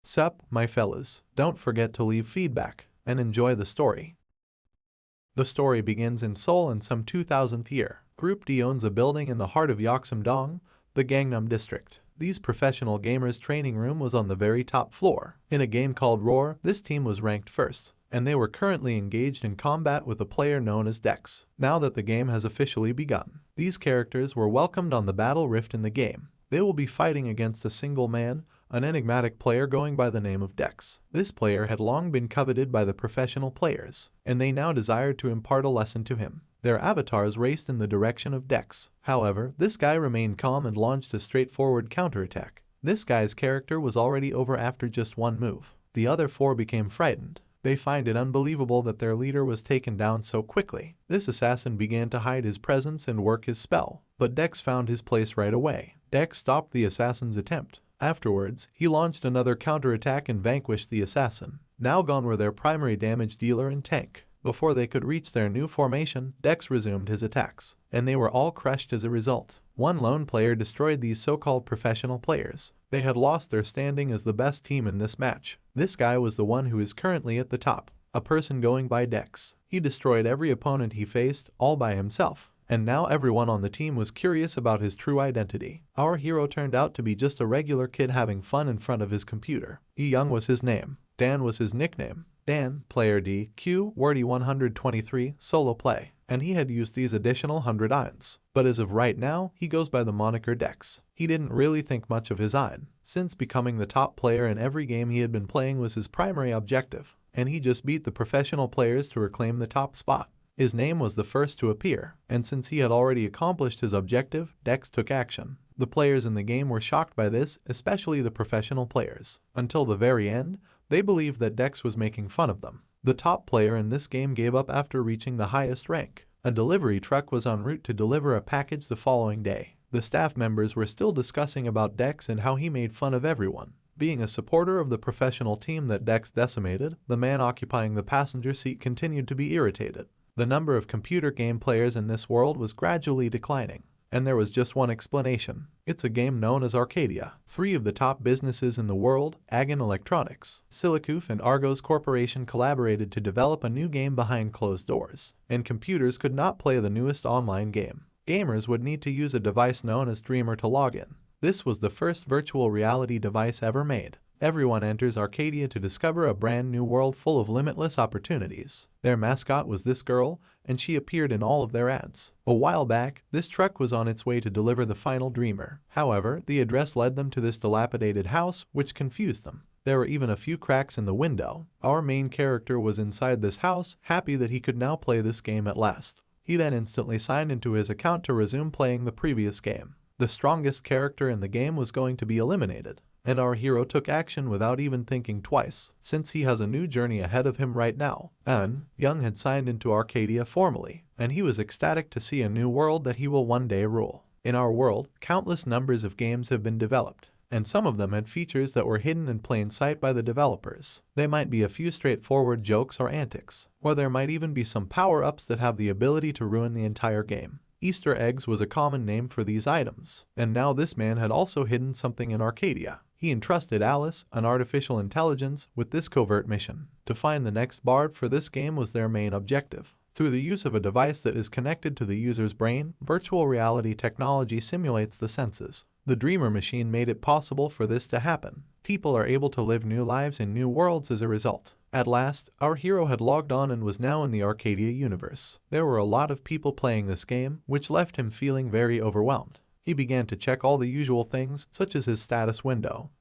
Sup, my fellas, don't forget to leave feedback and enjoy the story. The story begins in Seoul in some 2000th year. Group D owns a building in the heart of Yeoksamdong, the Gangnam district. These professional gamers' training room was on the very top floor. In a game called Roar, this team was ranked first, and they were currently engaged in combat with a player known as Dex. Now that the game has officially begun, these characters were welcomed on the battle rift in the game. They will be fighting against a single man, an enigmatic player going by the name of Dex. This player had long been coveted by the professional players, and they now desired to impart a lesson to him. Their avatars raced in the direction of Dex. However, this guy remained calm and launched a straightforward counterattack. This guy's character was already over after just one move. The other four became frightened. They find it unbelievable that their leader was taken down so quickly. This assassin began to hide his presence and work his spell, but Dex found his place right away. Dex stopped the assassin's attempt. Afterwards, he launched another counterattack and vanquished the assassin. Now gone were their primary damage dealer and tank. Before they could reach their new formation, Dex resumed his attacks, and they were all crushed as a result. One lone player destroyed these so-called professional players. They had lost their standing as the best team in this match. This guy was the one who is currently at the top, a person going by Dex. He destroyed every opponent he faced, all by himself. And now everyone on the team was curious about his true identity. Our hero turned out to be just a regular kid having fun in front of his computer. E Young was his name. Dan was his nickname. Dan, player D, Q, Wordy 123, solo play. And he had used these additional 100 INs. But as of right now, he goes by the moniker Dex. He didn't really think much of his IN, since becoming the top player in every game he had been playing was his primary objective, and he just beat the professional players to reclaim the top spot. His name was the first to appear, and since he had already accomplished his objective, Dex took action. The players in the game were shocked by this, especially the professional players. Until the very end, they believed that Dex was making fun of them. The top player in this game gave up after reaching the highest rank. A delivery truck was en route to deliver a package the following day. The staff members were still discussing about Dex and how he made fun of everyone. Being a supporter of the professional team that Dex decimated, the man occupying the passenger seat continued to be irritated. The number of computer game players in this world was gradually declining, and there was just one explanation. It's a game known as Arcadia. 3 of the top businesses in the world, Agon Electronics, Silicoof and Argos Corporation collaborated to develop a new game behind closed doors, and computers could not play the newest online game. Gamers would need to use a device known as Dreamer to log in. This was the first virtual reality device ever made. Everyone enters Arcadia to discover a brand new world full of limitless opportunities. Their mascot was this girl, and she appeared in all of their ads. A while back, this truck was on its way to deliver the final Dreamer. However, the address led them to this dilapidated house, which confused them. There were even a few cracks in the window. Our main character was inside this house, happy that he could now play this game at last. He then instantly signed into his account to resume playing the previous game. The strongest character in the game was going to be eliminated, and our hero took action without even thinking twice, since he has a new journey ahead of him right now. Young had signed into Arcadia formally, and he was ecstatic to see a new world that he will one day rule. In our world, countless numbers of games have been developed, and some of them had features that were hidden in plain sight by the developers. They might be a few straightforward jokes or antics, or there might even be some power-ups that have the ability to ruin the entire game. Easter eggs was a common name for these items, and now this man had also hidden something in Arcadia. He entrusted Alice, an artificial intelligence, with this covert mission. To find the next bard for this game was their main objective. Through the use of a device that is connected to the user's brain, virtual reality technology simulates the senses. The Dreamer machine made it possible for this to happen. People are able to live new lives in new worlds as a result. At last, our hero had logged on and was now in the Arcadia universe. There were a lot of people playing this game, which left him feeling very overwhelmed. He began to check all the usual things, such as his status window.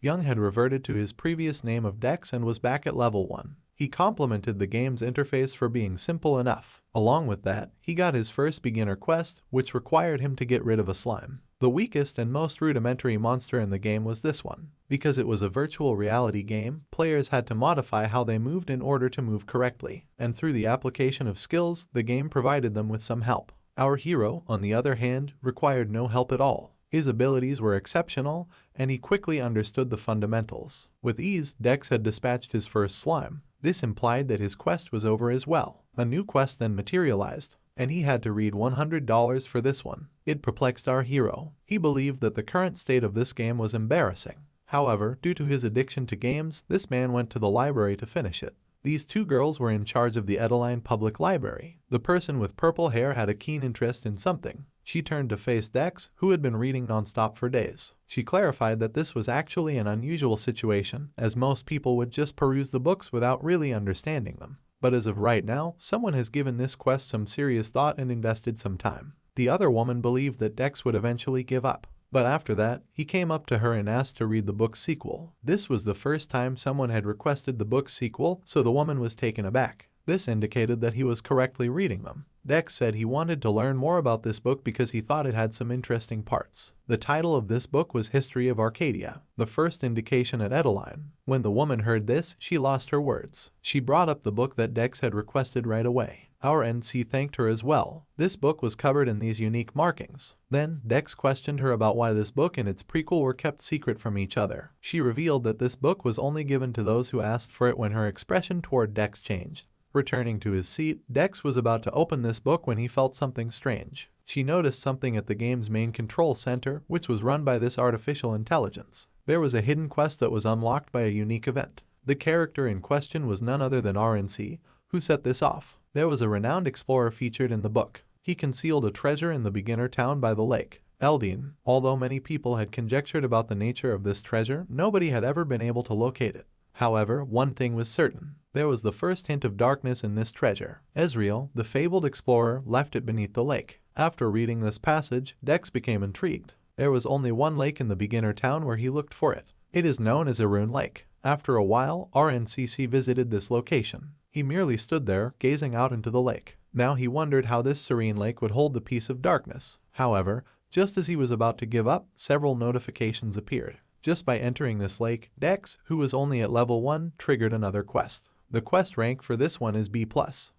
Young had reverted to his previous name of Dex and was back at level 1. He complimented the game's interface for being simple enough. Along with that, he got his first beginner quest, which required him to get rid of a slime. The weakest and most rudimentary monster in the game was this one. Because it was a virtual reality game, players had to modify how they moved in order to move correctly, and through the application of skills, the game provided them with some help. Our hero, on the other hand, required no help at all. His abilities were exceptional, and he quickly understood the fundamentals. With ease, Dex had dispatched his first slime. This implied that his quest was over as well. A new quest then materialized, and he had to read $100 for this one. It perplexed our hero. He believed that the current state of this game was embarrassing. However, due to his addiction to games, this man went to the library to finish it. These two girls were in charge of the Edeline Public Library. The person with purple hair had a keen interest in something. She turned to face Dex, who had been reading nonstop for days. She clarified that this was actually an unusual situation, as most people would just peruse the books without really understanding them. But as of right now, someone has given this quest some serious thought and invested some time. The other woman believed that Dex would eventually give up. But after that, he came up to her and asked to read the book's sequel. This was the first time someone had requested the book's sequel, so the woman was taken aback. This indicated that he was correctly reading them. Dex said he wanted to learn more about this book because he thought it had some interesting parts. The title of this book was History of Arcadia, the first indication at Edeline. When the woman heard this, she lost her words. She brought up the book that Dex had requested right away. Our NC thanked her as well. This book was covered in these unique markings. Then, Dex questioned her about why this book and its prequel were kept secret from each other. She revealed that this book was only given to those who asked for it when her expression toward Dex changed. Returning to his seat, Dex was about to open this book when he felt something strange. She noticed something at the game's main control center, which was run by this artificial intelligence. There was a hidden quest that was unlocked by a unique event. The character in question was none other than RNC, who set this off. There was a renowned explorer featured in the book. He concealed a treasure in the beginner town by the lake, Eldine. Although many people had conjectured about the nature of this treasure, nobody had ever been able to locate it. However, one thing was certain. There was the first hint of darkness in this treasure. Ezreal, the fabled explorer, left it beneath the lake. After reading this passage, Dex became intrigued. There was only one lake in the beginner town where he looked for it. It is known as Arun Lake. After a while, RNCC visited this location. He merely stood there, gazing out into the lake. Now he wondered how this serene lake would hold the peace of darkness. However, just as he was about to give up, several notifications appeared. Just by entering this lake, Dex, who was only at level 1, triggered another quest. The quest rank for this one is B+.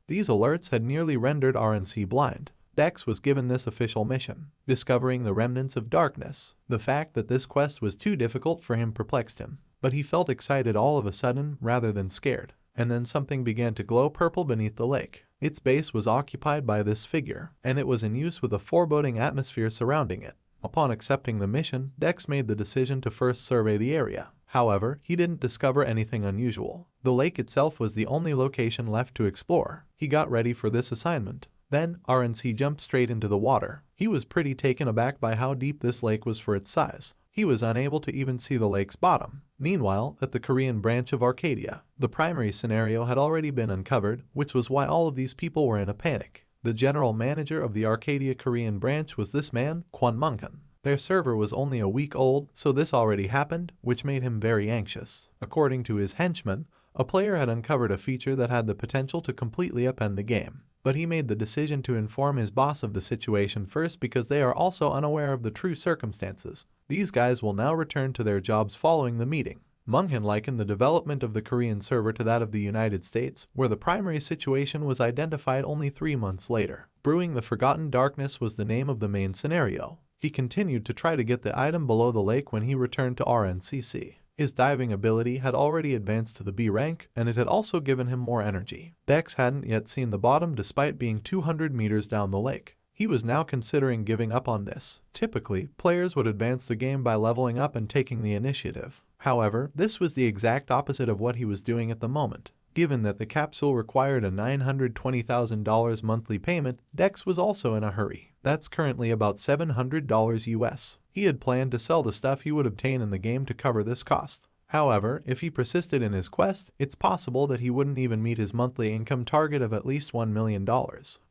These alerts had nearly rendered RNC blind. Dex was given this official mission, discovering the remnants of darkness. The fact that this quest was too difficult for him perplexed him, but he felt excited all of a sudden rather than scared. And then something began to glow purple beneath the lake. Its base was occupied by this figure, and it was in use with a foreboding atmosphere surrounding it. Upon accepting the mission, Dex made the decision to first survey the area. However, he didn't discover anything unusual. The lake itself was the only location left to explore. He got ready for this assignment. Then, RNC jumped straight into the water. He was pretty taken aback by how deep this lake was for its size. He was unable to even see the lake's bottom. Meanwhile, at the Korean branch of Arcadia, the primary scenario had already been uncovered, which was why all of these people were in a panic. The general manager of the Arcadia Korean branch was this man, Kwon Munghan. Their server was only a week old, so this already happened, which made him very anxious. According to his henchmen, a player had uncovered a feature that had the potential to completely upend the game. But he made the decision to inform his boss of the situation first because they are also unaware of the true circumstances. These guys will now return to their jobs following the meeting. Munghan likened the development of the Korean server to that of the United States, where the primary situation was identified only 3 months later. Brewing the Forgotten Darkness was the name of the main scenario. He continued to try to get the item below the lake when he returned to RNCC. His diving ability had already advanced to the B rank, and it had also given him more energy. Dex hadn't yet seen the bottom despite being 200 meters down the lake. He was now considering giving up on this. Typically, players would advance the game by leveling up and taking the initiative. However, this was the exact opposite of what he was doing at the moment. Given that the capsule required a $920,000 monthly payment, Dex was also in a hurry. That's currently about $700 US. He had planned to sell the stuff he would obtain in the game to cover this cost. However, if he persisted in his quest, it's possible that he wouldn't even meet his monthly income target of at least $1 million.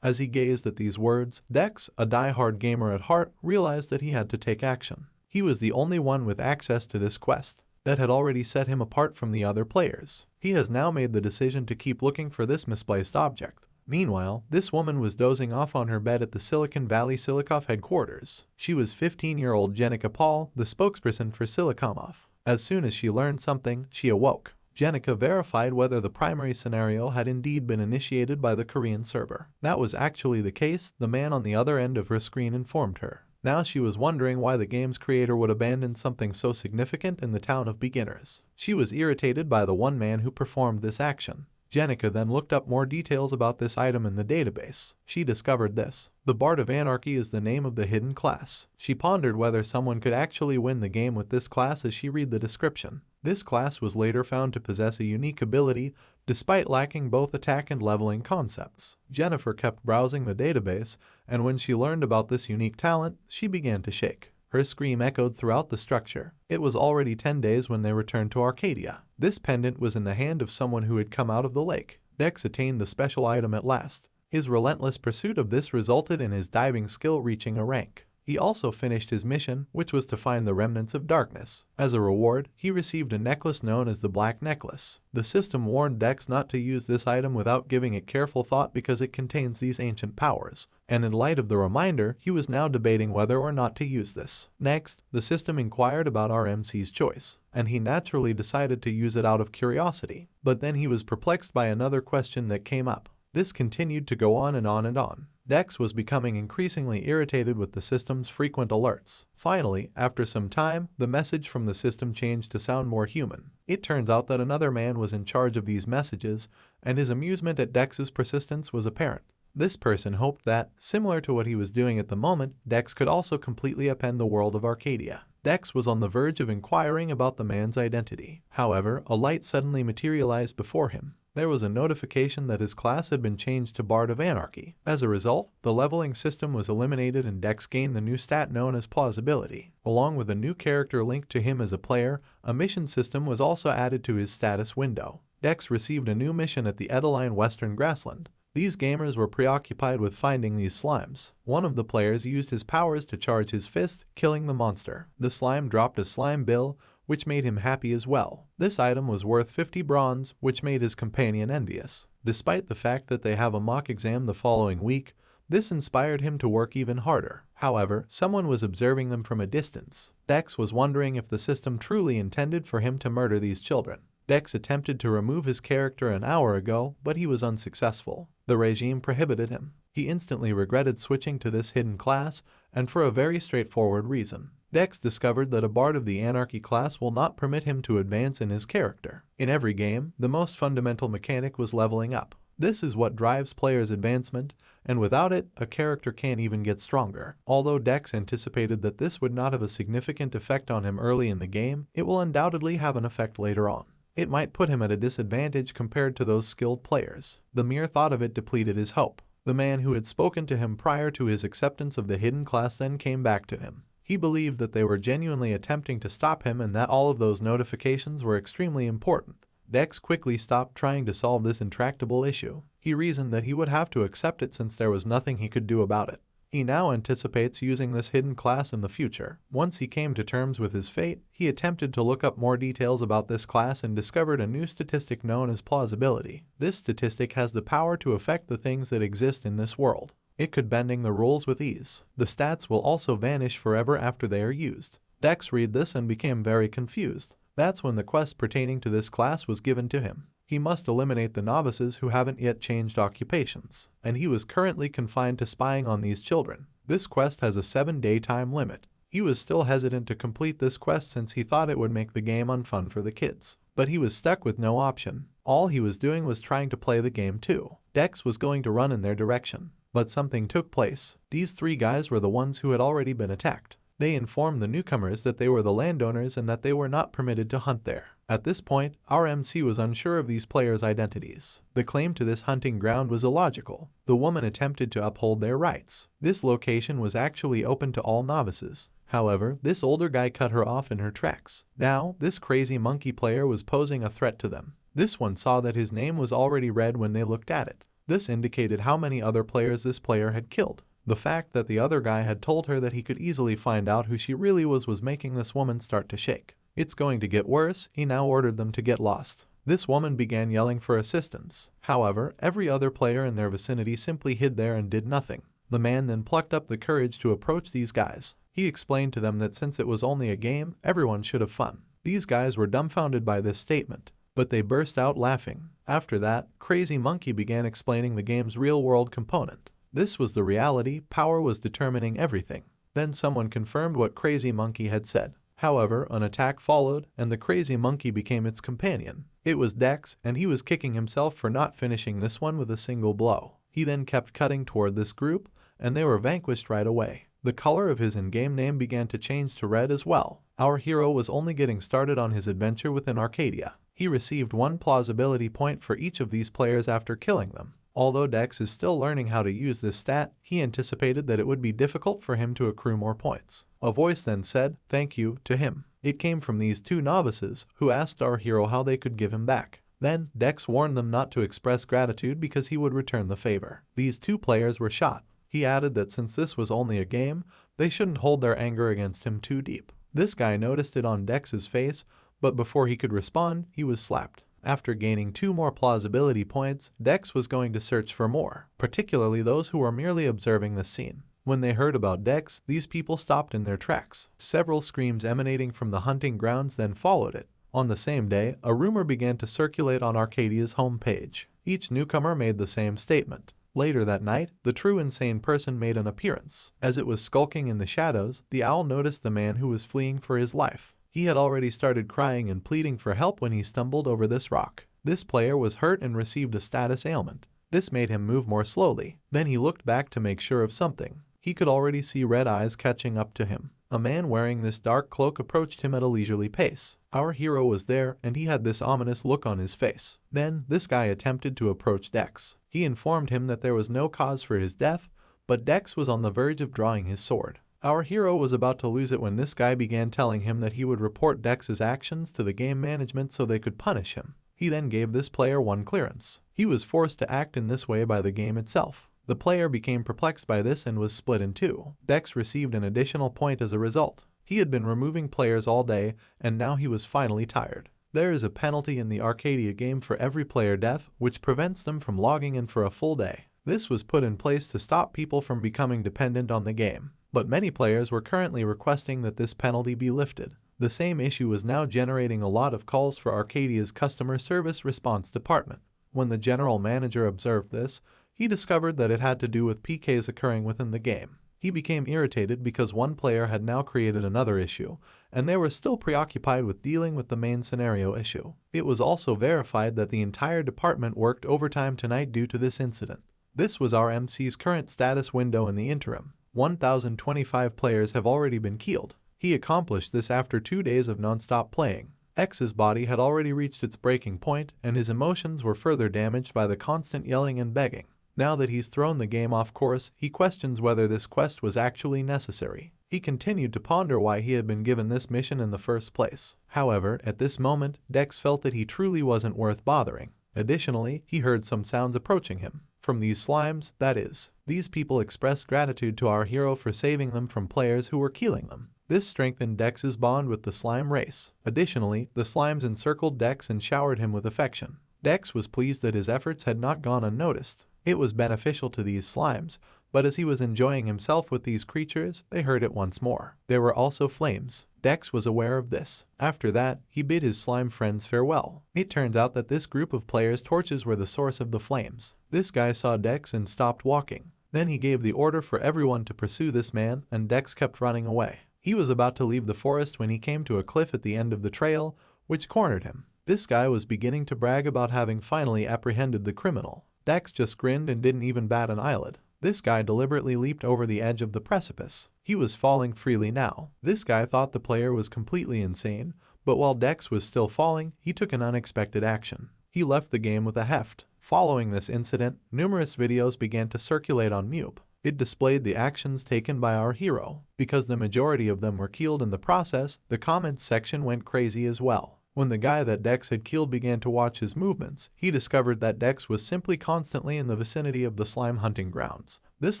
As he gazed at these words, Dex, a die-hard gamer at heart, realized that he had to take action. He was the only one with access to this quest that had already set him apart from the other players. He has now made the decision to keep looking for this misplaced object. Meanwhile, this woman was dozing off on her bed at the Silicon Valley Silikov headquarters. She was 15-year-old Jenica Paul, the spokesperson for Silikomov. As soon as she learned something, she awoke. Jenica verified whether the primary scenario had indeed been initiated by the Korean server. That was actually the case, the man on the other end of her screen informed her. Now she was wondering why the game's creator would abandon something so significant in the town of beginners. She was irritated by the one man who performed this action. Jenica then looked up more details about this item in the database. She discovered this. The Bard of Anarchy is the name of the hidden class. She pondered whether someone could actually win the game with this class as she read the description. This class was later found to possess a unique ability, despite lacking both attack and leveling concepts. Jennifer kept browsing the database, and when she learned about this unique talent, she began to shake. Her scream echoed throughout the structure. It was already 10 days when they returned to Arcadia. This pendant was in the hand of someone who had come out of the lake. Dex attained the special item at last. His relentless pursuit of this resulted in his diving skill reaching a rank. He also finished his mission, which was to find the remnants of darkness. As a reward, he received a necklace known as the Black Necklace. The system warned Dex not to use this item without giving it careful thought because it contains these ancient powers, and in light of the reminder, he was now debating whether or not to use this. Next, the system inquired about RMC's choice, and he naturally decided to use it out of curiosity. But then he was perplexed by another question that came up. This continued to go on and on and on. Dex was becoming increasingly irritated with the system's frequent alerts. Finally, after some time, the message from the system changed to sound more human. It turns out that another man was in charge of these messages, and his amusement at Dex's persistence was apparent. This person hoped that, similar to what he was doing at the moment, Dex could also completely upend the world of Arcadia. Dex was on the verge of inquiring about the man's identity. However, a light suddenly materialized before him. There was a notification that his class had been changed to Bard of Anarchy. As a result, the leveling system was eliminated and Dex gained the new stat known as plausibility. Along with a new character linked to him as a player, a mission system was also added to his status window. Dex received a new mission at the Edeline Western Grassland. These gamers were preoccupied with finding these slimes. One of the players used his powers to charge his fist, killing the monster. The slime dropped a slime bill, which made him happy as well. This item was worth 50 bronze, which made his companion envious. Despite the fact that they have a mock exam the following week, this inspired him to work even harder. However, someone was observing them from a distance. Dex was wondering if the system truly intended for him to murder these children. Dex attempted to remove his character an hour ago, but he was unsuccessful. The regime prohibited him. He instantly regretted switching to this hidden class, and for a very straightforward reason. Dex discovered that a Bard of the Anarchy class will not permit him to advance in his character. In every game, the most fundamental mechanic was leveling up. This is what drives players' advancement, and without it, a character can't even get stronger. Although Dex anticipated that this would not have a significant effect on him early in the game, it will undoubtedly have an effect later on. It might put him at a disadvantage compared to those skilled players. The mere thought of it depleted his hope. The man who had spoken to him prior to his acceptance of the hidden class then came back to him. He believed that they were genuinely attempting to stop him and that all of those notifications were extremely important. Dex quickly stopped trying to solve this intractable issue. He reasoned that he would have to accept it since there was nothing he could do about it. He now anticipates using this hidden class in the future. Once he came to terms with his fate, he attempted to look up more details about this class and discovered a new statistic known as plausibility. This statistic has the power to affect the things that exist in this world. It could bending the rules with ease. The stats will also vanish forever after they are used. Dex read this and became very confused. That's when the quest pertaining to this class was given to him. He must eliminate the novices who haven't yet changed occupations, and he was currently confined to spying on these children. This quest has a 7-day time limit. He was still hesitant to complete this quest since he thought it would make the game unfun for the kids. But he was stuck with no option. All he was doing was trying to play the game too. Dex was going to run in their direction. But something took place. These 3 guys were the ones who had already been attacked. They informed the newcomers that they were the landowners and that they were not permitted to hunt there. At this point, our MC was unsure of these players' identities. The claim to this hunting ground was illogical. The woman attempted to uphold their rights. This location was actually open to all novices. However, this older guy cut her off in her tracks. Now, this crazy monkey player was posing a threat to them. This one saw that his name was already red when they looked at it. This indicated how many other players this player had killed. The fact that the other guy had told her that he could easily find out who she really was making this woman start to shake. It's going to get worse. He now ordered them to get lost. This woman began yelling for assistance. However, every other player in their vicinity simply hid there and did nothing. The man then plucked up the courage to approach these guys. He explained to them that since it was only a game, everyone should have fun. These guys were dumbfounded by this statement, but they burst out laughing. After that, Crazy Monkey began explaining the game's real-world component. This was the reality. Power was determining everything. Then someone confirmed what Crazy Monkey had said. However, an attack followed, and the crazy monkey became its companion. It was Dex, and he was kicking himself for not finishing this one with a single blow. He then kept cutting toward this group, and they were vanquished right away. The color of his in-game name began to change to red as well. Our hero was only getting started on his adventure within Arcadia. He received 1 plausibility point for each of these players after killing them. Although Dex is still learning how to use this stat, he anticipated that it would be difficult for him to accrue more points. A voice then said, "Thank you," to him. It came from these 2 novices, who asked our hero how they could give him back. Then, Dex warned them not to express gratitude because he would return the favor. These 2 players were shot. He added that since this was only a game, they shouldn't hold their anger against him too deep. This guy noticed it on Dex's face, but before he could respond, he was slapped. After gaining 2 more plausibility points, Dex was going to search for more, particularly those who were merely observing the scene. When they heard about Dex, these people stopped in their tracks. Several screams emanating from the hunting grounds then followed it. On the same day, a rumor began to circulate on Arcadia's homepage. Each newcomer made the same statement. Later that night, the true insane person made an appearance. As it was skulking in the shadows, the owl noticed the man who was fleeing for his life. He had already started crying and pleading for help when he stumbled over this rock. This player was hurt and received a status ailment. This made him move more slowly. Then he looked back to make sure of something. He could already see red eyes catching up to him. A man wearing this dark cloak approached him at a leisurely pace. Our hero was there, and he had this ominous look on his face. Then, this guy attempted to approach Dex. He informed him that there was no cause for his death, but Dex was on the verge of drawing his sword. Our hero was about to lose it when this guy began telling him that he would report Dex's actions to the game management so they could punish him. He then gave this player 1 clearance. He was forced to act in this way by the game itself. The player became perplexed by this and was split in 2. Dex received an additional point as a result. He had been removing players all day, and now he was finally tired. There is a penalty in the Arcadia game for every player death, which prevents them from logging in for a full day. This was put in place to stop people from becoming dependent on the game. But many players were currently requesting that this penalty be lifted. The same issue was now generating a lot of calls for Arcadia's customer service response department. When the general manager observed this, he discovered that it had to do with PKs occurring within the game. He became irritated because one player had now created another issue, and they were still preoccupied with dealing with the main scenario issue. It was also verified that the entire department worked overtime tonight due to this incident. This was our MC's current status window in the interim. 1,025 players have already been killed. He accomplished this after 2 days of non-stop playing. X's body had already reached its breaking point, and his emotions were further damaged by the constant yelling and begging. Now that he's thrown the game off course, he questions whether this quest was actually necessary. He continued to ponder why he had been given this mission in the first place. However, at this moment, Dex felt that he truly wasn't worth bothering. Additionally, he heard some sounds approaching him. From these slimes, that is. These people expressed gratitude to our hero for saving them from players who were killing them. This strengthened Dex's bond with the slime race. Additionally, the slimes encircled Dex and showered him with affection. Dex was pleased that his efforts had not gone unnoticed. It was beneficial to these slimes, but as he was enjoying himself with these creatures, they heard it once more. There were also flames. Dex was aware of this. After that, he bid his slime friends farewell. It turns out that this group of players' torches were the source of the flames. This guy saw Dex and stopped walking. Then he gave the order for everyone to pursue this man, and Dex kept running away. He was about to leave the forest when he came to a cliff at the end of the trail, which cornered him. This guy was beginning to brag about having finally apprehended the criminal. Dex just grinned and didn't even bat an eyelid. This guy deliberately leaped over the edge of the precipice. He was falling freely now. This guy thought the player was completely insane, but while Dex was still falling, he took an unexpected action. He left the game with a heft. Following this incident, numerous videos began to circulate on Mube. It displayed the actions taken by our hero. Because the majority of them were killed in the process, the comments section went crazy as well. When the guy that Dex had killed began to watch his movements, he discovered that Dex was simply constantly in the vicinity of the slime hunting grounds. This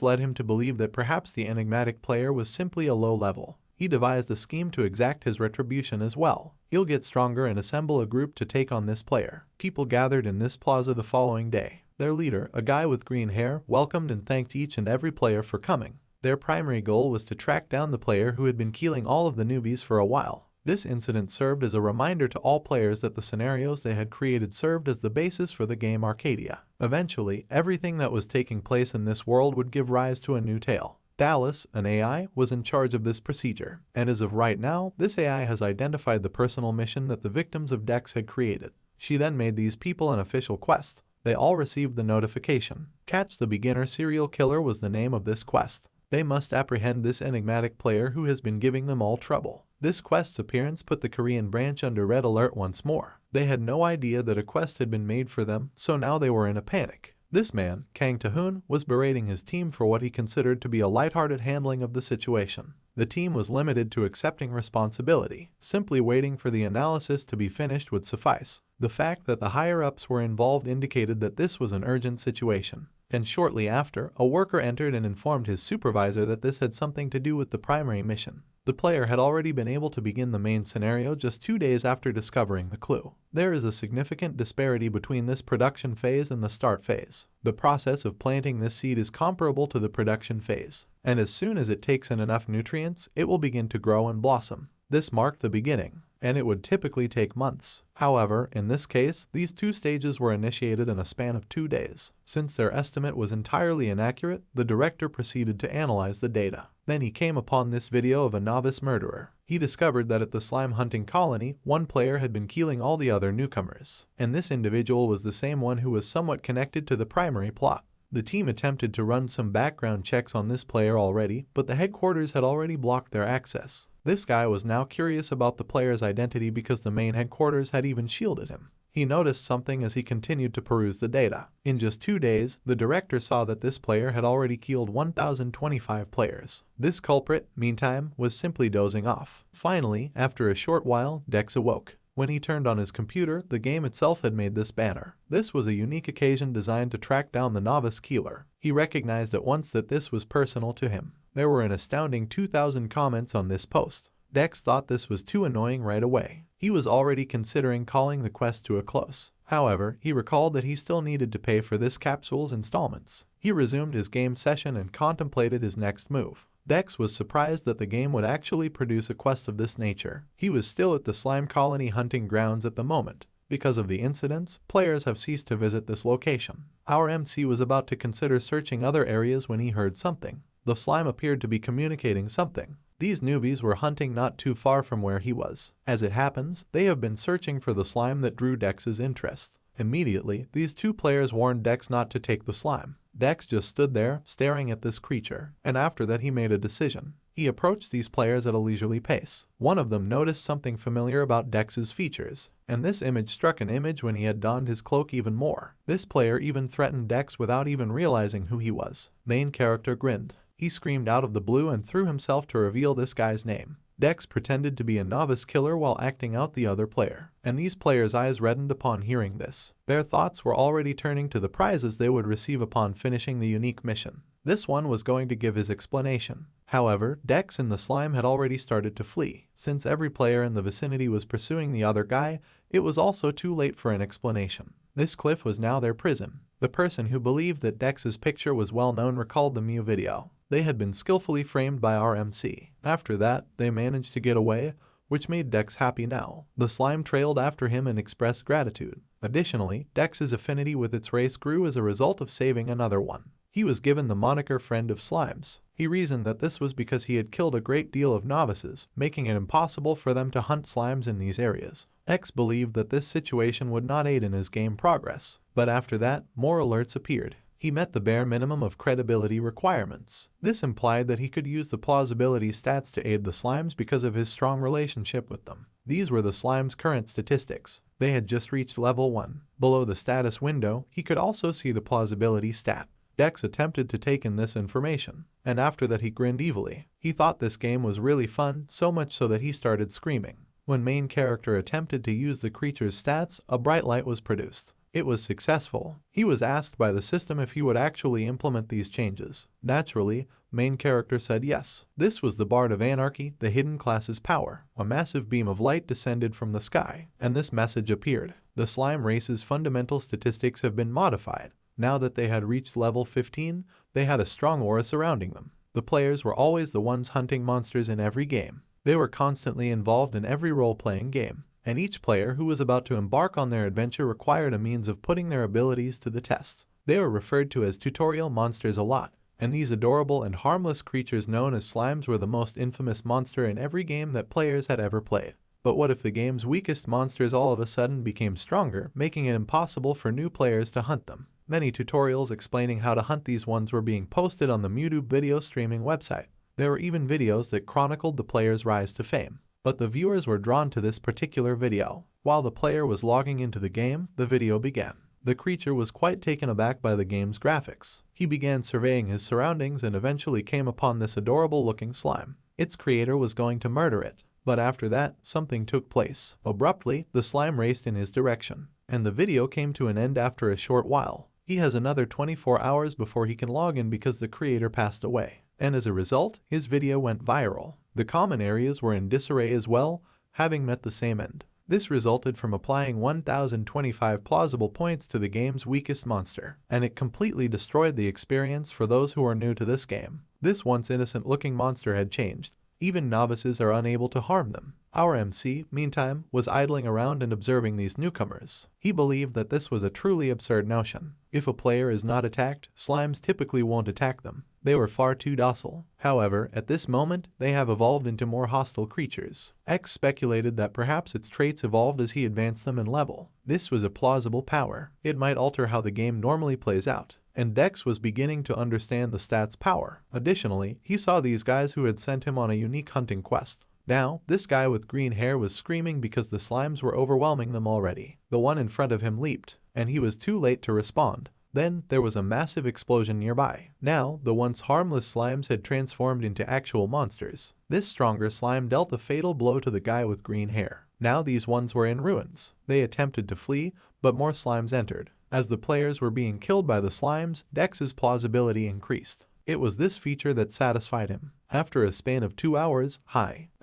led him to believe that perhaps the enigmatic player was simply a low level. He devised a scheme to exact his retribution as well. He'll get stronger and assemble a group to take on this player. People gathered in this plaza the following day. Their leader, a guy with green hair, welcomed and thanked each and every player for coming. Their primary goal was to track down the player who had been killing all of the newbies for a while. This incident served as a reminder to all players that the scenarios they had created served as the basis for the game Arcadia. Eventually, everything that was taking place in this world would give rise to a new tale. Dallas, an AI, was in charge of this procedure, and as of right now, this AI has identified the personal mission that the victims of Dex had created. She then made these people an official quest. They all received the notification. Catch the Beginner Serial Killer was the name of this quest. They must apprehend this enigmatic player who has been giving them all trouble. This quest's appearance put the Korean branch under red alert once more. They had no idea that a quest had been made for them, so now they were in a panic. This man, Kang Tae-hoon, was berating his team for what he considered to be a lighthearted handling of the situation. The team was limited to accepting responsibility. Simply waiting for the analysis to be finished would suffice. The fact that the higher-ups were involved indicated that this was an urgent situation. And shortly after, a worker entered and informed his supervisor that this had something to do with the primary mission. The player had already been able to begin the main scenario just 2 days after discovering the clue. There is a significant disparity between this production phase and the start phase. The process of planting this seed is comparable to the production phase, and as soon as it takes in enough nutrients, it will begin to grow and blossom. This marked the beginning, and it would typically take months. However, in this case, these 2 stages were initiated in a span of 2 days. Since their estimate was entirely inaccurate, the director proceeded to analyze the data. Then he came upon this video of a novice murderer. He discovered that at the slime hunting colony, one player had been killing all the other newcomers, and this individual was the same one who was somewhat connected to the primary plot. The team attempted to run some background checks on this player already, but the headquarters had already blocked their access. This guy was now curious about the player's identity because the main headquarters had even shielded him. He noticed something as he continued to peruse the data. In just 2 days, the director saw that this player had already killed 1,025 players. This culprit, meantime, was simply dozing off. Finally, after a short while, Dex awoke. When he turned on his computer, the game itself had made this banner. This was a unique occasion designed to track down the novice killer. He recognized at once that this was personal to him. There were an astounding 2,000 comments on this post. Dex thought this was too annoying right away. He was already considering calling the quest to a close. However, he recalled that he still needed to pay for this capsule's installments. He resumed his game session and contemplated his next move. Dex was surprised that the game would actually produce a quest of this nature. He was still at the slime colony hunting grounds at the moment. Because of the incidents, players have ceased to visit this location. Our MC was about to consider searching other areas when he heard something. The slime appeared to be communicating something. These newbies were hunting not too far from where he was. As it happens, they have been searching for the slime that drew Dex's interest. Immediately, these 2 players warned Dex not to take the slime. Dex just stood there, staring at this creature, and after that he made a decision. He approached these players at a leisurely pace. One of them noticed something familiar about Dex's features, and this image struck an image when he had donned his cloak even more. This player even threatened Dex without even realizing who he was. Main character grinned. He screamed out of the blue and threw himself to reveal this guy's name. Dex pretended to be a novice killer while acting out the other player, and these players' eyes reddened upon hearing this. Their thoughts were already turning to the prizes they would receive upon finishing the unique mission. This one was going to give his explanation. However, Dex and the slime had already started to flee. Since every player in the vicinity was pursuing the other guy, it was also too late for an explanation. This cliff was now their prison. The person who believed that Dex's picture was well known recalled the Mew video. They had been skillfully framed by our MC. After that, they managed to get away, which made Dex happy now. The slime trailed after him and expressed gratitude. Additionally, Dex's affinity with its race grew as a result of saving another one. He was given the moniker Friend of Slimes. He reasoned that this was because he had killed a great deal of novices, making it impossible for them to hunt slimes in these areas. X believed that this situation would not aid in his game progress, but after that, more alerts appeared. He met the bare minimum of credibility requirements. This implied that he could use the plausibility stats to aid the slimes because of his strong relationship with them. These were the slime's current statistics. They had just reached level 1. Below the status window, he could also see the plausibility stat. Dex attempted to take in this information, and after that he grinned evilly. He thought this game was really fun, so much so that he started screaming. When main character attempted to use the creature's stats, a bright light was produced. It was successful. He was asked by the system if he would actually implement these changes. Naturally, main character said yes. This was the Bard of Anarchy, the hidden class's power. A massive beam of light descended from the sky, and this message appeared. The slime race's fundamental statistics have been modified. Now that they had reached level 15, they had a strong aura surrounding them. The players were always the ones hunting monsters in every game. They were constantly involved in every role-playing game, and each player who was about to embark on their adventure required a means of putting their abilities to the test. They were referred to as tutorial monsters a lot. and these adorable and harmless creatures known as slimes were the most infamous monster in every game that players had ever played. But what if the game's weakest monsters all of a sudden became stronger, making it impossible for new players to hunt them? Many tutorials explaining how to hunt these ones were being posted on the YouTube video streaming website. There were even videos that chronicled the player's rise to fame. But the viewers were drawn to this particular video. While the player was logging into the game, the video began. The creature was quite taken aback by the game's graphics. He began surveying his surroundings and eventually came upon this adorable-looking slime. Its creator was going to murder it. But after that, something took place. Abruptly, the slime raced in his direction, and the video came to an end after a short while. He has another 24 hours before he can log in because the creator passed away. And as a result, his video went viral. The common areas were in disarray as well, having met the same end. This resulted from applying 1,025 plausible points to the game's weakest monster, and it completely destroyed the experience for those who are new to this game. This once innocent-looking monster had changed. Even novices are unable to harm them. Our MC, meantime, was idling around and observing these newcomers. He believed that this was a truly absurd notion. If a player is not attacked, slimes typically won't attack them. They were far too docile. However, at this moment, they have evolved into more hostile creatures. X speculated that perhaps its traits evolved as he advanced them in level. This was a plausible power. It might alter how the game normally plays out. And Dex was beginning to understand the stat's power. Additionally, he saw these guys who had sent him on a unique hunting quest. Now, this guy with green hair was screaming because the slimes were overwhelming them already. The one in front of him leaped, and he was too late to respond. Then, there was a massive explosion nearby. Now, the once harmless slimes had transformed into actual monsters. This stronger slime dealt a fatal blow to the guy with green hair. Now these ones were in ruins. They attempted to flee, but more slimes entered. As the players were being killed by the slimes, Dex's plausibility increased. It was this feature that satisfied him. After a span of 2 hours,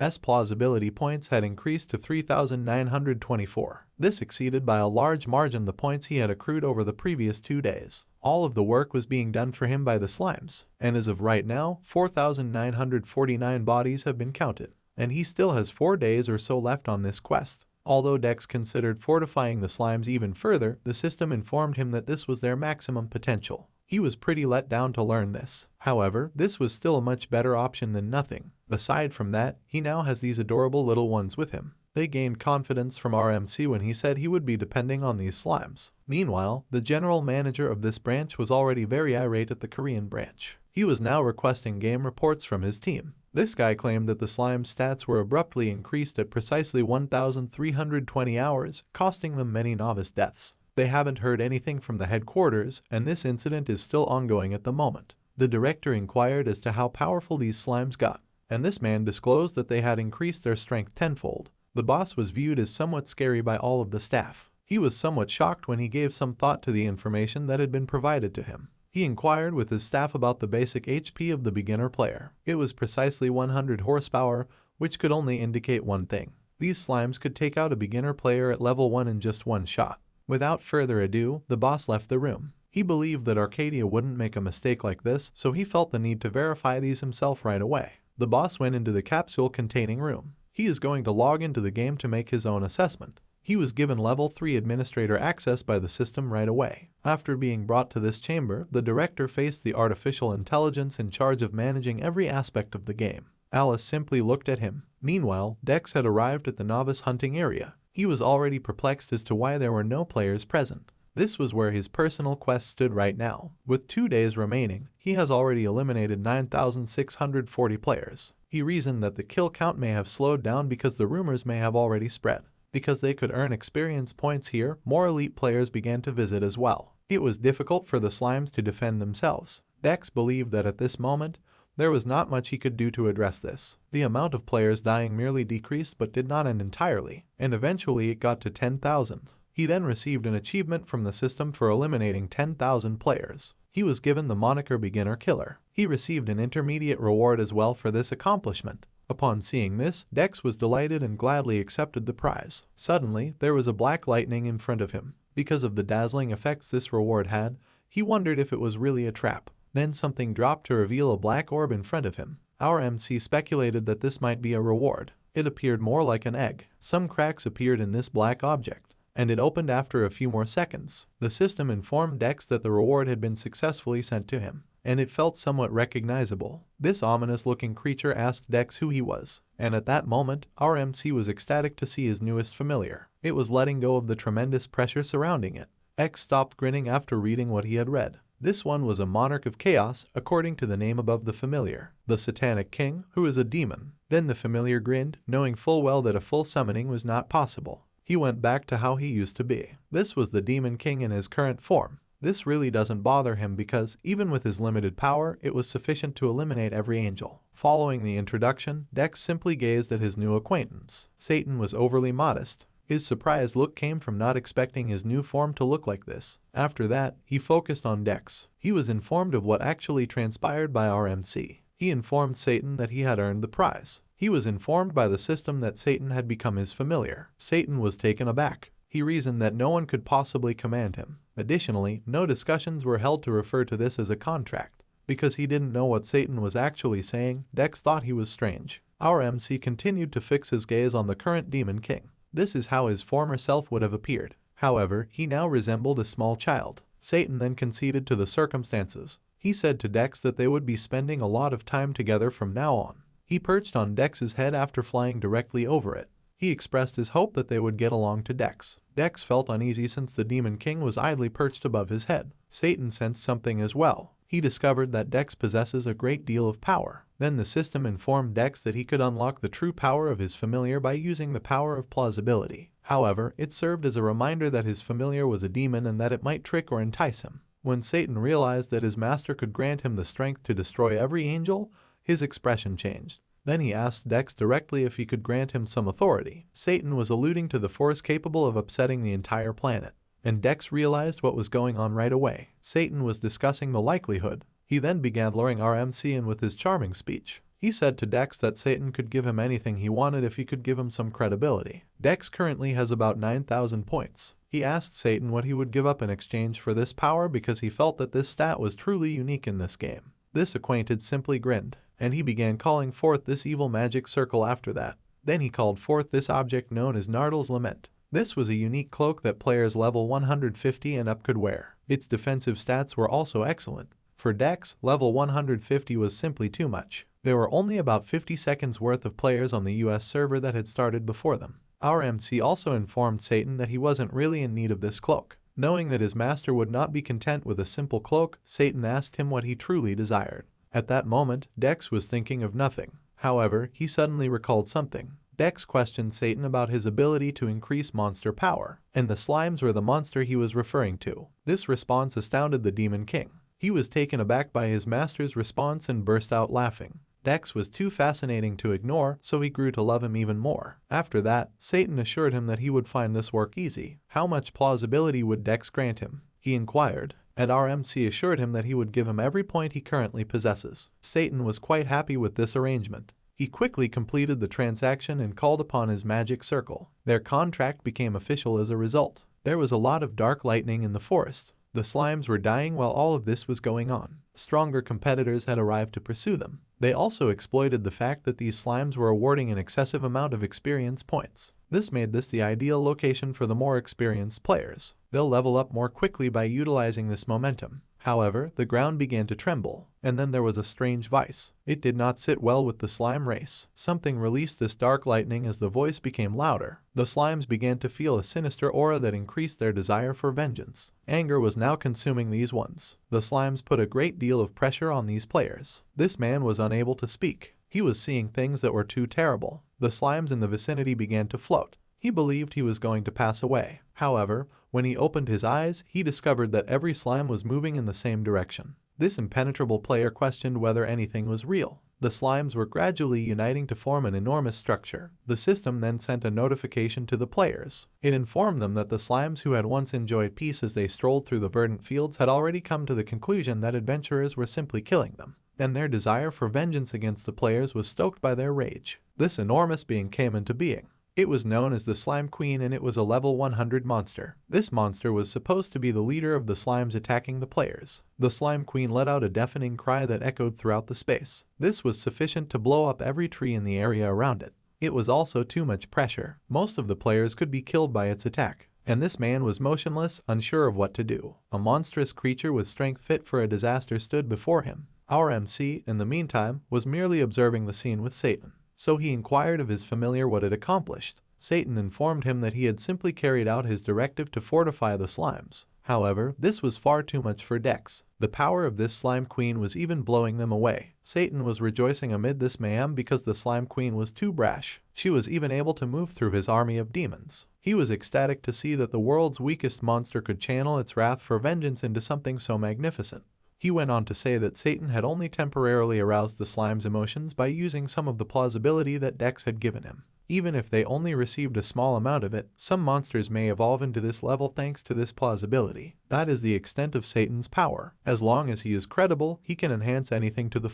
S plausibility points had increased to 3,924. This exceeded by a large margin the points he had accrued over the previous 2 days. All of the work was being done for him by the slimes, and as of right now, 4,949 bodies have been counted, and he still has 4 days or so left on this quest. Although Dex considered fortifying the slimes even further, the system informed him that this was their maximum potential. He was pretty let down to learn this. However, this was still a much better option than nothing. Aside from that, he now has these adorable little ones with him. They gained confidence from RMC when he said he would be depending on these slimes. Meanwhile, the general manager of this branch was already very irate at the Korean branch. He was now requesting game reports from his team. This guy claimed that the slime stats were abruptly increased at precisely 1,320 hours, costing them many novice deaths. They haven't heard anything from the headquarters, and this incident is still ongoing at the moment. The director inquired as to how powerful these slimes got, and this man disclosed that they had increased their strength tenfold. The boss was viewed as somewhat scary by all of the staff. He was somewhat shocked when he gave some thought to the information that had been provided to him. He inquired with his staff about the basic HP of the beginner player. It was precisely 100 horsepower, which could only indicate one thing. These slimes could take out a beginner player at level 1 in just one shot. Without further ado, the boss left the room. He believed that Arcadia wouldn't make a mistake like this, so he felt the need to verify these himself right away. The boss went into the capsule-containing room. He is going to log into the game to make his own assessment. He was given level 3 administrator access by the system right away. After being brought to this chamber, the director faced the artificial intelligence in charge of managing every aspect of the game. Alice simply looked at him. Meanwhile, Dex had arrived at the novice hunting area. He was already perplexed as to why there were no players present. This was where his personal quest stood right now. With 2 days remaining, he has already eliminated 9,640 players. He reasoned that the kill count may have slowed down because the rumors may have already spread. Because they could earn experience points here, more elite players began to visit as well. It was difficult for the slimes to defend themselves. Dex believed that at this moment, there was not much he could do to address this. The amount of players dying merely decreased but did not end entirely, and eventually it got to 10,000. He then received an achievement from the system for eliminating 10,000 players. He was given the moniker Beginner Killer. He received an intermediate reward as well for this accomplishment. Upon seeing this, Dex was delighted and gladly accepted the prize. Suddenly, there was a black lightning in front of him. Because of the dazzling effects this reward had, he wondered if it was really a trap. Then something dropped to reveal a black orb in front of him. Our MC speculated that this might be a reward. It appeared more like an egg. Some cracks appeared in this black object, and it opened after a few more seconds. The system informed Dex that the reward had been successfully sent to him. and it felt somewhat recognizable. This ominous-looking creature asked Dex who he was, and at that moment, our MC was ecstatic to see his newest familiar. It was letting go of the tremendous pressure surrounding it. X stopped grinning after reading what he had read. This one was a monarch of chaos, according to the name above the familiar, the Satanic King, who is a demon. Then the familiar grinned, knowing full well that a full summoning was not possible. He went back to how he used to be. This was the Demon King in his current form. This really doesn't bother him because, even with his limited power, it was sufficient to eliminate every angel. Following the introduction, Dex simply gazed at his new acquaintance. Satan was overly modest. His surprised look came from not expecting his new form to look like this. After that, he focused on Dex. He was informed of what actually transpired by our MC. He informed Satan that he had earned the prize. He was informed by the system that Satan had become his familiar. Satan was taken aback. He reasoned that no one could possibly command him. Additionally, no discussions were held to refer to this as a contract. Because he didn't know what Satan was actually saying, Dex thought he was strange. Our MC continued to fix his gaze on the current Demon King. This is how his former self would have appeared. However, he now resembled a small child. Satan then conceded to the circumstances. He said to Dex that they would be spending a lot of time together from now on. He perched on Dex's head after flying directly over it. He expressed his hope that they would get along to Dex. Dex felt uneasy since the Demon King was idly perched above his head. Satan sensed something as well. He discovered that Dex possesses a great deal of power. Then the system informed Dex that he could unlock the true power of his familiar by using the power of plausibility. However, it served as a reminder that his familiar was a demon and that it might trick or entice him. When Satan realized that his master could grant him the strength to destroy every angel, his expression changed. Then he asked Dex directly if he could grant him some authority. Satan was alluding to the force capable of upsetting the entire planet, and Dex realized what was going on right away. Satan was discussing the likelihood. He then began luring our MC in with his charming speech. He said to Dex that Satan could give him anything he wanted if he could give him some credibility. Dex currently has about 9,000 points. He asked Satan what he would give up in exchange for this power because he felt that this stat was truly unique in this game. This acquaintance simply grinned, and he began calling forth this evil magic circle after that. Then he called forth this object known as Nardal's Lament. This was a unique cloak that players level 150 and up could wear. Its defensive stats were also excellent. For Dex, level 150 was simply too much. There were only about 50 seconds worth of players on the US server that had started before them. Our MC also informed Satan that he wasn't really in need of this cloak. Knowing that his master would not be content with a simple cloak, Satan asked him what he truly desired. At that moment, Dex was thinking of nothing. However, he suddenly recalled something. Dex questioned Satan about his ability to increase monster power, and the slimes were the monster he was referring to. This response astounded the Demon King. He was taken aback by his master's response and burst out laughing. Dex was too fascinating to ignore, so he grew to love him even more. After that, Satan assured him that he would find this work easy. How much plausibility would Dex grant him? He inquired, and our MC assured him that he would give him every point he currently possesses. Satan was quite happy with this arrangement. He quickly completed the transaction and called upon his magic circle. Their contract became official as a result. There was a lot of dark lightning in the forest. The slimes were dying while all of this was going on. Stronger competitors had arrived to pursue them. They also exploited the fact that these slimes were awarding an excessive amount of experience points. This made this the ideal location for the more experienced players. They'll level up more quickly by utilizing this momentum. However, the ground began to tremble, and then there was a strange vice. It did not sit well with the slime race. Something released this dark lightning as the voice became louder. The slimes began to feel a sinister aura that increased their desire for vengeance. Anger was now consuming these ones. The slimes put a great deal of pressure on these players. This man was unable to speak. He was seeing things that were too terrible. The slimes in the vicinity began to float. He believed he was going to pass away. However, when he opened his eyes, he discovered that every slime was moving in the same direction. This impenetrable player questioned whether anything was real. The slimes were gradually uniting to form an enormous structure. The system then sent a notification to the players. It informed them that the slimes who had once enjoyed peace as they strolled through the verdant fields had already come to the conclusion that adventurers were simply killing them, and their desire for vengeance against the players was stoked by their rage. This enormous being came into being. It was known as the Slime Queen, and it was a level 100 monster. This monster was supposed to be the leader of the slimes attacking the players. The Slime Queen let out a deafening cry that echoed throughout the space. This was sufficient to blow up every tree in the area around it. It was also too much pressure. Most of the players could be killed by its attack. and this man was motionless, unsure of what to do. A monstrous creature with strength fit for a disaster stood before him. Our MC, in the meantime, was merely observing the scene with Satan. So he inquired of his familiar what it accomplished. Satan informed him that he had simply carried out his directive to fortify the slimes. However, this was far too much for Dex. The power of this slime queen was even blowing them away. Satan was rejoicing amid this mayhem because the slime queen was too brash. She was even able to move through his army of demons. He was ecstatic to see that the world's weakest monster could channel its wrath for vengeance into something so magnificent. He went on to say that Satan had only temporarily aroused the slime's emotions by using some of the plausibility that Dex had given him. Even if they only received a small amount of it, some monsters may evolve into this level thanks to this plausibility. That is the extent of Satan's power. As long as he is credible, he can enhance anything to the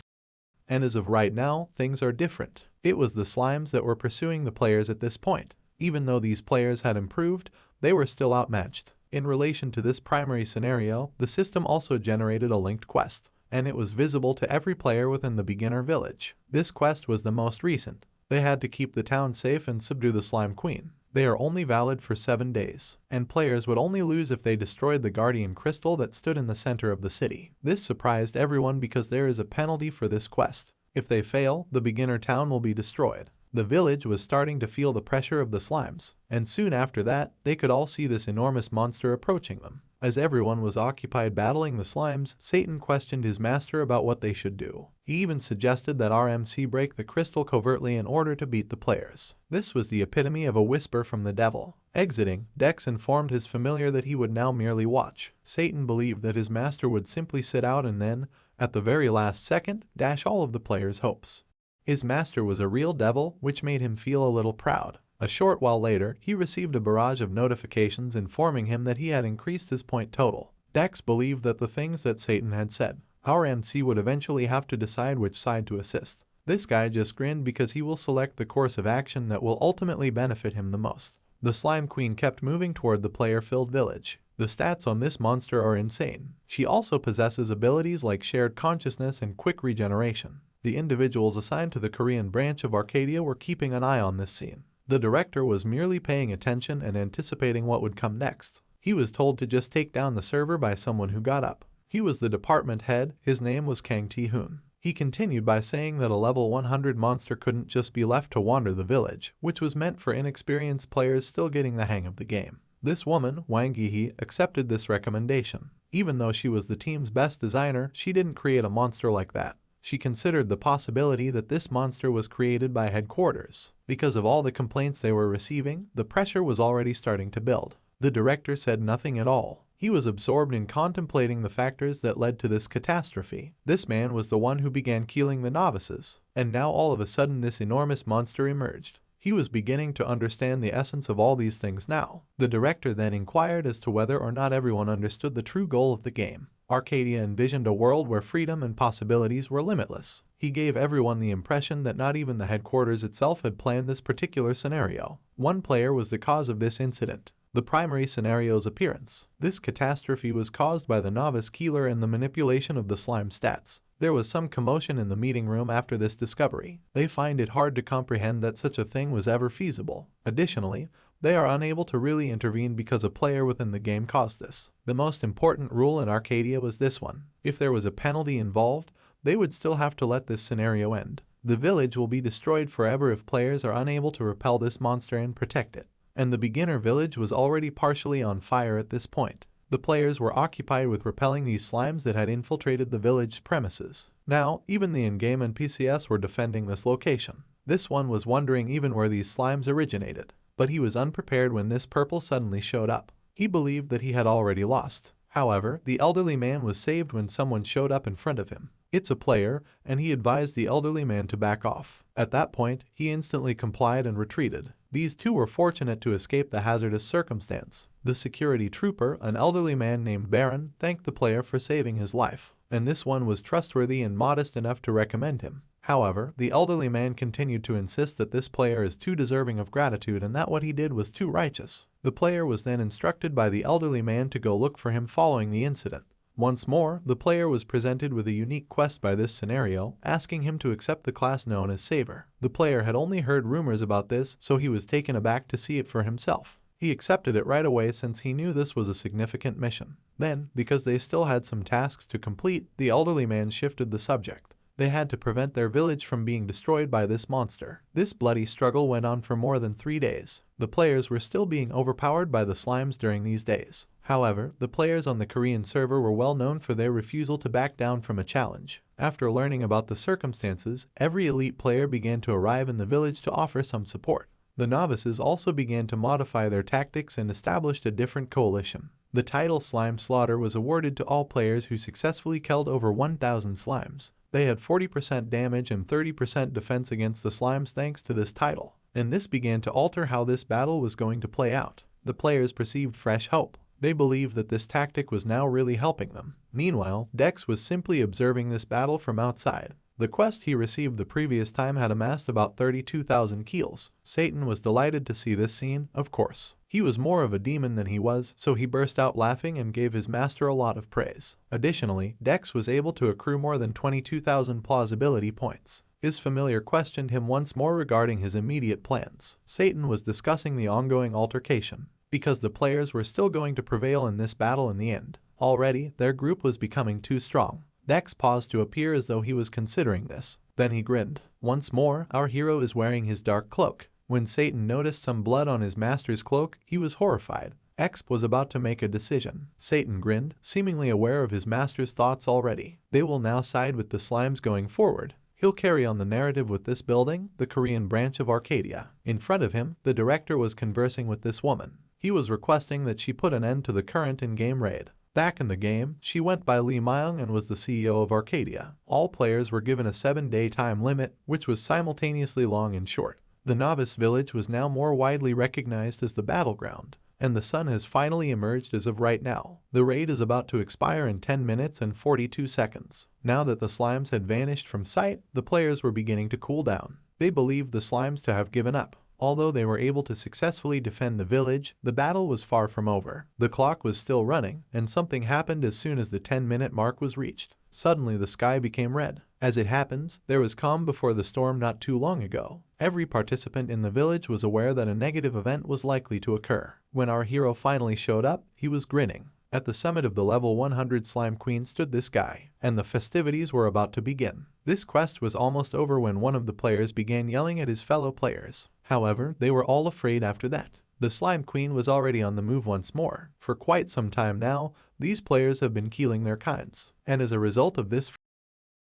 and as of right now, things are different. It was the slimes that were pursuing the players at this point. Even though these players had improved, they were still outmatched. In relation to this primary scenario, the system also generated a linked quest, and it was visible to every player within the beginner village. This quest was the most recent. They had to keep the town safe and subdue the slime queen. They are only valid for 7 days, and players would only lose if they destroyed the guardian crystal that stood in the center of the city. This surprised everyone because there is a penalty for this quest. If they fail, the beginner town will be destroyed. The village was starting to feel the pressure of the slimes, and soon after that, they could all see this enormous monster approaching them. As everyone was occupied battling the slimes, Satan questioned his master about what they should do. He even suggested that RMC break the crystal covertly in order to beat the players. This was the epitome of a whisper from the devil. Exiting, Dex informed his familiar that he would now merely watch. Satan believed that his master would simply sit out and then, at the very last second, dash all of the players' hopes. His master was a real devil, which made him feel a little proud. A short while later, he received a barrage of notifications informing him that he had increased his point total. Dex believed that the things that Satan had said, our MC would eventually have to decide which side to assist. This guy just grinned because he will select the course of action that will ultimately benefit him the most. The slime queen kept moving toward the player-filled village. The stats on this monster are insane. She also possesses abilities like shared consciousness and quick regeneration. The individuals assigned to the Korean branch of Arcadia were keeping an eye on this scene. The director was merely paying attention and anticipating what would come next. He was told to just take down the server by someone who got up. He was the department head. His name was Kang Ti-hoon. He continued by saying that a level 100 monster couldn't just be left to wander the village, which was meant for inexperienced players still getting the hang of the game. This woman, Wang Yi, accepted this recommendation. Even though she was the team's best designer, she didn't create a monster like that. She considered the possibility that this monster was created by headquarters. Because of all the complaints they were receiving, the pressure was already starting to build. The director said nothing at all. He was absorbed in contemplating the factors that led to this catastrophe. This man was the one who began killing the novices, and now all of a sudden this enormous monster emerged. He was beginning to understand the essence of all these things now. The director then inquired as to whether or not everyone understood the true goal of the game. Arcadia envisioned a world where freedom and possibilities were limitless. He gave everyone the impression that not even the headquarters itself had planned this particular scenario. One player was the cause of this incident. The primary scenario's appearance. This catastrophe was caused by the novice killer and the manipulation of the slime stats. There was some commotion in the meeting room after this discovery. They find it hard to comprehend that such a thing was ever feasible. Additionally, they are unable to really intervene because a player within the game caused this. The most important rule in Arcadia was this one. If there was a penalty involved, they would still have to let this scenario end. The village will be destroyed forever if players are unable to repel this monster and protect it. And the beginner village was already partially on fire at this point. The players were occupied with repelling these slimes that had infiltrated the village premises. Now, even the in-game NPCs were defending this location. This one was wondering even where these slimes originated. But he was unprepared when this purple suddenly showed up. He believed that he had already lost. However, the elderly man was saved when someone showed up in front of him. It's a player, and he advised the elderly man to back off. At that point, he instantly complied and retreated. These two were fortunate to escape the hazardous circumstance. The security trooper, an elderly man named Baron, thanked the player for saving his life, and this one was trustworthy and modest enough to recommend him. However, the elderly man continued to insist that this player is too deserving of gratitude and that what he did was too righteous. The player was then instructed by the elderly man to go look for him following the incident. Once more, the player was presented with a unique quest by this scenario, asking him to accept the class known as Saver. The player had only heard rumors about this, so he was taken aback to see it for himself. He accepted it right away since he knew this was a significant mission. Then, because they still had some tasks to complete, the elderly man shifted the subject. They had to prevent their village from being destroyed by this monster. This bloody struggle went on for more than 3 days. The players were still being overpowered by the slimes during these days. However, the players on the Korean server were well known for their refusal to back down from a challenge. After learning about the circumstances, every elite player began to arrive in the village to offer some support. The novices also began to modify their tactics and established a different coalition. The title Slime Slaughter was awarded to all players who successfully killed over 1,000 slimes. They had 40% damage and 30% defense against the slimes thanks to this title, and this began to alter how this battle was going to play out. The players perceived fresh hope. They believed that this tactic was now really helping them. Meanwhile, Dex was simply observing this battle from outside. The quest he received the previous time had amassed about 32,000 kills. Satan was delighted to see this scene, of course. He was more of a demon than he was, so he burst out laughing and gave his master a lot of praise. Additionally, Dex was able to accrue more than 22,000 plausibility points. His familiar questioned him once more regarding his immediate plans. Satan was discussing the ongoing altercation, because the players were still going to prevail in this battle in the end. Already, their group was becoming too strong. Dex paused to appear as though he was considering this. Then he grinned. Once more, our hero is wearing his dark cloak. When Satan noticed some blood on his master's cloak, he was horrified. X was about to make a decision. Satan grinned, seemingly aware of his master's thoughts already. They will now side with the slimes going forward. He'll carry on the narrative with this building, the Korean branch of Arcadia. In front of him, the director was conversing with this woman. He was requesting that she put an end to the current in-game raid. Back in the game, she went by Lee Myung and was the CEO of Arcadia. All players were given a 7-day time limit, which was simultaneously long and short. The novice village was now more widely recognized as the battleground, and the sun has finally emerged as of right now. The raid is about to expire in 10 minutes and 42 seconds. Now that the slimes had vanished from sight, the players were beginning to cool down. They believed the slimes to have given up. Although they were able to successfully defend the village, the battle was far from over. The clock was still running, and something happened as soon as the 10-minute mark was reached. Suddenly the sky became red. As it happens, there was calm before the storm not too long ago. Every participant in the village was aware that a negative event was likely to occur. When our hero finally showed up, he was grinning. At the summit of the level 100 Slime Queen stood this guy, and the festivities were about to begin. This quest was almost over when one of the players began yelling at his fellow players. However, they were all afraid after that. The Slime Queen was already on the move once more. For quite some time now, these players have been killing their kinds, and as a result of this,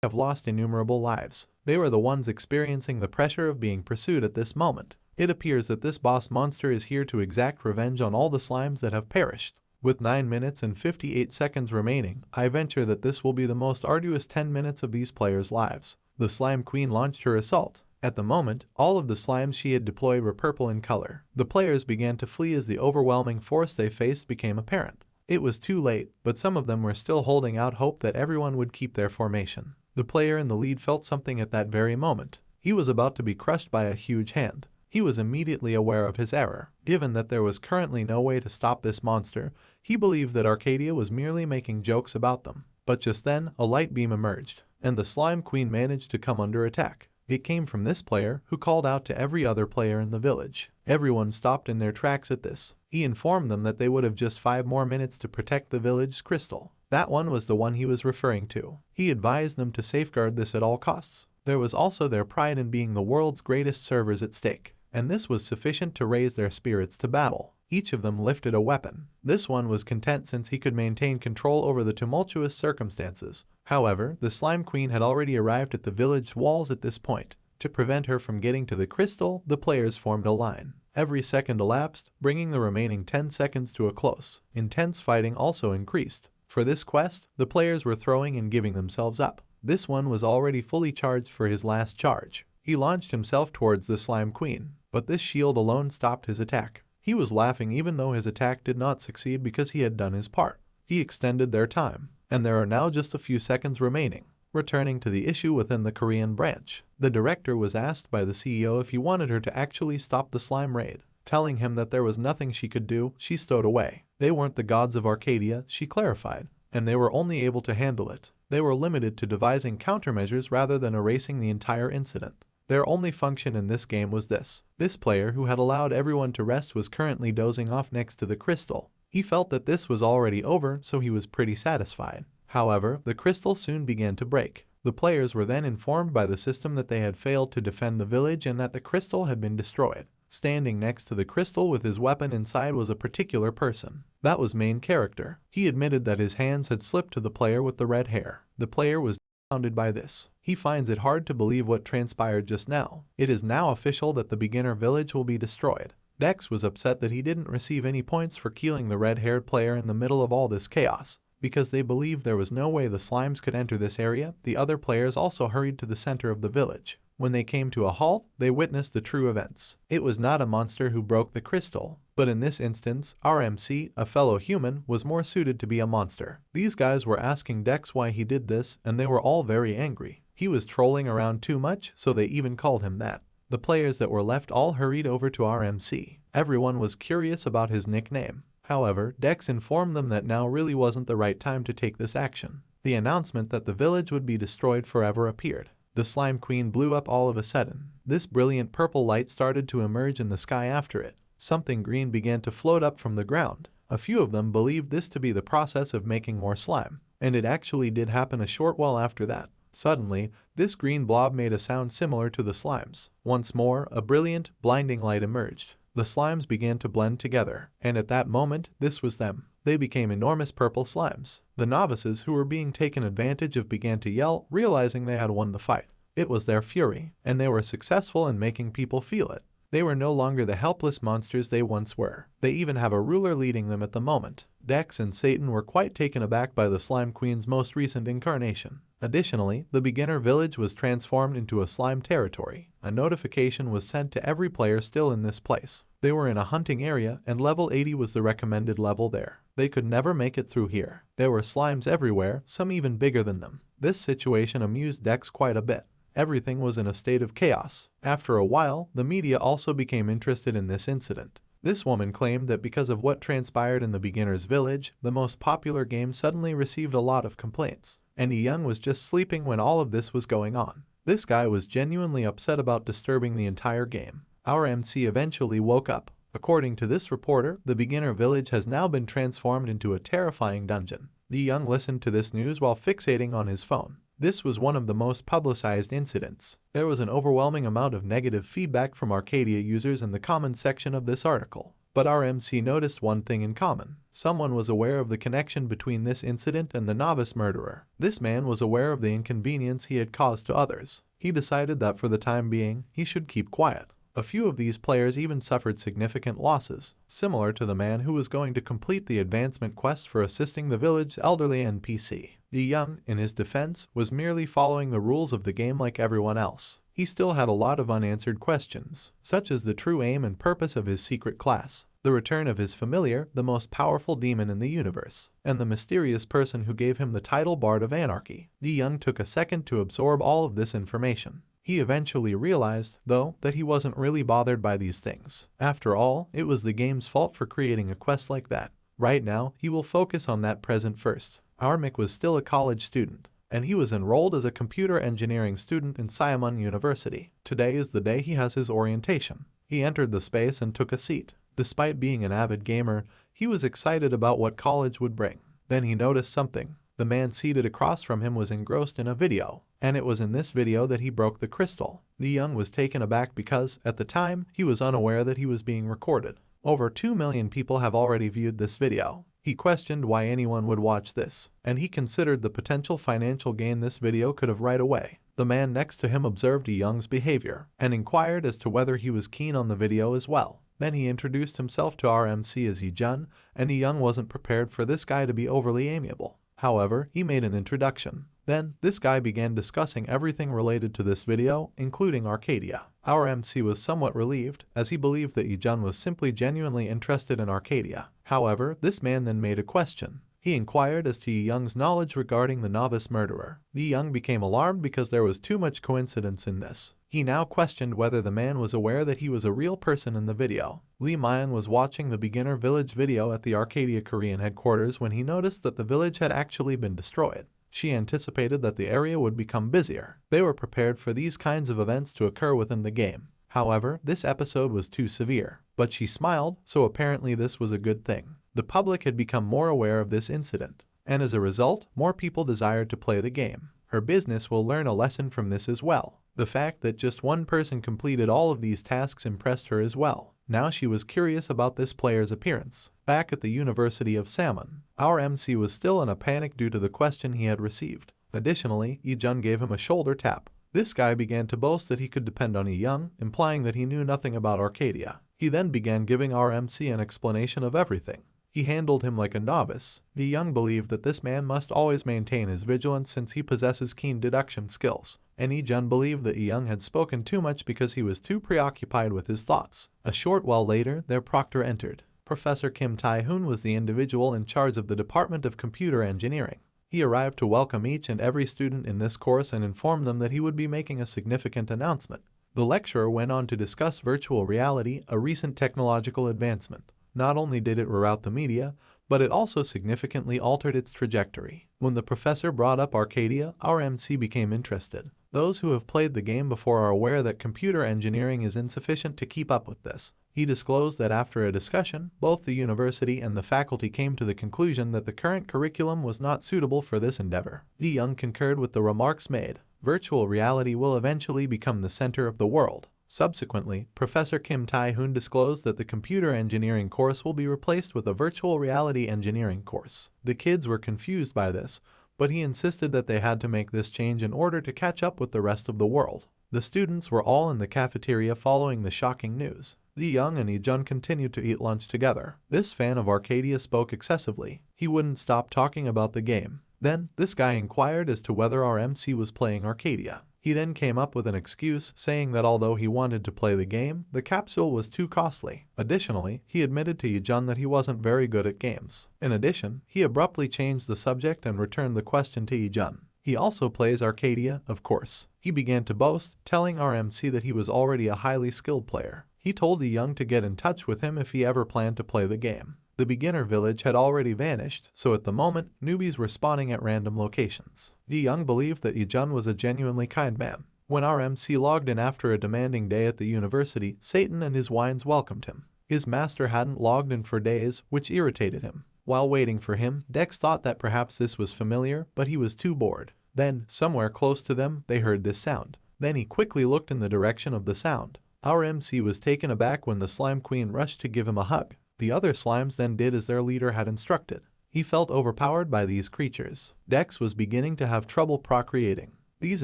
have lost innumerable lives. They were the ones experiencing the pressure of being pursued at this moment. It appears that this boss monster is here to exact revenge on all the slimes that have perished. With 9 minutes and 58 seconds remaining, I venture that this will be the most arduous 10 minutes of these players' lives. The Slime Queen launched her assault. At the moment, all of the slimes she had deployed were purple in color. The players began to flee as the overwhelming force they faced became apparent. It was too late, but some of them were still holding out hope that everyone would keep their formation. The player in the lead felt something at that very moment. He was about to be crushed by a huge hand. He was immediately aware of his error. Given that there was currently no way to stop this monster, he believed that Arcadia was merely making jokes about them. But just then, a light beam emerged, and the Slime Queen managed to come under attack. It came from this player, who called out to every other player in the village. Everyone stopped in their tracks at this. He informed them that they would have just 5 more minutes to protect the village's crystal. That one was the one he was referring to. He advised them to safeguard this at all costs. There was also their pride in being the world's greatest servers at stake, and this was sufficient to raise their spirits to battle. Each of them lifted a weapon. This one was content since he could maintain control over the tumultuous circumstances. However, the Slime Queen had already arrived at the village walls at this point. To prevent her from getting to the crystal, the players formed a line. Every second elapsed, bringing the remaining 10 seconds to a close. Intense fighting also increased. For this quest, the players were throwing and giving themselves up. This one was already fully charged for his last charge. He launched himself towards the Slime Queen, but this shield alone stopped his attack. He was laughing even though his attack did not succeed because he had done his part. He extended their time, and there are now just a few seconds remaining. Returning to the issue within the Korean branch, the director was asked by the CEO if he wanted her to actually stop the slime raid. Telling him that there was nothing she could do, she stowed away. They weren't the gods of Arcadia, she clarified, and they were only able to handle it. They were limited to devising countermeasures rather than erasing the entire incident. Their only function in this game was this. This player who had allowed everyone to rest was currently dozing off next to the crystal. He felt that this was already over, so he was pretty satisfied. However, the crystal soon began to break. The players were then informed by the system that they had failed to defend the village and that the crystal had been destroyed. Standing next to the crystal with his weapon inside was a particular person. That was main character. He admitted that his hands had slipped to the player with the red hair. The player was dumbfounded by this. He finds it hard to believe what transpired just now. It is now official that the beginner village will be destroyed. Dex was upset that he didn't receive any points for killing the red-haired player in the middle of all this chaos. Because they believed there was no way the slimes could enter this area, the other players also hurried to the center of the village. When they came to a halt, they witnessed the true events. It was not a monster who broke the crystal, but in this instance, RMC, a fellow human, was more suited to be a monster. These guys were asking Dex why he did this, and they were all very angry. He was trolling around too much, so they even called him that. The players that were left all hurried over to RMC. Everyone was curious about his nickname. However, Dex informed them that now really wasn't the right time to take this action. The announcement that the village would be destroyed forever appeared. The slime queen blew up all of a sudden. This brilliant purple light started to emerge in the sky after it. Something green began to float up from the ground. A few of them believed this to be the process of making more slime, and it actually did happen a short while after that. Suddenly, this green blob made a sound similar to the slimes. Once more, a brilliant, blinding light emerged. The slimes began to blend together, and at that moment, this was them. They became enormous purple slimes. The novices who were being taken advantage of began to yell, realizing they had won the fight. It was their fury, and they were successful in making people feel it. They were no longer the helpless monsters they once were. They even have a ruler leading them at the moment. Dex and Satan were quite taken aback by the Slime Queen's most recent incarnation. Additionally, the beginner village was transformed into a slime territory. A notification was sent to every player still in this place. They were in a hunting area, and level 80 was the recommended level there. They could never make it through here. There were slimes everywhere, some even bigger than them. This situation amused Dex quite a bit. Everything was in a state of chaos. After a while, the media also became interested in this incident. This woman claimed that because of what transpired in the beginner's village, the most popular game suddenly received a lot of complaints. And Young was just sleeping when all of this was going on. This guy was genuinely upset about disturbing the entire game. Our MC eventually woke up. According to this reporter, the beginner village has now been transformed into a terrifying dungeon. Young listened to this news while fixating on his phone. This was one of the most publicized incidents. There was an overwhelming amount of negative feedback from Arcadia users in the comments section of this article. But RMC noticed one thing in common. Someone was aware of the connection between this incident and the novice murderer. This man was aware of the inconvenience he had caused to others. He decided that for the time being, he should keep quiet. A few of these players even suffered significant losses, similar to the man who was going to complete the advancement quest for assisting the village's elderly NPC. Young, in his defense, was merely following the rules of the game like everyone else. He still had a lot of unanswered questions, such as the true aim and purpose of his secret class, the return of his familiar, the most powerful demon in the universe, and the mysterious person who gave him the title Bard of Anarchy. Young took a second to absorb all of this information. He eventually realized, though, that he wasn't really bothered by these things. After all, it was the game's fault for creating a quest like that. Right now, he will focus on that present first. Armik was still a college student, and he was enrolled as a computer engineering student in Siamon University. Today is the day he has his orientation. He entered the space and took a seat. Despite being an avid gamer, he was excited about what college would bring. Then he noticed something. The man seated across from him was engrossed in a video, and it was in this video that he broke the crystal. Young was taken aback because, at the time, he was unaware that he was being recorded. Over 2 million people have already viewed this video. He questioned why anyone would watch this, and he considered the potential financial gain this video could have right away. The man next to him observed Young's behavior, and inquired as to whether he was keen on the video as well. Then he introduced himself to RMC as Jun, and Young wasn't prepared for this guy to be overly amiable. However, he made an introduction. Then, this guy began discussing everything related to this video, including Arcadia. Our MC was somewhat relieved, as he believed that Yijun was simply genuinely interested in Arcadia. However, this man then made a question. He inquired as to Young's knowledge regarding the novice murderer. Young became alarmed because there was too much coincidence in this. He now questioned whether the man was aware that he was a real person in the video. Lee Mayan was watching the beginner village video at the Arcadia Korean headquarters when he noticed that the village had actually been destroyed. She anticipated that the area would become busier. They were prepared for these kinds of events to occur within the game. However, this episode was too severe. But she smiled, so apparently this was a good thing. The public had become more aware of this incident, and as a result, more people desired to play the game. Her business will learn a lesson from this as well. The fact that just one person completed all of these tasks impressed her as well. Now she was curious about this player's appearance. Back at the University of Salmon, our MC was still in a panic due to the question he had received. Additionally, Yi-jun gave him a shoulder tap. This guy began to boast that he could depend on Yi-young, implying that he knew nothing about Arcadia. He then began giving our MC an explanation of everything. He handled him like a novice. Yi-young believed that this man must always maintain his vigilance since he possesses keen deduction skills, and Yi-jun believed that Yi-young had spoken too much because he was too preoccupied with his thoughts. A short while later, their proctor entered. Professor Kim Tae-hoon was the individual in charge of the Department of Computer Engineering. He arrived to welcome each and every student in this course and inform them that he would be making a significant announcement. The lecturer went on to discuss virtual reality, a recent technological advancement. Not only did it reroute the media, but it also significantly altered its trajectory. When the professor brought up Arcadia, our MC became interested. Those who have played the game before are aware that computer engineering is insufficient to keep up with this. He disclosed that after a discussion, both the university and the faculty came to the conclusion that the current curriculum was not suitable for this endeavor. Yi-young concurred with the remarks made. Virtual reality will eventually become the center of the world. Subsequently, Professor Kim Tae-hoon disclosed that the computer engineering course will be replaced with a virtual reality engineering course. The kids were confused by this, but he insisted that they had to make this change in order to catch up with the rest of the world. The students were all in the cafeteria following the shocking news. Yi-young and Yi-jun continued to eat lunch together. This fan of Arcadia spoke excessively. He wouldn't stop talking about the game. Then, this guy inquired as to whether our MC was playing Arcadia. He then came up with an excuse, saying that although he wanted to play the game, the capsule was too costly. Additionally, he admitted to Yi-jun that he wasn't very good at games. In addition, he abruptly changed the subject and returned the question to Yi-jun. He also plays Arcadia, of course. He began to boast, telling our MC that he was already a highly skilled player. He told Yi-young to get in touch with him if he ever planned to play the game. The beginner village had already vanished, so at the moment, newbies were spawning at random locations. Yi-young believed that Yi-jun was a genuinely kind man. When our MC logged in after a demanding day at the university, Satan and his wines welcomed him. His master hadn't logged in for days, which irritated him. While waiting for him, Dex thought that perhaps this was familiar, but he was too bored. Then, somewhere close to them, they heard this sound. Then he quickly looked in the direction of the sound. Our MC was taken aback when the slime queen rushed to give him a hug. The other slimes then did as their leader had instructed. He felt overpowered by these creatures. Dex was beginning to have trouble procreating. These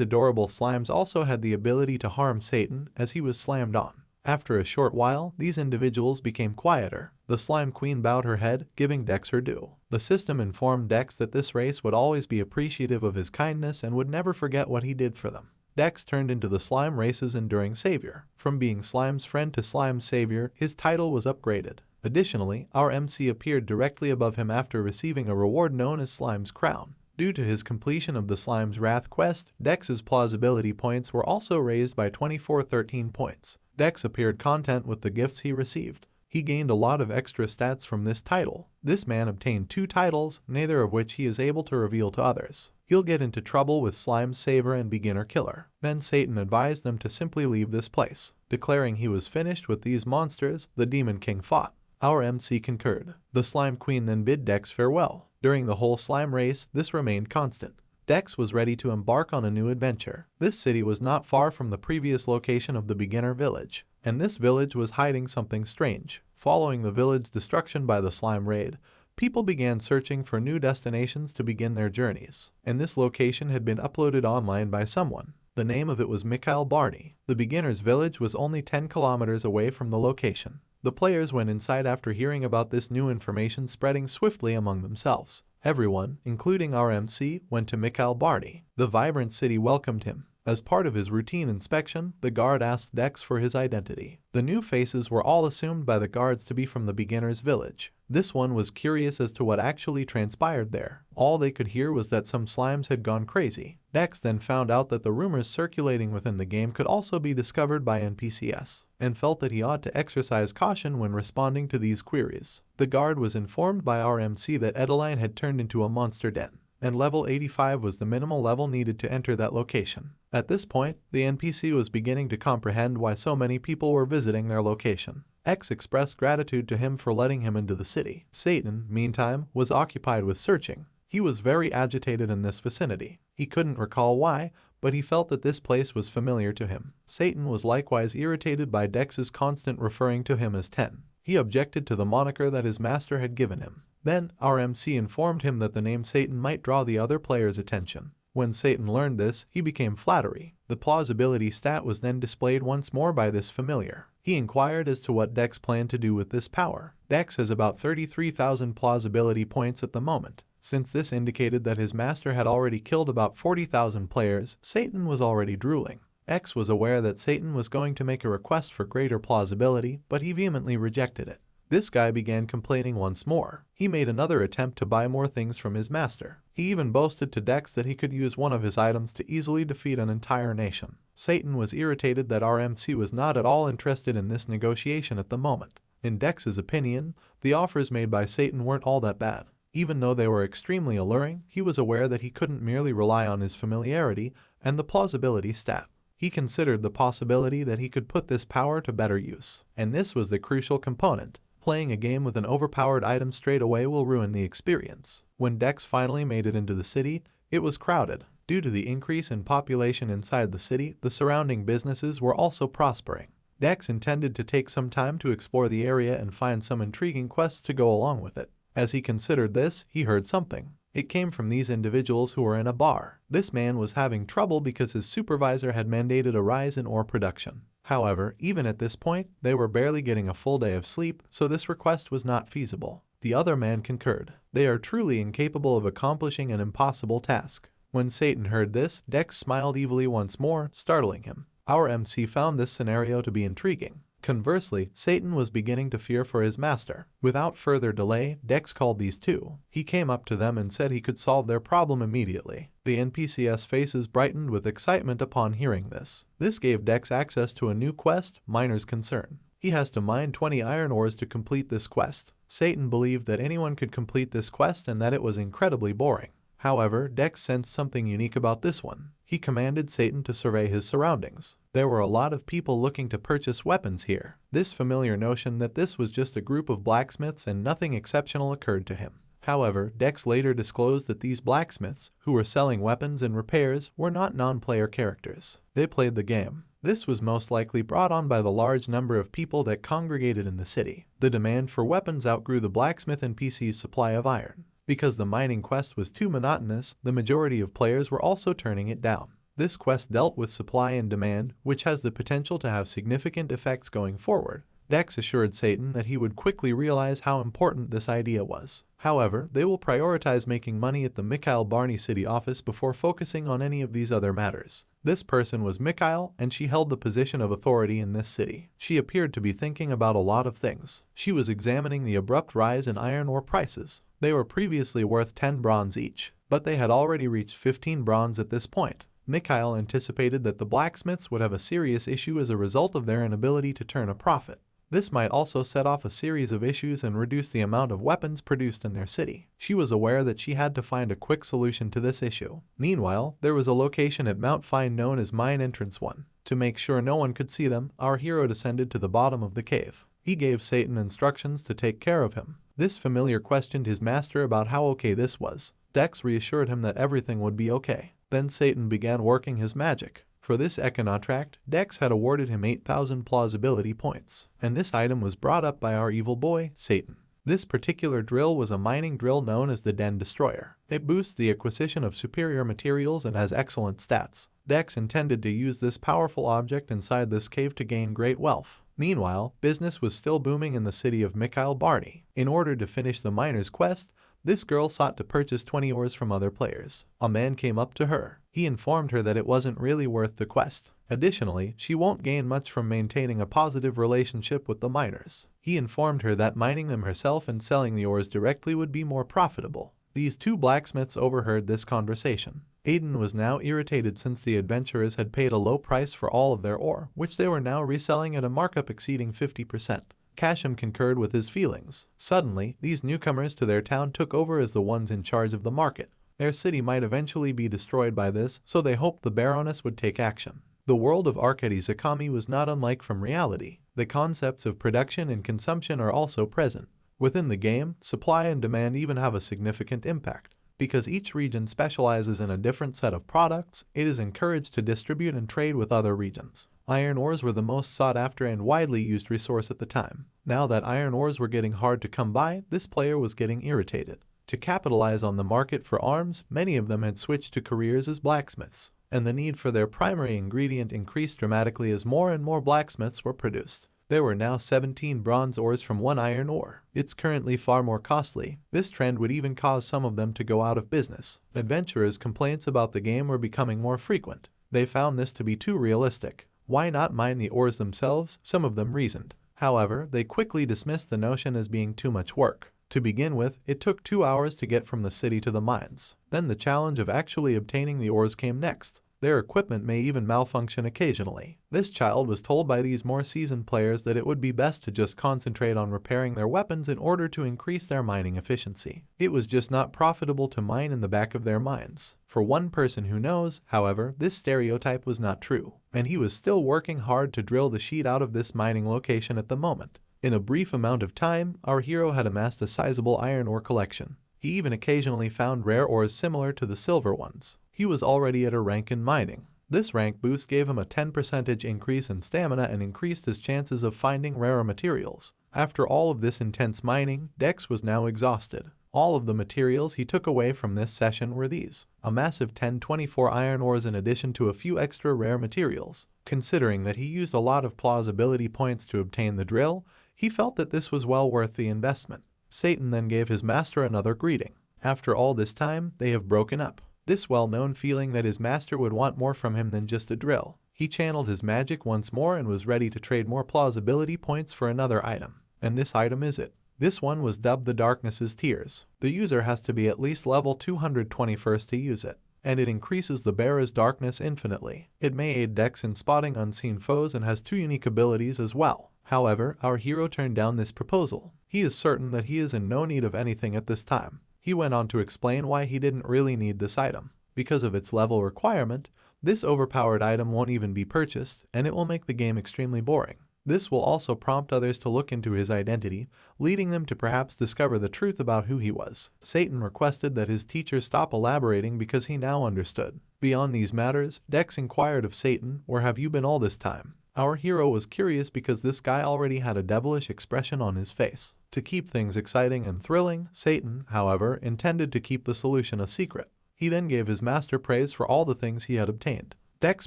adorable slimes also had the ability to harm Satan as he was slammed on. After a short while, these individuals became quieter. The slime queen bowed her head, giving Dex her due. The system informed Dex that this race would always be appreciative of his kindness and would never forget what he did for them. Dex turned into the slime race's enduring savior. From being Slime's friend to Slime's savior, his title was upgraded. Additionally, our MC appeared directly above him after receiving a reward known as Slime's Crown. Due to his completion of the Slime's Wrath quest, Dex's plausibility points were also raised by 2413 points. Dex appeared content with the gifts he received. He gained a lot of extra stats from this title. This man obtained 2 titles, neither of which he is able to reveal to others. He'll get into trouble with Slime's Saver and Beginner Killer. Then Satan advised them to simply leave this place. Declaring he was finished with these monsters, the Demon King fought. Our MC concurred. The Slime Queen then bid Dex farewell. During the whole slime race, this remained constant. Dex was ready to embark on a new adventure. This city was not far from the previous location of the beginner village, and this village was hiding something strange. Following the village destruction by the slime raid, people began searching for new destinations to begin their journeys, and this location had been uploaded online by someone. The name of it was Mikhail Barney. The beginner's village was only 10 kilometers away from the location. The players went inside after hearing about this new information spreading swiftly among themselves. Everyone, including our MC, went to Mikhail Barney. The vibrant city welcomed him. As part of his routine inspection, the guard asked Dex for his identity. The new faces were all assumed by the guards to be from the beginner's village. This one was curious as to what actually transpired there. All they could hear was that some slimes had gone crazy. Dex then found out that the rumors circulating within the game could also be discovered by NPCs, and felt that he ought to exercise caution when responding to these queries. The guard was informed by our MC that Edeline had turned into a monster den. and level 85 was the minimal level needed to enter that location. At this point, the NPC was beginning to comprehend why so many people were visiting their location. X expressed gratitude to him for letting him into the city. Satan, meantime, was occupied with searching. He was very agitated in this vicinity. He couldn't recall why, but he felt that this place was familiar to him. Satan was likewise irritated by Dex's constant referring to him as 10. He objected to the moniker that his master had given him. Then, our MC informed him that the name Satan might draw the other player's attention. When Satan learned this, he became flattery. The plausibility stat was then displayed once more by this familiar. He inquired as to what Dex planned to do with this power. Dex has about 33,000 plausibility points at the moment. Since this indicated that his master had already killed about 40,000 players, Satan was already drooling. X was aware that Satan was going to make a request for greater plausibility, but he vehemently rejected it. This guy began complaining once more. He made another attempt to buy more things from his master. He even boasted to Dex that he could use one of his items to easily defeat an entire nation. Satan was irritated that our MC was not at all interested in this negotiation at the moment. In Dex's opinion, the offers made by Satan weren't all that bad. Even though they were extremely alluring, he was aware that he couldn't merely rely on his familiarity and the plausibility stat. He considered the possibility that he could put this power to better use. And this was the crucial component. Playing a game with an overpowered item straight away will ruin the experience. When Dex finally made it into the city, it was crowded. Due to the increase in population inside the city, the surrounding businesses were also prospering. Dex intended to take some time to explore the area and find some intriguing quests to go along with it. As he considered this, he heard something. It came from these individuals who were in a bar. This man was having trouble because his supervisor had mandated a rise in ore production. However, even at this point, they were barely getting a full day of sleep, so this request was not feasible. The other man concurred. They are truly incapable of accomplishing an impossible task. When Satan heard this, Dex smiled evilly once more, startling him. Our MC found this scenario to be intriguing. Conversely, Satan was beginning to fear for his master. Without further delay, Dex called these two. He came up to them and said he could solve their problem immediately. The NPC's faces brightened with excitement upon hearing this. This gave Dex access to a new quest, Miner's Concern. He has to mine 20 iron ores to complete this quest. Satan believed that anyone could complete this quest and that it was incredibly boring. However, Dex sensed something unique about this one. He commanded Satan to survey his surroundings. There were a lot of people looking to purchase weapons here. This familiar notion that this was just a group of blacksmiths and nothing exceptional occurred to him. However, Dex later disclosed that these blacksmiths, who were selling weapons and repairs, were not non-player characters. They played the game. This was most likely brought on by the large number of people that congregated in the city. The demand for weapons outgrew the blacksmith NPC's supply of iron. Because the mining quest was too monotonous, the majority of players were also turning it down. This quest dealt with supply and demand, which has the potential to have significant effects going forward. Dex assured Satan that he would quickly realize how important this idea was. However, they will prioritize making money at the Mikhail Barney city office before focusing on any of these other matters. This person was Mikhail, and she held the position of authority in this city. She appeared to be thinking about a lot of things. She was examining the abrupt rise in iron ore prices. They were previously worth 10 bronze each, but they had already reached 15 bronze at this point. Mikhail anticipated that the blacksmiths would have a serious issue as a result of their inability to turn a profit. This might also set off a series of issues and reduce the amount of weapons produced in their city. She was aware that she had to find a quick solution to this issue. Meanwhile, there was a location at Mount Fine known as Mine Entrance 1. To make sure no one could see them, our hero descended to the bottom of the cave. He gave Satan instructions to take care of him. This familiar questioned his master about how okay this was. Dex reassured him that everything would be okay. Then Satan began working his magic. For this Econotract, Dex had awarded him 8,000 plausibility points, and this item was brought up by our evil boy, Satan. This particular drill was a mining drill known as the Den Destroyer. It boosts the acquisition of superior materials and has excellent stats. Dex intended to use this powerful object inside this cave to gain great wealth. Meanwhile, business was still booming in the city of Mikhail Barney. In order to finish the miner's quest, this girl sought to purchase 20 ores from other players. A man came up to her. He informed her that it wasn't really worth the quest. Additionally, she won't gain much from maintaining a positive relationship with the miners. He informed her that mining them herself and selling the ores directly would be more profitable. These two blacksmiths overheard this conversation. Aiden was now irritated since the adventurers had paid a low price for all of their ore, which they were now reselling at a markup exceeding 50%. Kashim concurred with his feelings. Suddenly, these newcomers to their town took over as the ones in charge of the market. Their city might eventually be destroyed by this, so they hoped the Baroness would take action. The world of Arcade Zakami was not unlike from reality. The concepts of production and consumption are also present. Within the game, supply and demand even have a significant impact. Because each region specializes in a different set of products, it is encouraged to distribute and trade with other regions. Iron ores were the most sought after and widely used resource at the time. Now that iron ores were getting hard to come by, this player was getting irritated. To capitalize on the market for arms, many of them had switched to careers as blacksmiths, and the need for their primary ingredient increased dramatically as more and more blacksmiths were produced. There were now 17 bronze ores from one iron ore. It's currently far more costly. This trend would even cause some of them to go out of business. Adventurers' complaints about the game were becoming more frequent. They found this to be too realistic. Why not mine the ores themselves? Some of them reasoned. However, they quickly dismissed the notion as being too much work. To begin with, it took 2 hours to get from the city to the mines. Then the challenge of actually obtaining the ores came next. Their equipment may even malfunction occasionally. This child was told by these more seasoned players that it would be best to just concentrate on repairing their weapons in order to increase their mining efficiency. It was just not profitable to mine in the back of their mines. For one person who knows, however, this stereotype was not true, and he was still working hard to drill the sheet out of this mining location at the moment. In a brief amount of time, our hero had amassed a sizable iron ore collection. He even occasionally found rare ores similar to the silver ones. He was already at a rank in mining. This rank boost gave him a 10% increase in stamina and increased his chances of finding rarer materials. After all of this intense mining, Dex was now exhausted. All of the materials he took away from this session were these: a massive 1024 iron ores in addition to a few extra rare materials. Considering that he used a lot of plausibility points to obtain the drill, he felt that this was well worth the investment. Satan then gave his master another greeting. After all this time, they have broken up. This well-known feeling that his master would want more from him than just a drill. He channeled his magic once more and was ready to trade more plausibility points for another item. And this item is it. This one was dubbed the Darkness's Tears. The user has to be at least level 221st to use it, and it increases the bearer's darkness infinitely. It may aid Dex in spotting unseen foes and has 2 unique abilities as well. However, our hero turned down this proposal. He is certain that he is in no need of anything at this time. He went on to explain why he didn't really need this item. Because of its level requirement, this overpowered item won't even be purchased, and it will make the game extremely boring. This will also prompt others to look into his identity, leading them to perhaps discover the truth about who he was. Satan requested that his teacher stop elaborating because he now understood. Beyond these matters, Dex inquired of Satan, "Where have you been all this time?" Our hero was curious because this guy already had a devilish expression on his face. To keep things exciting and thrilling, Satan, however, intended to keep the solution a secret. He then gave his master praise for all the things he had obtained. Dex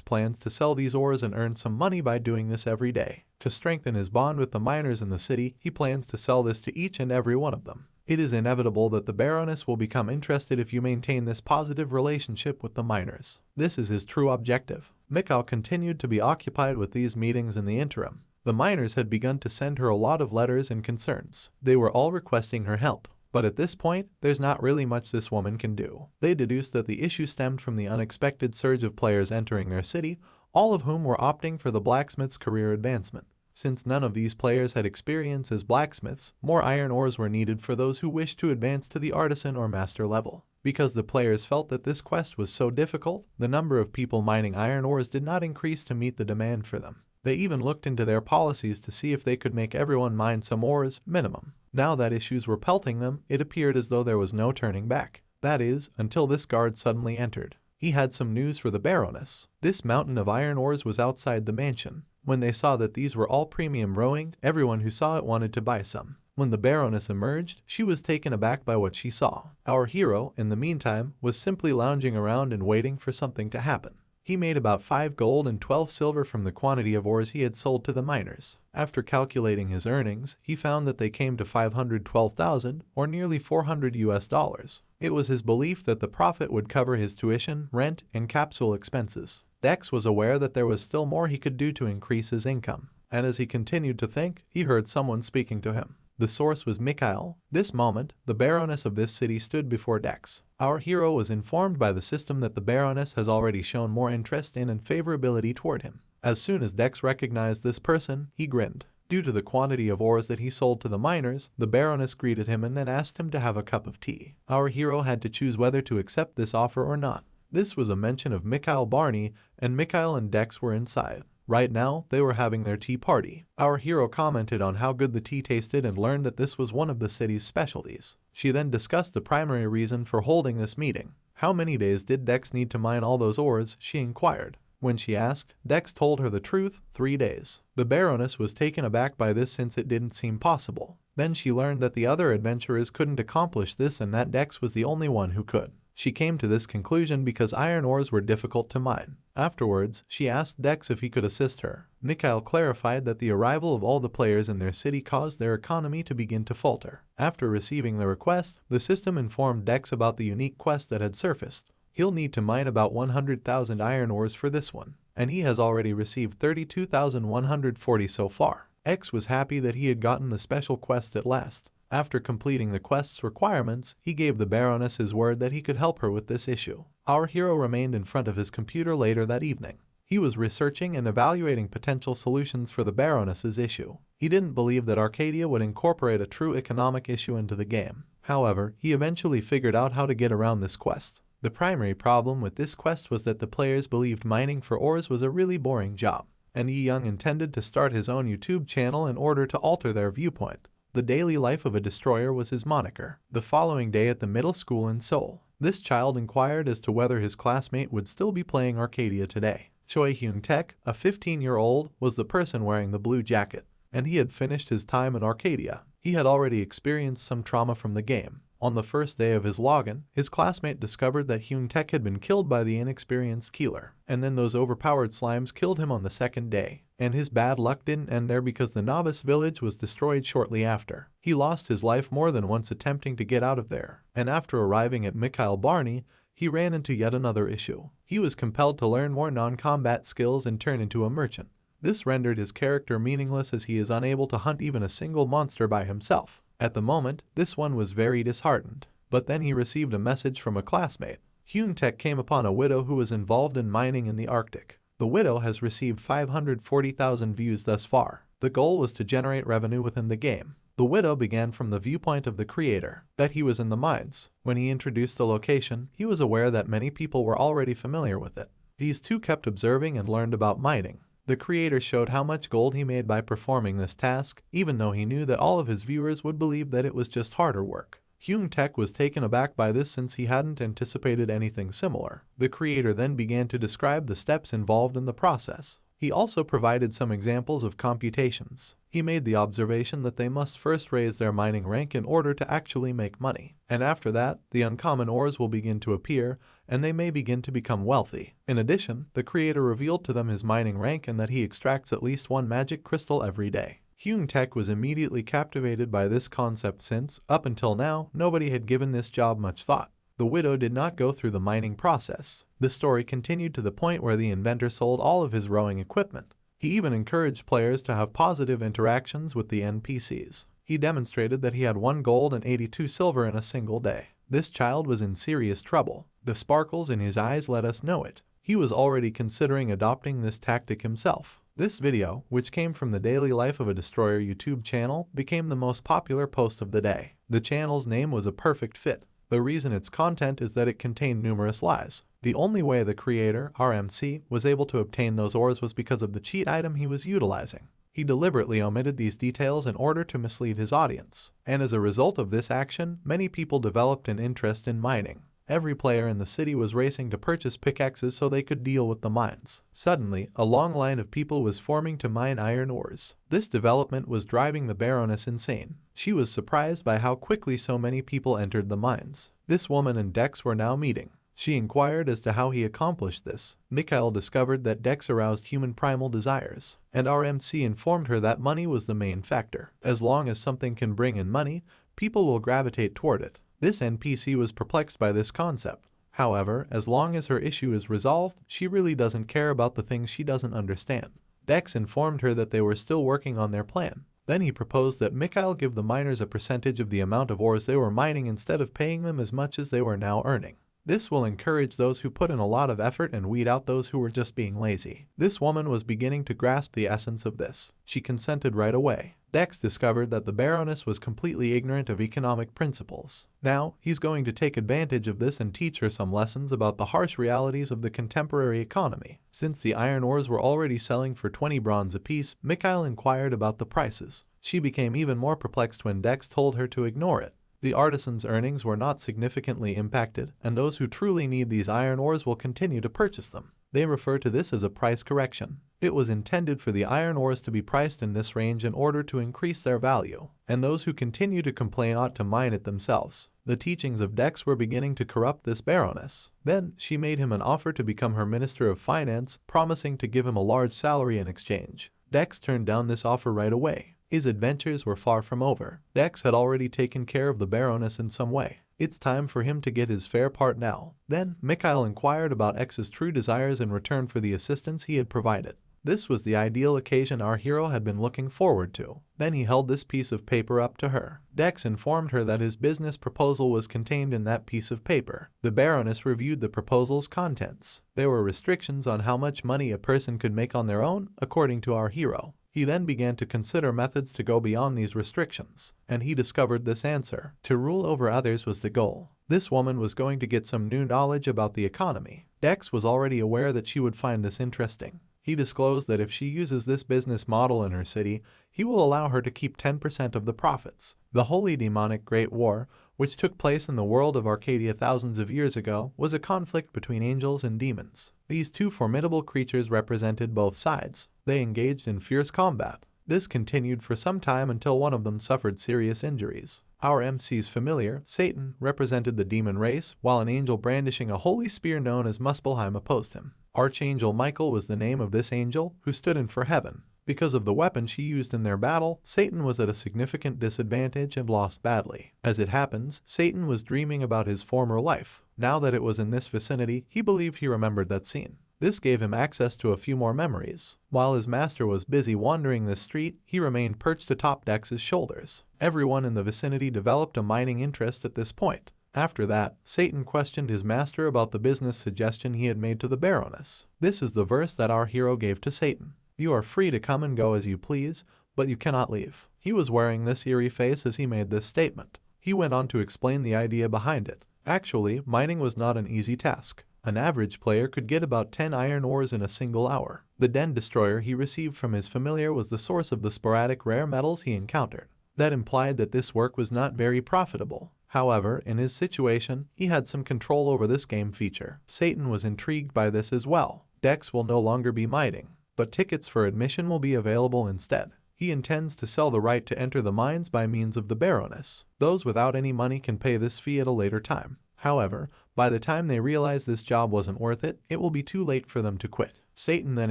plans to sell these ores and earn some money by doing this every day. To strengthen his bond with the miners in the city, he plans to sell this to each and every one of them. It is inevitable that the Baroness will become interested if you maintain this positive relationship with the miners. This is his true objective. Mikao continued to be occupied with these meetings in the interim. The miners had begun to send her a lot of letters and concerns. They were all requesting her help. But at this point, there's not really much this woman can do. They deduced that the issue stemmed from the unexpected surge of players entering their city, all of whom were opting for the blacksmith's career advancement. Since none of these players had experience as blacksmiths, more iron ores were needed for those who wished to advance to the artisan or master level. Because the players felt that this quest was so difficult, the number of people mining iron ores did not increase to meet the demand for them. They even looked into their policies to see if they could make everyone mine some ores, minimum. Now that issues were pelting them, it appeared as though there was no turning back. That is, until this guard suddenly entered. He had some news for the Baroness. This mountain of iron ores was outside the mansion. When they saw that these were all premium rowing, everyone who saw it wanted to buy some. When the Baroness emerged, she was taken aback by what she saw. Our hero, in the meantime, was simply lounging around and waiting for something to happen. He made about 5 gold and 12 silver from the quantity of ores he had sold to the miners. After calculating his earnings, he found that they came to 512,000, or nearly $400. It was his belief that the profit would cover his tuition, rent, and capsule expenses. Dex was aware that there was still more he could do to increase his income, and as he continued to think, he heard someone speaking to him. The source was Mikhail. This moment, the Baroness of this city stood before Dex. Our hero was informed by the system that the Baroness has already shown more interest in and favorability toward him. As soon as Dex recognized this person, he grinned. Due to the quantity of ores that he sold to the miners, the Baroness greeted him and then asked him to have a cup of tea. Our hero had to choose whether to accept this offer or not. This was a mention of Mikhail Barney, and Mikhail and Dex were inside. Right now, they were having their tea party. Our hero commented on how good the tea tasted and learned that this was one of the city's specialties. She then discussed the primary reason for holding this meeting. How many days did Dex need to mine all those ores, she inquired. When she asked, Dex told her the truth, 3 days. The Baroness was taken aback by this since it didn't seem possible. Then she learned that the other adventurers couldn't accomplish this and that Dex was the only one who could. She came to this conclusion because iron ores were difficult to mine. Afterwards, she asked Dex if he could assist her. Mikhail clarified that the arrival of all the players in their city caused their economy to begin to falter. After receiving the request, the system informed Dex about the unique quest that had surfaced. He'll need to mine about 100,000 iron ores for this one, and he has already received 32,140 so far. X was happy that he had gotten the special quest at last. After completing the quest's requirements, he gave the Baroness his word that he could help her with this issue. Our hero remained in front of his computer later that evening. He was researching and evaluating potential solutions for the Baroness's issue. He didn't believe that Arcadia would incorporate a true economic issue into the game. However, he eventually figured out how to get around this quest. The primary problem with this quest was that the players believed mining for ores was a really boring job, and Yi Young intended to start his own YouTube channel in order to alter their viewpoint. The daily life of a destroyer was his moniker. The following day at the middle school in Seoul, this child inquired as to whether his classmate would still be playing Arcadia today. Choi Hyun-taek, a 15-year-old, was the person wearing the blue jacket, and he had finished his time in Arcadia. He had already experienced some trauma from the game. On the first day of his login, his classmate discovered that Hyun-taek had been killed by the inexperienced killer, and then those overpowered slimes killed him on the second day. And his bad luck didn't end there because the novice village was destroyed shortly after. He lost his life more than once attempting to get out of there, and after arriving at Mikhail Barney, he ran into yet another issue. He was compelled to learn more non-combat skills and turn into a merchant. This rendered his character meaningless as he is unable to hunt even a single monster by himself. At the moment, this one was very disheartened. But then he received a message from a classmate. Hyun-taek came upon a widow who was involved in mining in the Arctic. The widow has received 540,000 views thus far. The goal was to generate revenue within the game. The widow began from the viewpoint of the creator, that he was in the mines. When he introduced the location, he was aware that many people were already familiar with it. These two kept observing and learned about mining. The creator showed how much gold he made by performing this task, even though he knew that all of his viewers would believe that it was just harder work. Hyun-taek was taken aback by this since he hadn't anticipated anything similar. The creator then began to describe the steps involved in the process. He also provided some examples of computations. He made the observation that they must first raise their mining rank in order to actually make money, and after that, the uncommon ores will begin to appear, and they may begin to become wealthy. In addition, the creator revealed to them his mining rank and that he extracts at least one magic crystal every day. Hyun-taek was immediately captivated by this concept since, up until now, nobody had given this job much thought. The widow did not go through the mining process. The story continued to the point where the inventor sold all of his rowing equipment. He even encouraged players to have positive interactions with the NPCs. He demonstrated that he had 1 gold and 82 silver in a single day. This child was in serious trouble. The sparkles in his eyes let us know it. He was already considering adopting this tactic himself. This video, which came from the Daily Life of a Destroyer YouTube channel, became the most popular post of the day. The channel's name was a perfect fit. The reason its content is that it contained numerous lies. The only way the creator, RMC, was able to obtain those ores was because of the cheat item he was utilizing. He deliberately omitted these details in order to mislead his audience. And as a result of this action, many people developed an interest in mining. Every player in the city was racing to purchase pickaxes so they could deal with the mines. Suddenly, a long line of people was forming to mine iron ores. This development was driving the Baroness insane. She was surprised by how quickly so many people entered the mines. This woman and Dex were now meeting. She inquired as to how he accomplished this. Mikhail discovered that Dex aroused human primal desires, and RMC informed her that money was the main factor. As long as something can bring in money, people will gravitate toward it. This NPC was perplexed by this concept. However, as long as her issue is resolved, she really doesn't care about the things she doesn't understand. Dex informed her that they were still working on their plan. Then he proposed that Mikhail give the miners a percentage of the amount of ores they were mining instead of paying them as much as they were now earning. This will encourage those who put in a lot of effort and weed out those who were just being lazy. This woman was beginning to grasp the essence of this. She consented right away. Dex discovered that the Baroness was completely ignorant of economic principles. Now, he's going to take advantage of this and teach her some lessons about the harsh realities of the contemporary economy. Since the iron ores were already selling for 20 bronze apiece, Mikhail inquired about the prices. She became even more perplexed when Dex told her to ignore it. The artisans' earnings were not significantly impacted, and those who truly need these iron ores will continue to purchase them. They refer to this as a price correction. It was intended for the iron ores to be priced in this range in order to increase their value, and those who continue to complain ought to mine it themselves. The teachings of Dex were beginning to corrupt this Baroness. Then, she made him an offer to become her Minister of Finance, promising to give him a large salary in exchange. Dex turned down this offer right away. His adventures were far from over. Dex had already taken care of the Baroness in some way. It's time for him to get his fair part now. Then, Mikhail inquired about X's true desires in return for the assistance he had provided. This was the ideal occasion our hero had been looking forward to. Then he held this piece of paper up to her. Dex informed her that his business proposal was contained in that piece of paper. The Baroness reviewed the proposal's contents. There were restrictions on how much money a person could make on their own, according to our hero. He then began to consider methods to go beyond these restrictions, and he discovered this answer. To rule over others was the goal. This woman was going to get some new knowledge about the economy. Dex was already aware that she would find this interesting. He disclosed that if she uses this business model in her city, he will allow her to keep 10% of the profits. The Holy Demonic Great War, which took place in the world of Arcadia thousands of years ago, was a conflict between angels and demons. These two formidable creatures represented both sides. They engaged in fierce combat. This continued for some time until one of them suffered serious injuries. Our MC's familiar, Satan, represented the demon race, while an angel brandishing a holy spear known as Muspelheim opposed him. Archangel Michael was the name of this angel, who stood in for heaven. Because of the weapon she used in their battle, Satan was at a significant disadvantage and lost badly. As it happens, Satan was dreaming about his former life. Now that it was in this vicinity, he believed he remembered that scene. This gave him access to a few more memories. While his master was busy wandering this street, he remained perched atop Dex's shoulders. Everyone in the vicinity developed a mining interest at this point. After that, Satan questioned his master about the business suggestion he had made to the Baroness. This is the verse that our hero gave to Satan. "You are free to come and go as you please, but you cannot leave." He was wearing this eerie face as he made this statement. He went on to explain the idea behind it. Actually, mining was not an easy task. An average player could get about 10 iron ores in a single hour. The Den Destroyer he received from his familiar was the source of the sporadic rare metals he encountered. That implied that this work was not very profitable. However, in his situation, he had some control over this game feature. Satan was intrigued by this as well. Dex will no longer be mining, but tickets for admission will be available instead. He intends to sell the right to enter the mines by means of the Baroness. Those without any money can pay this fee at a later time. However, by the time they realize this job wasn't worth it, it will be too late for them to quit. Satan then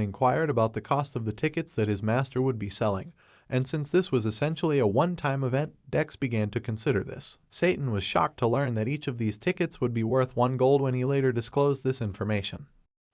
inquired about the cost of the tickets that his master would be selling, and since this was essentially a one-time event, Dex began to consider this. Satan was shocked to learn that each of these tickets would be worth 1 gold when he later disclosed this information.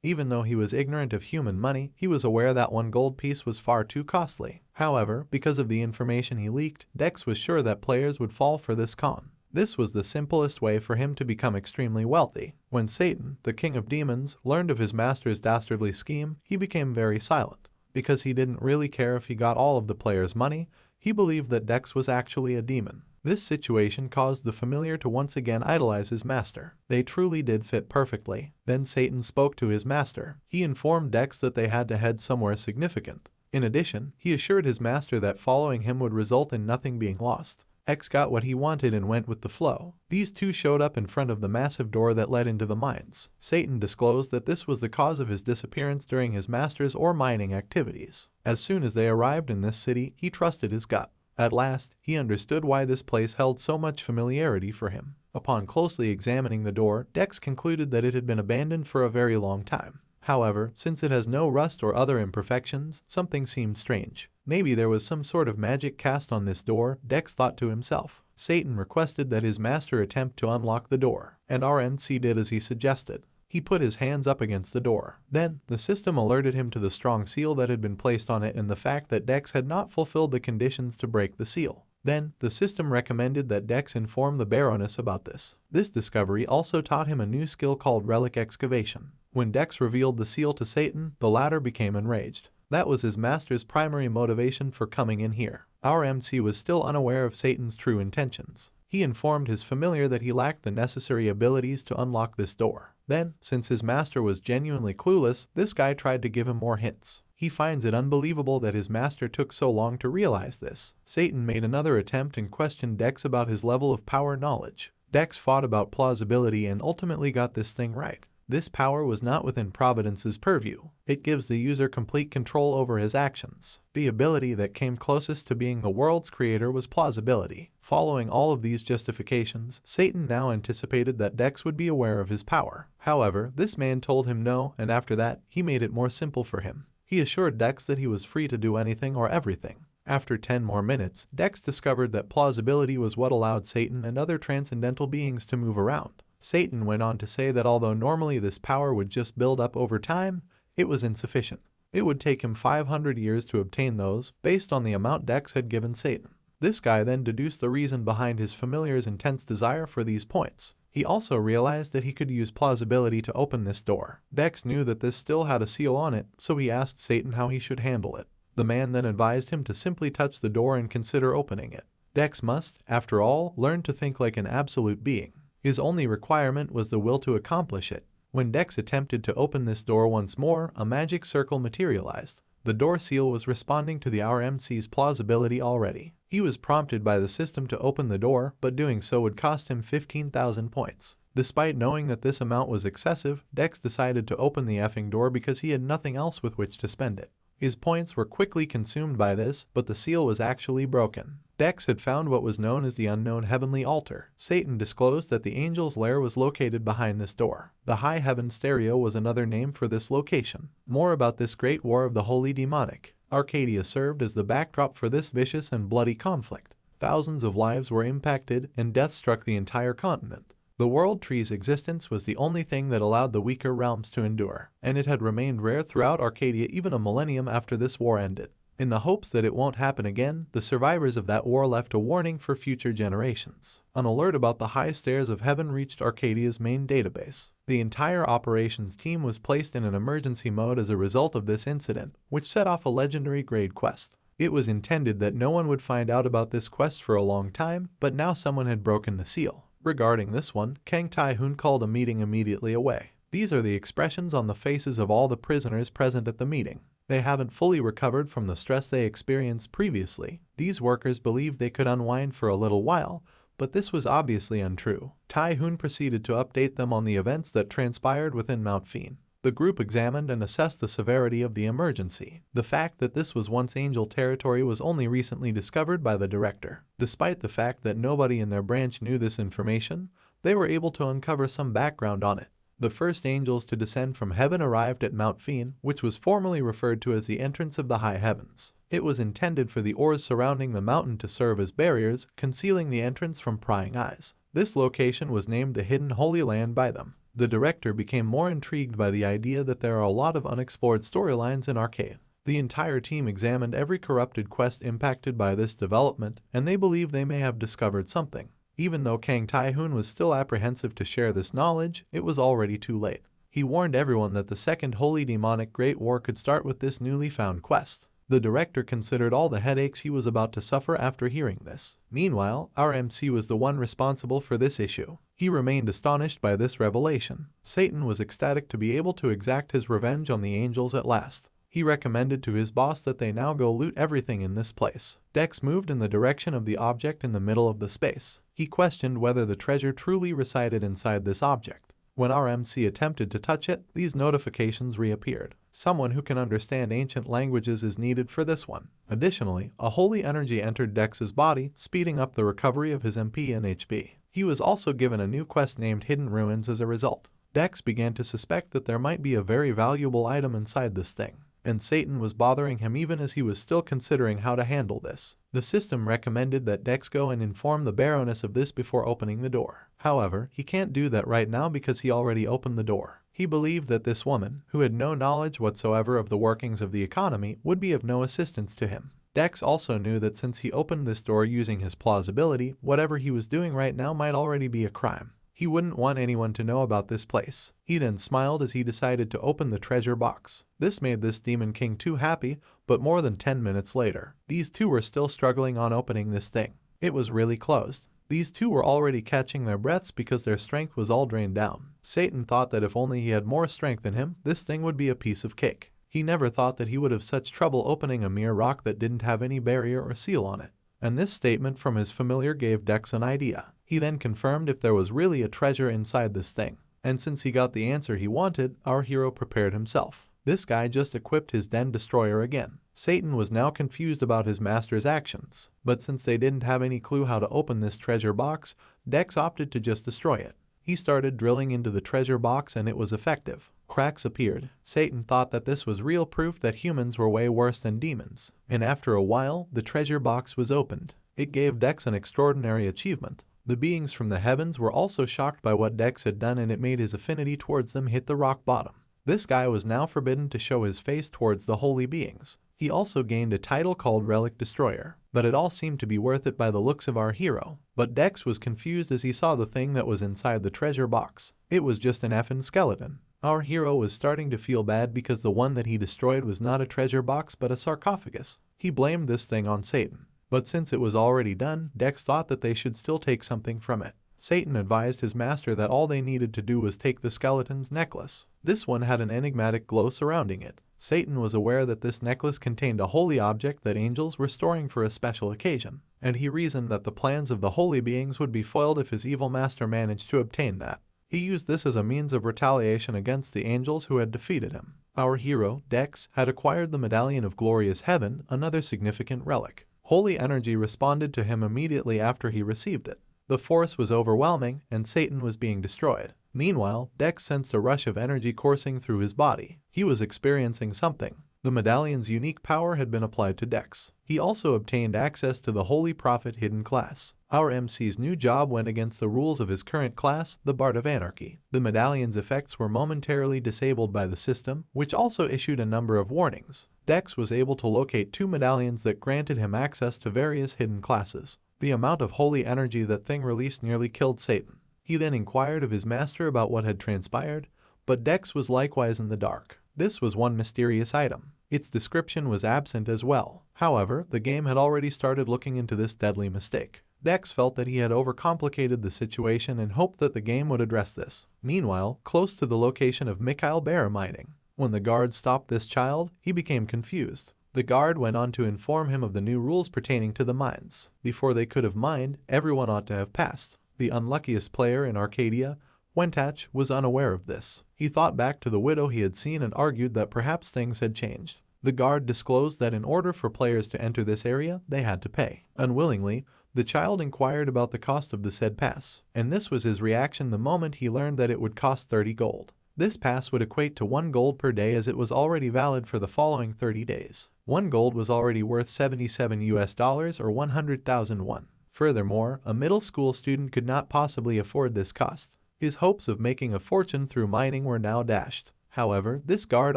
Even though he was ignorant of human money, he was aware that 1 gold piece was far too costly. However, because of the information he leaked, Dex was sure that players would fall for this con. This was the simplest way for him to become extremely wealthy. When Satan, the king of demons, learned of his master's dastardly scheme, he became very silent. Because he didn't really care if he got all of the players' money, he believed that Dex was actually a demon. This situation caused the familiar to once again idolize his master. They truly did fit perfectly. Then Satan spoke to his master. He informed Dex that they had to head somewhere significant. In addition, he assured his master that following him would result in nothing being lost. X got what he wanted and went with the flow. These two showed up in front of the massive door that led into the mines. Satan disclosed that this was the cause of his disappearance during his master's ore mining activities. As soon as they arrived in this city, he trusted his gut. At last, he understood why this place held so much familiarity for him. Upon closely examining the door, Dex concluded that it had been abandoned for a very long time. However, since it has no rust or other imperfections, something seemed strange. Maybe there was some sort of magic cast on this door, Dex thought to himself. Satan requested that his master attempt to unlock the door, and RNC did as he suggested. He put his hands up against the door. Then, the system alerted him to the strong seal that had been placed on it and the fact that Dex had not fulfilled the conditions to break the seal. Then, the system recommended that Dex inform the Baroness about this. This discovery also taught him a new skill called relic excavation. When Dex revealed the seal to Satan, the latter became enraged. That was his master's primary motivation for coming in here. Our MC was still unaware of Satan's true intentions. He informed his familiar that he lacked the necessary abilities to unlock this door. Then, since his master was genuinely clueless, this guy tried to give him more hints. He finds it unbelievable that his master took so long to realize this. Satan made another attempt and questioned Dex about his level of power knowledge. Dex fought about plausibility and ultimately got this thing right. This power was not within Providence's purview. It gives the user complete control over his actions. The ability that came closest to being the world's creator was plausibility. Following all of these justifications, Satan now anticipated that Dex would be aware of his power. However, this man told him no, and after that, he made it more simple for him. He assured Dex that he was free to do anything or everything. After 10 more minutes, Dex discovered that plausibility was what allowed Satan and other transcendental beings to move around. Satan went on to say that although normally this power would just build up over time, it was insufficient. It would take him 500 years to obtain those, based on the amount Dex had given Satan. This guy then deduced the reason behind his familiar's intense desire for these points. He also realized that he could use plausibility to open this door. Dex knew that this still had a seal on it, so he asked Satan how he should handle it. The man then advised him to simply touch the door and consider opening it. Dex must, after all, learn to think like an absolute being. His only requirement was the will to accomplish it. When Dex attempted to open this door once more, a magic circle materialized. The door seal was responding to the RMC's plausibility already. He was prompted by the system to open the door, but doing so would cost him 15,000 points. Despite knowing that this amount was excessive, Dex decided to open the effing door because he had nothing else with which to spend it. His points were quickly consumed by this, but the seal was actually broken. Dex had found what was known as the unknown heavenly altar. Satan disclosed that the angel's lair was located behind this door. The high heaven stereo was another name for this location. More about this great war of the holy demonic. Arcadia served as the backdrop for this vicious and bloody conflict. Thousands of lives were impacted, and death struck the entire continent. The World Tree's existence was the only thing that allowed the weaker realms to endure, and it had remained rare throughout Arcadia even a millennium after this war ended. In the hopes that it won't happen again, the survivors of that war left a warning for future generations. An alert about the high stairs of heaven reached Arcadia's main database. The entire operations team was placed in an emergency mode as a result of this incident, which set off a legendary grade quest. It was intended that no one would find out about this quest for a long time, but now someone had broken the seal. Regarding this one, Kang Tai-hoon called a meeting immediately away. These are the expressions on the faces of all the prisoners present at the meeting. They haven't fully recovered from the stress they experienced previously. These workers believed they could unwind for a little while, but this was obviously untrue. Tai-hoon proceeded to update them on the events that transpired within Mount Fiend. The group examined and assessed the severity of the emergency. The fact that this was once Angel territory was only recently discovered by the director. Despite the fact that nobody in their branch knew this information, they were able to uncover some background on it. The first angels to descend from heaven arrived at Mount Fiend, which was formerly referred to as the entrance of the high heavens. It was intended for the ores surrounding the mountain to serve as barriers, concealing the entrance from prying eyes. This location was named the Hidden Holy Land by them. The director became more intrigued by the idea that there are a lot of unexplored storylines in Arcade. The entire team examined every corrupted quest impacted by this development, and they believe they may have discovered something. Even though Kang Tai-hoon was still apprehensive to share this knowledge, it was already too late. He warned everyone that the second Holy Demonic Great War could start with this newly found quest. The director considered all the headaches he was about to suffer after hearing this. Meanwhile, our MC was the one responsible for this issue. He remained astonished by this revelation. Satan was ecstatic to be able to exact his revenge on the angels at last. He recommended to his boss that they now go loot everything in this place. Dex moved in the direction of the object in the middle of the space. He questioned whether the treasure truly resided inside this object. When our MC attempted to touch it, these notifications reappeared. Someone who can understand ancient languages is needed for this one. Additionally, a holy energy entered Dex's body, speeding up the recovery of his MP and HP. He was also given a new quest named Hidden Ruins as a result. Dex began to suspect that there might be a very valuable item inside this thing, and Satan was bothering him even as he was still considering how to handle this. The system recommended that Dex go and inform the Baroness of this before opening the door. However, he can't do that right now because he already opened the door. He believed that this woman, who had no knowledge whatsoever of the workings of the economy, would be of no assistance to him. Dex also knew that since he opened this door using his plausibility, whatever he was doing right now might already be a crime. He wouldn't want anyone to know about this place. He then smiled as he decided to open the treasure box. This made this Demon King too happy, but more than 10 minutes later, these two were still struggling on opening this thing. It was really closed. These two were already catching their breaths because their strength was all drained down. Satan thought that if only he had more strength in him, this thing would be a piece of cake. He never thought that he would have such trouble opening a mere rock that didn't have any barrier or seal on it. And this statement from his familiar gave Dex an idea. He then confirmed if there was really a treasure inside this thing. And since he got the answer he wanted, our hero prepared himself. This guy just equipped his Den Destroyer again. Satan was now confused about his master's actions, but since they didn't have any clue how to open this treasure box, Dex opted to just destroy it. He started drilling into the treasure box and it was effective. Cracks appeared. Satan thought that this was real proof that humans were way worse than demons. And after a while, the treasure box was opened. It gave Dex an extraordinary achievement. The beings from the heavens were also shocked by what Dex had done and it made his affinity towards them hit the rock bottom. This guy was now forbidden to show his face towards the holy beings. He also gained a title called Relic Destroyer, but it all seemed to be worth it by the looks of our hero. But Dex was confused as he saw the thing that was inside the treasure box. It was just an effing skeleton. Our hero was starting to feel bad because the one that he destroyed was not a treasure box but a sarcophagus. He blamed this thing on Satan. But since it was already done, Dex thought that they should still take something from it. Satan advised his master that all they needed to do was take the skeleton's necklace. This one had an enigmatic glow surrounding it. Satan was aware that this necklace contained a holy object that angels were storing for a special occasion, and he reasoned that the plans of the holy beings would be foiled if his evil master managed to obtain that. He used this as a means of retaliation against the angels who had defeated him. Our hero, Dex, had acquired the Medallion of Glorious Heaven, another significant relic. Holy energy responded to him immediately after he received it. The force was overwhelming, and Satan was being destroyed. Meanwhile, Dex sensed a rush of energy coursing through his body. He was experiencing something. The medallion's unique power had been applied to Dex. He also obtained access to the Holy Prophet hidden class. Our MC's new job went against the rules of his current class, the Bard of Anarchy. The medallion's effects were momentarily disabled by the system, which also issued a number of warnings. Dex was able to locate 2 medallions that granted him access to various hidden classes. The amount of holy energy that thing released nearly killed Satan. He then inquired of his master about what had transpired, but Dex was likewise in the dark. This was one mysterious item. Its description was absent as well. However, the game had already started looking into this deadly mistake. Dex felt that he had overcomplicated the situation and hoped that the game would address this. Meanwhile, close to the location of Mikhail Bear mining, when the guard stopped this child, he became confused. The guard went on to inform him of the new rules pertaining to the mines. Before they could have mined, everyone ought to have passed. The unluckiest player in Arcadia, Wentach, was unaware of this. He thought back to the widow he had seen and argued that perhaps things had changed. The guard disclosed that in order for players to enter this area, they had to pay. Unwillingly, the child inquired about the cost of the said pass, and this was his reaction the moment he learned that it would cost 30 gold. This pass would equate to 1 gold per day as it was already valid for the following 30 days. 1 gold was already worth $77 or 100,000 won. Furthermore, a middle school student could not possibly afford this cost. His hopes of making a fortune through mining were now dashed. However, this guard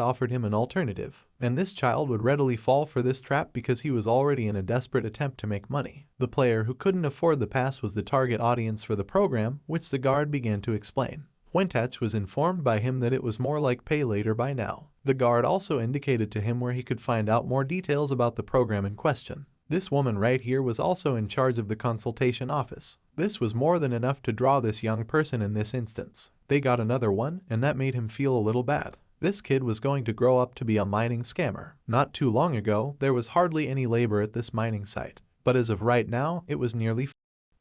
offered him an alternative, and this child would readily fall for this trap because he was already in a desperate attempt to make money. The player who couldn't afford the pass was the target audience for the program, which the guard began to explain. Wentach was informed by him that it was more like pay later by now. The guard also indicated to him where he could find out more details about the program in question. This woman right here was also in charge of the consultation office. This was more than enough to draw this young person in this instance. They got another one, and that made him feel a little bad. This kid was going to grow up to be a mining scammer. Not too long ago, there was hardly any labor at this mining site, but as of right now, it was nearly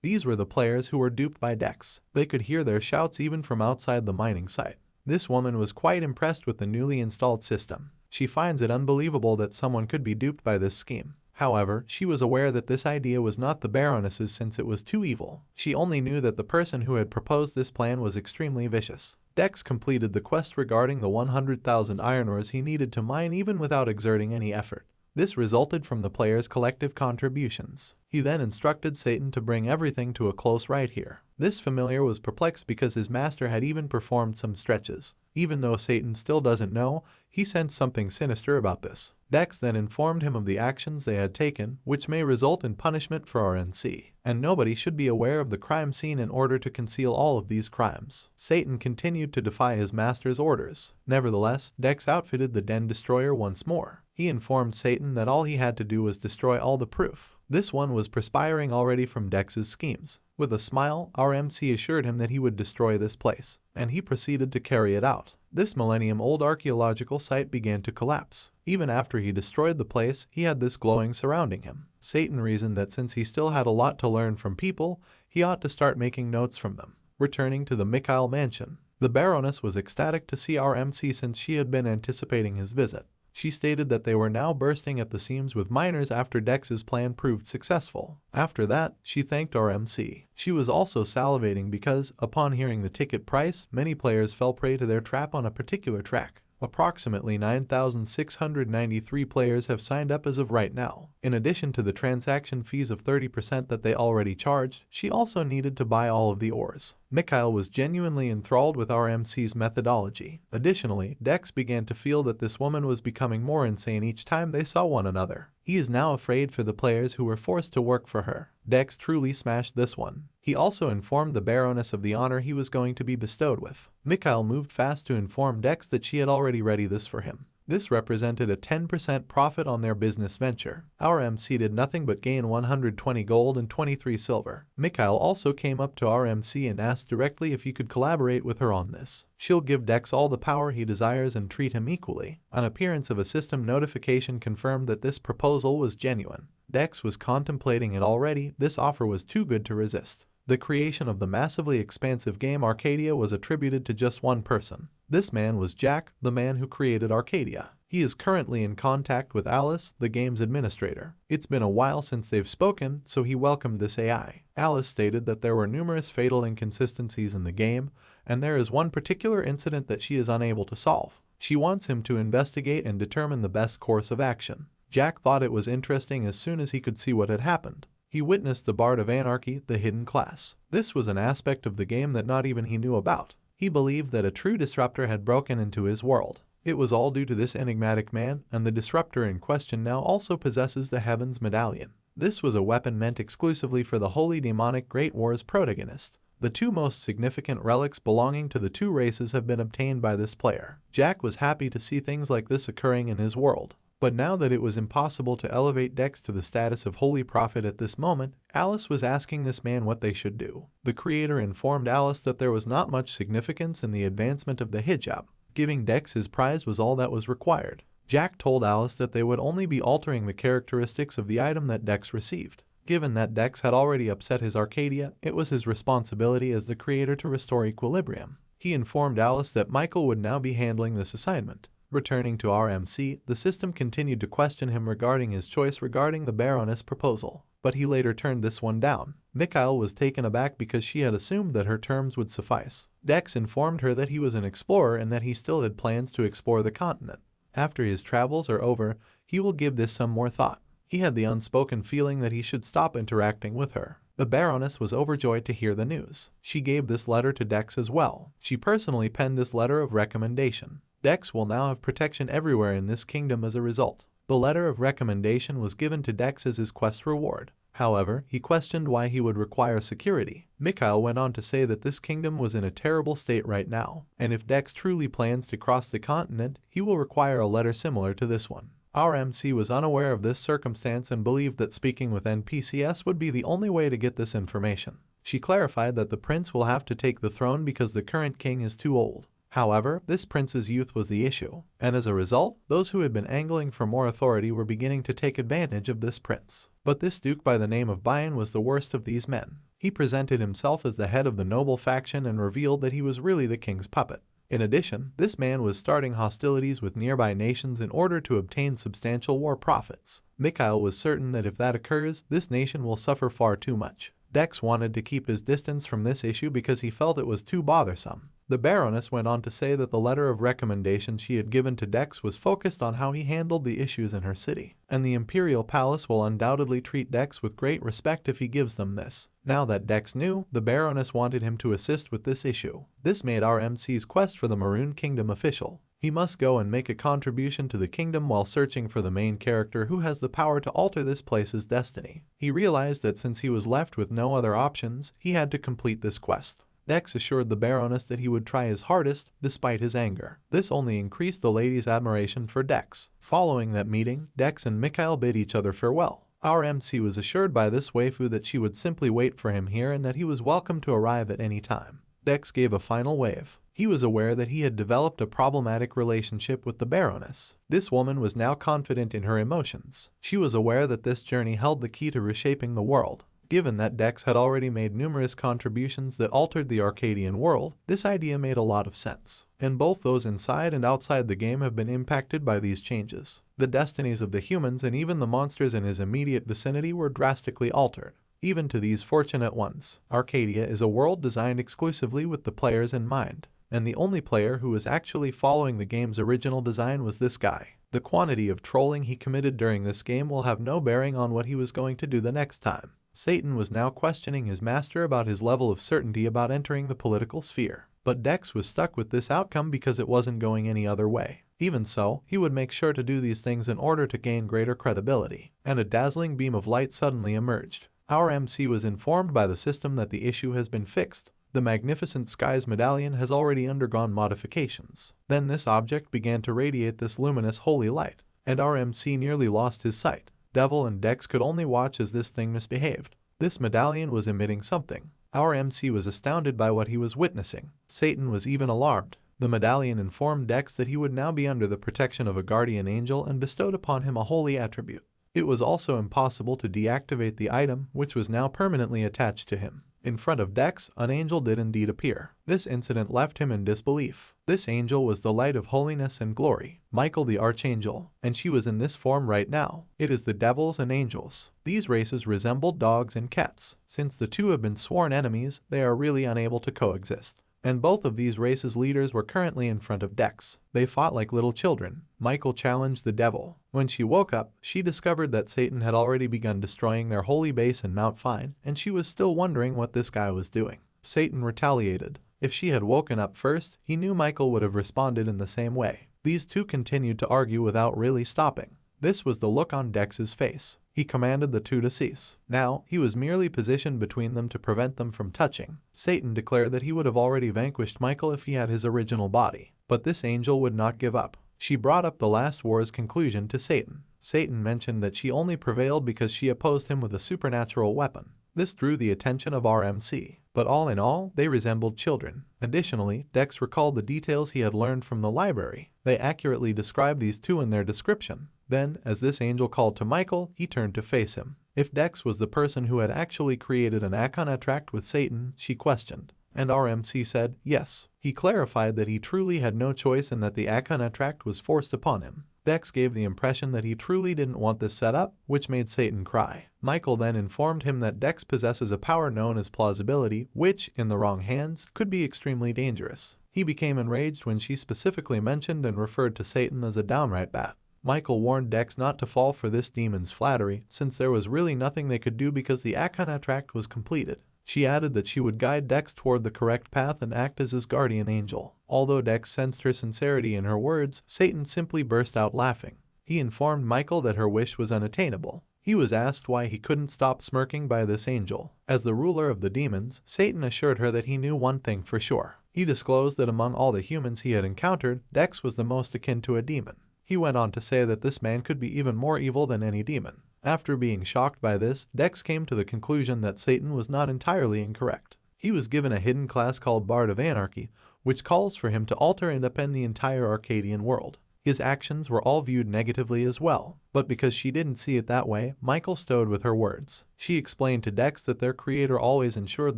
These were the players who were duped by Dex. They could hear their shouts even from outside the mining site. This woman was quite impressed with the newly installed system. She finds it unbelievable that someone could be duped by this scheme. However, she was aware that this idea was not the Baroness's since it was too evil. She only knew that the person who had proposed this plan was extremely vicious. Dex completed the quest regarding the 100,000 iron ores he needed to mine even without exerting any effort. This resulted from the players' collective contributions. He then instructed Satan to bring everything to a close right here. This familiar was perplexed because his master had even performed some stretches. Even though Satan still doesn't know, He sensed something sinister about this. Dex then informed him of the actions they had taken, which may result in punishment for RNC, and nobody should be aware of the crime scene in order to conceal all of these crimes. Satan continued to defy his master's orders. Nevertheless, Dex outfitted the Den Destroyer once more. He informed Satan that all he had to do was destroy all the proof. This one was perspiring already from Dex's schemes. With a smile, our MC assured him that he would destroy this place, and he proceeded to carry it out. This millennium-old archaeological site began to collapse. Even after he destroyed the place, he had this glowing surrounding him. Satan reasoned that since he still had a lot to learn from people, he ought to start making notes from them. Returning to the Mikhail mansion, the Baroness was ecstatic to see our MC since she had been anticipating his visit. She stated that they were now bursting at the seams with miners after Dex's plan proved successful. After that, she thanked our MC. She was also salivating because, upon hearing the ticket price, many players fell prey to their trap on a particular track. Approximately 9,693 players have signed up as of right now. In addition to the transaction fees of 30% that they already charged, she also needed to buy all of the ores. Mikhail was genuinely enthralled with our MC's methodology. Additionally, Dex began to feel that this woman was becoming more insane each time they saw one another. He is now afraid for the players who were forced to work for her. Dex truly smashed this one. He also informed the Baroness of the honor he was going to be bestowed with. Mikhail moved fast to inform Dex that she had already ready this for him. This represented a 10% profit on their business venture. Our MC did nothing but gain 120 gold and 23 silver. Mikhail also came up to our MC and asked directly if he could collaborate with her on this. She'll give Dex all the power he desires and treat him equally. An appearance of a system notification confirmed that this proposal was genuine. Dex was contemplating it already. This offer was too good to resist. The creation of the massively expansive game Arcadia was attributed to just one person. This man was Jack, the man who created Arcadia. He is currently in contact with Alice, the game's administrator. It's been a while since they've spoken, so he welcomed this AI. Alice stated that there were numerous fatal inconsistencies in the game, and there is one particular incident that she is unable to solve. She wants him to investigate and determine the best course of action. Jack thought it was interesting as soon as he could see what had happened. He witnessed the Bard of Anarchy, the hidden class. This was an aspect of the game that not even he knew about. He believed that a true disruptor had broken into his world. It was all due to this enigmatic man, and the disruptor in question now also possesses the Heaven's Medallion. This was a weapon meant exclusively for the Holy Demonic Great War's protagonist. The two most significant relics belonging to the two races have been obtained by this player. Jack was happy to see things like this occurring in his world. But now that it was impossible to elevate Dex to the status of Holy Prophet at this moment, Alice was asking this man what they should do. The creator informed Alice that there was not much significance in the advancement of the hijab. Giving Dex his prize was all that was required. Jack told Alice that they would only be altering the characteristics of the item that Dex received. Given that Dex had already upset his Arcadia, it was his responsibility as the creator to restore equilibrium. He informed Alice that Michael would now be handling this assignment. Returning to our MC, the system continued to question him regarding his choice regarding the Baroness proposal, but he later turned this one down. Mikhail was taken aback because she had assumed that her terms would suffice. Dex informed her that he was an explorer and that he still had plans to explore the continent. After his travels are over, he will give this some more thought. He had the unspoken feeling that he should stop interacting with her. The Baroness was overjoyed to hear the news. She gave this letter to Dex as well. She personally penned this letter of recommendation. Dex will now have protection everywhere in this kingdom as a result. The letter of recommendation was given to Dex as his quest reward. However, he questioned why he would require security. Mikhail went on to say that this kingdom was in a terrible state right now, and if Dex truly plans to cross the continent, he will require a letter similar to this one. Our MC was unaware of this circumstance and believed that speaking with NPCs would be the only way to get this information. She clarified that the prince will have to take the throne because the current king is too old. However, this prince's youth was the issue, and as a result, those who had been angling for more authority were beginning to take advantage of this prince. But this duke by the name of Bayan was the worst of these men. He presented himself as the head of the noble faction and revealed that he was really the king's puppet. In addition, this man was starting hostilities with nearby nations in order to obtain substantial war profits. Mikhail was certain that if that occurs, this nation will suffer far too much. Dex wanted to keep his distance from this issue because he felt it was too bothersome. The Baroness went on to say that the letter of recommendation she had given to Dex was focused on how he handled the issues in her city, and the Imperial Palace will undoubtedly treat Dex with great respect if he gives them this. Now that Dex knew, the Baroness wanted him to assist with this issue. This made our MC's quest for the Maroon Kingdom official. He must go and make a contribution to the kingdom while searching for the main character who has the power to alter this place's destiny. He realized that since he was left with no other options, he had to complete this quest. Dex assured the Baroness that he would try his hardest, despite his anger. This only increased the lady's admiration for Dex. Following that meeting, Dex and Mikhail bid each other farewell. Our MC was assured by this waifu that she would simply wait for him here and that he was welcome to arrive at any time. Dex gave a final wave. He was aware that he had developed a problematic relationship with the Baroness. This woman was now confident in her emotions. She was aware that this journey held the key to reshaping the world. Given that Dex had already made numerous contributions that altered the Arcadian world, this idea made a lot of sense. And both those inside and outside the game have been impacted by these changes. The destinies of the humans and even the monsters in his immediate vicinity were drastically altered. Even to these fortunate ones, Arcadia is a world designed exclusively with the players in mind. And the only player who was actually following the game's original design was this guy. The quantity of trolling he committed during this game will have no bearing on what he was going to do the next time. Satan was now questioning his master about his level of certainty about entering the political sphere. But Dex was stuck with this outcome because it wasn't going any other way. Even so, he would make sure to do these things in order to gain greater credibility. And a dazzling beam of light suddenly emerged. Our MC was informed by the system that the issue has been fixed. The Magnificent Skies medallion has already undergone modifications. Then this object began to radiate this luminous holy light, and our MC nearly lost his sight. Devil and Dex could only watch as this thing misbehaved. This medallion was emitting something. Our MC was astounded by what he was witnessing. Satan was even alarmed. The medallion informed Dex that he would now be under the protection of a guardian angel and bestowed upon him a holy attribute. It was also impossible to deactivate the item, which was now permanently attached to him. In front of Dex, an angel did indeed appear. This incident left him in disbelief. This angel was the light of holiness and glory, Michael the Archangel, and she was in this form right now. It is the devils and angels. These races resembled dogs and cats. Since the two have been sworn enemies, they are really unable to coexist. And both of these races' leaders were currently in front of Dex. They fought like little children. Michael challenged the devil. When she woke up, she discovered that Satan had already begun destroying their holy base in Mount Fine, and she was still wondering what this guy was doing. Satan retaliated. If she had woken up first, he knew Michael would have responded in the same way. These two continued to argue without really stopping. This was the look on Dex's face. He commanded the two to cease. Now, he was merely positioned between them to prevent them from touching. Satan declared that he would have already vanquished Michael if he had his original body. But this angel would not give up. She brought up the last war's conclusion to Satan. Satan mentioned that she only prevailed because she opposed him with a supernatural weapon. This drew the attention of our MC. But all in all, they resembled children. Additionally, Dex recalled the details he had learned from the library. They accurately described these two in their description. Then, as this angel called to Michael, he turned to face him. If Dex was the person who had actually created an contract with Satan, she questioned. And our MC said, yes. He clarified that he truly had no choice and that the contract was forced upon him. Dex gave the impression that he truly didn't want this set up, which made Satan cry. Michael then informed him that Dex possesses a power known as plausibility, which, in the wrong hands, could be extremely dangerous. He became enraged when she specifically mentioned and referred to Satan as a downright bat. Michael warned Dex not to fall for this demon's flattery, since there was really nothing they could do because the contract was completed. She added that she would guide Dex toward the correct path and act as his guardian angel. Although Dex sensed her sincerity in her words, Satan simply burst out laughing. He informed Michael that her wish was unattainable. He was asked why he couldn't stop smirking by this angel. As the ruler of the demons, Satan assured her that he knew one thing for sure. He disclosed that among all the humans he had encountered, Dex was the most akin to a demon. He went on to say that this man could be even more evil than any demon. After being shocked by this, Dex came to the conclusion that Satan was not entirely incorrect. He was given a hidden class called Bard of Anarchy, which calls for him to alter and upend the entire Arcadian world. His actions were all viewed negatively as well, but because she didn't see it that way, Michael stowed with her words. She explained to Dex that their creator always ensured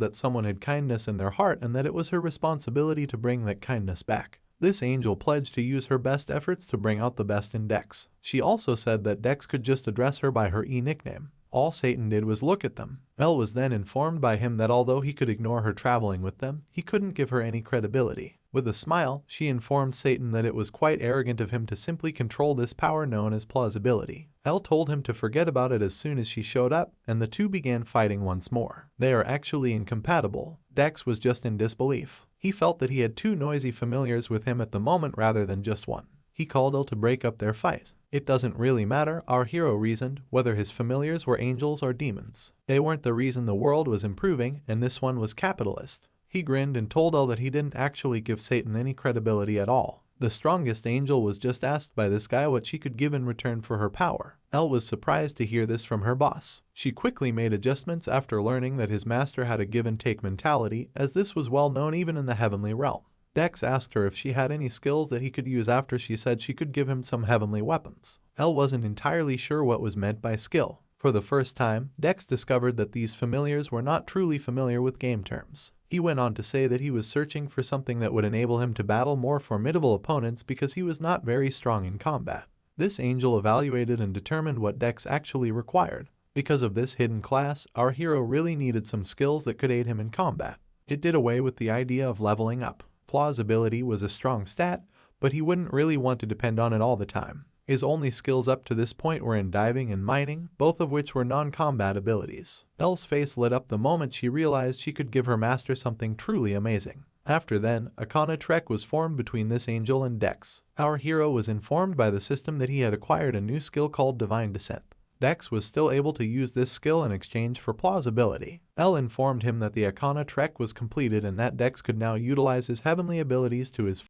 that someone had kindness in their heart and that it was her responsibility to bring that kindness back. This angel pledged to use her best efforts to bring out the best in Dex. She also said that Dex could just address her by her nickname. All Satan did was look at them. Elle was then informed by him that although he could ignore her traveling with them, he couldn't give her any credibility. With a smile, she informed Satan that it was quite arrogant of him to simply control this power known as plausibility. Elle told him to forget about it as soon as she showed up, and the two began fighting once more. They are actually incompatible. Dex was just in disbelief. He felt that he had two noisy familiars with him at the moment rather than just one. He called Elle to break up their fight. It doesn't really matter, our hero reasoned, whether his familiars were angels or demons. They weren't the reason the world was improving, and this one was capitalist. He grinned and told Elle that he didn't actually give Satan any credibility at all. The strongest angel was just asked by this guy what she could give in return for her power. Elle was surprised to hear this from her boss. She quickly made adjustments after learning that his master had a give-and-take mentality, as this was well known even in the heavenly realm. Dex asked her if she had any skills that he could use after she said she could give him some heavenly weapons. Elle wasn't entirely sure what was meant by skill. For the first time, Dex discovered that these familiars were not truly familiar with game terms. He went on to say that he was searching for something that would enable him to battle more formidable opponents because he was not very strong in combat. This angel evaluated and determined what Dex actually required. Because of this hidden class, our hero really needed some skills that could aid him in combat. It did away with the idea of leveling up. Plausibility was a strong stat, but he wouldn't really want to depend on it all the time. His only skills up to this point were in diving and mining, both of which were non-combat abilities. Elle's face lit up the moment she realized she could give her master something truly amazing. After then, a Trek was formed between this angel and Dex. Our hero was informed by the system that he had acquired a new skill called Divine Descent. Dex was still able to use this skill in exchange for plausibility. Elle informed him that the Akana Trek was completed and that Dex could now utilize his heavenly abilities to his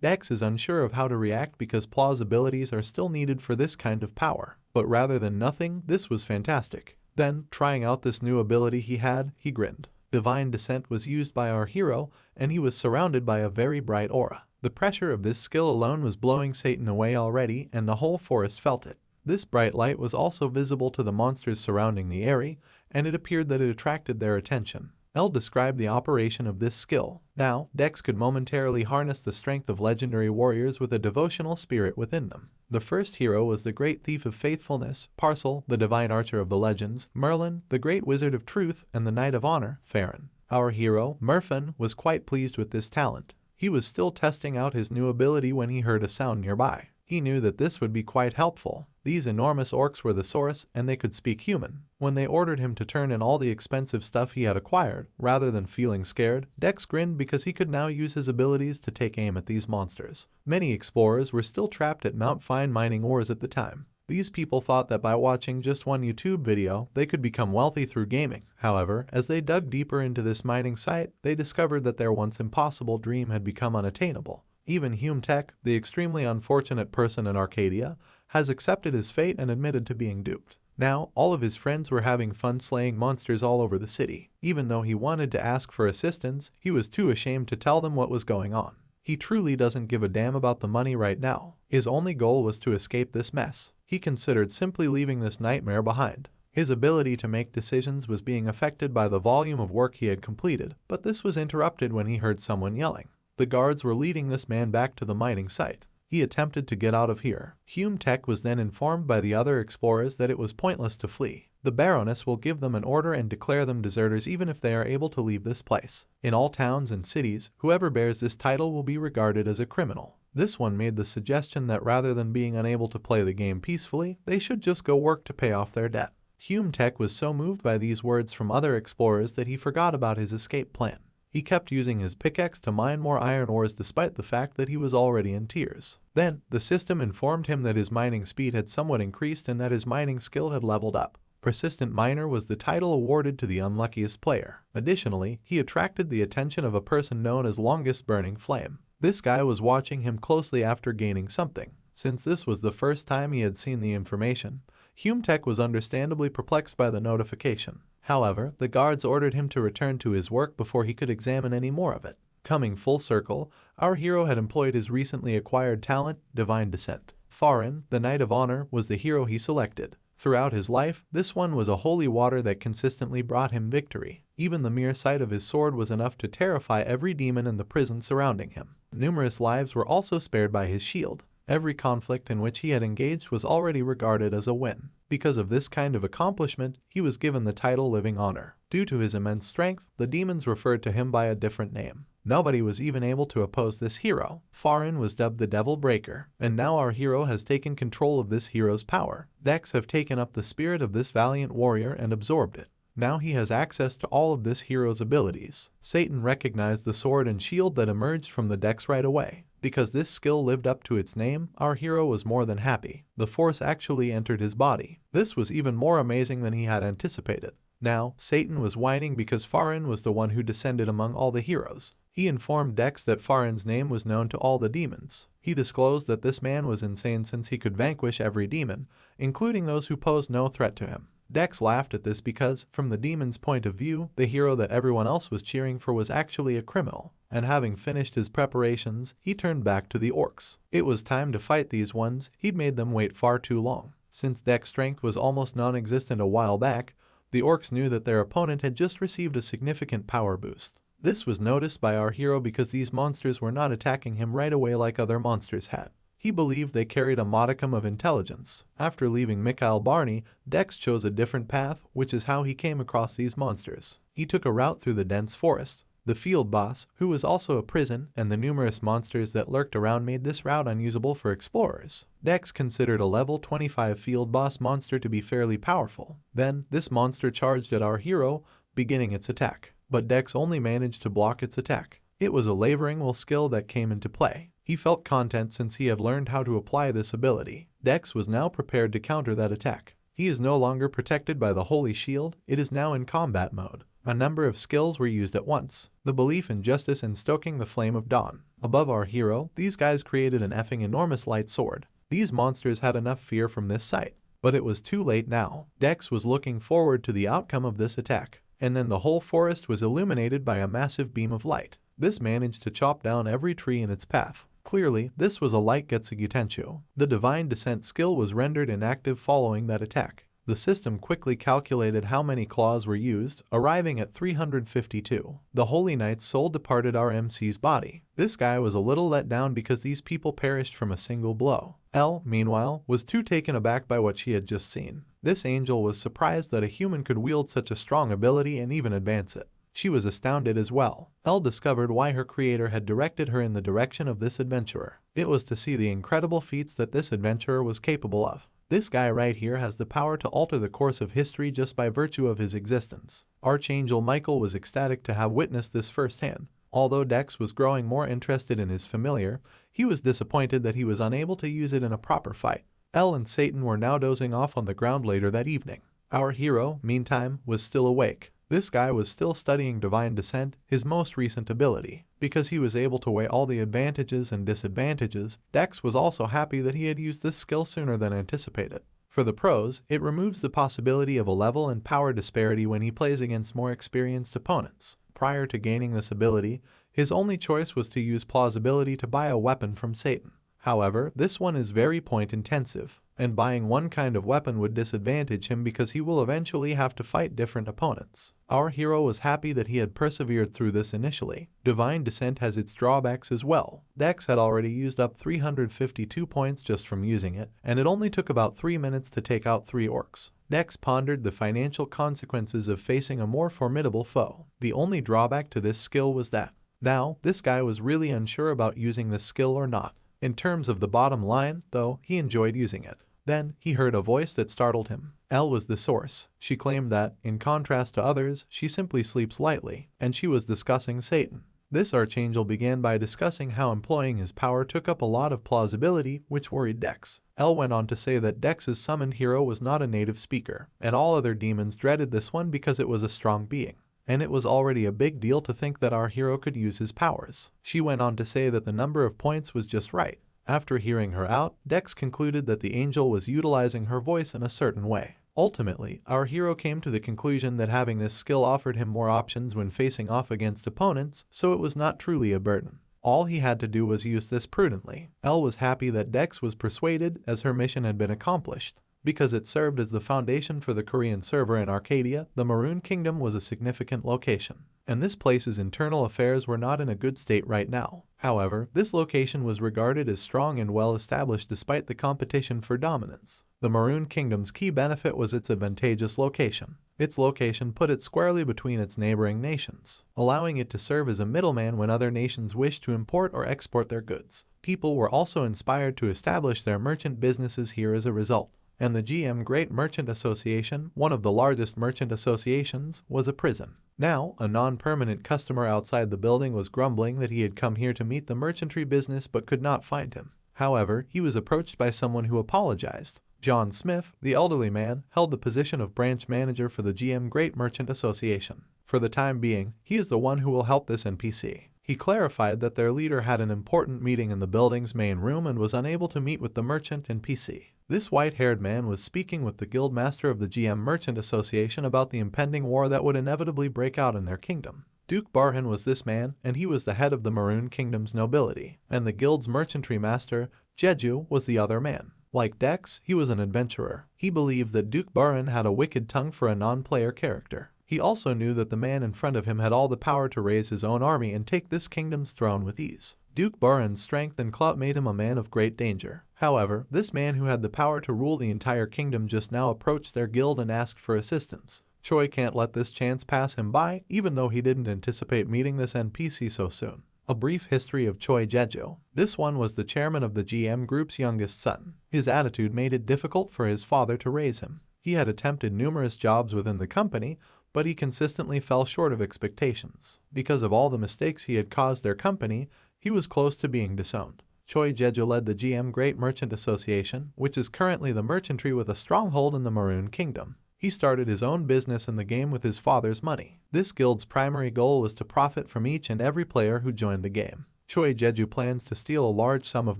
Dex is unsure of how to react because plausibilities are still needed for this kind of power. But rather than nothing, this was fantastic. Then, trying out this new ability he had, he grinned. Divine Descent was used by our hero, and he was surrounded by a very bright aura. The pressure of this skill alone was blowing Satan away already, and the whole forest felt it. This bright light was also visible to the monsters surrounding the area, and it appeared that it attracted their attention. Elle described the operation of this skill. Now, Dex could momentarily harness the strength of legendary warriors with a devotional spirit within them. The first hero was the great thief of faithfulness, Parcel, the divine archer of the legends, Merlin, the great wizard of truth, and the knight of honor, Farron. Our hero, Merfin, was quite pleased with this talent. He was still testing out his new ability when he heard a sound nearby. He knew that this would be quite helpful. These enormous orcs were the source, and they could speak human. When they ordered him to turn in all the expensive stuff he had acquired, rather than feeling scared, Dex grinned because he could now use his abilities to take aim at these monsters. Many explorers were still trapped at Mount Fine mining ores at the time. These people thought that by watching just one YouTube video, they could become wealthy through gaming. However, as they dug deeper into this mining site, they discovered that their once impossible dream had become unattainable. Even Hume Tech, the extremely unfortunate person in Arcadia, has accepted his fate and admitted to being duped. Now, all of his friends were having fun slaying monsters all over the city. Even though he wanted to ask for assistance, he was too ashamed to tell them what was going on. He truly doesn't give a damn about the money right now. His only goal was to escape this mess. He considered simply leaving this nightmare behind. His ability to make decisions was being affected by the volume of work he had completed, but this was interrupted when he heard someone yelling. The guards were leading this man back to the mining site. He attempted to get out of here. Hume Tech was then informed by the other explorers that it was pointless to flee. The Baroness will give them an order and declare them deserters even if they are able to leave this place. In all towns and cities, whoever bears this title will be regarded as a criminal. This one made the suggestion that rather than being unable to play the game peacefully, they should just go work to pay off their debt. Hume Tech was so moved by these words from other explorers that he forgot about his escape plan. He kept using his pickaxe to mine more iron ores despite the fact that he was already in tears. Then, the system informed him that his mining speed had somewhat increased and that his mining skill had leveled up. Persistent Miner was the title awarded to the unluckiest player. Additionally, he attracted the attention of a person known as Longest Burning Flame. This guy was watching him closely after gaining something. Since this was the first time he had seen the information, Hume Tech was understandably perplexed by the notification. However, the guards ordered him to return to his work before he could examine any more of it. Coming full circle, our hero had employed his recently acquired talent, Divine Descent. Farron, the Knight of Honor, was the hero he selected. Throughout his life, this one was a holy water that consistently brought him victory. Even the mere sight of his sword was enough to terrify every demon in the prison surrounding him. Numerous lives were also spared by his shield. Every conflict in which he had engaged was already regarded as a win. Because of this kind of accomplishment, he was given the title Living Honor. Due to his immense strength, the demons referred to him by a different name. Nobody was even able to oppose this hero. Farin was dubbed the Devil Breaker, and now our hero has taken control of this hero's power. Dex have taken up the spirit of this valiant warrior and absorbed it. Now he has access to all of this hero's abilities. Satan recognized the sword and shield that emerged from the Dex right away. Because this skill lived up to its name, our hero was more than happy. The force actually entered his body. This was even more amazing than he had anticipated. Now, Satan was whining because Farin was the one who descended among all the heroes. He informed Dex that Farin's name was known to all the demons. He disclosed that this man was insane since he could vanquish every demon, including those who posed no threat to him. Dex laughed at this because, from the demon's point of view, the hero that everyone else was cheering for was actually a criminal, and having finished his preparations, he turned back to the orcs. It was time to fight these ones. He'd made them wait far too long. Since Dex's strength was almost non-existent a while back, the orcs knew that their opponent had just received a significant power boost. This was noticed by our hero because these monsters were not attacking him right away like other monsters had. He believed they carried a modicum of intelligence. After leaving Mikhail Barney, Dex chose a different path, which is how he came across these monsters. He took a route through the dense forest. The field boss, who was also a prison, and the numerous monsters that lurked around made this route unusable for explorers. Dex considered a level 25 field boss monster to be fairly powerful. Then, this monster charged at our hero, beginning its attack. But Dex only managed to block its attack. It was a laboring will skill that came into play. He felt content since he had learned how to apply this ability. Dex was now prepared to counter that attack. He is no longer protected by the Holy Shield, it is now in combat mode. A number of skills were used at once. The belief in justice and stoking the flame of dawn. Above our hero, these guys created an effing enormous light sword. These monsters had enough fear from this sight. But it was too late now. Dex was looking forward to the outcome of this attack. And then the whole forest was illuminated by a massive beam of light. This managed to chop down every tree in its path. Clearly, this was a light Getsugi Tenshu. The Divine Descent skill was rendered inactive following that attack. The system quickly calculated how many claws were used, arriving at 352. The Holy Knight's soul departed our MC's body. This guy was a little let down because these people perished from a single blow. Elle, meanwhile, was too taken aback by what she had just seen. This angel was surprised that a human could wield such a strong ability and even advance it. She was astounded as well. Elle discovered why her creator had directed her in the direction of this adventurer. It was to see the incredible feats that this adventurer was capable of. This guy right here has the power to alter the course of history just by virtue of his existence. Archangel Michael was ecstatic to have witnessed this firsthand. Although Dex was growing more interested in his familiar, he was disappointed that he was unable to use it in a proper fight. Elle and Satan were now dozing off on the ground later that evening. Our hero, meantime, was still awake. This guy was still studying Divine Descent, his most recent ability. Because he was able to weigh all the advantages and disadvantages, Dex was also happy that he had used this skill sooner than anticipated. For the pros, it removes the possibility of a level and power disparity when he plays against more experienced opponents. Prior to gaining this ability, his only choice was to use plausibility to buy a weapon from Satan. However, this one is very point intensive, and buying one kind of weapon would disadvantage him because he will eventually have to fight different opponents. Our hero was happy that he had persevered through this initially. Divine Descent has its drawbacks as well. Dex had already used up 352 points just from using it, and it only took about 3 minutes to take out 3 orcs. Dex pondered the financial consequences of facing a more formidable foe. The only drawback to this skill was that. Now, this guy was really unsure about using this skill or not. In terms of the bottom line, though, he enjoyed using it. Then, he heard a voice that startled him. Elle was the source. She claimed that, in contrast to others, she simply sleeps lightly, and she was discussing Satan. This archangel began by discussing how employing his power took up a lot of plausibility, which worried Dex. Elle went on to say that Dex's summoned hero was not a native speaker, and all other demons dreaded this one because it was a strong being. And it was already a big deal to think that our hero could use his powers. She went on to say that the number of points was just right. After hearing her out, Dex concluded that the angel was utilizing her voice in a certain way. Ultimately, our hero came to the conclusion that having this skill offered him more options when facing off against opponents, so it was not truly a burden. All he had to do was use this prudently. Elle was happy that Dex was persuaded as her mission had been accomplished. Because it served as the foundation for the Korean server in Arcadia, the Maroon Kingdom was a significant location. and this place's internal affairs were not in a good state right now. However, this location was regarded as strong and well established despite the competition for dominance. The Maroon Kingdom's key benefit was its advantageous location. Its location put it squarely between its neighboring nations, allowing it to serve as a middleman when other nations wished to import or export their goods. People were also inspired to establish their merchant businesses here as a result. And the GM Great Merchant Association, one of the largest merchant associations, was a prison. Now, a non-permanent customer outside the building was grumbling that he had come here to meet the merchantry business but could not find him. However, he was approached by someone who apologized. John Smith, the elderly man, held the position of branch manager for the GM Great Merchant Association. For the time being, he is the one who will help this NPC. He clarified that their leader had an important meeting in the building's main room and was unable to meet with the merchant NPC. This white-haired man was speaking with the guild master of the GM Merchant Association about the impending war that would inevitably break out in their kingdom. Duke Barhan was this man, and he was the head of the Maroon Kingdom's nobility, and the guild's merchantry master, Jeju, was the other man. Like Dex, he was an adventurer. He believed that Duke Barhan had a wicked tongue for a non-player character. He also knew that the man in front of him had all the power to raise his own army and take this kingdom's throne with ease. Duke Barhan's strength and clout made him a man of great danger. However, this man who had the power to rule the entire kingdom just now approached their guild and asked for assistance. Choi can't let this chance pass him by, even though he didn't anticipate meeting this NPC so soon. A brief history of Choi Jeju. This one was the chairman of the GM group's youngest son. His attitude made it difficult for his father to raise him. He had attempted numerous jobs within the company, but he consistently fell short of expectations. Because of all the mistakes he had caused their company, he was close to being disowned. Choi Jeju led the GM Great Merchant Association, which is currently the merchantry with a stronghold in the Maroon Kingdom. He started his own business in the game with his father's money. This guild's primary goal was to profit from each and every player who joined the game. Choi Jeju plans to steal a large sum of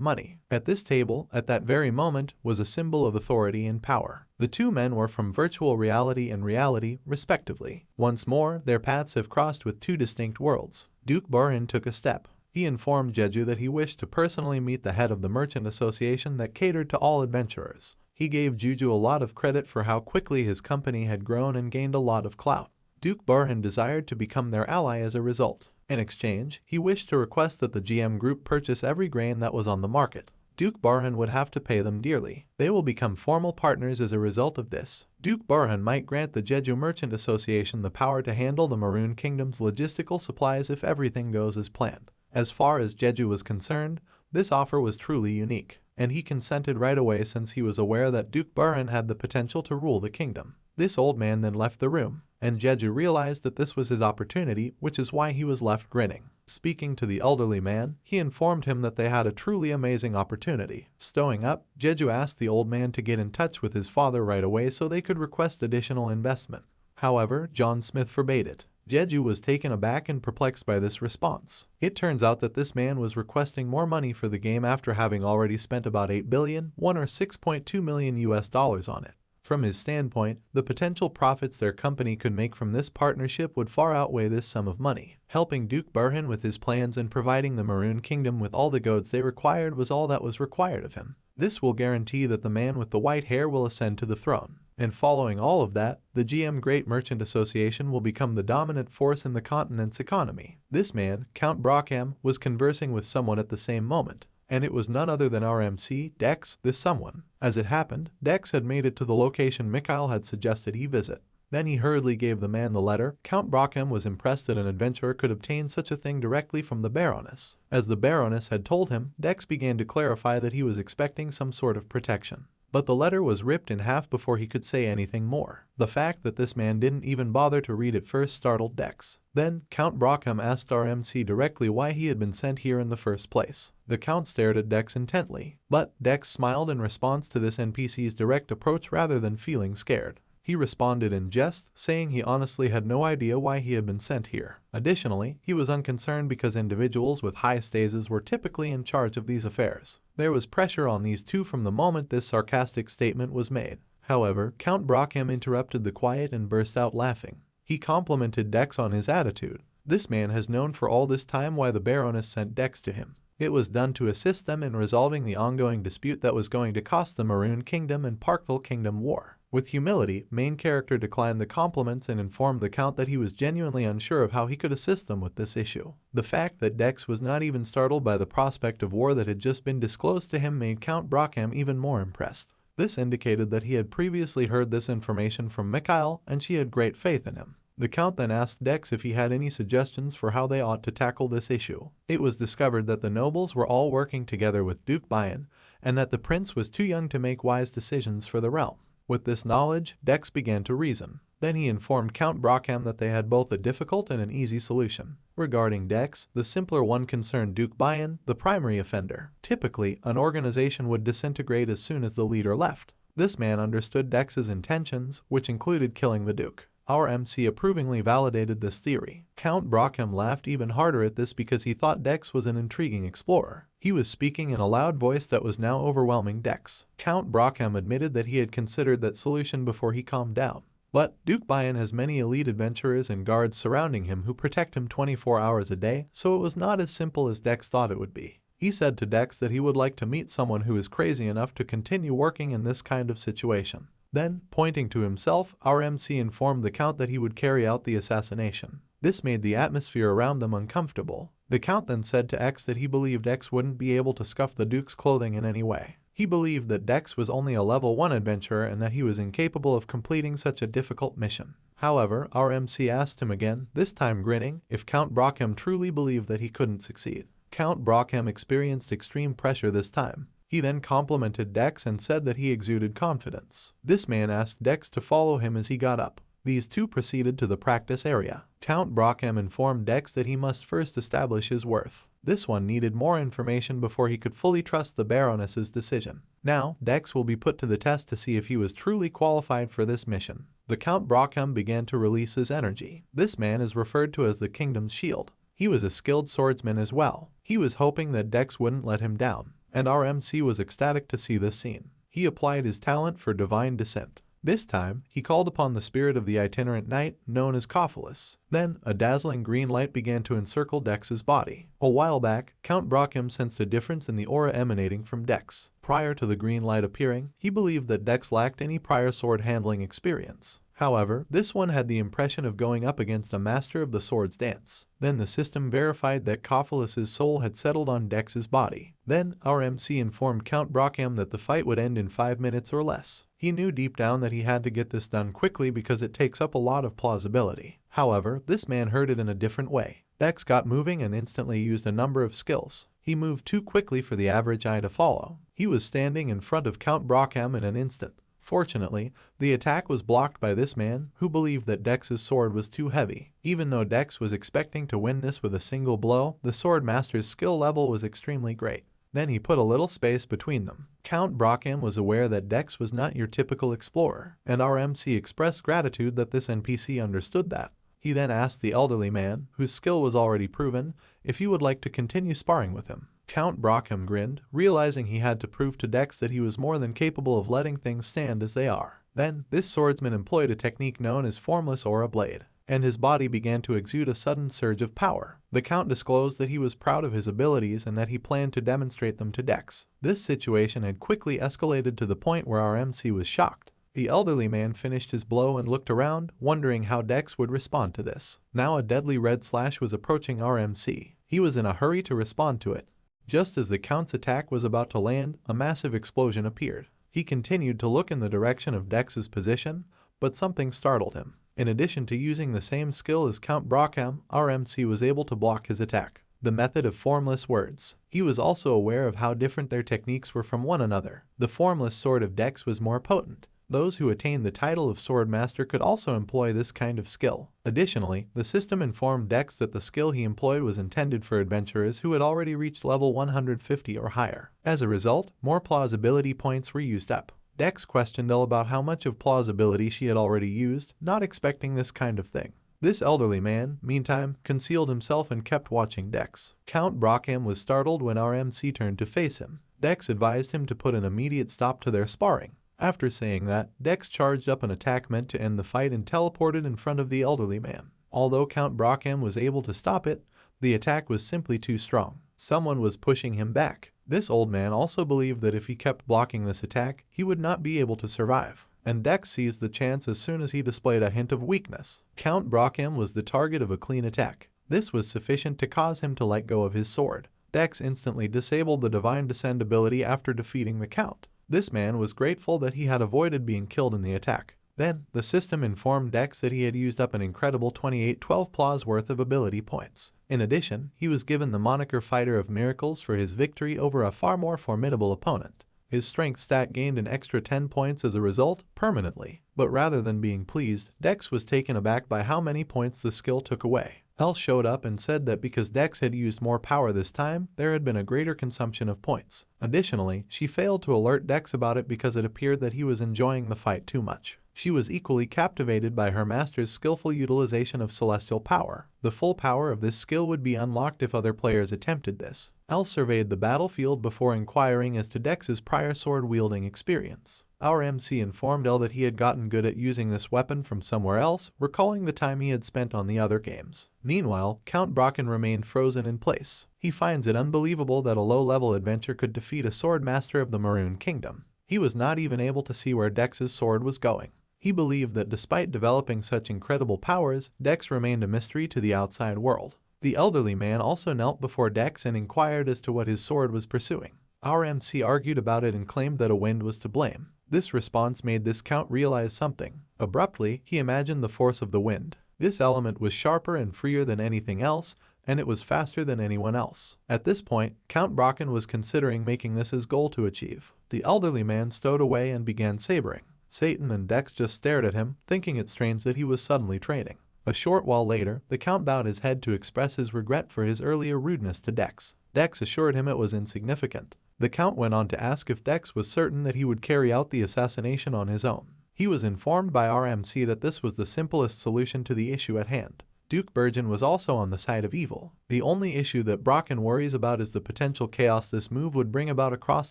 money. At this table, at that very moment, was a symbol of authority and power. The two men were from virtual reality and reality, respectively. Once more, their paths have crossed with two distinct worlds. Duke Barhan took a step. He informed Jeju that he wished to personally meet the head of the merchant association that catered to all adventurers. He gave Jeju a lot of credit for how quickly his company had grown and gained a lot of clout. Duke Barhan desired to become their ally as a result. In exchange, he wished to request that the GM group purchase every grain that was on the market. Duke Barhan would have to pay them dearly. They will become formal partners as a result of this. Duke Barhan might grant the Jeju Merchant Association the power to handle the Maroon Kingdom's logistical supplies if everything goes as planned. As far as Jeju was concerned, this offer was truly unique, and he consented right away since he was aware that Duke Barhan had the potential to rule the kingdom. This old man then left the room, and Jeju realized that this was his opportunity, which is why he was left grinning. Speaking to the elderly man, he informed him that they had a truly amazing opportunity. Stowing up, Jeju asked the old man to get in touch with his father right away so they could request additional investment. However, John Smith forbade it. Jeju was taken aback and perplexed by this response. It turns out that this man was requesting more money for the game after having already spent about $8 billion, or $6.2 million on it. From his standpoint, the potential profits their company could make from this partnership would far outweigh this sum of money. Helping Duke Barhan with his plans and providing the Maroon Kingdom with all the goods they required was all that was required of him. This will guarantee that the man with the white hair will ascend to the throne. And following all of that, the GM Great Merchant Association will become the dominant force in the continent's economy. This man, Count Brockham, was conversing with someone at the same moment, and it was none other than our MC, Dex, this someone. As it happened, Dex had made it to the location Mikhail had suggested he visit. Then he hurriedly gave the man the letter. Count Brockham was impressed that an adventurer could obtain such a thing directly from the Baroness. As the Baroness had told him, Dex began to clarify that he was expecting some sort of protection. But the letter was ripped in half before he could say anything more. The fact that this man didn't even bother to read it first startled Dex. Then, Count Brockham asked our MC directly why he had been sent here in the first place. The Count stared at Dex intently, but Dex smiled in response to this NPC's direct approach rather than feeling scared. He responded in jest, saying he honestly had no idea why he had been sent here. Additionally, he was unconcerned because individuals with high status were typically in charge of these affairs. There was pressure on these two from the moment this sarcastic statement was made. However, Count Brockham interrupted the quiet and burst out laughing. He complimented Dex on his attitude. This man has known for all this time why the Baroness sent Dex to him. It was done to assist them in resolving the ongoing dispute that was going to cost the Maroon Kingdom and Parkville Kingdom war. With humility, main character declined the compliments and informed the Count that he was genuinely unsure of how he could assist them with this issue. The fact that Dex was not even startled by the prospect of war that had just been disclosed to him made Count Brockham even more impressed. This indicated that he had previously heard this information from Mikhail and she had great faith in him. The Count then asked Dex if he had any suggestions for how they ought to tackle this issue. It was discovered that the nobles were all working together with Duke Bayan, and that the prince was too young to make wise decisions for the realm. With this knowledge, Dex began to reason. Then he informed Count Brockham that they had both a difficult and an easy solution. Regarding Dex, the simpler one concerned Duke Bayan, the primary offender. Typically, an organization would disintegrate as soon as the leader left. This man understood Dex's intentions, which included killing the Duke. Our MC approvingly validated this theory. Count Brockham laughed even harder at this because he thought Dex was an intriguing explorer. He was speaking in a loud voice that was now overwhelming Dex. Count Brockham admitted that he had considered that solution before he calmed down. But Duke Bayan has many elite adventurers and guards surrounding him who protect him 24 hours a day, so it was not as simple as Dex thought it would be. He said to Dex that he would like to meet someone who is crazy enough to continue working in this kind of situation. Then, pointing to himself, our MC informed the Count that he would carry out the assassination. This made the atmosphere around them uncomfortable. The Count then said to X that he believed X wouldn't be able to scuff the Duke's clothing in any way. He believed that Dex was only a level 1 adventurer and that he was incapable of completing such a difficult mission. However, our MC asked him again, this time grinning, if Count Brockham truly believed that he couldn't succeed. Count Brockham experienced extreme pressure this time. He then complimented Dex and said that he exuded confidence. This man asked Dex to follow him as he got up. These two proceeded to the practice area. Count Brockham informed Dex that he must first establish his worth. This one needed more information before he could fully trust the Baroness's decision. Now, Dex will be put to the test to see if he was truly qualified for this mission. The Count Brockham began to release his energy. This man is referred to as the Kingdom's Shield. He was a skilled swordsman as well. He was hoping that Dex wouldn't let him down, and our MC was ecstatic to see this scene. He applied his talent for divine descent. This time, he called upon the spirit of the itinerant knight, known as Cophilus. Then, a dazzling green light began to encircle Dex's body. A while back, Count Brockham sensed a difference in the aura emanating from Dex. Prior to the green light appearing, he believed that Dex lacked any prior sword handling experience. However, this one had the impression of going up against a master of the sword's dance. Then the system verified that Cophilus's soul had settled on Dex's body. Then, our MC informed Count Brockham that the fight would end in 5 minutes or less. He knew deep down that he had to get this done quickly because it takes up a lot of plausibility. However, this man heard it in a different way. Dex got moving and instantly used a number of skills. He moved too quickly for the average eye to follow. He was standing in front of Count Brockham in an instant. Fortunately, the attack was blocked by this man, who believed that Dex's sword was too heavy. Even though Dex was expecting to win this with a single blow, the sword master's skill level was extremely great. Then he put a little space between them. Count Brockham was aware that Dex was not your typical explorer, and our MC expressed gratitude that this NPC understood that. He then asked the elderly man, whose skill was already proven, if he would like to continue sparring with him. Count Brockham grinned, realizing he had to prove to Dex that he was more than capable of letting things stand as they are. Then, this swordsman employed a technique known as Formless Aura Blade, and his body began to exude a sudden surge of power. The Count disclosed that he was proud of his abilities and that he planned to demonstrate them to Dex. This situation had quickly escalated to the point where our MC was shocked. The elderly man finished his blow and looked around, wondering how Dex would respond to this. Now a deadly red slash was approaching our MC. He was in a hurry to respond to it. Just as the Count's attack was about to land, a massive explosion appeared. He continued to look in the direction of Dex's position, but something startled him. In addition to using the same skill as Count Brockham, our MC was able to block his attack. The method of formless words. He was also aware of how different their techniques were from one another. The formless sword of Dex was more potent. Those who attained the title of Sword Master could also employ this kind of skill. Additionally, the system informed Dex that the skill he employed was intended for adventurers who had already reached level 150 or higher. As a result, more plausibility points were used up. Dex questioned Elle about how much of plausibility she had already used, not expecting this kind of thing. This elderly man, meantime, concealed himself and kept watching Dex. Count Brockham was startled when our MC turned to face him. Dex advised him to put an immediate stop to their sparring. After saying that, Dex charged up an attack meant to end the fight and teleported in front of the elderly man. Although Count Brockham was able to stop it, the attack was simply too strong. Someone was pushing him back. This old man also believed that if he kept blocking this attack, he would not be able to survive. and Dex seized the chance as soon as he displayed a hint of weakness. Count Brockham was the target of a clean attack. This was sufficient to cause him to let go of his sword. Dex instantly disabled the Divine Descend ability after defeating the Count. This man was grateful that he had avoided being killed in the attack. Then, the system informed Dex that he had used up an incredible 28 12 Claws worth of ability points. In addition, he was given the moniker Fighter of Miracles for his victory over a far more formidable opponent. His strength stat gained an extra 10 points as a result, permanently. But rather than being pleased, Dex was taken aback by how many points the skill took away. Elle showed up and said that because Dex had used more power this time, there had been a greater consumption of points. Additionally, she failed to alert Dex about it because it appeared that he was enjoying the fight too much. She was equally captivated by her master's skillful utilization of celestial power. The full power of this skill would be unlocked if other players attempted this. Elle surveyed the battlefield before inquiring as to Dex's prior sword-wielding experience. Our MC informed Elle that he had gotten good at using this weapon from somewhere else, recalling the time he had spent on the other games. Meanwhile, Count Brocken remained frozen in place. He finds it unbelievable that a low-level adventure could defeat a sword master of the Maroon Kingdom. He was not even able to see where Dex's sword was going. He believed that despite developing such incredible powers, Dex remained a mystery to the outside world. The elderly man also knelt before Dex and inquired as to what his sword was pursuing. Our MC argued about it and claimed that a wind was to blame. This response made this Count realize something. Abruptly, he imagined the force of the wind. This element was sharper and freer than anything else, and it was faster than anyone else. At this point, Count Brocken was considering making this his goal to achieve. The elderly man stowed away and began sabering. Satan and Dex just stared at him, thinking it strange that he was suddenly trading. A short while later, the Count bowed his head to express his regret for his earlier rudeness to Dex. Dex assured him it was insignificant. The Count went on to ask if Dex was certain that he would carry out the assassination on his own. He was informed by RMC that this was the simplest solution to the issue at hand. Duke Burgeon was also on the side of evil. The only issue that Brocken worries about is the potential chaos this move would bring about across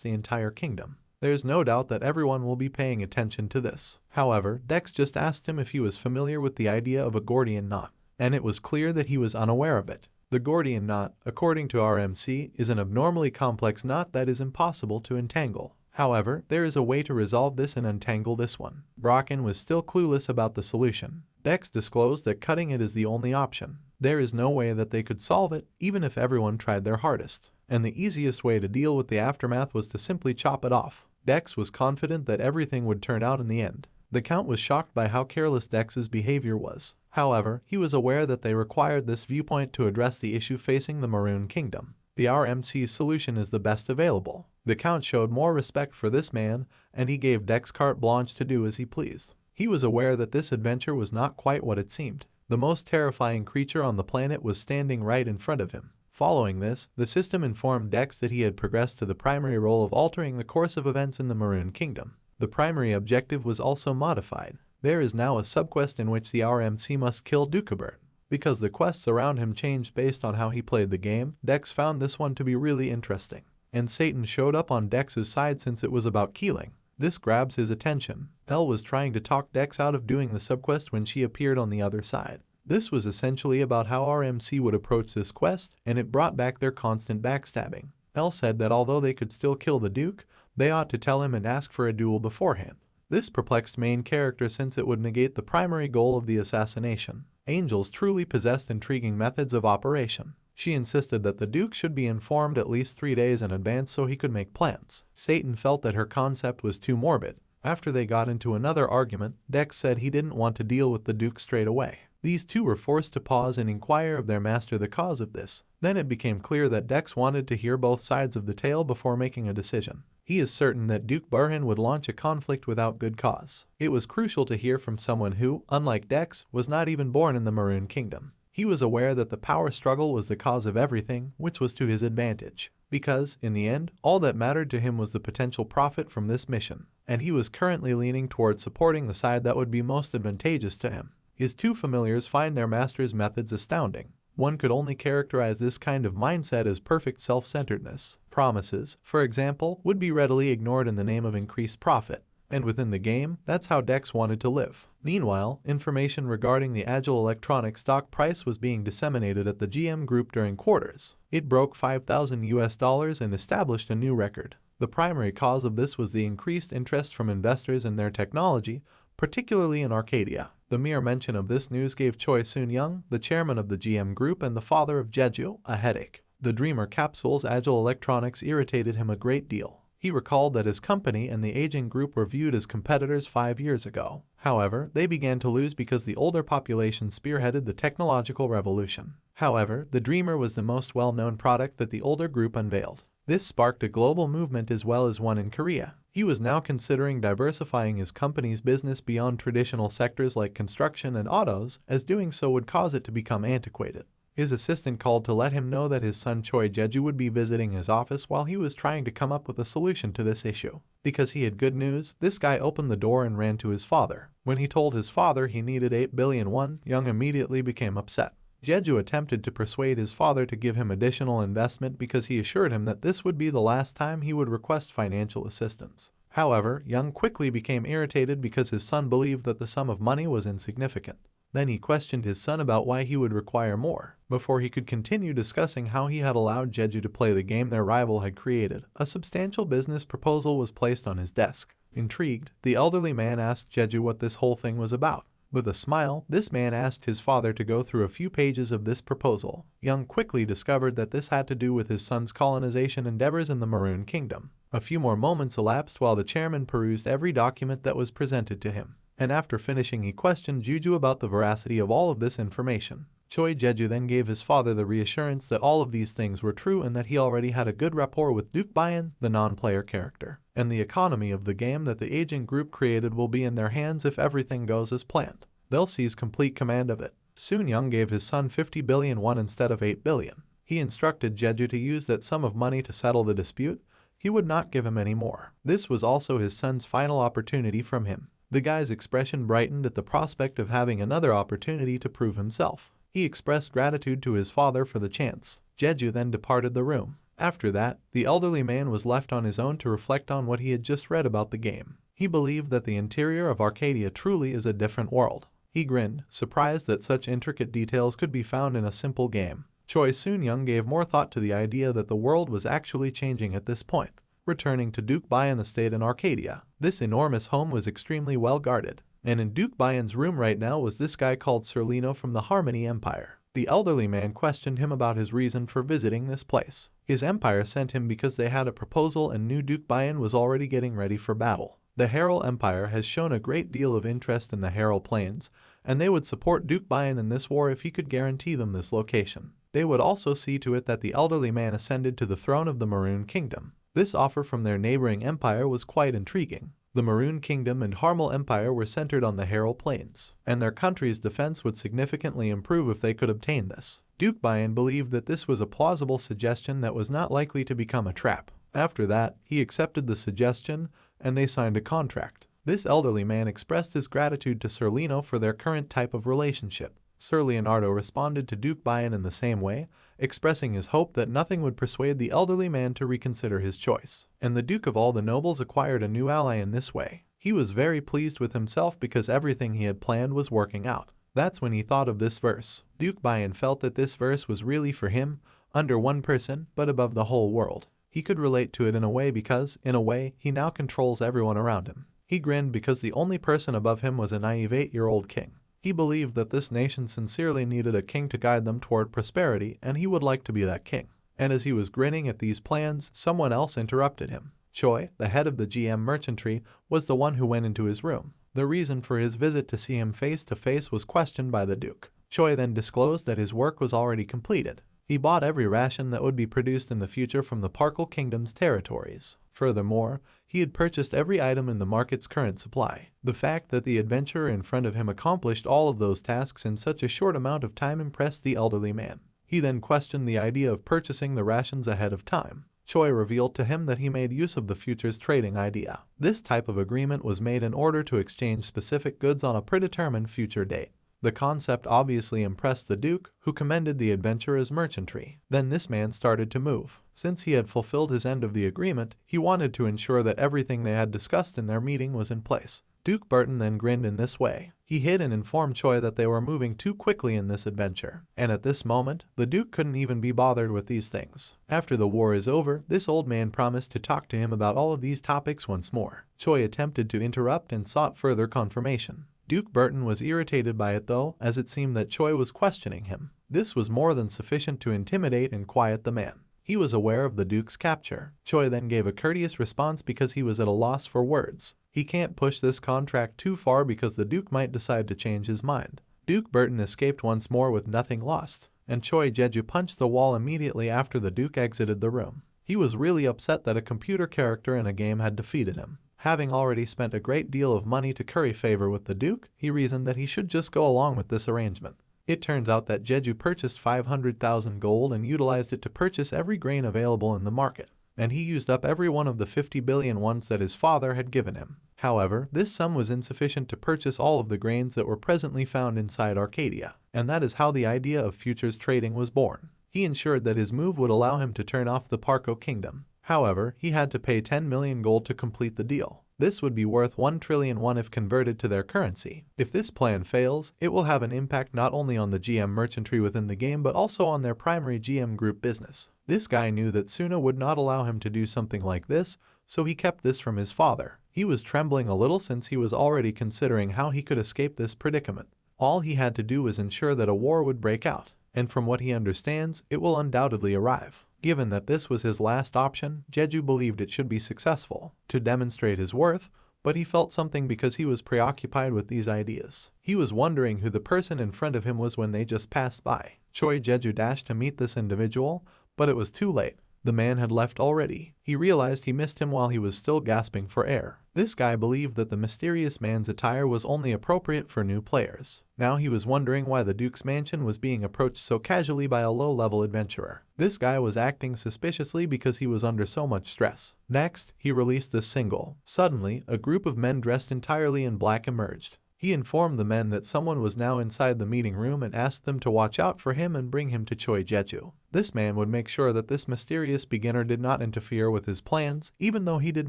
the entire kingdom. There's no doubt that everyone will be paying attention to this. However, Dex just asked him if he was familiar with the idea of a Gordian knot, and it was clear that he was unaware of it. The Gordian knot, according to RMC, is an abnormally complex knot that is impossible to entangle. However, there is a way to resolve this and untangle this one. Brocken was still clueless about the solution. Dex disclosed that cutting it is the only option. There is no way that they could solve it, even if everyone tried their hardest. And the easiest way to deal with the aftermath was to simply chop it off. Dex was confident that everything would turn out in the end. The Count was shocked by how careless Dex's behavior was. However, he was aware that they required this viewpoint to address the issue facing the Maroon Kingdom. The RMC solution is the best available. The Count showed more respect for this man, and he gave Dex carte blanche to do as he pleased. He was aware that this adventure was not quite what it seemed. The most terrifying creature on the planet was standing right in front of him. Following this, the system informed Dex that he had progressed to the primary role of altering the course of events in the Maroon Kingdom. The primary objective was also modified. There is now a subquest in which the RMC must kill Dukebert. Because the quests around him changed based on how he played the game, Dex found this one to be really interesting. And Satan showed up on Dex's side since it was about Keeling. This grabs his attention. Elle was trying to talk Dex out of doing the subquest when she appeared on the other side. This was essentially about how RMC would approach this quest, and it brought back their constant backstabbing. Elle said that although they could still kill the Duke, they ought to tell him and ask for a duel beforehand. This perplexed main character since it would negate the primary goal of the assassination. Angels truly possessed intriguing methods of operation. She insisted that the Duke should be informed at least 3 days in advance so he could make plans. Satan felt that her concept was too morbid. After they got into another argument, Dex said he didn't want to deal with the Duke straight away. These two were forced to pause and inquire of their master the cause of this. Then it became clear that Dex wanted to hear both sides of the tale before making a decision. He is certain that Duke Burhen would launch a conflict without good cause. It was crucial to hear from someone who, unlike Dex, was not even born in the Maroon Kingdom. He was aware that the power struggle was the cause of everything, which was to his advantage. Because, in the end, all that mattered to him was the potential profit from this mission. And he was currently leaning toward supporting the side that would be most advantageous to him. His two familiars find their master's methods astounding. One could only characterize this kind of mindset as perfect self-centeredness. Promises, for example, would be readily ignored in the name of increased profit. And within the game, that's how Dex wanted to live. Meanwhile, information regarding the Agile Electronics stock price was being disseminated at the GM Group during quarters. It broke $5,000 and established a new record. The primary cause of this was the increased interest from investors in their technology, particularly in Arcadia. The mere mention of this news gave Choi Soon-young, the chairman of the GM Group and the father of Jeju, a headache. The Dreamer Capsule's agile electronics irritated him a great deal. He recalled that his company and the aging group were viewed as competitors 5 years ago. However, they began to lose because the older population spearheaded the technological revolution. However, the Dreamer was the most well-known product that the older group unveiled. This sparked a global movement as well as one in Korea. He was now considering diversifying his company's business beyond traditional sectors like construction and autos, as doing so would cause it to become antiquated. His assistant called to let him know that his son Choi Jeju would be visiting his office while he was trying to come up with a solution to this issue. Because he had good news, this guy opened the door and ran to his father. When he told his father he needed 8 billion won, Young immediately became upset. Jeju attempted to persuade his father to give him additional investment because he assured him that this would be the last time he would request financial assistance. However, Young quickly became irritated because his son believed that the sum of money was insignificant. Then he questioned his son about why he would require more. Before he could continue discussing how he had allowed Jeju to play the game their rival had created, a substantial business proposal was placed on his desk. Intrigued, the elderly man asked Jeju what this whole thing was about. With a smile, this man asked his father to go through a few pages of this proposal. Young quickly discovered that this had to do with his son's colonization endeavors in the Maroon Kingdom. A few more moments elapsed while the chairman perused every document that was presented to him. And after finishing he questioned Jeju about the veracity of all of this information. Choi Jeju then gave his father the reassurance that all of these things were true and that he already had a good rapport with Duke Bayan, the non-player character. And the economy of the game that the agent group created will be in their hands if everything goes as planned. They'll seize complete command of it. Soon Young gave his son 50 billion won instead of 8 billion. He instructed Jeju to use that sum of money to settle the dispute. He would not give him any more. This was also his son's final opportunity from him. The guy's expression brightened at the prospect of having another opportunity to prove himself. He expressed gratitude to his father for the chance. Jeju then departed the room. After that, the elderly man was left on his own to reflect on what he had just read about the game. He believed that the interior of Arcadia truly is a different world. He grinned, surprised that such intricate details could be found in a simple game. Choi Soon-young gave more thought to the idea that the world was actually changing at this point. Returning to Duke Bayan estate in Arcadia, this enormous home was extremely well guarded. And in Duke Bayan's room right now was this guy called Sir Lino from the Harmony Empire. The elderly man questioned him about his reason for visiting this place. His empire sent him because they had a proposal and knew Duke Bayan was already getting ready for battle. The Harel Empire has shown a great deal of interest in the Harel Plains, and they would support Duke Bayan in this war if he could guarantee them this location. They would also see to it that the elderly man ascended to the throne of the Maroon Kingdom. This offer from their neighboring empire was quite intriguing. The Maroon Kingdom and Harmel Empire were centered on the Harel Plains, and their country's defense would significantly improve if they could obtain this. Duke Bayan believed that this was a plausible suggestion that was not likely to become a trap. After that, he accepted the suggestion, and they signed a contract. This elderly man expressed his gratitude to Sir Lino for their current type of relationship. Sir Leonardo responded to Duke Bayan in the same way, expressing his hope that nothing would persuade the elderly man to reconsider his choice. And the Duke of all the nobles acquired a new ally in this way. He was very pleased with himself because everything he had planned was working out. That's when he thought of this verse. Duke Bayan felt that this verse was really for him, under one person, but above the whole world. He could relate to it in a way because, in a way, he now controls everyone around him. He grinned because the only person above him was a naive 8-year-old king. He believed that this nation sincerely needed a king to guide them toward prosperity, and he would like to be that king. And as he was grinning at these plans, someone else interrupted him. Choi, the head of the GM merchantry, was the one who went into his room. The reason for his visit to see him face to face was questioned by the Duke. Choi then disclosed that his work was already completed. He bought every ration that would be produced in the future from the Parkle Kingdom's territories. Furthermore, he had purchased every item in the market's current supply. The fact that the adventurer in front of him accomplished all of those tasks in such a short amount of time impressed the elderly man. He then questioned the idea of purchasing the rations ahead of time. Choi revealed to him that he made use of the futures trading idea. This type of agreement was made in order to exchange specific goods on a predetermined future date. The concept obviously impressed the Duke, who commended the adventure as merchantry. Then this man started to move. Since he had fulfilled his end of the agreement, he wanted to ensure that everything they had discussed in their meeting was in place. Duke Burton then grinned in this way. He hid and informed Choi that they were moving too quickly in this adventure. And at this moment, the Duke couldn't even be bothered with these things. After the war is over, this old man promised to talk to him about all of these topics once more. Choi attempted to interrupt and sought further confirmation. Duke Burton was irritated by it though, as it seemed that Choi was questioning him. This was more than sufficient to intimidate and quiet the man. He was aware of the Duke's capture. Choi then gave a courteous response because he was at a loss for words. He can't push this contract too far because the Duke might decide to change his mind. Duke Burton escaped once more with nothing lost, and Choi Jeju punched the wall immediately after the Duke exited the room. He was really upset that a computer character in a game had defeated him. Having already spent a great deal of money to curry favor with the Duke, he reasoned that he should just go along with this arrangement. It turns out that Jeju purchased 500,000 gold and utilized it to purchase every grain available in the market, and he used up every one of the 50 billion ones that his father had given him. However, this sum was insufficient to purchase all of the grains that were presently found inside Arcadia, and that is how the idea of futures trading was born. He ensured that his move would allow him to turn off the Parco Kingdom. However, he had to pay 10 million gold to complete the deal. This would be worth 1 trillion won if converted to their currency. If this plan fails, it will have an impact not only on the GM merchantry within the game but also on their primary GM group business. This guy knew that Suna would not allow him to do something like this, so he kept this from his father. He was trembling a little since he was already considering how he could escape this predicament. All he had to do was ensure that a war would break out, and from what he understands, it will undoubtedly arrive. Given that this was his last option, Jeju believed it should be successful to demonstrate his worth, but he felt something because he was preoccupied with these ideas. He was wondering who the person in front of him was when they just passed by. Choi Jeju dashed to meet this individual, but it was too late. The man had left already. He realized he missed him while he was still gasping for air. This guy believed that the mysterious man's attire was only appropriate for new players. Now he was wondering why the Duke's mansion was being approached so casually by a low-level adventurer. This guy was acting suspiciously because he was under so much stress. Next, he released this single. Suddenly, a group of men dressed entirely in black emerged. He informed the men that someone was now inside the meeting room and asked them to watch out for him and bring him to Choi Jeju. This man would make sure that this mysterious beginner did not interfere with his plans, even though he did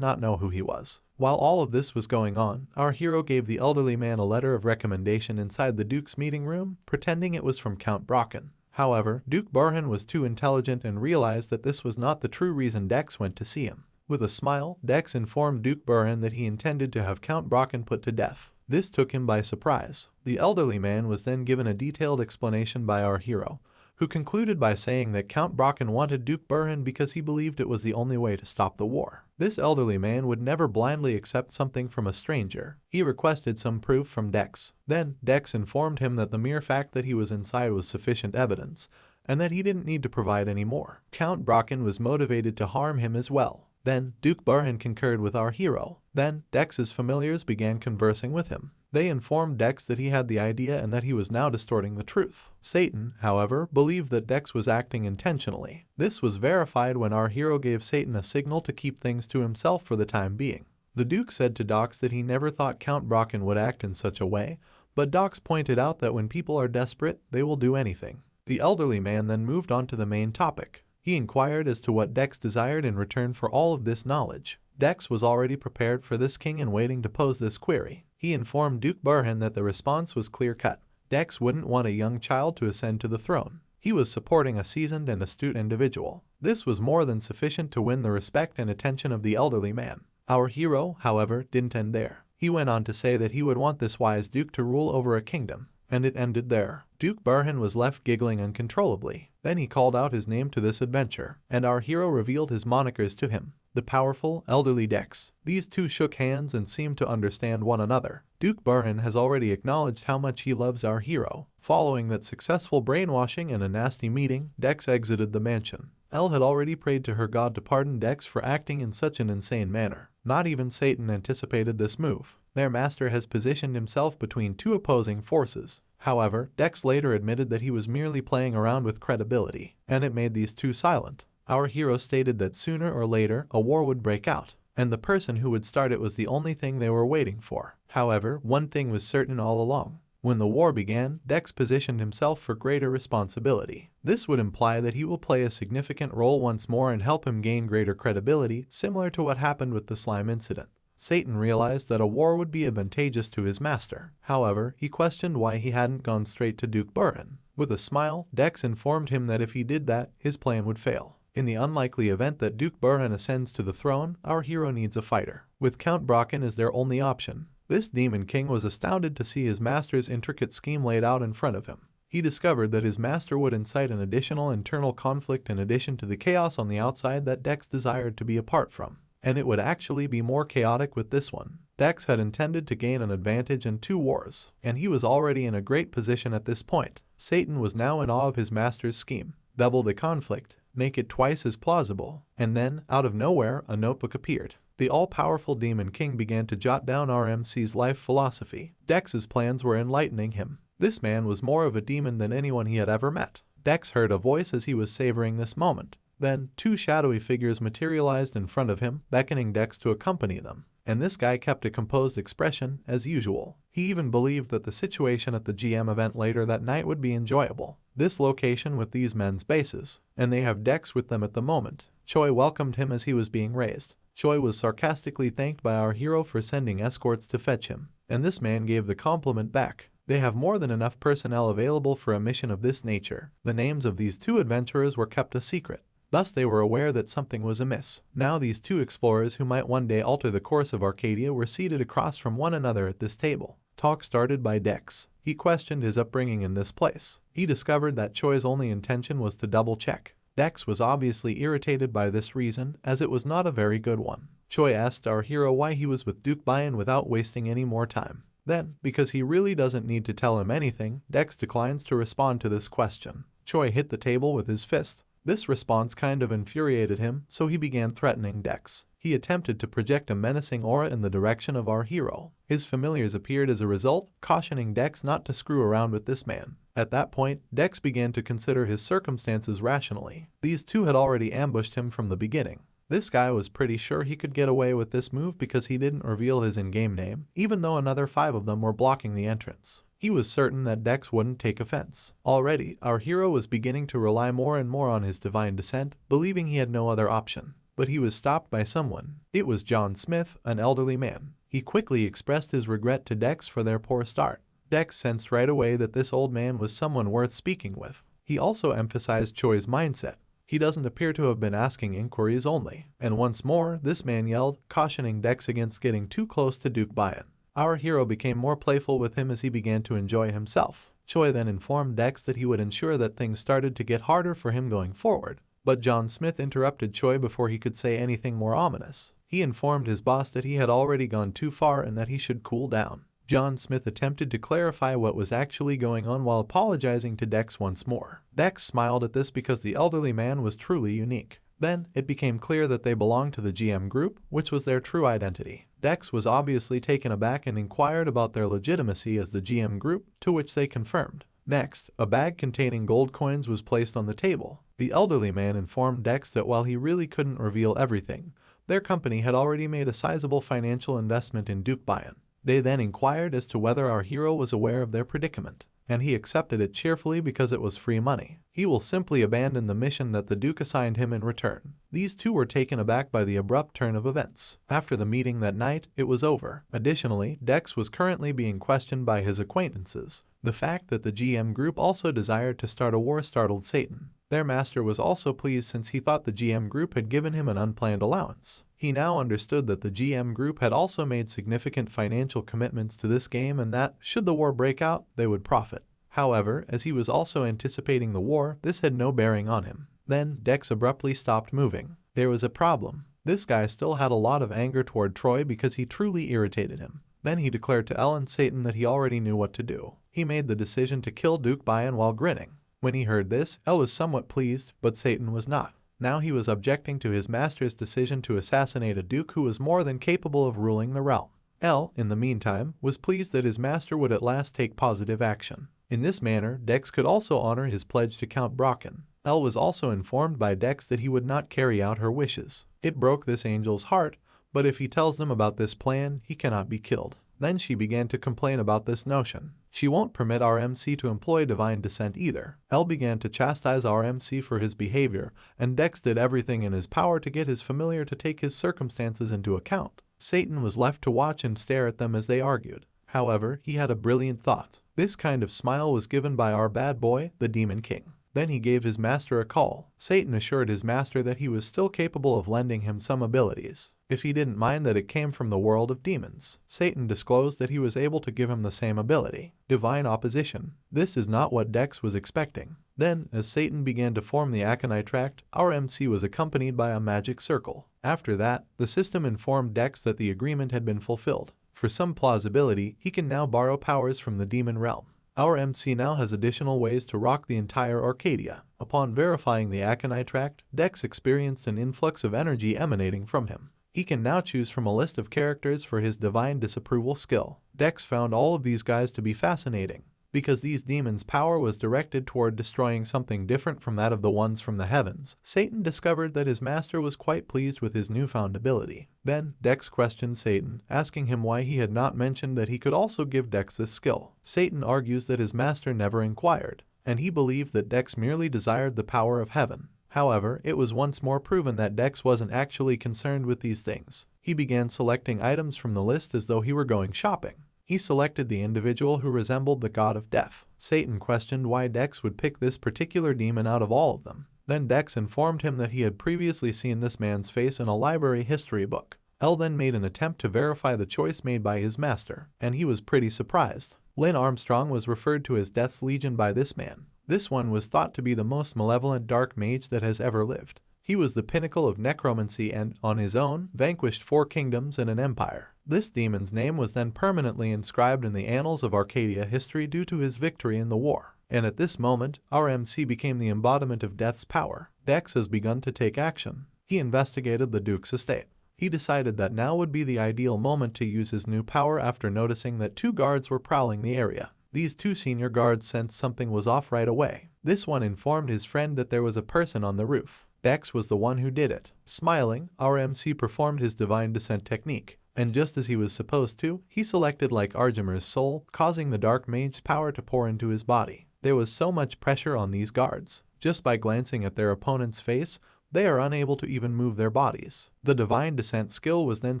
not know who he was. While all of this was going on, our hero gave the elderly man a letter of recommendation inside the Duke's meeting room, pretending it was from Count Brocken. However, Duke Burhan was too intelligent and realized that this was not the true reason Dex went to see him. With a smile, Dex informed Duke Burhan that he intended to have Count Brocken put to death. This took him by surprise. The elderly man was then given a detailed explanation by our hero, who concluded by saying that Count Brocken wanted Duke Burhan because he believed it was the only way to stop the war. This elderly man would never blindly accept something from a stranger. He requested some proof from Dex. Then, Dex informed him that the mere fact that he was inside was sufficient evidence, and that he didn't need to provide any more. Count Brocken was motivated to harm him as well. Then, Duke Burhan concurred with our hero. Then, Dex's familiars began conversing with him. They informed Dex that he had the idea and that he was now distorting the truth. Satan, however, believed that Dex was acting intentionally. This was verified when our hero gave Satan a signal to keep things to himself for the time being. The Duke said to Dox that he never thought Count Brocken would act in such a way, but Dox pointed out that when people are desperate, they will do anything. The elderly man then moved on to the main topic. He inquired as to what Dex desired in return for all of this knowledge. Dex was already prepared for this king and waiting to pose this query. He informed Duke Burhan that the response was clear-cut. Dex wouldn't want a young child to ascend to the throne. He was supporting a seasoned and astute individual. This was more than sufficient to win the respect and attention of the elderly man. Our hero, however, didn't end there. He went on to say that he would want this wise duke to rule over a kingdom. And it ended there. Duke Burhan was left giggling uncontrollably. Then he called out his name to this adventure, and our hero revealed his monikers to him. The powerful, elderly Dex. These two shook hands and seemed to understand one another. Duke Burhan has already acknowledged how much he loves our hero. Following that successful brainwashing and a nasty meeting, Dex exited the mansion. Elle had already prayed to her god to pardon Dex for acting in such an insane manner. Not even Satan anticipated this move. Their master has positioned himself between two opposing forces. However, Dex later admitted that he was merely playing around with credibility, and it made these two silent. Our hero stated that sooner or later a war would break out, and the person who would start it was the only thing they were waiting for. However, one thing was certain all along. When the war began, Dex positioned himself for greater responsibility. This would imply that he will play a significant role once more and help him gain greater credibility, similar to what happened with the slime incident. Satan realized that a war would be advantageous to his master. However, he questioned why he hadn't gone straight to Duke Buren. With a smile, Dex informed him that if he did that, his plan would fail. In the unlikely event that Duke Buren ascends to the throne, our hero needs a fighter, with Count Brocken as their only option. This Demon King was astounded to see his master's intricate scheme laid out in front of him. He discovered that his master would incite an additional internal conflict in addition to the chaos on the outside that Dex desired to be apart from. And it would actually be more chaotic with this one. Dex had intended to gain an advantage in 2 wars, and he was already in a great position at this point. Satan was now in awe of his master's scheme. Double the conflict, make it twice as plausible, and then, out of nowhere, a notebook appeared. The all-powerful Demon King began to jot down RMC's life philosophy. Dex's plans were enlightening him. This man was more of a demon than anyone he had ever met. Dex heard a voice as he was savoring this moment. Then, 2 shadowy figures materialized in front of him, beckoning Dex to accompany them. And this guy kept a composed expression, as usual. He even believed that the situation at the GM event later that night would be enjoyable. This location with these men's bases, and they have Dex with them at the moment. Choi welcomed him as he was being raised. Choi was sarcastically thanked by our hero for sending escorts to fetch him, and this man gave the compliment back. They have more than enough personnel available for a mission of this nature. The names of these 2 adventurers were kept a secret. Thus they were aware that something was amiss. Now these 2 explorers who might one day alter the course of Arcadia were seated across from one another at this table. Talk started by Dex. He questioned his upbringing in this place. He discovered that Choi's only intention was to double-check. Dex was obviously irritated by this reason, as it was not a very good one. Choi asked our hero why he was with Duke Bayan without wasting any more time. Then, because he really doesn't need to tell him anything, Dex declines to respond to this question. Choi hit the table with his fist. This response kind of infuriated him, so he began threatening Dex. He attempted to project a menacing aura in the direction of our hero. His familiars appeared as a result, cautioning Dex not to screw around with this man. At that point, Dex began to consider his circumstances rationally. These 2 had already ambushed him from the beginning. This guy was pretty sure he could get away with this move because he didn't reveal his in-game name, even though another 5 of them were blocking the entrance. He was certain that Dex wouldn't take offense. Already, our hero was beginning to rely more and more on his divine descent, believing he had no other option. But he was stopped by someone. It was John Smith, an elderly man. He quickly expressed his regret to Dex for their poor start. Dex sensed right away that this old man was someone worth speaking with. He also emphasized Choi's mindset. He doesn't appear to have been asking inquiries only. And once more, this man yelled, cautioning Dex against getting too close to Duke Bayan. Our hero became more playful with him as he began to enjoy himself. Choi then informed Dex that he would ensure that things started to get harder for him going forward. But John Smith interrupted Choi before he could say anything more ominous. He informed his boss that he had already gone too far and that he should cool down. John Smith attempted to clarify what was actually going on while apologizing to Dex once more. Dex smiled at this because the elderly man was truly unique. Then, it became clear that they belonged to the GM group, which was their true identity. Dex was obviously taken aback and inquired about their legitimacy as the GM group, to which they confirmed. Next, a bag containing gold coins was placed on the table. The elderly man informed Dex that while he really couldn't reveal everything, their company had already made a sizable financial investment in Duke Bayan. They then inquired as to whether our hero was aware of their predicament, and he accepted it cheerfully because it was free money. He will simply abandon the mission that the Duke assigned him in return. These 2 were taken aback by the abrupt turn of events. After the meeting that night, it was over. Additionally, Dex was currently being questioned by his acquaintances. The fact that the GM group also desired to start a war startled Satan. Their master was also pleased since he thought the GM group had given him an unplanned allowance. He now understood that the GM group had also made significant financial commitments to this game and that, should the war break out, they would profit. However, as he was also anticipating the war, this had no bearing on him. Then, Dex abruptly stopped moving. There was a problem. This guy still had a lot of anger toward Troy because he truly irritated him. Then he declared to Elle and Satan that he already knew what to do. He made the decision to kill Duke Bayan while grinning. When he heard this, Elle was somewhat pleased, but Satan was not. Now he was objecting to his master's decision to assassinate a duke who was more than capable of ruling the realm. Elle, in the meantime, was pleased that his master would at last take positive action. In this manner, Dex could also honor his pledge to Count Brocken. Elle was also informed by Dex that he would not carry out her wishes. It broke this angel's heart, but if he tells them about this plan, he cannot be killed. Then she began to complain about this notion. She won't permit our MC to employ divine descent either. Elle began to chastise our MC for his behavior, and Dex did everything in his power to get his familiar to take his circumstances into account. Satan was left to watch and stare at them as they argued. However, he had a brilliant thought. This kind of smile was given by our bad boy, the Demon King. Then he gave his master a call. Satan assured his master that he was still capable of lending him some abilities, if he didn't mind that it came from the world of demons. Satan disclosed that he was able to give him the same ability, divine opposition. This is not what Dex was expecting. Then, as Satan began to form the Aconite Tract, our MC was accompanied by a magic circle. After that, the system informed Dex that the agreement had been fulfilled. For some plausibility, he can now borrow powers from the demon realm. Our MC now has additional ways to rock the entire Arcadia. Upon verifying the Aconite Tract, Dex experienced an influx of energy emanating from him. He can now choose from a list of characters for his divine disapproval skill. Dex found all of these guys to be fascinating, because these demons' power was directed toward destroying something different from that of the ones from the heavens. Satan discovered that his master was quite pleased with his newfound ability. Then, Dex questioned Satan, asking him why he had not mentioned that he could also give Dex this skill. Satan argues that his master never inquired, and he believed that Dex merely desired the power of heaven. However, it was once more proven that Dex wasn't actually concerned with these things. He began selecting items from the list as though he were going shopping. He selected the individual who resembled the god of death. Satan questioned why Dex would pick this particular demon out of all of them. Then Dex informed him that he had previously seen this man's face in a library history book. Elle then made an attempt to verify the choice made by his master, and he was pretty surprised. Lynn Armstrong was referred to as Death's Legion by this man. This one was thought to be the most malevolent dark mage that has ever lived. He was the pinnacle of necromancy and, on his own, vanquished 4 kingdoms and an empire. This demon's name was then permanently inscribed in the annals of Arcadia history due to his victory in the war. And at this moment, our MC became the embodiment of Death's power. Dex has begun to take action. He investigated the Duke's estate. He decided that now would be the ideal moment to use his new power after noticing that 2 guards were prowling the area. These 2 senior guards sensed something was off right away. This one informed his friend that there was a person on the roof. Dex was the one who did it. Smiling, our MC performed his divine descent technique, and just as he was supposed to, he selected like Argemer's soul, causing the dark mage's power to pour into his body. There was so much pressure on these guards. Just by glancing at their opponent's face, they are unable to even move their bodies. The divine descent skill was then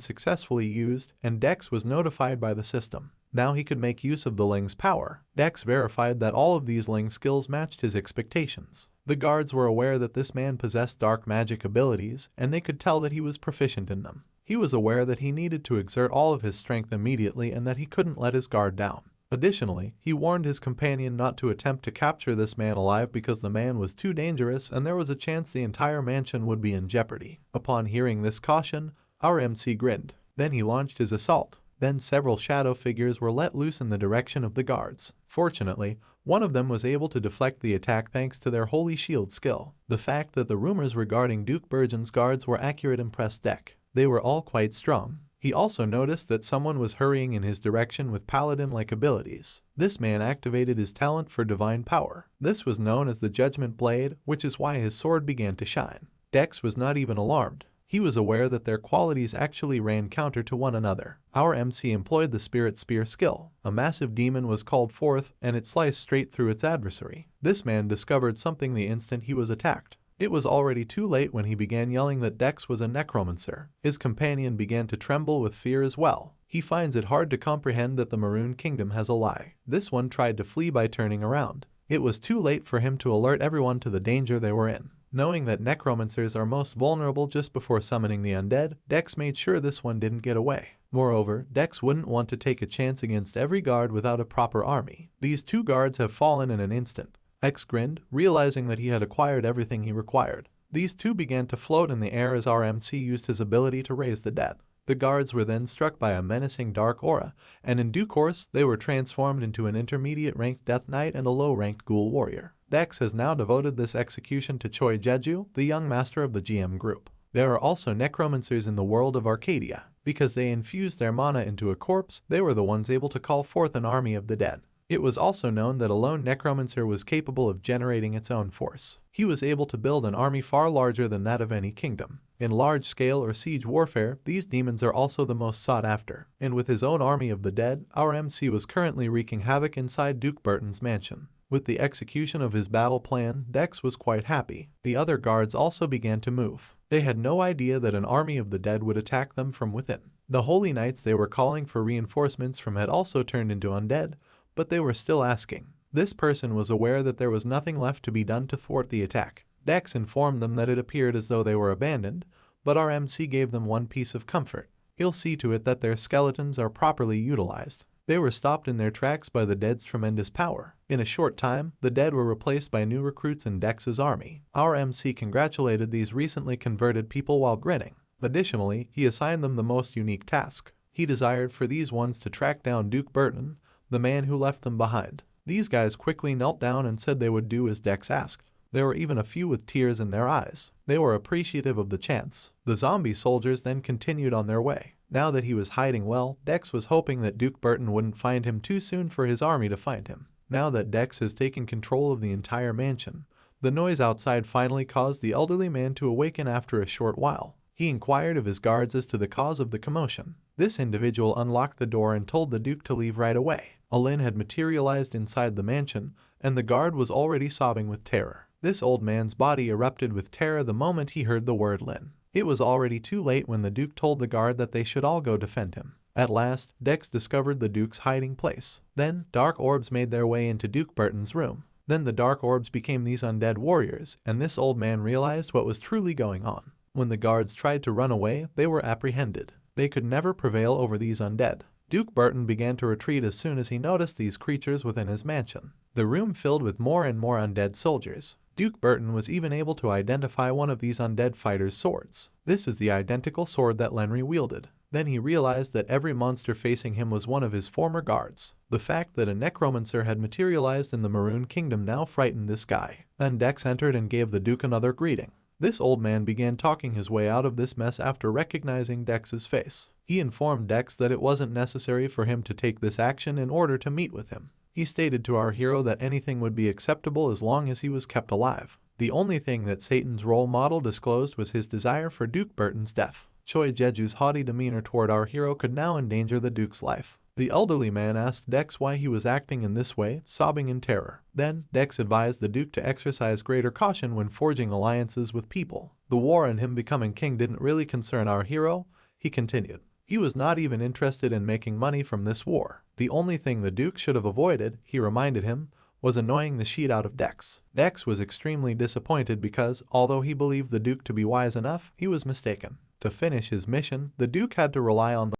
successfully used, and Dex was notified by the system. Now he could make use of the Ling's power. Dex verified that all of these Ling skills matched his expectations. The guards were aware that this man possessed dark magic abilities, and they could tell that he was proficient in them. He was aware that he needed to exert all of his strength immediately and that he couldn't let his guard down. Additionally, he warned his companion not to attempt to capture this man alive because the man was too dangerous and there was a chance the entire mansion would be in jeopardy. Upon hearing this caution, our MC grinned. Then he launched his assault. Then several shadow figures were let loose in the direction of the guards. Fortunately, one of them was able to deflect the attack thanks to their holy shield skill. The fact that the rumors regarding Duke Burgeon's guards were accurate impressed Dex. They were all quite strong. He also noticed that someone was hurrying in his direction with paladin-like abilities. This man activated his talent for divine power. This was known as the Judgment Blade, which is why his sword began to shine. Dex was not even alarmed. He was aware that their qualities actually ran counter to one another. Our MC employed the Spirit Spear skill. A massive demon was called forth, and it sliced straight through its adversary. This man discovered something the instant he was attacked. It was already too late when he began yelling that Dex was a necromancer. His companion began to tremble with fear as well. He finds it hard to comprehend that the Maroon Kingdom has a lie. This one tried to flee by turning around. It was too late for him to alert everyone to the danger they were in. Knowing that necromancers are most vulnerable just before summoning the undead, Dex made sure this one didn't get away. Moreover, Dex wouldn't want to take a chance against every guard without a proper army. These 2 guards have fallen in an instant. Dex grinned, realizing that he had acquired everything he required. These 2 began to float in the air as our MC used his ability to raise the dead. The guards were then struck by a menacing dark aura, and in due course they were transformed into an intermediate-ranked Death Knight and a low-ranked Ghoul Warrior. Dex has now devoted this execution to Choi Jeju, the young master of the GM group. There are also necromancers in the world of Arcadia. Because they infused their mana into a corpse, they were the ones able to call forth an army of the dead. It was also known that a lone necromancer was capable of generating its own force. He was able to build an army far larger than that of any kingdom. In large-scale or siege warfare, these demons are also the most sought after, and with his own army of the dead, our MC was currently wreaking havoc inside Duke Burton's mansion. With the execution of his battle plan, Dex was quite happy. The other guards also began to move. They had no idea that an army of the dead would attack them from within. The holy knights they were calling for reinforcements from had also turned into undead, but they were still asking. This person was aware that there was nothing left to be done to thwart the attack. Dex informed them that it appeared as though they were abandoned, but our MC gave them one piece of comfort. He'll see to it that their skeletons are properly utilized. They were stopped in their tracks by the dead's tremendous power. In a short time, the dead were replaced by new recruits in Dex's army. Our MC congratulated these recently converted people while grinning. Additionally, he assigned them the most unique task. He desired for these ones to track down Duke Burton, the man who left them behind. These guys quickly knelt down and said they would do as Dex asked. There were even a few with tears in their eyes. They were appreciative of the chance. The zombie soldiers then continued on their way. Now that he was hiding well, Dex was hoping that Duke Burton wouldn't find him too soon for his army to find him. Now that Dex has taken control of the entire mansion, the noise outside finally caused the elderly man to awaken after a short while. He inquired of his guards as to the cause of the commotion. This individual unlocked the door and told the Duke to leave right away. A Lin had materialized inside the mansion, and the guard was already sobbing with terror. This old man's body erupted with terror the moment he heard the word Lin. It was already too late when the Duke told the guard that they should all go defend him. At last, Dex discovered the Duke's hiding place. Then, dark orbs made their way into Duke Burton's room. Then the dark orbs became these undead warriors, and this old man realized what was truly going on. When the guards tried to run away, they were apprehended. They could never prevail over these undead. Duke Burton began to retreat as soon as he noticed these creatures within his mansion. The room filled with more and more undead soldiers. Duke Burton was even able to identify one of these undead fighters' swords. This is the identical sword that Lenry wielded. Then he realized that every monster facing him was one of his former guards. The fact that a necromancer had materialized in the Maroon Kingdom now frightened this guy. Then Dex entered and gave the Duke another greeting. This old man began talking his way out of this mess after recognizing Dex's face. He informed Dex that it wasn't necessary for him to take this action in order to meet with him. He stated to our hero that anything would be acceptable as long as he was kept alive. The only thing that Satan's role model disclosed was his desire for Duke Burton's death. Choi Jeju's haughty demeanor toward our hero could now endanger the Duke's life. The elderly man asked Dex why he was acting in this way, sobbing in terror. Then, Dex advised the Duke to exercise greater caution when forging alliances with people. The war and him becoming king didn't really concern our hero, he continued. He was not even interested in making money from this war. The only thing the Duke should have avoided, he reminded him, was annoying the shit out of Dex. Dex was extremely disappointed because, although he believed the Duke to be wise enough, he was mistaken. To finish his mission, the Duke had to rely on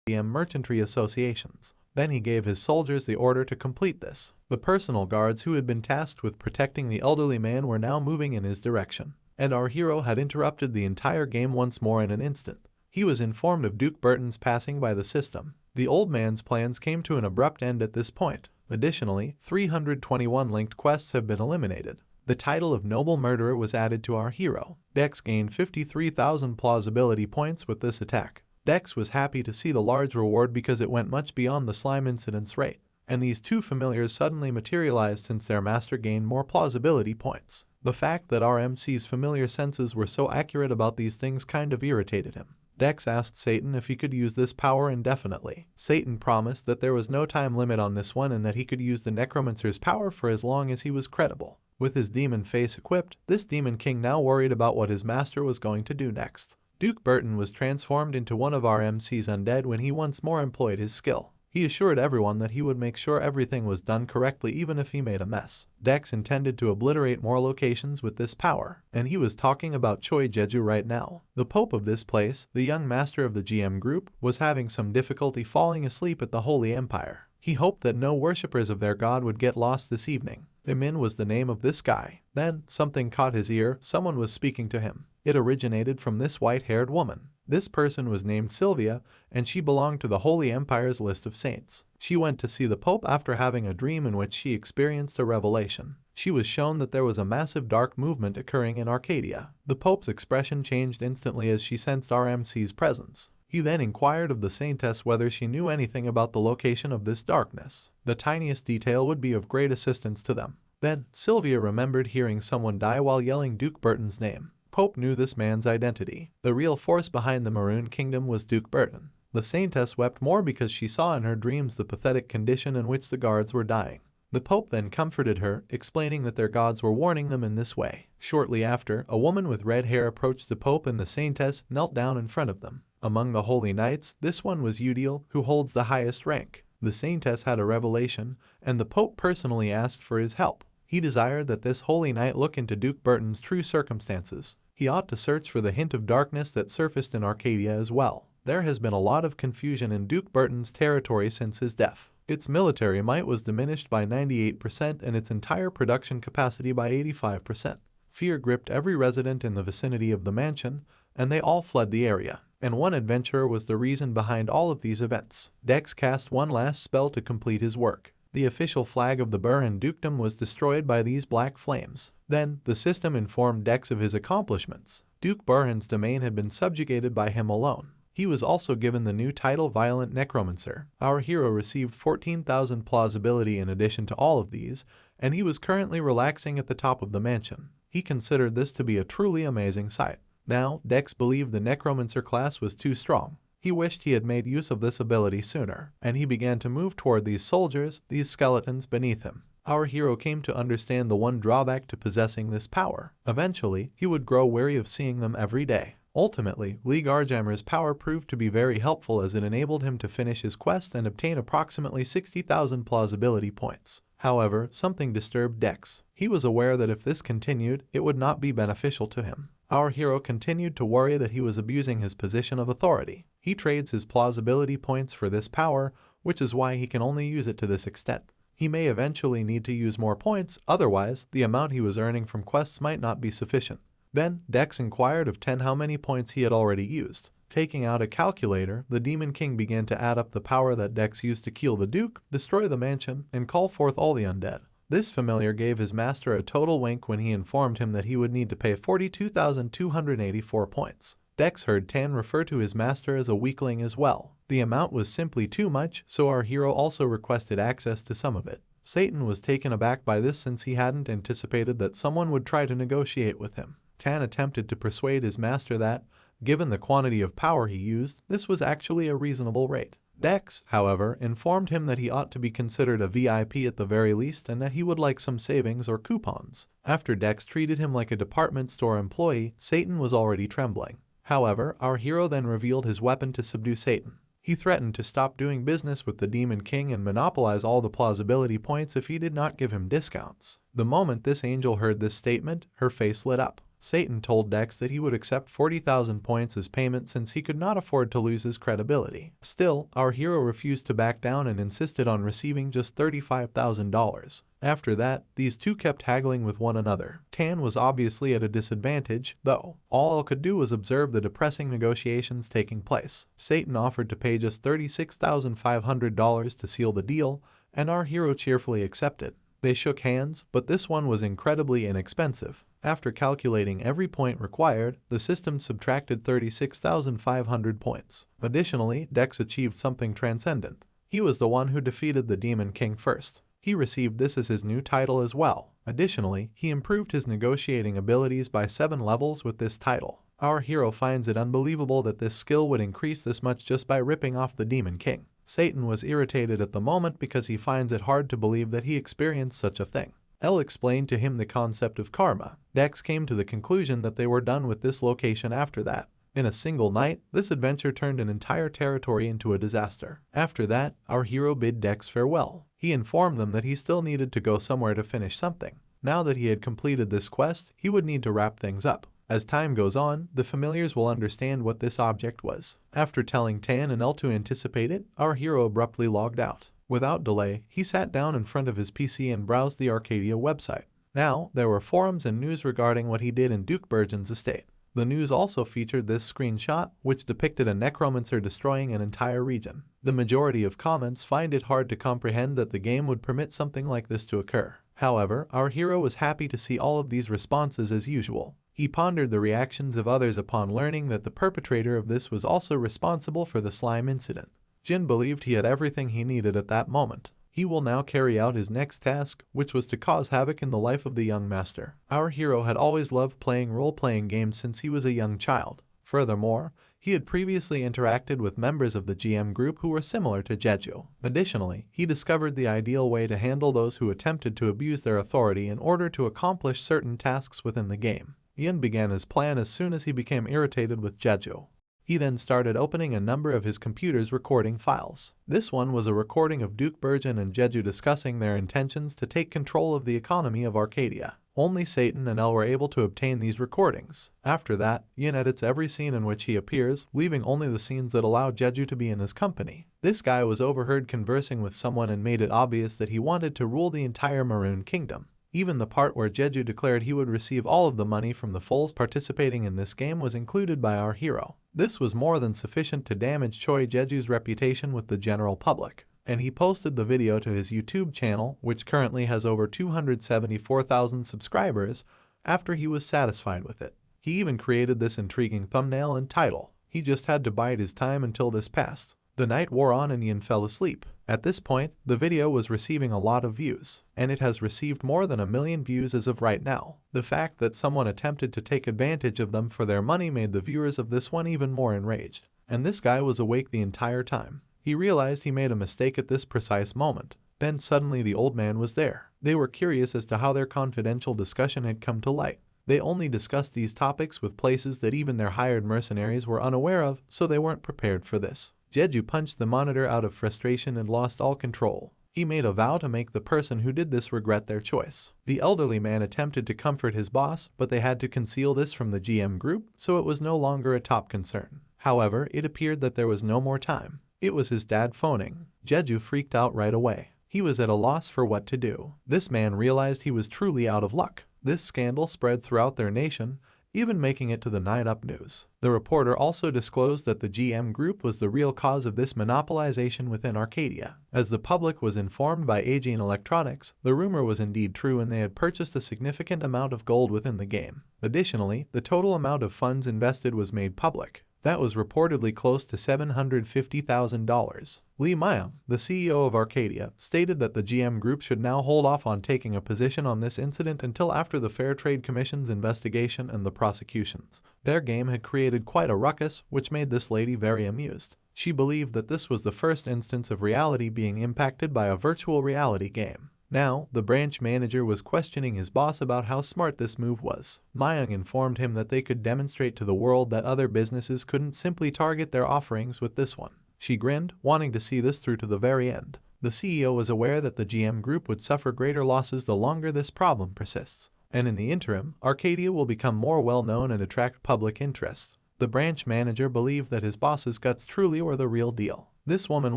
the merchantry associations. Then he gave his soldiers the order to complete this. The personal guards who had been tasked with protecting the elderly man were now moving in his direction. And our hero had interrupted the entire game once more in an instant. He was informed of Duke Burton's passing by the system. The old man's plans came to an abrupt end at this point. Additionally, 321 linked quests have been eliminated. The title of Noble Murderer was added to our hero. Dex gained 53,000 plausibility points with this attack. Dex was happy to see the large reward because it went much beyond the slime incidence rate. And these two familiars suddenly materialized since their master gained more plausibility points. The fact that our MC's familiar senses were so accurate about these things kind of irritated him. Dex asked Satan if he could use this power indefinitely. Satan promised that there was no time limit on this one and that he could use the necromancer's power for as long as he was credible. With his demon face equipped, this demon king now worried about what his master was going to do next. Duke Burton was transformed into one of our MC's undead when he once more employed his skill. He assured everyone that he would make sure everything was done correctly even if he made a mess. Dex intended to obliterate more locations with this power, and he was talking about Choi Jeju right now. The Pope of this place, the young master of the GM group, was having some difficulty falling asleep at the Holy Empire. He hoped that no worshippers of their god would get lost this evening. Imin was the name of this guy. Then, something caught his ear, someone was speaking to him. It originated from this white-haired woman. This person was named Sylvia, and she belonged to the Holy Empire's list of saints. She went to see the Pope after having a dream in which she experienced a revelation. She was shown that there was a massive dark movement occurring in Arcadia. The Pope's expression changed instantly as she sensed RMC's presence. He then inquired of the saintess whether she knew anything about the location of this darkness. The tiniest detail would be of great assistance to them. Then, Sylvia remembered hearing someone die while yelling Duke Burton's name. Pope knew this man's identity. The real force behind the Maroon Kingdom was Duke Burton. The Saintess wept more because she saw in her dreams the pathetic condition in which the guards were dying. The Pope then comforted her, explaining that their gods were warning them in this way. Shortly after, a woman with red hair approached the Pope and the Saintess knelt down in front of them. Among the holy knights, this one was Udiel, who holds the highest rank. The Saintess had a revelation, and the Pope personally asked for his help. He desired that this holy knight look into Duke Burton's true circumstances. He ought to search for the hint of darkness that surfaced in Arcadia as well. There has been a lot of confusion in Duke Burton's territory since his death. Its military might was diminished by 98% and its entire production capacity by 85%. Fear gripped every resident in the vicinity of the mansion, and they all fled the area. And one adventurer was the reason behind all of these events. Dex cast one last spell to complete his work. The official flag of the Burr and Dukedom was destroyed by these black flames. Then, the system informed Dex of his accomplishments. Duke Burhan's domain had been subjugated by him alone. He was also given the new title Violent Necromancer. Our hero received 14,000 plausibility in addition to all of these, and he was currently relaxing at the top of the mansion. He considered this to be a truly amazing sight. Now, Dex believed the Necromancer class was too strong. He wished he had made use of this ability sooner, and he began to move toward these soldiers, these skeletons beneath him. Our hero came to understand the one drawback to possessing this power. Eventually, he would grow weary of seeing them every day. Ultimately, Lee Garjammer's power proved to be very helpful as it enabled him to finish his quest and obtain approximately 60,000 plausibility points. However, something disturbed Dex. He was aware that if this continued, it would not be beneficial to him. Our hero continued to worry that he was abusing his position of authority. He trades his plausibility points for this power, which is why he can only use it to this extent. He may eventually need to use more points, otherwise, the amount he was earning from quests might not be sufficient. Then, Dex inquired of 10 how many points he had already used. Taking out a calculator, the Demon King began to add up the power that Dex used to kill the Duke, destroy the mansion, and call forth all the undead. This familiar gave his master a total wink when he informed him that he would need to pay 42,284 points. Dex heard Tan refer to his master as a weakling as well. The amount was simply too much, so our hero also requested access to some of it. Satan was taken aback by this since he hadn't anticipated that someone would try to negotiate with him. Tan attempted to persuade his master that, given the quantity of power he used, this was actually a reasonable rate. Dex, however, informed him that he ought to be considered a VIP at the very least and that he would like some savings or coupons. After Dex treated him like a department store employee, Satan was already trembling. However, our hero then revealed his weapon to subdue Satan. He threatened to stop doing business with the Demon King and monopolize all the plausibility points if he did not give him discounts. The moment this angel heard this statement, her face lit up. Satan told Dex that he would accept 40,000 points as payment since he could not afford to lose his credibility. Still, our hero refused to back down and insisted on receiving just $35,000. After that, these two kept haggling with one another. Tan was obviously at a disadvantage, though. All could do was observe the depressing negotiations taking place. Satan offered to pay just $36,500 to seal the deal, and our hero cheerfully accepted. They shook hands, but this one was incredibly inexpensive. After calculating every point required, the system subtracted 36,500 points. Additionally, Dex achieved something transcendent. He was the one who defeated the Demon King first. He received this as his new title as well. Additionally, he improved his negotiating abilities by 7 levels with this title. Our hero finds it unbelievable that this skill would increase this much just by ripping off the Demon King. Satan was irritated at the moment because he finds it hard to believe that he experienced such a thing. El explained to him the concept of karma. Dex came to the conclusion that they were done with this location after that. In a single night, this adventure turned an entire territory into a disaster. After that, our hero bid Dex farewell. He informed them that he still needed to go somewhere to finish something. Now that he had completed this quest, he would need to wrap things up. As time goes on, the familiars will understand what this object was. After telling Tan and El to anticipate it, our hero abruptly logged out. Without delay, he sat down in front of his PC and browsed the Arcadia website. Now, there were forums and news regarding what he did in Duke Burton's estate. The news also featured this screenshot, which depicted a necromancer destroying an entire region. The majority of comments find it hard to comprehend that the game would permit something like this to occur. However, our hero was happy to see all of these responses as usual. He pondered the reactions of others upon learning that the perpetrator of this was also responsible for the slime incident. Jin believed he had everything he needed at that moment. He will now carry out his next task, which was to cause havoc in the life of the young master. Our hero had always loved playing role-playing games since he was a young child. Furthermore, he had previously interacted with members of the GM group who were similar to Jeju. Additionally, he discovered the ideal way to handle those who attempted to abuse their authority in order to accomplish certain tasks within the game. Ian began his plan as soon as he became irritated with Jeju. He then started opening a number of his computer's recording files. This one was a recording of Duke Burgeon and Jeju discussing their intentions to take control of the economy of Arcadia. Only Satan and El were able to obtain these recordings. After that, Ian edits every scene in which he appears, leaving only the scenes that allow Jeju to be in his company. This guy was overheard conversing with someone and made it obvious that he wanted to rule the entire Maroon Kingdom. Even the part where Jeju declared he would receive all of the money from the foals participating in this game was included by our hero. This was more than sufficient to damage Choi Jeju's reputation with the general public, and he posted the video to his YouTube channel, which currently has over 274,000 subscribers, after he was satisfied with it. He even created this intriguing thumbnail and title. He just had to bide his time until this passed. The night wore on and Ian fell asleep. At this point, the video was receiving a lot of views, and it has received more than 1 million views as of right now. The fact that someone attempted to take advantage of them for their money made the viewers of this one even more enraged. And this guy was awake the entire time. He realized he made a mistake at this precise moment. Then suddenly the old man was there. They were curious as to how their confidential discussion had come to light. They only discussed these topics with places that even their hired mercenaries were unaware of, so they weren't prepared for this. Jeju punched the monitor out of frustration and lost all control. He made a vow to make the person who did this regret their choice. The elderly man attempted to comfort his boss, but they had to conceal this from the GM group, so it was no longer a top concern. However, it appeared that there was no more time. It was his dad phoning. Jeju freaked out right away. He was at a loss for what to do. This man realized he was truly out of luck. This scandal spread throughout their nation, even making it to the 9up news. The reporter also disclosed that the GM group was the real cause of this monopolization within Arcadia. As the public was informed by Aegean Electronics, the rumor was indeed true and they had purchased a significant amount of gold within the game. Additionally, the total amount of funds invested was made public. That was reportedly close to $750,000. Lee Myung, the CEO of Arcadia, stated that the GM group should now hold off on taking a position on this incident until after the Fair Trade Commission's investigation and the prosecutions. Their game had created quite a ruckus, which made this lady very amused. She believed that this was the first instance of reality being impacted by a virtual reality game. Now, the branch manager was questioning his boss about how smart this move was. Myung informed him that they could demonstrate to the world that other businesses couldn't simply target their offerings with this one. She grinned, wanting to see this through to the very end. The CEO was aware that the GM group would suffer greater losses the longer this problem persists. And in the interim, Arcadia will become more well-known and attract public interest. The branch manager believed that his boss's guts truly were the real deal. This woman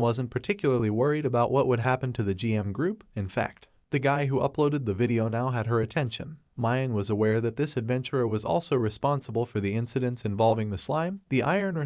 wasn't particularly worried about what would happen to the GM group. In fact, the guy who uploaded the video now had her attention. Myung was aware that this adventurer was also responsible for the incidents involving the slime, the iron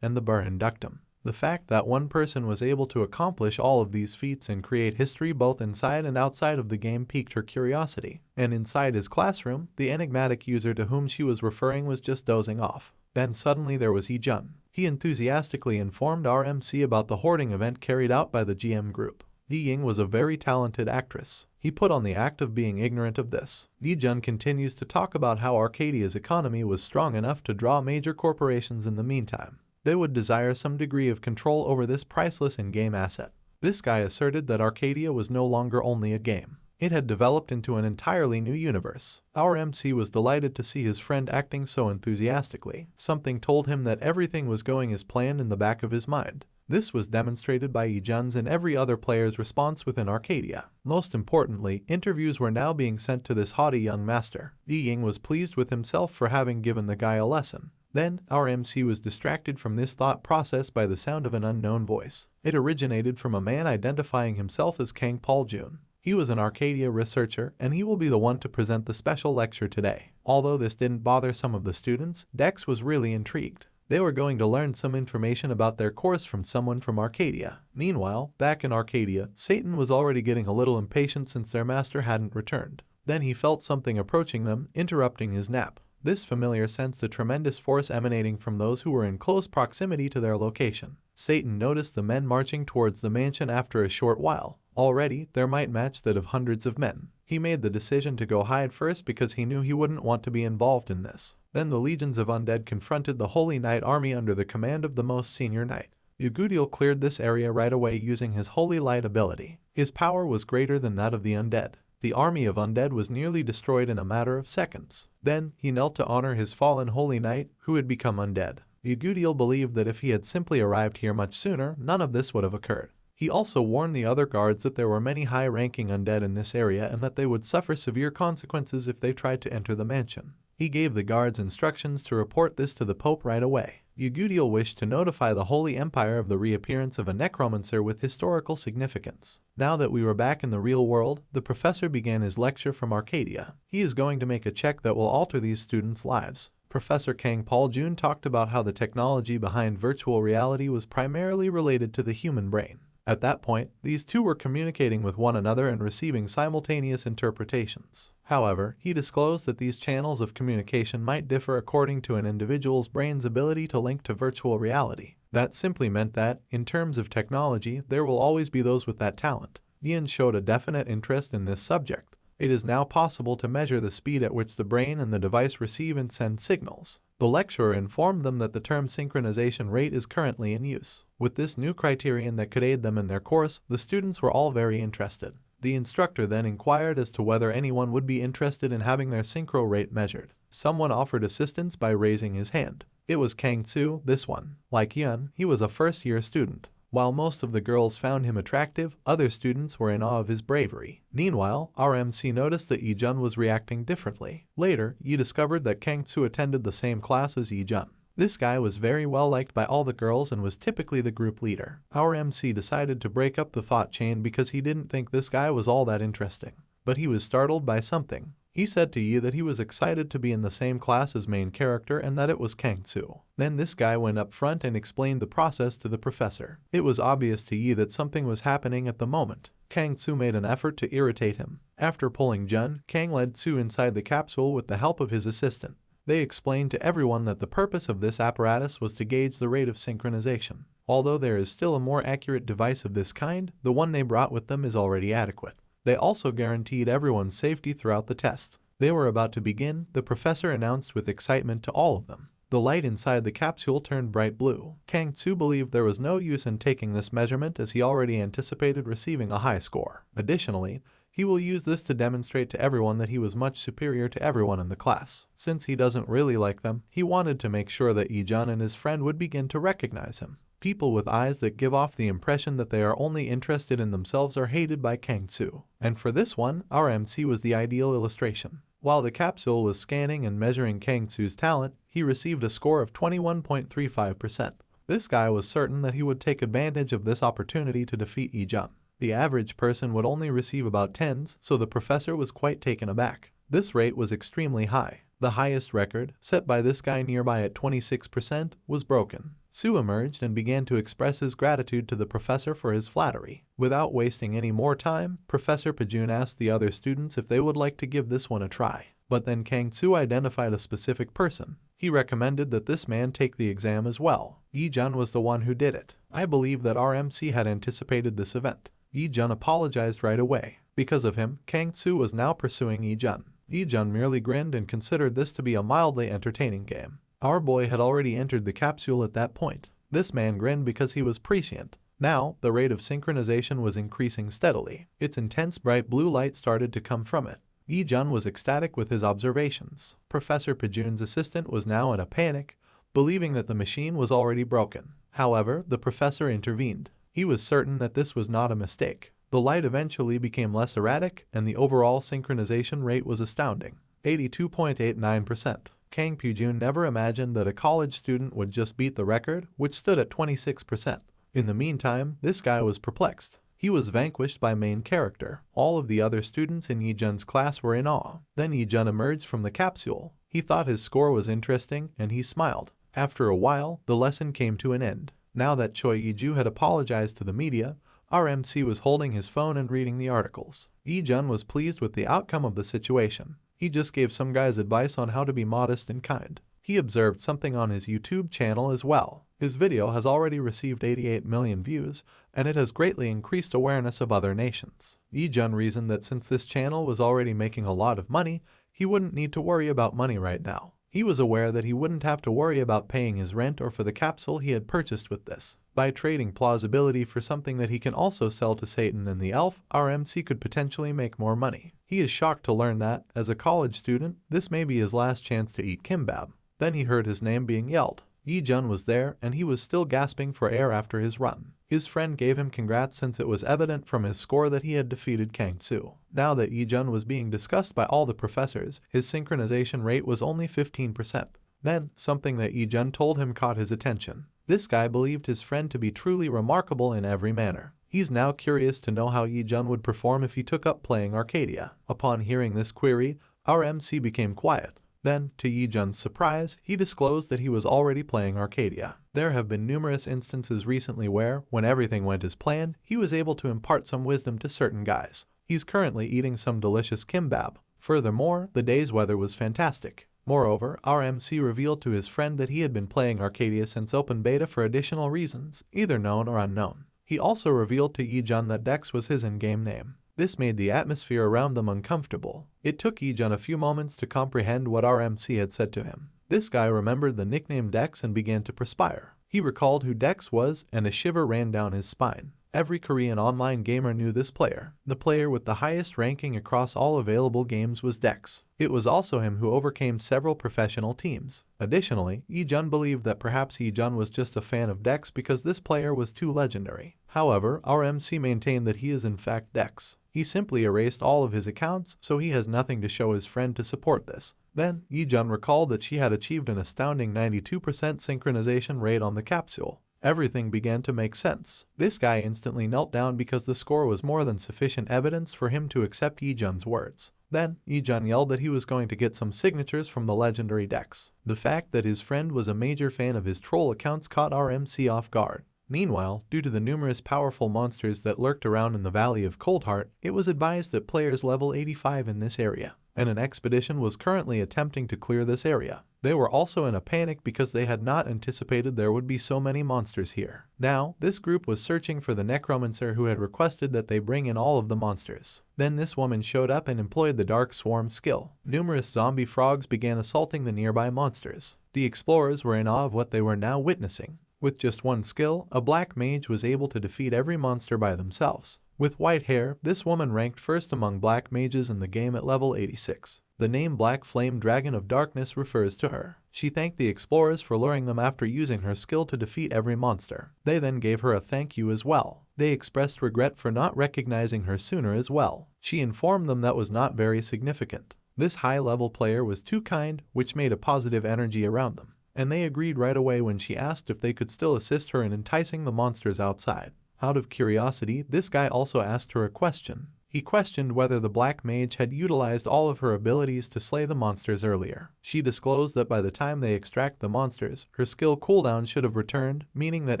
and the burn ductum. The fact that one person was able to accomplish all of these feats and create history both inside and outside of the game piqued her curiosity. And inside his classroom, the enigmatic user to whom she was referring was just dozing off. Then suddenly there was Hee-jun. He enthusiastically informed our MC about the hoarding event carried out by the GM group. Yi-ying was a very talented actress. He put on the act of being ignorant of this. Yi-jun continues to talk about how Arcadia's economy was strong enough to draw major corporations in the meantime. They would desire some degree of control over this priceless in-game asset. This guy asserted that Arcadia was no longer only a game. It had developed into an entirely new universe. Our MC was delighted to see his friend acting so enthusiastically. Something told him that everything was going as planned in the back of his mind. This was demonstrated by Yi-jun's and every other player's response within Arcadia. Most importantly, interviews were now being sent to this haughty young master. Yi-ying was pleased with himself for having given the guy a lesson. Then, our MC was distracted from this thought process by the sound of an unknown voice. It originated from a man identifying himself as Kang Paul-jun. He was an Arcadia researcher, and he will be the one to present the special lecture today. Although this didn't bother some of the students, Dex was really intrigued. They were going to learn some information about their course from someone from Arcadia. Meanwhile, back in Arcadia, Satan was already getting a little impatient since their master hadn't returned. Then he felt something approaching them, interrupting his nap. This familiar sensed a tremendous force emanating from those who were in close proximity to their location. Satan noticed the men marching towards the mansion after a short while. Already, there might match that of hundreds of men. He made the decision to go hide first because he knew he wouldn't want to be involved in this. Then the legions of undead confronted the Holy Knight army under the command of the most senior knight. Yugudil cleared this area right away using his Holy Light ability. His power was greater than that of the undead. The army of undead was nearly destroyed in a matter of seconds. Then, he knelt to honor his fallen Holy Knight, who had become undead. Yugudil believed that if he had simply arrived here much sooner, none of this would have occurred. He also warned the other guards that there were many high-ranking undead in this area and that they would suffer severe consequences if they tried to enter the mansion. He gave the guards instructions to report this to the Pope right away. Yugudil wished to notify the Holy Empire of the reappearance of a necromancer with historical significance. Now that we were back in the real world, the professor began his lecture from Arcadia. He is going to make a check that will alter these students' lives. Professor Kang Paul Jun talked about how the technology behind virtual reality was primarily related to the human brain. At that point, these two were communicating with one another and receiving simultaneous interpretations. However, he disclosed that these channels of communication might differ according to an individual's brain's ability to link to virtual reality. That simply meant that, in terms of technology, there will always be those with that talent. Ian showed a definite interest in this subject. It is now possible to measure the speed at which the brain and the device receive and send signals. The lecturer informed them that the term synchronization rate is currently in use. With this new criterion that could aid them in their course, the students were all very interested. The instructor then inquired as to whether anyone would be interested in having their synchro rate measured. Someone offered assistance by raising his hand. It was Kang Tzu, this one. Like Yun, he was a first-year student. While most of the girls found him attractive, other students were in awe of his bravery. Meanwhile, our MC noticed that Yi-jun was reacting differently. Later, Yi discovered that Kang Tzu attended the same class as Yi-jun. This guy was very well liked by all the girls and was typically the group leader. Our MC decided to break up the thought chain because he didn't think this guy was all that interesting. But he was startled by something. He said to Yi that he was excited to be in the same class as main character and that it was Kang Tzu. Then this guy went up front and explained the process to the professor. It was obvious to Yi that something was happening at the moment. Kang Tzu made an effort to irritate him. After pulling Jun, Kang led Tzu inside the capsule with the help of his assistant. They explained to everyone that the purpose of this apparatus was to gauge the rate of synchronization. Although there is still a more accurate device of this kind, the one they brought with them is already adequate. They also guaranteed everyone's safety throughout the test. They were about to begin, the professor announced with excitement to all of them. The light inside the capsule turned bright blue. Kang Tzu believed there was no use in taking this measurement as he already anticipated receiving a high score. Additionally, he will use this to demonstrate to everyone that he was much superior to everyone in the class. Since he doesn't really like them, he wanted to make sure that Yi-jun and his friend would begin to recognize him. People with eyes that give off the impression that they are only interested in themselves are hated by Kang Tzu. And for this one, our MC was the ideal illustration. While the capsule was scanning and measuring Kang Tzu's talent, he received a score of 21.35%. This guy was certain that he would take advantage of this opportunity to defeat Yi-jun. The average person would only receive about 10s, so the professor was quite taken aback. This rate was extremely high. The highest record, set by this guy nearby at 26%, was broken. Tzu emerged and began to express his gratitude to the professor for his flattery. Without wasting any more time, Professor Pajun asked the other students if they would like to give this one a try. But then Kang Tzu identified a specific person. He recommended that this man take the exam as well. Yi-jun was the one who did it. I believe that our MC had anticipated this event. Yi-jun apologized right away. Because of him, Kang Tzu was now pursuing Yi-jun. Yi-jun merely grinned and considered this to be a mildly entertaining game. Our boy had already entered the capsule at that point. This man grinned because he was prescient. Now, the rate of synchronization was increasing steadily. Its intense bright blue light started to come from it. Yi-jun was ecstatic with his observations. Professor Pajun's assistant was now in a panic, believing that the machine was already broken. However, the professor intervened. He was certain that this was not a mistake. The light eventually became less erratic, and the overall synchronization rate was astounding. 82.89%. Kang Pujun never imagined that a college student would just beat the record, which stood at 26%. In the meantime, this guy was perplexed. He was vanquished by main character. All of the other students in Yi-jun's class were in awe. Then Yi-jun emerged from the capsule. He thought his score was interesting, and he smiled. After a while, the lesson came to an end. Now that Choi Yi-ju had apologized to the media, our MC was holding his phone and reading the articles. Yi-jun was pleased with the outcome of the situation. He just gave some guys advice on how to be modest and kind. he observed something on his YouTube channel as well. His video has already received 88 million views, and it has greatly increased awareness of other nations. Yi-jun reasoned that since this channel was already making a lot of money, he wouldn't need to worry about money right now. He was aware that he wouldn't have to worry about paying his rent or for the capsule he had purchased with this. By trading plausibility for something that he can also sell to Satan and the elf, our MC could potentially make more money. He is shocked to learn that, as a college student, this may be his last chance to eat kimbap. Then he heard his name being yelled. Yi-jun was there, and he was still gasping for air after his run. His friend gave him congrats since it was evident from his score that he had defeated Kang-soo. Now that Yi-jun was being discussed by all the professors, his synchronization rate was only 15%. Then, something that Yi-jun told him caught his attention. This guy believed his friend to be truly remarkable in every manner. He's now curious to know how Yi-jun would perform if he took up playing Arcadia. Upon hearing this query, our MC became quiet. Then, to Yi-jun's surprise, he disclosed that he was already playing Arcadia. There have been numerous instances recently where, when everything went as planned, he was able to impart some wisdom to certain guys. He's currently eating some delicious kimbap. Furthermore, the day's weather was fantastic. Moreover, our MC revealed to his friend that he had been playing Arcadia since open beta for additional reasons, either known or unknown. He also revealed to Yi-jun that Dex was his in-game name. This made the atmosphere around them uncomfortable. It took Yi-jun a few moments to comprehend what our MC had said to him. This guy remembered the nickname Dex and began to perspire. He recalled who Dex was, and a shiver ran down his spine. Every Korean online gamer knew this player. The player with the highest ranking across all available games was Dex. It was also him who overcame several professional teams. Additionally, Yi-jun believed that perhaps Yi-jun was just a fan of Dex because this player was too legendary. However, our MC maintained that he is in fact Dex. He simply erased all of his accounts, so he has nothing to show his friend to support this. Then, Yi-jun recalled that she had achieved an astounding 92% synchronization rate on the capsule. Everything began to make sense. This guy instantly knelt down because the score was more than sufficient evidence for him to accept Yi-jun's words. Then, Yi-jun yelled that he was going to get some signatures from the legendary Dex. The fact that his friend was a major fan of his troll accounts caught our MC off guard. Meanwhile, due to the numerous powerful monsters that lurked around in the Valley of Coldheart, it was advised that players level 85 in this area, and an expedition was currently attempting to clear this area. They were also in a panic because they had not anticipated there would be so many monsters here. Now, this group was searching for the necromancer who had requested that they bring in all of the monsters. Then this woman showed up and employed the Dark Swarm skill. Numerous zombie frogs began assaulting the nearby monsters. The explorers were in awe of what they were now witnessing. With just one skill, a black mage was able to defeat every monster by themselves. With white hair, this woman ranked first among black mages in the game at level 86. The name Black Flame Dragon of Darkness refers to her. She thanked the explorers for luring them after using her skill to defeat every monster. They then gave her a thank you as well. They expressed regret for not recognizing her sooner as well. She informed them that was not very significant. This high-level player was too kind, which made a positive energy around them, and they agreed right away when she asked if they could still assist her in enticing the monsters outside. Out of curiosity, this guy also asked her a question. He questioned whether the black mage had utilized all of her abilities to slay the monsters earlier. She disclosed that by the time they extract the monsters, her skill cooldown should have returned, meaning that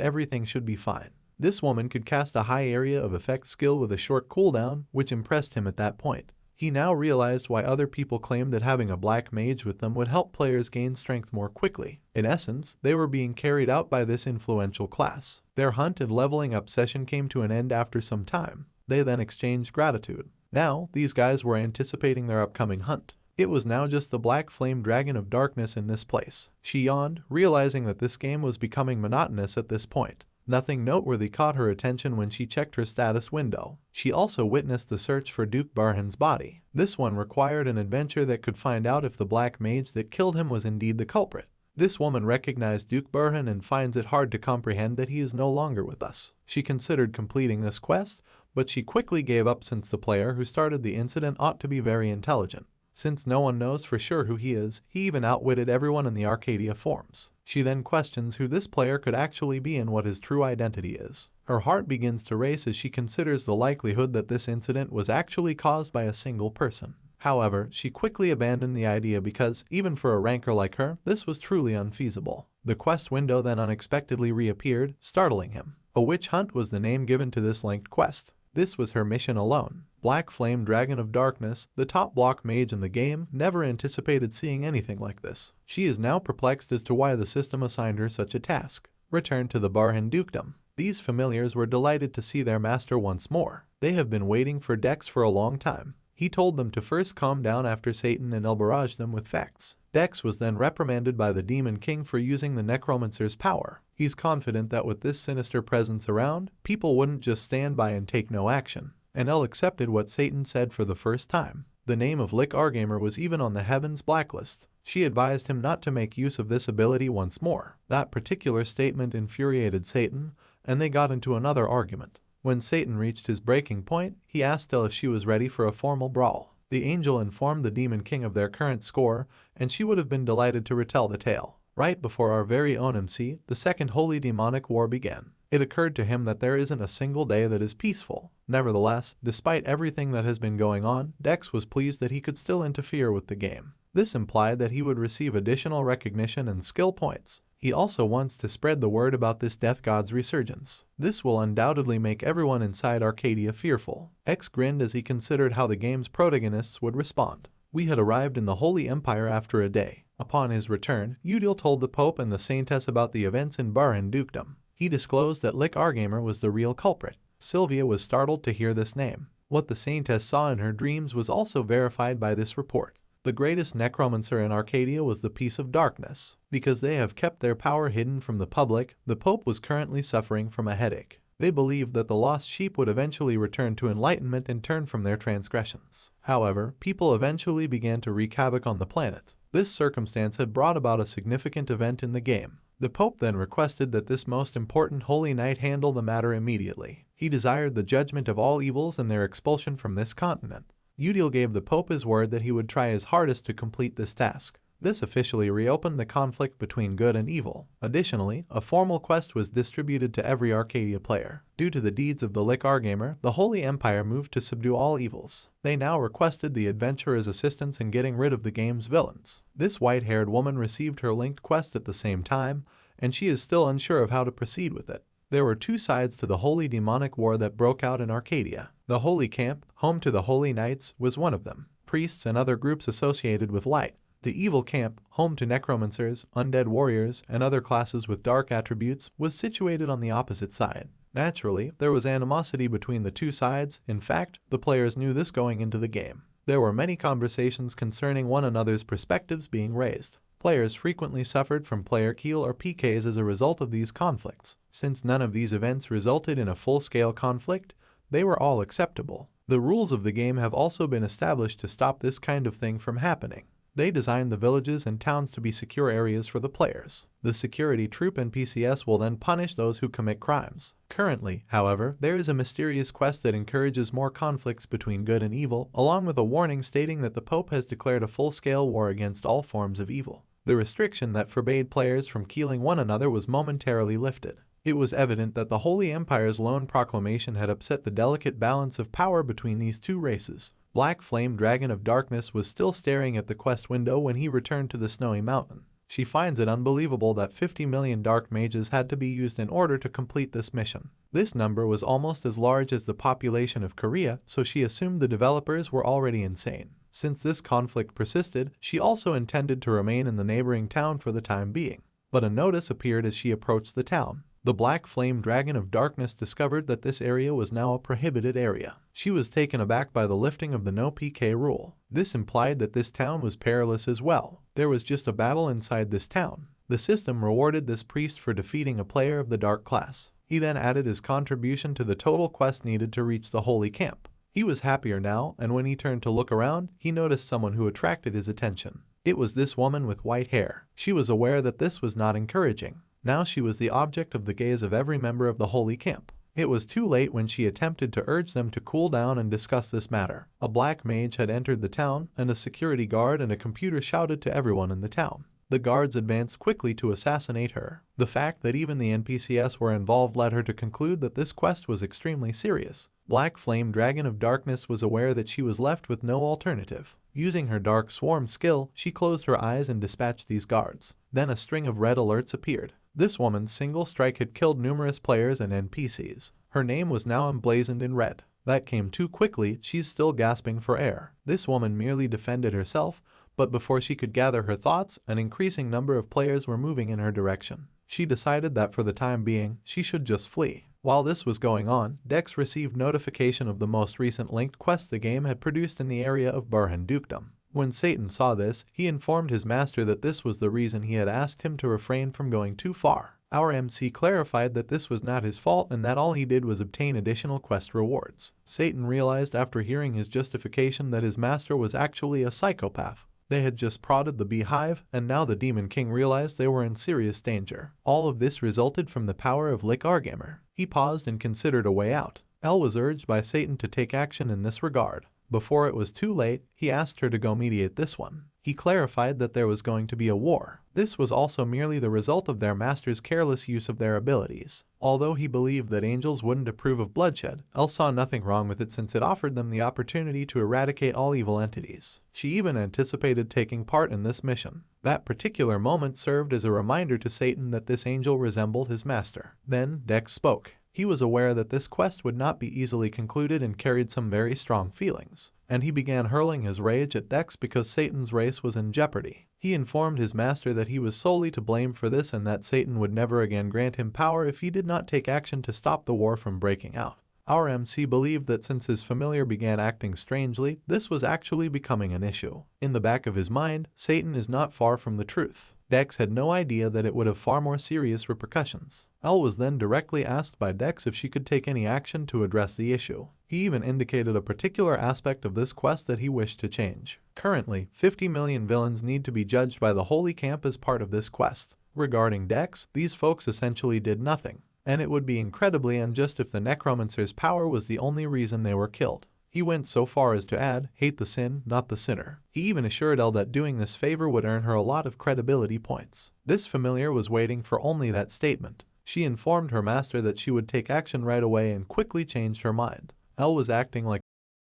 everything should be fine. This woman could cast a high area of effect skill with a short cooldown, which impressed him at that point. He now realized why other people claimed that having a black mage with them would help players gain strength more quickly. In essence, they were being carried out by this influential class. Their hunt and leveling up session came to an end after some time. They then exchanged gratitude. Now, these guys were anticipating their upcoming hunt. It was now just the Black Flame Dragon of Darkness in this place. She yawned, realizing that this game was becoming monotonous at this point. Nothing noteworthy caught her attention when she checked her status window. She also witnessed the search for Duke Barhan's body. This one required an adventure that could find out if the black mage that killed him was indeed the culprit. This woman recognized Duke Barhan and finds it hard to comprehend that he is no longer with us. She considered completing this quest, but she quickly gave up since the player who started the incident ought to be very intelligent. Since no one knows for sure who he is, he even outwitted everyone in the Arcadia forums. She then questions who this player could actually be and what his true identity is. Her heart begins to race as she considers the likelihood that this incident was actually caused by a single person. However, she quickly abandoned the idea because, even for a ranker like her, this was truly unfeasible. The quest window then unexpectedly reappeared, startling him. A witch hunt was the name given to this linked quest. This was her mission alone. Black Flame Dragon of Darkness, the top block mage in the game, never anticipated seeing anything like this. She is now perplexed as to why the system assigned her such a task. Return to the Barhan Dukedom. These familiars were delighted to see their master once more. They have been waiting for Dex for a long time. He told them to first calm down after Satan and barraged them with facts. Dex was then reprimanded by the Demon King for using the Necromancer's power. He's confident that with this sinister presence around, people wouldn't just stand by and take no action. And El accepted what Satan said for the first time. The name of Lick Argamer was even on the Heavens blacklist. She advised him not to make use of this ability once more. That particular statement infuriated Satan, and they got into another argument. When Satan reached his breaking point, he asked Elle if she was ready for a formal brawl. The angel informed the Demon King of their current score, and she would have been delighted to retell the tale. Right before our very own MC, the Second Holy Demonic War began. It occurred to him that there isn't a single day that is peaceful. Nevertheless, despite everything that has been going on, Dex was pleased that he could still interfere with the game. This implied that he would receive additional recognition and skill points. He also wants to spread the word about this death god's resurgence. This will undoubtedly make everyone inside Arcadia fearful. X grinned as he considered how the game's protagonists would respond. We had arrived in the Holy Empire after a day. Upon his return, Udil told the Pope and the Saintess about the events in Barhan Dukedom. He disclosed that Lick Argamer was the real culprit. Sylvia was startled to hear this name. What the Saintess saw in her dreams was also verified by this report. The greatest necromancer in Arcadia was the Piece of Darkness. Because they have kept their power hidden from the public, the Pope was currently suffering from a headache. They believed that the lost sheep would eventually return to enlightenment and turn from their transgressions. However, people eventually began to wreak havoc on the planet. This circumstance had brought about a significant event in the game. The Pope then requested that this most important Holy Knight handle the matter immediately. He desired the judgment of all evils and their expulsion from this continent. Udil gave the Pope his word that he would try his hardest to complete this task. This officially reopened the conflict between good and evil. Additionally, a formal quest was distributed to every Arcadia player. Due to the deeds of the Lick Argamer, the Holy Empire moved to subdue all evils. They now requested the adventurer's assistance in getting rid of the game's villains. This white-haired woman received her linked quest at the same time, and she is still unsure of how to proceed with it. There were two sides to the Holy Demonic War that broke out in Arcadia. The Holy Camp, home to the Holy Knights, was one of them. Priests and other groups associated with light. The Evil Camp, home to necromancers, undead warriors, and other classes with dark attributes, was situated on the opposite side. Naturally, there was animosity between the two sides. In fact, the players knew this going into the game. There were many conversations concerning one another's perspectives being raised. Players frequently suffered from player kill or PKs as a result of these conflicts. Since none of these events resulted in a full-scale conflict, they were all acceptable. The rules of the game have also been established to stop this kind of thing from happening. They designed the villages and towns to be secure areas for the players. The security troop and PCS will then punish those who commit crimes. Currently, however, there is a mysterious quest that encourages more conflicts between good and evil, along with a warning stating that the Pope has declared a full-scale war against all forms of evil. The restriction that forbade players from killing one another was momentarily lifted. It was evident that the Holy Empire's lone proclamation had upset the delicate balance of power between these two races. Black Flame Dragon of Darkness was still staring at the quest window when he returned to the Snowy Mountain. She finds it unbelievable that 50 million dark mages had to be used in order to complete this mission. This number was almost as large as the population of Korea, so she assumed the developers were already insane. Since this conflict persisted, she also intended to remain in the neighboring town for the time being. But a notice appeared as she approached the town. The Black Flame Dragon of Darkness discovered that this area was now a prohibited area. She was taken aback by the lifting of the no PK rule. This implied that this town was perilous as well. There was just a battle inside this town. The system rewarded this priest for defeating a player of the dark class. He then added his contribution to the total quest needed to reach the Holy Camp. He was happier now, and when he turned to look around, he noticed someone who attracted his attention. It was this woman with white hair. She was aware that this was not encouraging. Now she was the object of the gaze of every member of the Holy Camp. It was too late when she attempted to urge them to cool down and discuss this matter. A black mage had entered the town, and a security guard and a computer shouted to everyone in the town. The guards advanced quickly to assassinate her. The fact that even the NPCs were involved led her to conclude that this quest was extremely serious. Black Flame Dragon of Darkness was aware that she was left with no alternative. Using her Dark Swarm skill, she closed her eyes and dispatched these guards. Then a string of red alerts appeared. This woman's single strike had killed numerous players and NPCs. Her name was now emblazoned in red. That came too quickly, she's still gasping for air. This woman merely defended herself, but before she could gather her thoughts, an increasing number of players were moving in her direction. She decided that for the time being, she should just flee. While this was going on, Dex received notification of the most recent linked quest the game had produced in the area of Burhan Dukedom. When Satan saw this, he informed his master that this was the reason he had asked him to refrain from going too far. Our MC clarified that this was not his fault and that all he did was obtain additional quest rewards. Satan realized after hearing his justification that his master was actually a psychopath. They had just prodded the beehive, and now the Demon King realized they were in serious danger. All of this resulted from the power of Lick Argamer. He paused and considered a way out. El was urged by Satan to take action in this regard. Before it was too late, he asked her to go mediate this one. He clarified that there was going to be a war. This was also merely the result of their master's careless use of their abilities. Although he believed that angels wouldn't approve of bloodshed, El saw nothing wrong with it since it offered them the opportunity to eradicate all evil entities. She even anticipated taking part in this mission. That particular moment served as a reminder to Satan that this angel resembled his master. Then Dex spoke. He was aware that this quest would not be easily concluded and carried some very strong feelings, and he began hurling his rage at Dex because Satan's race was in jeopardy. He informed his master that he was solely to blame for this and that Satan would never again grant him power if he did not take action to stop the war from breaking out. Our MC believed that since his familiar began acting strangely, this was actually becoming an issue. In the back of his mind, Satan is not far from the truth. Dex had no idea that it would have far more serious repercussions. El was then directly asked by Dex if she could take any action to address the issue. He even indicated a particular aspect of this quest that he wished to change. Currently, 50 million villains need to be judged by the Holy Camp as part of this quest. Regarding Dex, these folks essentially did nothing, and it would be incredibly unjust if the necromancer's power was the only reason they were killed. He went so far as to add, hate the sin, not the sinner. He even assured El that doing this favor would earn her a lot of credibility points. This familiar was waiting for only that statement. She informed her master that she would take action right away and quickly changed her mind. El was acting like,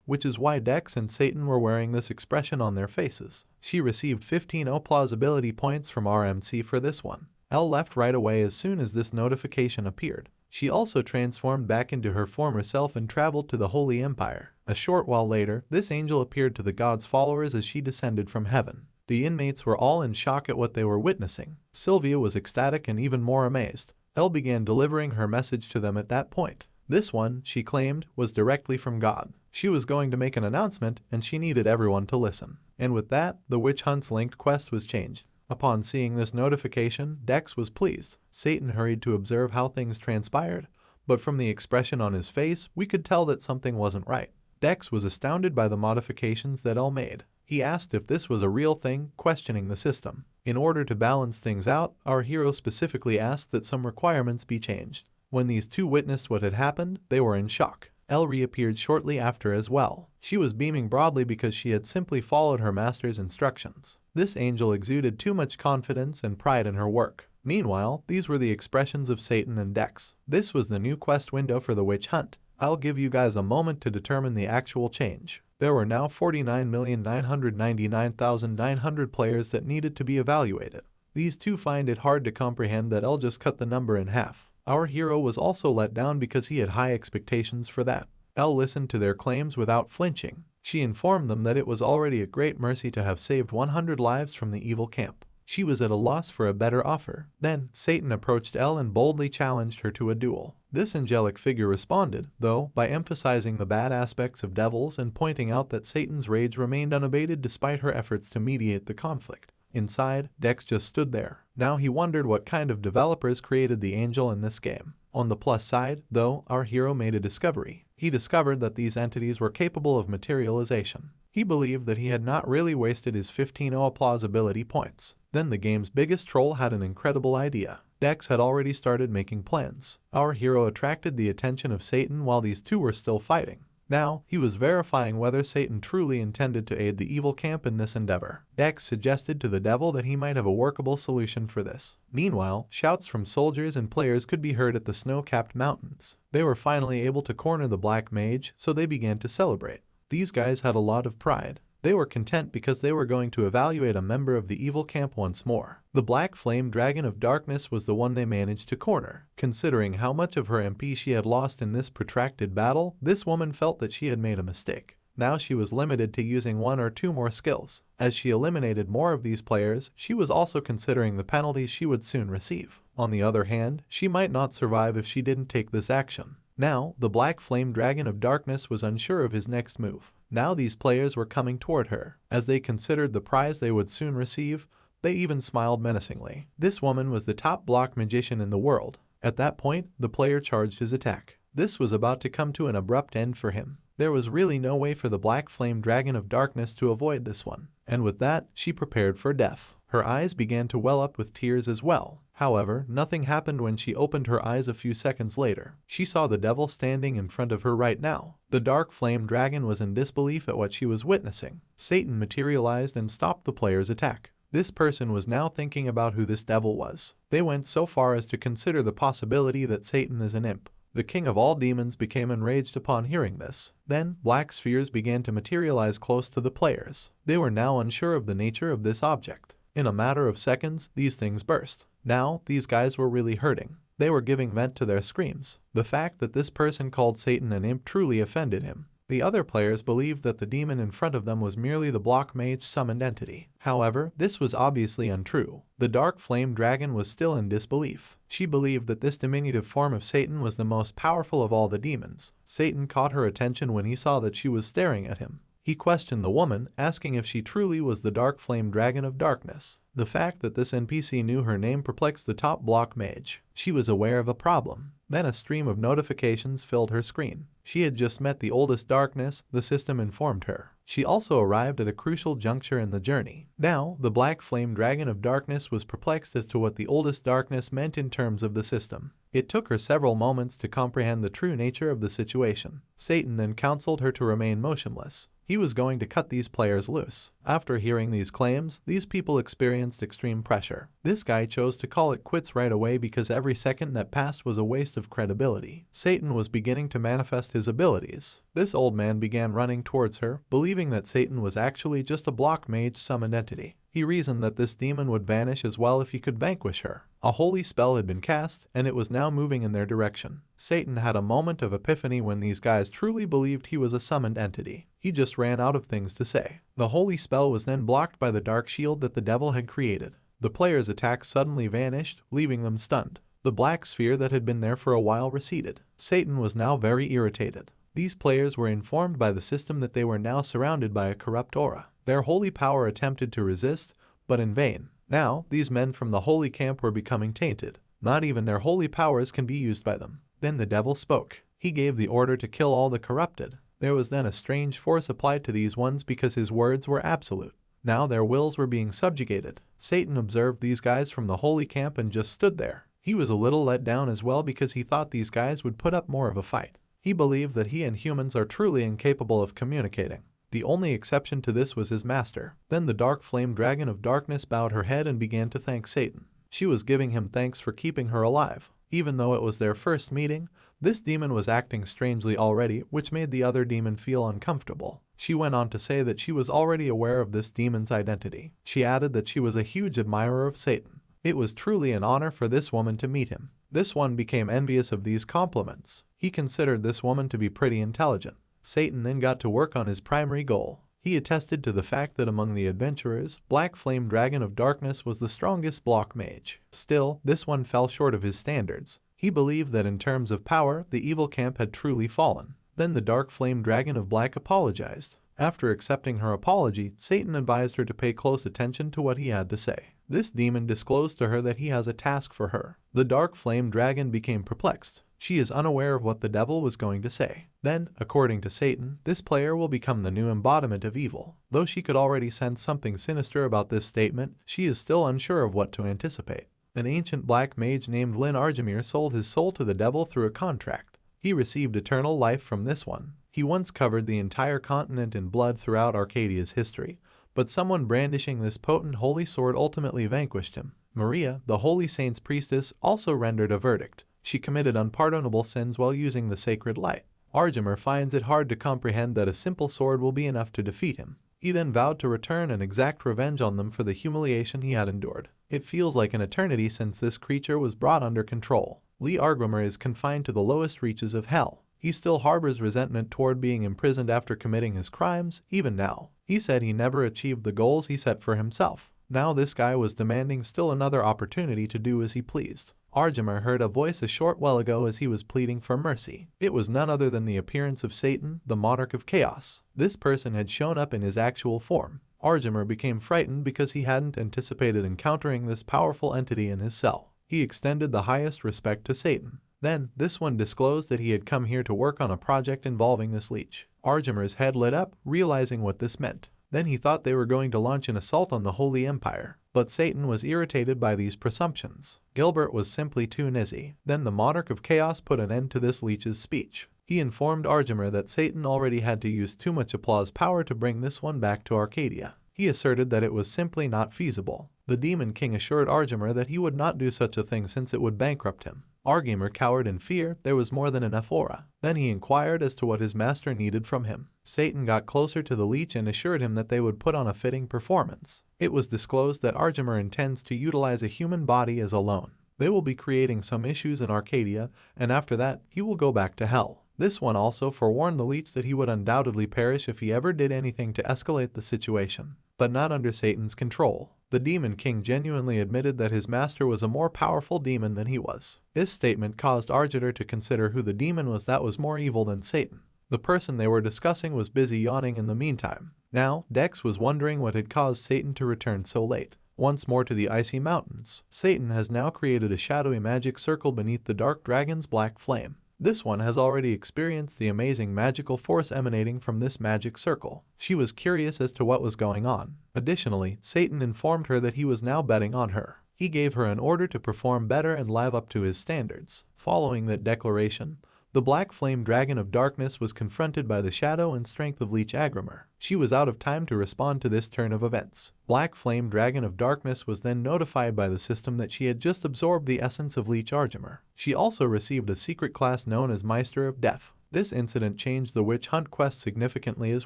which is why Dex and Satan were wearing this expression on their faces. She received 15 plausibility points from RMC for this one. El left right away as soon as this notification appeared. She also transformed back into her former self and traveled to the Holy Empire. A short while later, this angel appeared to the god's followers as she descended from heaven. The inmates were all in shock at what they were witnessing. Sylvia was ecstatic and even more amazed. El began delivering her message to them at that point. This one, she claimed, was directly from God. She was going to make an announcement and she needed everyone to listen. And with that, the witch hunt's linked quest was changed. Upon seeing this notification, Dex was pleased. Satan hurried to observe how things transpired, but from the expression on his face, we could tell that something wasn't right. Dex was astounded by the modifications that El made. He asked if this was a real thing, questioning the system. In order to balance things out, our hero specifically asked that some requirements be changed. When these two witnessed what had happened, they were in shock. El reappeared shortly after as well. She was beaming broadly because she had simply followed her master's instructions. This angel exuded too much confidence and pride in her work. Meanwhile, these were the expressions of Satan and Dex. This was the new quest window for the witch hunt. I'll give you guys a moment to determine the actual change. There were now 49,999,900 players that needed to be evaluated. These two find it hard to comprehend that El just cut the number in half. Our hero was also let down because he had high expectations for that. El listened to their claims without flinching. She informed them that it was already a great mercy to have saved 100 lives from the evil camp. She was at a loss for a better offer. Then, Satan approached El and boldly challenged her to a duel. This angelic figure responded, though, by emphasizing the bad aspects of devils and pointing out that Satan's rage remained unabated despite her efforts to mediate the conflict. Inside, Dex just stood there. Now he wondered what kind of developers created the angel in this game. On the plus side, though, our hero made a discovery. He discovered that these entities were capable of materialization. He believed that he had not really wasted his 15 plausibility points. Then the game's biggest troll had an incredible idea. Dex had already started making plans. Our hero attracted the attention of Satan while these two were still fighting. Now, he was verifying whether Satan truly intended to aid the evil camp in this endeavor. Dex suggested to the devil that he might have a workable solution for this. Meanwhile, shouts from soldiers and players could be heard at the snow-capped mountains. They were finally able to corner the black mage, so they began to celebrate. These guys had a lot of pride. They were content because they were going to evaluate a member of the evil camp once more. The Black Flame Dragon of Darkness was the one they managed to corner. Considering how much of her MP she had lost in this protracted battle, this woman felt that she had made a mistake. Now she was limited to using 1 or 2 more skills. As she eliminated more of these players, she was also considering the penalties she would soon receive. On the other hand, she might not survive if she didn't take this action. Now, the Black Flame Dragon of Darkness was unsure of his next move. Now these players were coming toward her. As they considered the prize they would soon receive, they even smiled menacingly. This woman was the top block magician in the world. At that point, the player charged his attack. This was about to come to an abrupt end for him. There was really no way for the Black Flame Dragon of Darkness to avoid this one. And with that, she prepared for death. Her eyes began to well up with tears as well. However, nothing happened when she opened her eyes a few seconds later. She saw the devil standing in front of her right now. The Dark Flame Dragon was in disbelief at what she was witnessing. Satan materialized and stopped the player's attack. This person was now thinking about who this devil was. They went so far as to consider the possibility that Satan is an imp. The king of all demons became enraged upon hearing this. Then, black spheres began to materialize close to the players. They were now unsure of the nature of this object. In a matter of seconds, these things burst. Now, these guys were really hurting. They were giving vent to their screams. The fact that this person called Satan an imp truly offended him. The other players believed that the demon in front of them was merely the block mage summoned entity. However, this was obviously untrue. The Dark Flame Dragon was still in disbelief. She believed that this diminutive form of Satan was the most powerful of all the demons. Satan caught her attention when he saw that she was staring at him. He questioned the woman, asking if she truly was the Dark Flame Dragon of Darkness. The fact that this NPC knew her name perplexed the top block mage. She was aware of a problem. Then a stream of notifications filled her screen. She had just met the oldest darkness, the system informed her. She also arrived at a crucial juncture in the journey. Now, the Black Flame Dragon of Darkness was perplexed as to what the oldest darkness meant in terms of the system. It took her several moments to comprehend the true nature of the situation. Satan then counseled her to remain motionless. He was going to cut these players loose. After hearing these claims, these people experienced extreme pressure. This guy chose to call it quits right away because every second that passed was a waste of credibility. Satan was beginning to manifest his abilities. This old man began running towards her, believing that Satan was actually just a block mage summoned entity. He reasoned that this demon would vanish as well if he could vanquish her. A holy spell had been cast, and it was now moving in their direction. Satan had a moment of epiphany when these guys truly believed he was a summoned entity. He just ran out of things to say. The holy spell was then blocked by the dark shield that the devil had created. The player's attack suddenly vanished, leaving them stunned. The black sphere that had been there for a while receded. Satan was now very irritated. These players were informed by the system that they were now surrounded by a corrupt aura. Their holy power attempted to resist, but in vain. Now, these men from the holy camp were becoming tainted. Not even their holy powers can be used by them. Then the devil spoke. He gave the order to kill all the corrupted. There was then a strange force applied to these ones because his words were absolute. Now their wills were being subjugated. Satan observed these guys from the holy camp and just stood there. He was a little let down as well because he thought these guys would put up more of a fight. He believed that he and humans are truly incapable of communicating. The only exception to this was his master. Then the Dark Flame Dragon of Darkness bowed her head and began to thank Satan. She was giving him thanks for keeping her alive. Even though it was their first meeting, this demon was acting strangely already, which made the other demon feel uncomfortable. She went on to say that she was already aware of this demon's identity. She added that she was a huge admirer of Satan. It was truly an honor for this woman to meet him. This one became envious of these compliments. He considered this woman to be pretty intelligent. Satan then got to work on his primary goal. He attested to the fact that among the adventurers, Black Flame Dragon of Darkness was the strongest block mage. Still, this one fell short of his standards. He believed that in terms of power, the evil camp had truly fallen. Then the Dark Flame Dragon of Black apologized. After accepting her apology, Satan advised her to pay close attention to what he had to say. This demon disclosed to her that he has a task for her. The Dark Flame Dragon became perplexed. She is unaware of what the devil was going to say. Then, according to Satan, this player will become the new embodiment of evil. Though she could already sense something sinister about this statement, she is still unsure of what to anticipate. An ancient black mage named Lin Arjamir sold his soul to the devil through a contract. He received eternal life from this one. He once covered the entire continent in blood throughout Arcadia's history, but someone brandishing this potent holy sword ultimately vanquished him. Maria, the holy saint's priestess, also rendered a verdict. She committed unpardonable sins while using the sacred light. Arjamir finds it hard to comprehend that a simple sword will be enough to defeat him. He then vowed to return and exact revenge on them for the humiliation he had endured. It feels like an eternity since this creature was brought under control. Lee Argrimer is confined to the lowest reaches of hell. He still harbors resentment toward being imprisoned after committing his crimes, even now. He said he never achieved the goals he set for himself. Now this guy was demanding still another opportunity to do as he pleased. Argrimer heard a voice a short while ago as he was pleading for mercy. It was none other than the appearance of Satan, the monarch of chaos. This person had shown up in his actual form. Argrimer became frightened because he hadn't anticipated encountering this powerful entity in his cell. He extended the highest respect to Satan. Then, this one disclosed that he had come here to work on a project involving this leech. Argrimer's head lit up, realizing what this meant. Then he thought they were going to launch an assault on the Holy Empire. But Satan was irritated by these presumptions. Gilbert was simply too nizzy. Then the monarch of chaos put an end to this leech's speech. He informed Argrimer that Satan already had to use too much applause power to bring this one back to Arcadia. He asserted that it was simply not feasible. The Demon King assured Argrimer that he would not do such a thing since it would bankrupt him. Argrimer cowered in fear. There was more than enough aura. Then he inquired as to what his master needed from him. Satan got closer to the leech and assured him that they would put on a fitting performance. It was disclosed that Argrimer intends to utilize a human body as a loan. They will be creating some issues in Arcadia, and after that, he will go back to hell. This one also forewarned the leech that he would undoubtedly perish if he ever did anything to escalate the situation. But not under Satan's control. The Demon King genuinely admitted that his master was a more powerful demon than he was. This statement caused Argiter to consider who the demon was that was more evil than Satan. The person they were discussing was busy yawning in the meantime. Now, Dex was wondering what had caused Satan to return so late. Once more to the icy mountains, Satan has now created a shadowy magic circle beneath the dark dragon's black flame. This one has already experienced the amazing magical force emanating from this magic circle. She was curious as to what was going on. Additionally, Satan informed her that he was now betting on her. He gave her an order to perform better and live up to his standards. Following that declaration, the black flame dragon of darkness was confronted by the shadow and strength of Leech Agrimer. She was out of time to respond to this turn of events. Black flame dragon of darkness was then notified by the system that she had just absorbed the essence of Leech Argrimer. She also received a secret class known as Meister of Death. This incident changed the witch hunt quest significantly as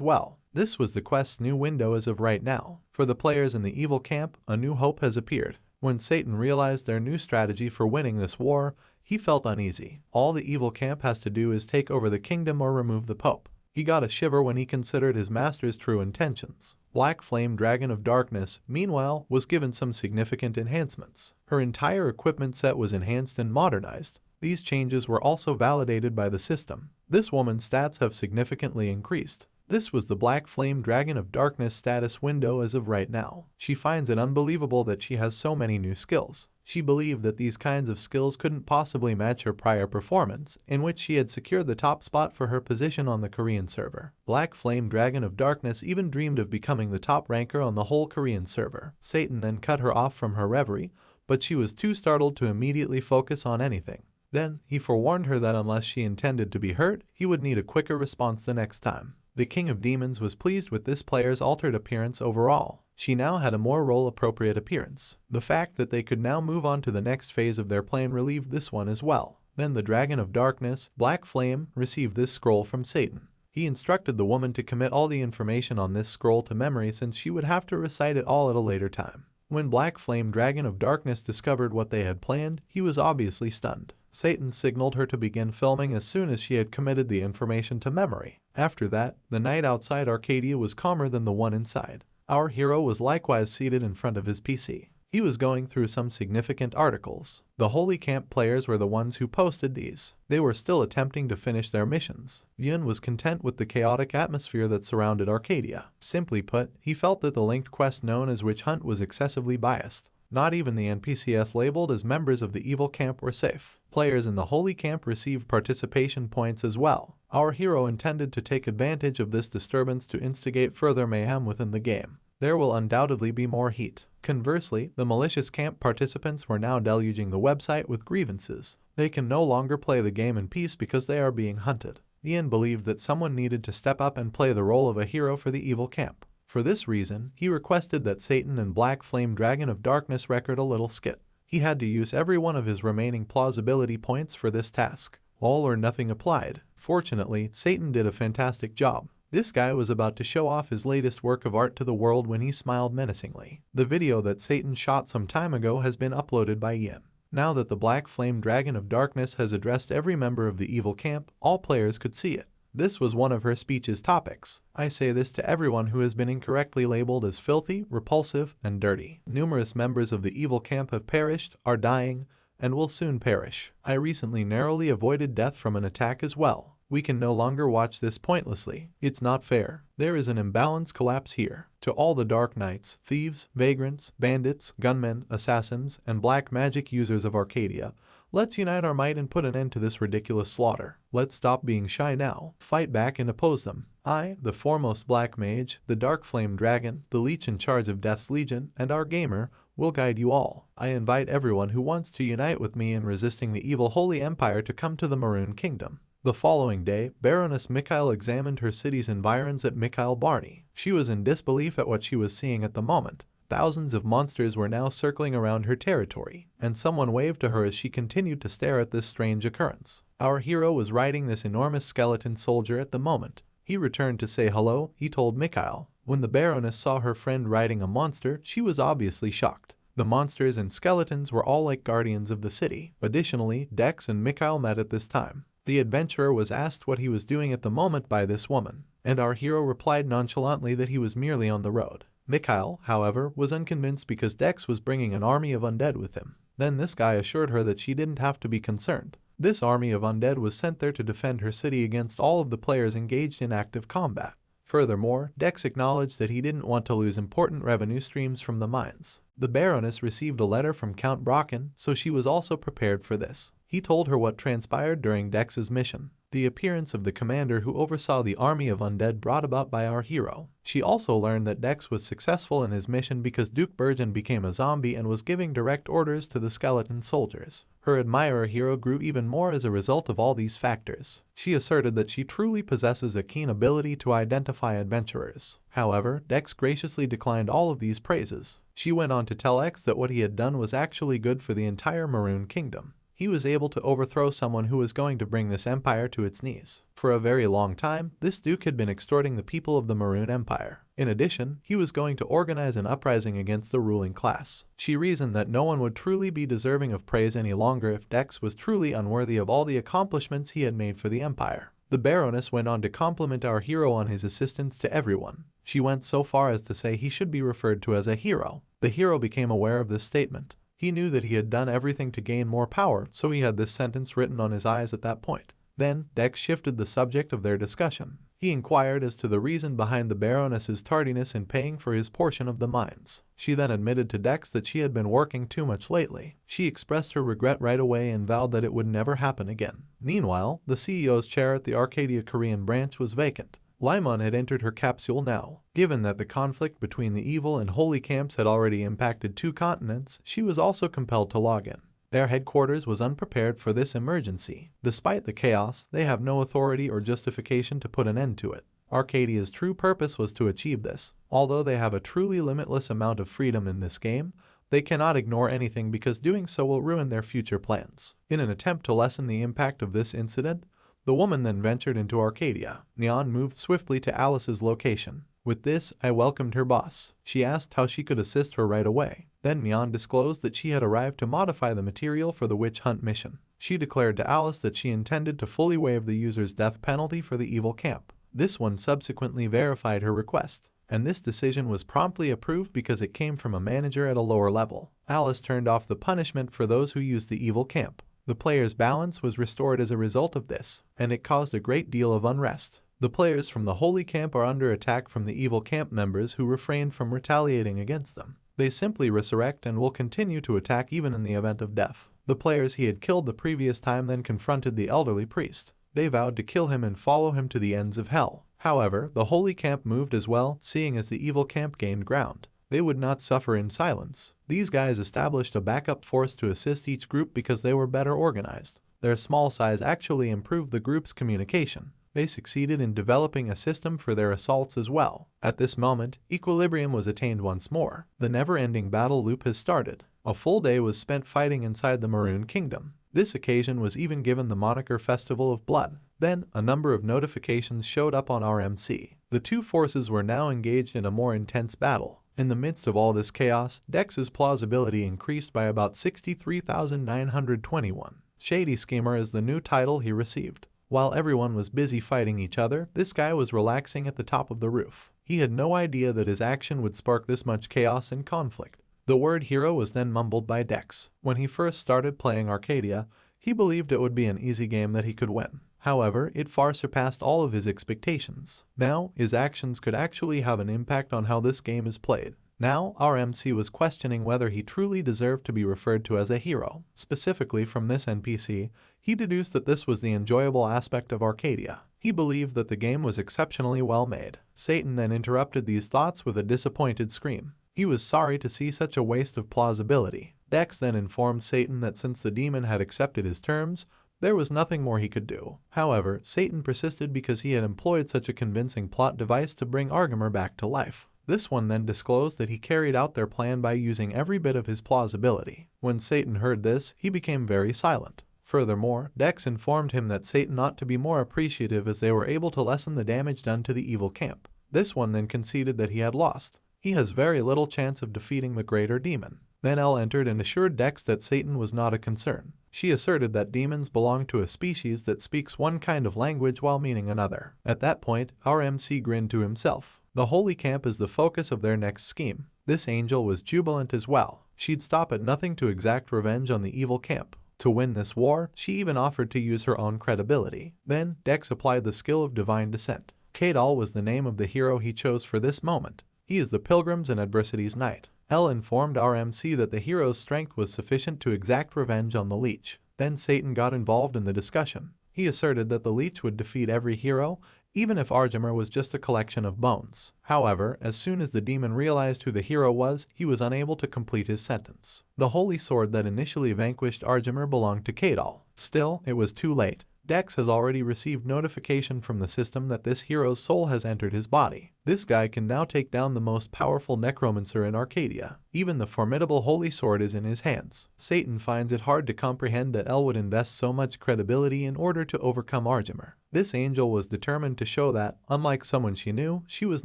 well. This was the quest's new window as of right now. For the players in the evil camp, a new hope has appeared. When Satan realized their new strategy for winning this war, he felt uneasy. All the evil camp has to do is take over the kingdom or remove the Pope. He got a shiver when he considered his master's true intentions. Black Flame Dragon of Darkness, meanwhile, was given some significant enhancements. Her entire equipment set was enhanced and modernized. These changes were also validated by the system. This woman's stats have significantly increased. This was the Black Flame Dragon of Darkness status window as of right now. She finds it unbelievable that she has so many new skills. She believed that these kinds of skills couldn't possibly match her prior performance, in which she had secured the top spot for her position on the Korean server. Black Flame Dragon of Darkness even dreamed of becoming the top ranker on the whole Korean server. Satan then cut her off from her reverie, but she was too startled to immediately focus on anything. Then, he forewarned her that unless she intended to be hurt, he would need a quicker response the next time. The King of Demons was pleased with this player's altered appearance overall. She now had a more role-appropriate appearance. The fact that they could now move on to the next phase of their plan relieved this one as well. Then the Dragon of Darkness, Black Flame, received this scroll from Satan. He instructed the woman to commit all the information on this scroll to memory since she would have to recite it all at a later time. When Black Flame Dragon of Darkness discovered what they had planned, he was obviously stunned. Satan signaled her to begin filming as soon as she had committed the information to memory. After that, the night outside Arcadia was calmer than the one inside. Our hero was likewise seated in front of his PC. He was going through some significant articles. The Holy Camp players were the ones who posted these. They were still attempting to finish their missions. Yun was content with the chaotic atmosphere that surrounded Arcadia. Simply put, he felt that the linked quest known as Witch Hunt was excessively biased. Not even the NPCs labeled as members of the evil camp were safe. Players in the Holy Camp received participation points as well. Our hero intended to take advantage of this disturbance to instigate further mayhem within the game. There will undoubtedly be more heat. Conversely, the malicious camp participants were now deluging the website with grievances. They can no longer play the game in peace because they are being hunted. Ian believed that someone needed to step up and play the role of a hero for the evil camp. For this reason, he requested that Satan and Black Flame Dragon of Darkness record a little skit. He had to use every one of his remaining plausibility points for this task. All or nothing applied. Fortunately, Satan did a fantastic job. This guy was about to show off his latest work of art to the world when he smiled menacingly. The video that Satan shot some time ago has been uploaded by Ian. Now that the Black Flame Dragon of Darkness has addressed every member of the evil camp, all players could see it. This was one of her speech's topics. I say this to everyone who has been incorrectly labeled as filthy, repulsive, and dirty. Numerous members of the evil camp have perished, are dying, and will soon perish. I recently narrowly avoided death from an attack as well. We can no longer watch this pointlessly. It's not fair. There is an imbalance collapse here. To all the Dark Knights, thieves, vagrants, bandits, gunmen, assassins, and black magic users of Arcadia, let's unite our might and put an end to this ridiculous slaughter. Let's stop being shy now. Fight back and oppose them. I, the foremost Black Mage, the Dark Flame Dragon, the Leech in charge of Death's Legion, and our gamer, will guide you all. I invite everyone who wants to unite with me in resisting the evil Holy Empire to come to the Maroon Kingdom. The following day, Baroness Mikhail examined her city's environs at Mikhail Barney. She was in disbelief at what she was seeing at the moment. Thousands of monsters were now circling around her territory, and someone waved to her as she continued to stare at this strange occurrence. Our hero was riding this enormous skeleton soldier at the moment. He returned to say hello, he told Mikhail. When the Baroness saw her friend riding a monster, she was obviously shocked. The monsters and skeletons were all like guardians of the city. Additionally, Dex and Mikhail met at this time. The adventurer was asked what he was doing at the moment by this woman, and our hero replied nonchalantly that he was merely on the road. Mikhail, however, was unconvinced because Dex was bringing an army of undead with him. Then this guy assured her that she didn't have to be concerned. This army of undead was sent there to defend her city against all of the players engaged in active combat. Furthermore, Dex acknowledged that he didn't want to lose important revenue streams from the mines. The Baroness received a letter from Count Brocken, so she was also prepared for this. He told her what transpired during Dex's mission. The appearance of the commander who oversaw the army of undead brought about by our hero. She also learned that Dex was successful in his mission because Duke Burgeon became a zombie and was giving direct orders to the skeleton soldiers. Her admirer hero grew even more as a result of all these factors. She asserted that she truly possesses a keen ability to identify adventurers. However, Dex graciously declined all of these praises. She went on to tell X that what he had done was actually good for the entire Maroon Kingdom. He was able to overthrow someone who was going to bring this empire to its knees. For a very long time, this duke had been extorting the people of the Maroon Empire. In addition, he was going to organize an uprising against the ruling class. She reasoned that no one would truly be deserving of praise any longer if Dex was truly unworthy of all the accomplishments he had made for the empire. The Baroness went on to compliment our hero on his assistance to everyone. She went so far as to say he should be referred to as a hero. The hero became aware of this statement. He knew that he had done everything to gain more power, so he had this sentence written on his eyes at that point. Then, Dex shifted the subject of their discussion. He inquired as to the reason behind the Baroness's tardiness in paying for his portion of the mines. She then admitted to Dex that she had been working too much lately. She expressed her regret right away and vowed that it would never happen again. Meanwhile, the CEO's chair at the Arcadia Korean branch was vacant. Limon had entered her capsule now. Given that the conflict between the evil and holy camps had already impacted 2 continents, she was also compelled to log in. Their headquarters was unprepared for this emergency. Despite the chaos, they have no authority or justification to put an end to it. Arcadia's true purpose was to achieve this. Although they have a truly limitless amount of freedom in this game, they cannot ignore anything because doing so will ruin their future plans. In an attempt to lessen the impact of this incident, the woman then ventured into Arcadia. Neon moved swiftly to Alice's location. With this, I welcomed her boss. She asked how she could assist her right away. Then Neon disclosed that she had arrived to modify the material for the witch hunt mission. She declared to Alice that she intended to fully waive the user's death penalty for the evil camp. This one subsequently verified her request, and this decision was promptly approved because it came from a manager at a lower level. Alice turned off the punishment for those who used the evil camp. The players' balance was restored as a result of this, and it caused a great deal of unrest. The players from the Holy Camp are under attack from the evil camp members who refrained from retaliating against them. They simply resurrect and will continue to attack even in the event of death. The players he had killed the previous time then confronted the elderly priest. They vowed to kill him and follow him to the ends of hell. However, the Holy Camp moved as well, seeing as the evil camp gained ground. They would not suffer in silence. These guys established a backup force to assist each group because they were better organized. Their small size actually improved the group's communication. They succeeded in developing a system for their assaults as well. At this moment, equilibrium was attained once more. The never-ending battle loop has started. A full day was spent fighting inside the Maroon Kingdom. This occasion was even given the moniker Festival of Blood. Then, a number of notifications showed up on our MC. The two forces were now engaged in a more intense battle. In the midst of all this chaos, Dex's plausibility increased by about 63,921. Shady Schemer is the new title he received. While everyone was busy fighting each other, this guy was relaxing at the top of the roof. He had no idea that his action would spark this much chaos and conflict. The word hero was then mumbled by Dex. When he first started playing Arcadia, he believed it would be an easy game that he could win. However, it far surpassed all of his expectations. Now, his actions could actually have an impact on how this game is played. Now, our MC was questioning whether he truly deserved to be referred to as a hero. Specifically from this NPC, he deduced that this was the enjoyable aspect of Arcadia. He believed that the game was exceptionally well made. Satan then interrupted these thoughts with a disappointed scream. He was sorry to see such a waste of plausibility. Dex then informed Satan that since the demon had accepted his terms, there was nothing more he could do. However, Satan persisted because he had employed such a convincing plot device to bring Argamer back to life. This one then disclosed that he carried out their plan by using every bit of his plausibility. When Satan heard this, he became very silent. Furthermore, Dex informed him that Satan ought to be more appreciative as they were able to lessen the damage done to the evil camp. This one then conceded that he had lost. He has very little chance of defeating the greater demon. Then Elle entered and assured Dex that Satan was not a concern. She asserted that demons belong to a species that speaks one kind of language while meaning another. At that point, our MC grinned to himself. The Holy Camp is the focus of their next scheme. This angel was jubilant as well. She'd stop at nothing to exact revenge on the evil camp. To win this war, she even offered to use her own credibility. Then, Dex applied the skill of divine descent. Kadal was the name of the hero he chose for this moment. He is the Pilgrims and Adversities Knight. Elle informed our MC that the hero's strength was sufficient to exact revenge on the leech. Then Satan got involved in the discussion. He asserted that the leech would defeat every hero, even if Argamer was just a collection of bones. However, as soon as the demon realized who the hero was, he was unable to complete his sentence. The holy sword that initially vanquished Argamer belonged to Kadal. Still, it was too late. Dex has already received notification from the system that this hero's soul has entered his body. This guy can now take down the most powerful necromancer in Arcadia. Even the formidable holy sword is in his hands. Satan finds it hard to comprehend that Elle would invest so much credibility in order to overcome Argamer. This angel was determined to show that, unlike someone she knew, she was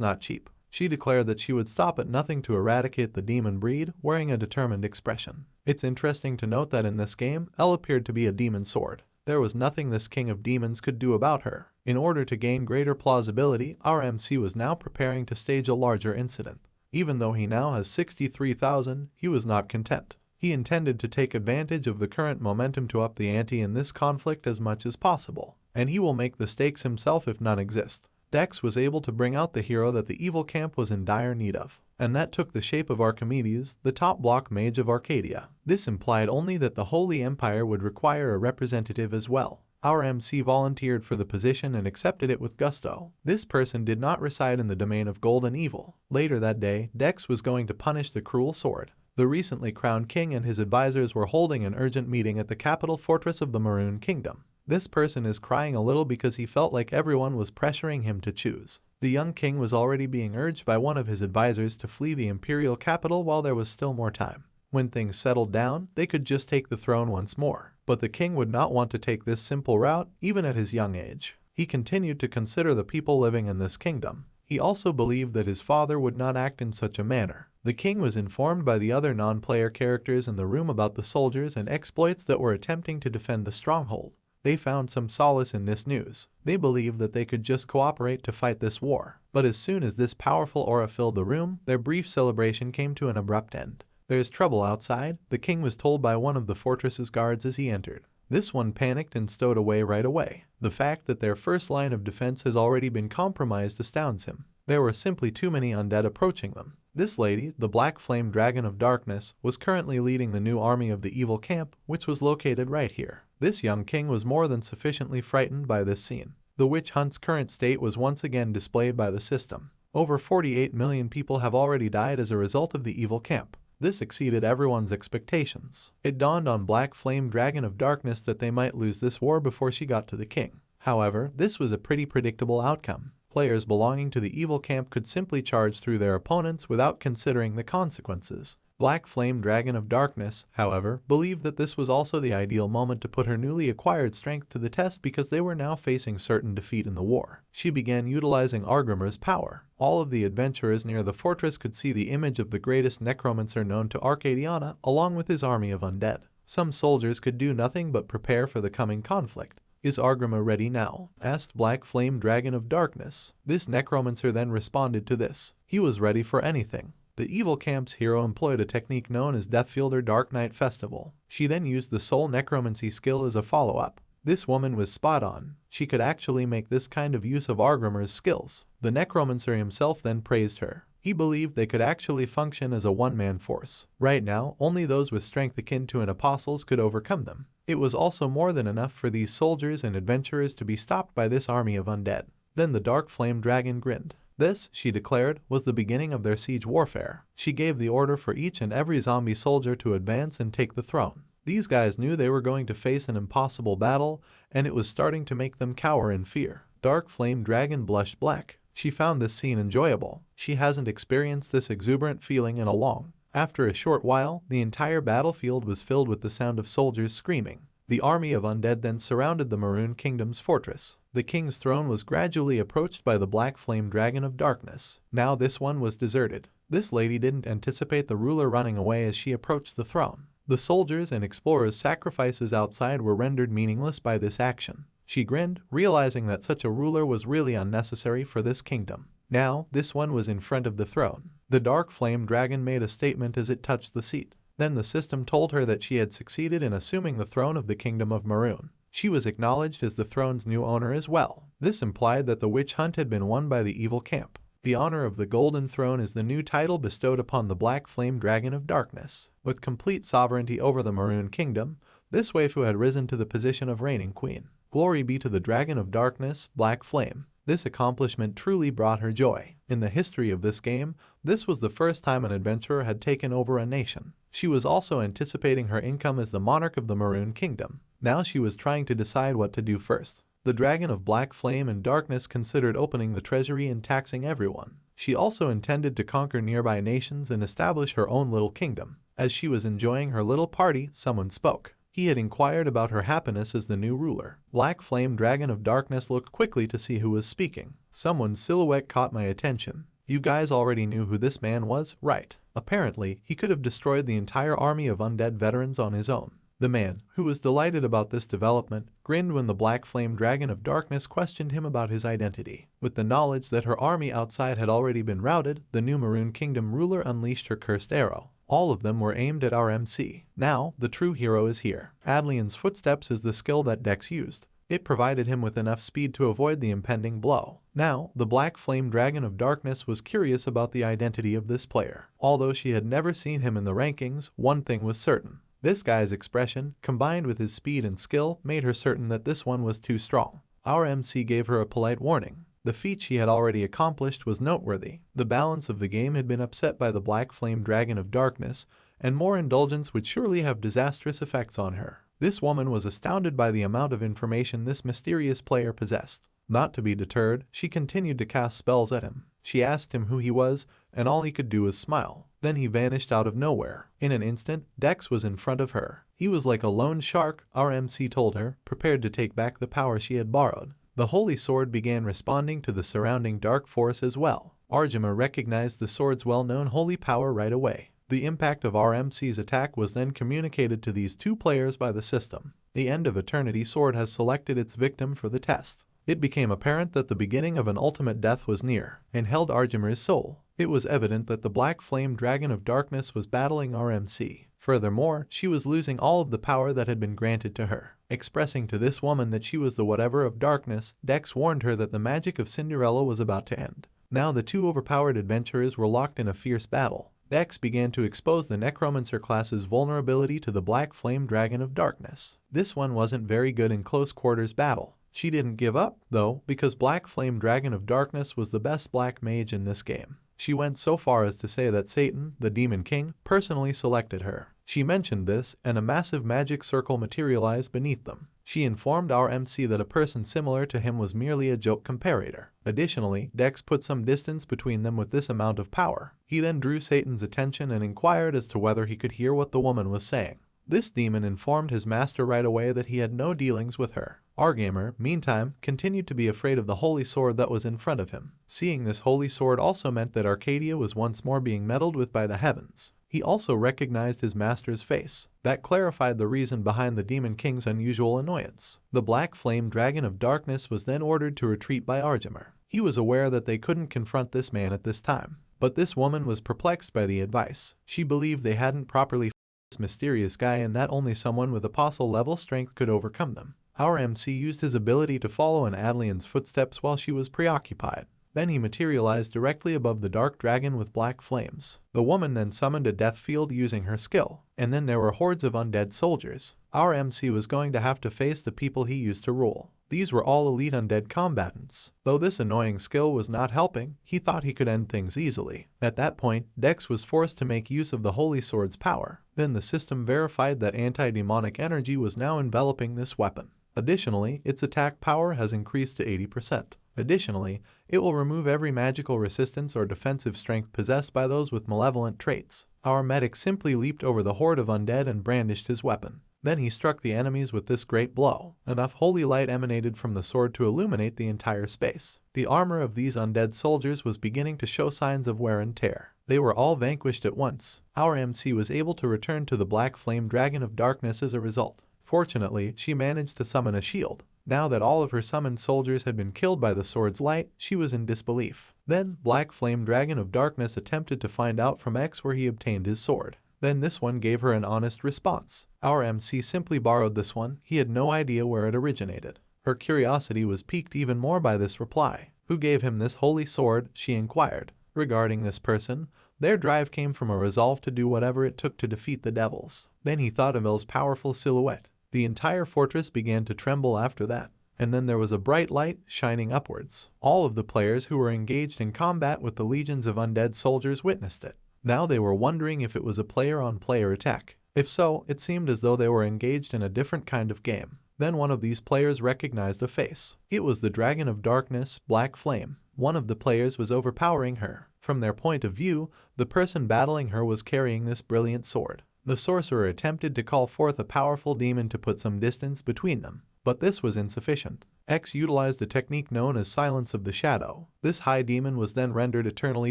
not cheap. She declared that she would stop at nothing to eradicate the demon breed, wearing a determined expression. It's interesting to note that in this game, Elle appeared to be a demon sword. There was nothing this king of demons could do about her. In order to gain greater plausibility, our MC was now preparing to stage a larger incident. Even though he now has 63,000, he was not content. He intended to take advantage of the current momentum to up the ante in this conflict as much as possible, and he will make the stakes himself if none exist. Dex was able to bring out the hero that the evil camp was in dire need of, and that took the shape of Archimedes, the top block mage of Arcadia. This implied only that the Holy Empire would require a representative as well. Our MC volunteered for the position and accepted it with gusto. This person did not reside in the domain of gold and evil. Later that day, Dex was going to punish the cruel sword. The recently crowned king and his advisors were holding an urgent meeting at the capital fortress of the Maroon Kingdom. This person is crying a little because he felt like everyone was pressuring him to choose. The young king was already being urged by one of his advisors to flee the imperial capital while there was still more time. When things settled down, they could just take the throne once more. But the king would not want to take this simple route, even at his young age. He continued to consider the people living in this kingdom. He also believed that his father would not act in such a manner. The king was informed by the other non-player characters in the room about the soldiers and exploits that were attempting to defend the stronghold. They found some solace in this news. They believed that they could just cooperate to fight this war. But as soon as this powerful aura filled the room, their brief celebration came to an abrupt end. "There's trouble outside," the king was told by one of the fortress's guards as he entered. This one panicked and stowed away right away. The fact that their first line of defense has already been compromised astounds him. There were simply too many undead approaching them. This lady, the Black Flame Dragon of Darkness, was currently leading the new army of the evil camp, which was located right here. This young king was more than sufficiently frightened by this scene. The witch hunt's current state was once again displayed by the system. Over 48 million people have already died as a result of the evil camp. This exceeded everyone's expectations. It dawned on Black Flame Dragon of Darkness that they might lose this war before she got to the king. However, this was a pretty predictable outcome. Players belonging to the evil camp could simply charge through their opponents without considering the consequences. Black Flame Dragon of Darkness, however, believed that this was also the ideal moment to put her newly acquired strength to the test because they were now facing certain defeat in the war. She began utilizing Argrimar's power. All of the adventurers near the fortress could see the image of the greatest necromancer known to Arcadiana, along with his army of undead. Some soldiers could do nothing but prepare for the coming conflict. "Is Argrimar ready now?" asked Black Flame Dragon of Darkness. This necromancer then responded to this. He was ready for anything. The evil camp's hero employed a technique known as Deathfield or Dark Night Festival. She then used the soul necromancy skill as a follow-up. This woman was spot on. She could actually make this kind of use of Argrimar's skills. The necromancer himself then praised her. He believed they could actually function as a one-man force. Right now, only those with strength akin to an apostle's could overcome them. It was also more than enough for these soldiers and adventurers to be stopped by this army of undead. Then the Dark Flame Dragon grinned. This, she declared, was the beginning of their siege warfare. She gave the order for each and every zombie soldier to advance and take the throne. These guys knew they were going to face an impossible battle, and it was starting to make them cower in fear. Dark Flame Dragon blushed black. She found this scene enjoyable. She hasn't experienced this exuberant feeling in a long. After a short while, the entire battlefield was filled with the sound of soldiers screaming. The army of undead then surrounded the Maroon Kingdom's fortress. The king's throne was gradually approached by the Black Flame Dragon of Darkness. Now this one was deserted. This lady didn't anticipate the ruler running away as she approached the throne. The soldiers' and explorers' sacrifices outside were rendered meaningless by this action. She grinned, realizing that such a ruler was really unnecessary for this kingdom. Now, this one was in front of the throne. The Dark Flame Dragon made a statement as it touched the seat. Then the system told her that she had succeeded in assuming the throne of the Kingdom of Maroon. She was acknowledged as the throne's new owner as well. This implied that the witch hunt had been won by the evil camp. The honor of the Golden Throne is the new title bestowed upon the Black Flame Dragon of Darkness. With complete sovereignty over the Maroon Kingdom, this waifu had risen to the position of reigning queen. Glory be to the Dragon of Darkness, Black Flame. This accomplishment truly brought her joy. In the history of this game, this was the first time an adventurer had taken over a nation. She was also anticipating her income as the monarch of the Maroon Kingdom. Now she was trying to decide what to do first. The Dragon of Black Flame and Darkness considered opening the treasury and taxing everyone. She also intended to conquer nearby nations and establish her own little kingdom. As she was enjoying her little party, someone spoke. He had inquired about her happiness as the new ruler. Black Flame Dragon of Darkness looked quickly to see who was speaking. Someone's silhouette caught my attention. You guys already knew who this man was, right? Apparently, he could have destroyed the entire army of undead veterans on his own. The man, who was delighted about this development, grinned when the Black Flame Dragon of Darkness questioned him about his identity. With the knowledge that her army outside had already been routed, the new Maroon Kingdom ruler unleashed her cursed arrow. All of them were aimed at RMC. Now, the true hero is here. Adlian's Footsteps is the skill that Dex used. It provided him with enough speed to avoid the impending blow. Now, the Black Flame Dragon of Darkness was curious about the identity of this player. Although she had never seen him in the rankings, one thing was certain. This guy's expression, combined with his speed and skill, made her certain that this one was too strong. RMC gave her a polite warning. The feat she had already accomplished was noteworthy. The balance of the game had been upset by the Black Flame Dragon of Darkness, and more indulgence would surely have disastrous effects on her. This woman was astounded by the amount of information this mysterious player possessed. Not to be deterred, she continued to cast spells at him. She asked him who he was, and all he could do was smile. Then he vanished out of nowhere. In an instant, Dex was in front of her. He was like a lone shark, RMC told her, prepared to take back the power she had borrowed. The Holy Sword began responding to the surrounding dark force as well. Arjima recognized the sword's well-known holy power right away. The impact of RMC's attack was then communicated to these two players by the system. The End of Eternity sword has selected its victim for the test. It became apparent that the beginning of an ultimate death was near, and held Arjima's soul. It was evident that the Black Flame Dragon of Darkness was battling RMC. Furthermore, she was losing all of the power that had been granted to her. Expressing to this woman that she was the whatever of darkness, Dex warned her that the magic of Cinderella was about to end. Now the two overpowered adventurers were locked in a fierce battle. Dex began to expose the Necromancer class's vulnerability to the Black Flame Dragon of Darkness. This one wasn't very good in close quarters battle. She didn't give up, though, because Black Flame Dragon of Darkness was the best black mage in this game. She went so far as to say that Satan, the Demon King, personally selected her. She mentioned this, and a massive magic circle materialized beneath them. She informed our MC that a person similar to him was merely a joke comparator. Additionally, Dex put some distance between them with this amount of power. He then drew Satan's attention and inquired as to whether he could hear what the woman was saying. This demon informed his master right away that he had no dealings with her. Our gamer, meantime, continued to be afraid of the holy sword that was in front of him. Seeing this holy sword also meant that Arcadia was once more being meddled with by the heavens. He also recognized his master's face. That clarified the reason behind the Demon King's unusual annoyance. The Black Flame Dragon of Darkness was then ordered to retreat by Argamer. He was aware that they couldn't confront this man at this time. But this woman was perplexed by the advice. She believed they hadn't properly this mysterious guy and that only someone with apostle-level strength could overcome them. Our MC used his ability to follow in Adlian's footsteps while she was preoccupied. Then he materialized directly above the dark dragon with black flames. The woman then summoned a death field using her skill, and then there were hordes of undead soldiers. Our MC was going to have to face the people he used to rule. These were all elite undead combatants. Though this annoying skill was not helping, he thought he could end things easily. At that point, Dex was forced to make use of the Holy Sword's power. Then the system verified that anti-demonic energy was now enveloping this weapon. Additionally, its attack power has increased to 80%. Additionally, it will remove every magical resistance or defensive strength possessed by those with malevolent traits. Our medic simply leaped over the horde of undead and brandished his weapon. Then he struck the enemies with this great blow. Enough holy light emanated from the sword to illuminate the entire space. The armor of these undead soldiers was beginning to show signs of wear and tear. They were all vanquished at once. Our MC was able to return to the Black Flame Dragon of Darkness as a result. Fortunately, she managed to summon a shield. Now that all of her summoned soldiers had been killed by the sword's light, she was in disbelief. Then, Black Flame Dragon of Darkness attempted to find out from X where he obtained his sword. Then this one gave her an honest response. Our MC simply borrowed this one. He had no idea where it originated. Her curiosity was piqued even more by this reply. Who gave him this holy sword? She inquired. Regarding this person, their drive came from a resolve to do whatever it took to defeat the devils. Then he thought of Il's powerful silhouette. The entire fortress began to tremble after that. And then there was a bright light shining upwards. All of the players who were engaged in combat with the legions of undead soldiers witnessed it. Now they were wondering if it was a player-on-player attack. If so, it seemed as though they were engaged in a different kind of game. Then one of these players recognized a face. It was the Dragon of Darkness, Black Flame. One of the players was overpowering her. From their point of view, the person battling her was carrying this brilliant sword. The sorcerer attempted to call forth a powerful demon to put some distance between them, but this was insufficient. X utilized a technique known as Silence of the Shadow. This high demon was then rendered eternally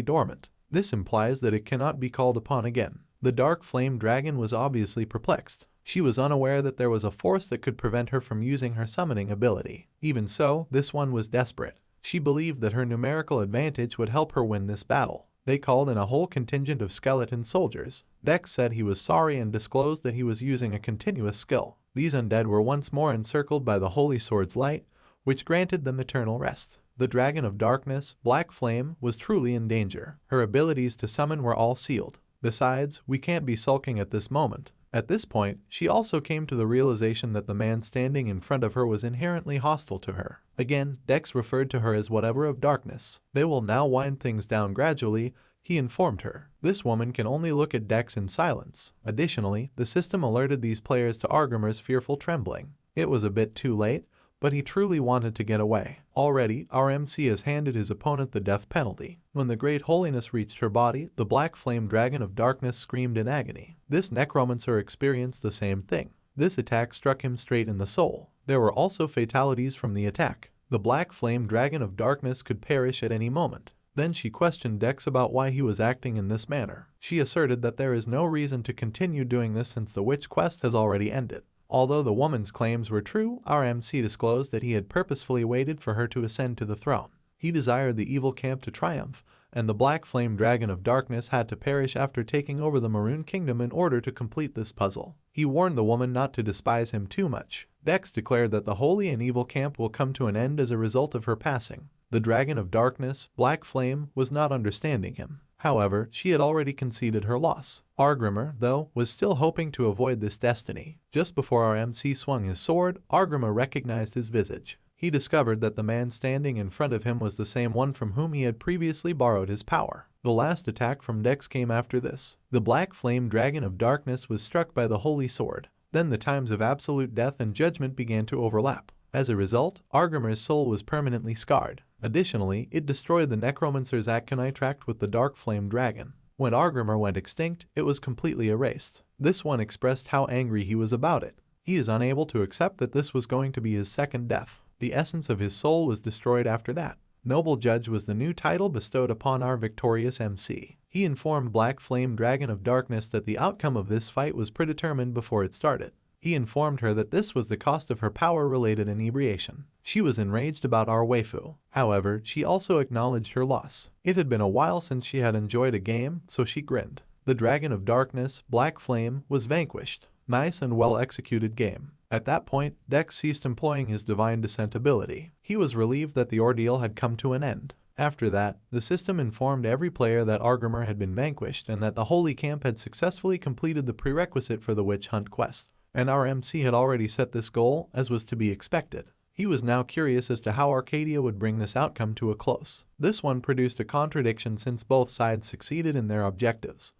dormant. This implies that it cannot be called upon again. The dark flame dragon was obviously perplexed. She was unaware that there was a force that could prevent her from using her summoning ability. Even so, this one was desperate. She believed that her numerical advantage would help her win this battle. They called in a whole contingent of skeleton soldiers. Dex said he was sorry and disclosed that he was using a continuous skill. These undead were once more encircled by the Holy Sword's light, which granted them eternal rest. The Dragon of Darkness, Black Flame, was truly in danger. Her abilities to summon were all sealed. Besides, we can't be sulking at this moment. At this point, she also came to the realization that the man standing in front of her was inherently hostile to her. Again, Dex referred to her as whatever of darkness. They will now wind things down gradually, he informed her. This woman can only look at Dex in silence. Additionally, the system alerted these players to Argamer's fearful trembling. It was a bit too late, but he truly wanted to get away. Already, our MC has handed his opponent the death penalty. When the Great Holiness reached her body, the Black Flame Dragon of Darkness screamed in agony. This necromancer experienced the same thing. This attack struck him straight in the soul. There were also fatalities from the attack. The Black Flame Dragon of Darkness could perish at any moment. Then she questioned Dex about why he was acting in this manner. She asserted that there is no reason to continue doing this since the witch quest has already ended. Although the woman's claims were true, our MC disclosed that he had purposefully waited for her to ascend to the throne. He desired the evil camp to triumph, and the Black Flame Dragon of Darkness had to perish after taking over the Maroon Kingdom in order to complete this puzzle. He warned the woman not to despise him too much. Dex declared that the holy and evil camp will come to an end as a result of her passing. The Dragon of Darkness, Black Flame, was not understanding him. However, she had already conceded her loss. Argamer, though, was still hoping to avoid this destiny. Just before our MC swung his sword, Argamer recognized his visage. He discovered that the man standing in front of him was the same one from whom he had previously borrowed his power. The last attack from Dex came after this. The black flame dragon of darkness was struck by the holy sword. Then the times of absolute death and judgment began to overlap. As a result, Argrimar's soul was permanently scarred. Additionally, it destroyed the necromancer's aconite tract with the dark flame dragon. When Argrimar went extinct, it was completely erased. This one expressed how angry he was about it. He is unable to accept that this was going to be his second death. The essence of his soul was destroyed after that. Noble Judge was the new title bestowed upon our victorious MC. He informed Black Flame Dragon of Darkness that the outcome of this fight was predetermined before it started. He informed her that this was the cost of her power-related inebriation. She was enraged about our waifu. However, she also acknowledged her loss. It had been a while since she had enjoyed a game, so she grinned. The Dragon of Darkness, Black Flame, was vanquished. Nice and well-executed game. At that point, Dex ceased employing his Divine Descent ability. He was relieved that the ordeal had come to an end. After that, the system informed every player that Argrimar had been vanquished and that the Holy Camp had successfully completed the prerequisite for the Witch Hunt quest. And our MC had already set this goal, as was to be expected. He was now curious as to how Arcadia would bring this outcome to a close. This one produced a contradiction since both sides succeeded in their objectives.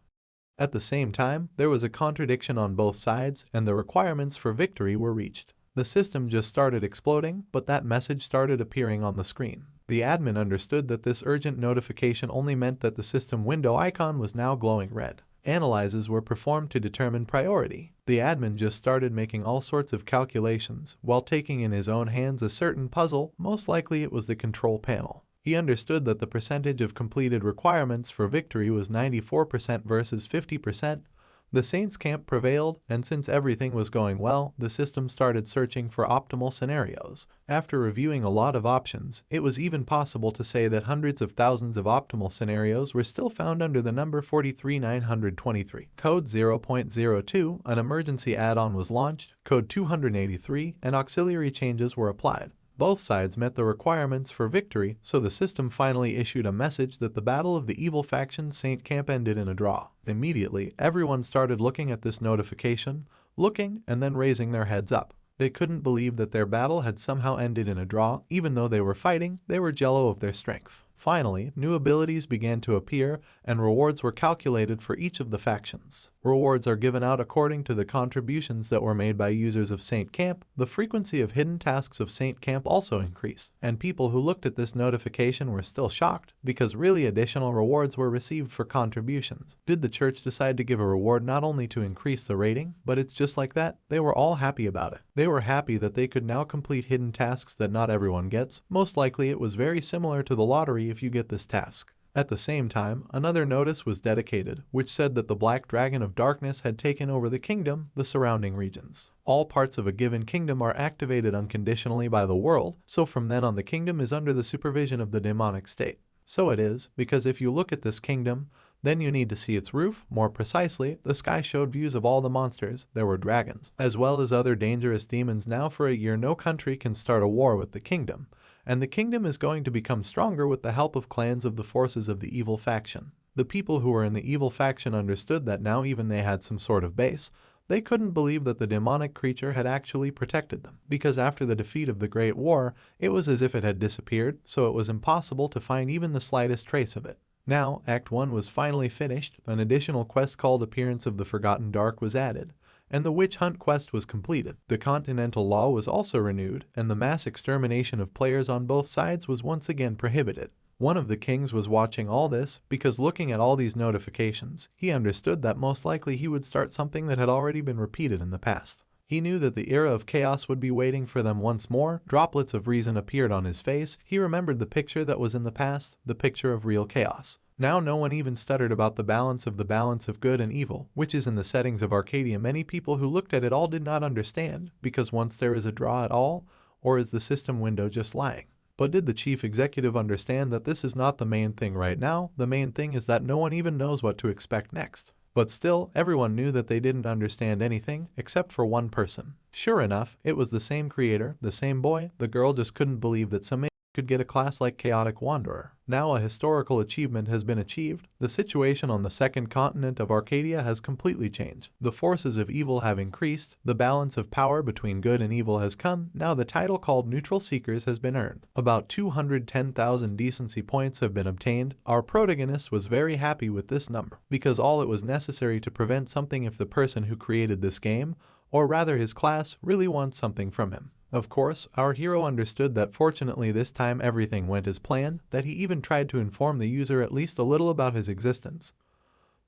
At the same time, there was a contradiction on both sides, and the requirements for victory were reached. The system just started exploding, but that message started appearing on the screen. The admin understood that this urgent notification only meant that the system window icon was now glowing red. Analyses were performed to determine priority. The admin just started making all sorts of calculations, while taking in his own hands a certain puzzle. Most likely it was the control panel. He understood that the percentage of completed requirements for victory was 94% versus 50%. The Saints' camp prevailed, and since everything was going well, the system started searching for optimal scenarios. After reviewing a lot of options, it was even possible to say that hundreds of thousands of optimal scenarios were still found under the number 43923. Code 0.02, an emergency add-on was launched, code 283, and auxiliary changes were applied. Both sides met the requirements for victory, so the system finally issued a message that the battle of the evil faction Saint Camp ended in a draw. Immediately, everyone started looking at this notification, looking and then raising their heads up. They couldn't believe that their battle had somehow ended in a draw. Even though they were fighting, they were jello of their strength. Finally, new abilities began to appear, and rewards were calculated for each of the factions. Rewards are given out according to the contributions that were made by users of Saint Camp. The frequency of hidden tasks of Saint Camp also increased, and people who looked at this notification were still shocked, because really additional rewards were received for contributions. Did the church decide to give a reward not only to increase the rating, but it's just like that? They were all happy about it. They were happy that they could now complete hidden tasks that not everyone gets. Most likely it was very similar to the lottery if you get this task. At the same time, another notice was dedicated, which said that the Black Dragon of Darkness had taken over the kingdom, the surrounding regions. All parts of a given kingdom are activated unconditionally by the world, so from then on the kingdom is under the supervision of the demonic state. So it is, because if you look at this kingdom, then you need to see its roof. More precisely, the sky showed views of all the monsters. There were dragons, as well as other dangerous demons. Now for a year no country can start a war with the kingdom, and the kingdom is going to become stronger with the help of clans of the forces of the evil faction. The people who were in the evil faction understood that now even they had some sort of base. They couldn't believe that the demonic creature had actually protected them, because after the defeat of the Great War, it was as if it had disappeared, so it was impossible to find even the slightest trace of it. Now, Act 1 was finally finished, an additional quest called Appearance of the Forgotten Dark was added, and the Witch Hunt quest was completed. The Continental Law was also renewed, and the mass extermination of players on both sides was once again prohibited. One of the kings was watching all this, because looking at all these notifications, he understood that most likely he would start something that had already been repeated in the past. He knew that the era of chaos would be waiting for them once more. Droplets of reason appeared on his face. He remembered the picture that was in the past, the picture of real chaos. Now no one even stuttered about the balance of good and evil, which is in the settings of Arcadia. Many people who looked at it all did not understand, because once there is a draw at all, or is the system window just lying? But did the chief executive understand that this is not the main thing right now? The main thing is that no one even knows what to expect next. But still, everyone knew that they didn't understand anything, except for one person. Sure enough, it was the same creator, the same boy. The girl just couldn't believe that some could get a class like Chaotic Wanderer. Now a historical achievement has been achieved. The situation on the second continent of Arcadia has completely changed. The forces of evil have increased. The balance of power between good and evil has come. Now the title called Neutral Seekers has been earned. About 210,000 decency points have been obtained. Our protagonist was very happy with this number, because all it was necessary to prevent something if the person who created this game, or rather his class, really wants something from him. Of course, our hero understood that fortunately this time everything went as planned, that he even tried to inform the user at least a little about his existence,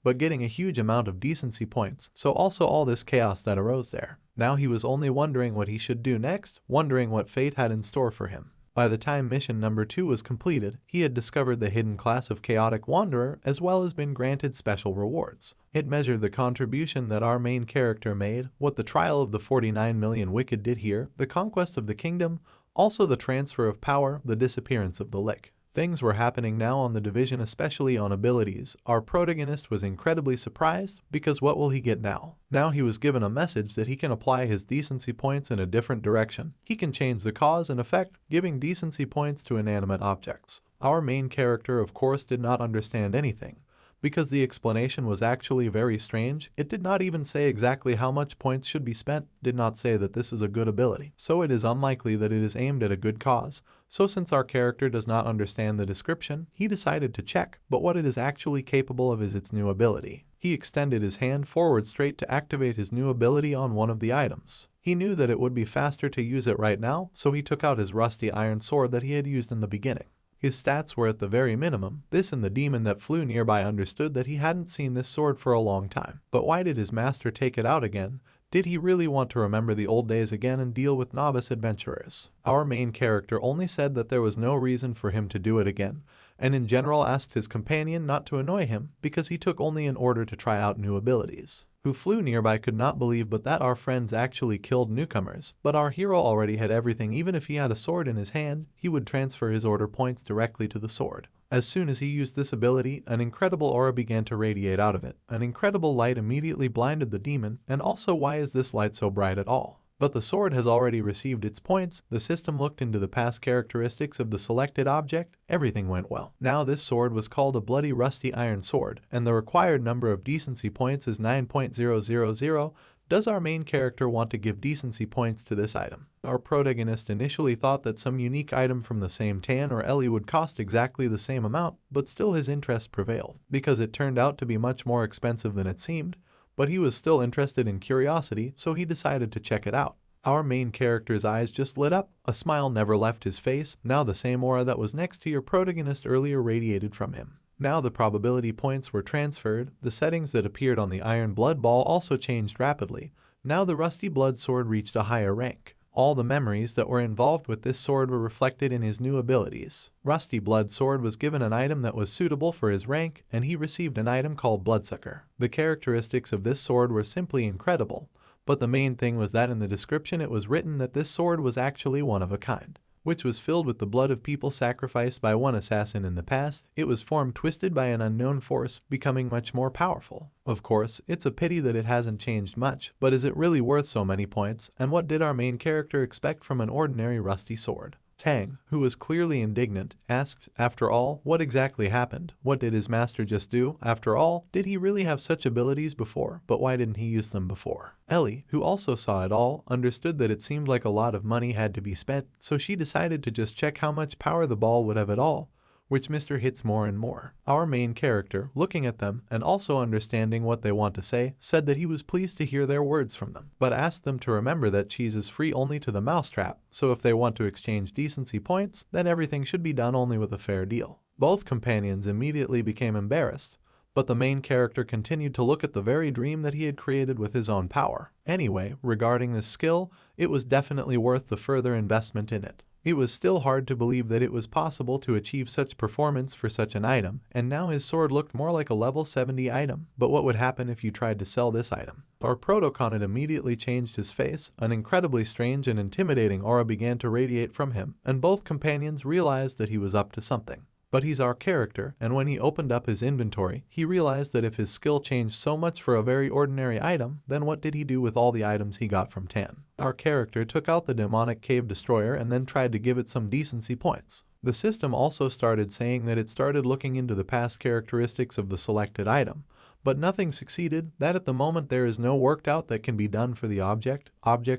but getting a huge amount of decency points, so also all this chaos that arose there. Now he was only wondering what he should do next, wondering what fate had in store for him. By the time mission number 2 was completed, he had discovered the hidden class of Chaotic Wanderer as well as been granted special rewards. It measured the contribution that our main character made, what the trial of the 49 million wicked did here, the conquest of the kingdom, also the transfer of power, the disappearance of the lick. Things were happening now on the division, especially on abilities. Our protagonist was incredibly surprised, because what will he get now? Now he was given a message that he can apply his decency points in a different direction. He can change the cause and effect, giving decency points to inanimate objects. Our main character of course did not understand anything, because the explanation was actually very strange. It did not even say exactly how much points should be spent, did not say that this is a good ability, so it is unlikely that it is aimed at a good cause. So since our character does not understand the description, he decided to check, but what it is actually capable of is its new ability. He extended his hand forward straight to activate his new ability on one of the items. He knew that it would be faster to use it right now, so he took out his rusty iron sword that he had used in the beginning. His stats were at the very minimum. This and the demon that flew nearby understood that he hadn't seen this sword for a long time. But why did his master take it out again? Did he really want to remember the old days again and deal with novice adventurers? Our main character only said that there was no reason for him to do it again, and in general asked his companion not to annoy him, because he took only in order to try out new abilities. Who flew nearby could not believe but that our friends actually killed newcomers, but our hero already had everything. Even if he had a sword in his hand, he would transfer his order points directly to the sword. As soon as he used this ability, an incredible aura began to radiate out of it. An incredible light immediately blinded the demon, and also why is this light so bright at all? But the sword has already received its points. The system looked into the past characteristics of the selected object. Everything went well. Now this sword was called a bloody rusty iron sword, and the required number of decency points is 9.000. Does our main character want to give decency points to this item? Our protagonist initially thought that some unique item from the same Tan or Ellie would cost exactly the same amount, but still his interest prevailed, because it turned out to be much more expensive than it seemed. But he was still interested in curiosity, so he decided to check it out. Our main character's eyes just lit up. A smile never left his face. Now the same aura that was next to your protagonist earlier radiated from him. Now the probability points were transferred. The settings that appeared on the iron blood ball also changed rapidly. Now the rusty blood sword reached a higher rank. All the memories that were involved with this sword were reflected in his new abilities. Rusty Blood Sword was given an item that was suitable for his rank, and he received an item called Bloodsucker. The characteristics of this sword were simply incredible, but the main thing was that in the description it was written that this sword was actually one of a kind, which was filled with the blood of people sacrificed by one assassin in the past. It was form twisted by an unknown force, becoming much more powerful. Of course, it's a pity that it hasn't changed much, but is it really worth so many points? And what did our main character expect from an ordinary rusty sword? Tang, who was clearly indignant, asked, after all, what exactly happened? What did his master just do? After all, did he really have such abilities before? But why didn't he use them before? Ellie, who also saw it all, understood that it seemed like a lot of money had to be spent, so she decided to just check how much power the ball would have at all, which Mr. hits more and more. Our main character, looking at them and also understanding what they want to say, said that he was pleased to hear their words from them, but asked them to remember that cheese is free only to the mousetrap, so if they want to exchange decency points, then everything should be done only with a fair deal. Both companions immediately became embarrassed, but the main character continued to look at the very dream that he had created with his own power. Anyway, regarding this skill, it was definitely worth the further investment in it. It was still hard to believe that it was possible to achieve such performance for such an item, and now his sword looked more like a level 70 item. But what would happen if you tried to sell this item? Our protoconid immediately changed his face. An incredibly strange and intimidating aura began to radiate from him, and both companions realized that he was up to something. But he's our character, and when he opened up his inventory, he realized that if his skill changed so much for a very ordinary item, then what did he do with all the items he got from Tan? Our character took out the demonic cave destroyer and then tried to give it some decency points. The system also started saying that it started looking into the past characteristics of the selected item, but nothing succeeded, that at the moment there is no worked out that can be done for the object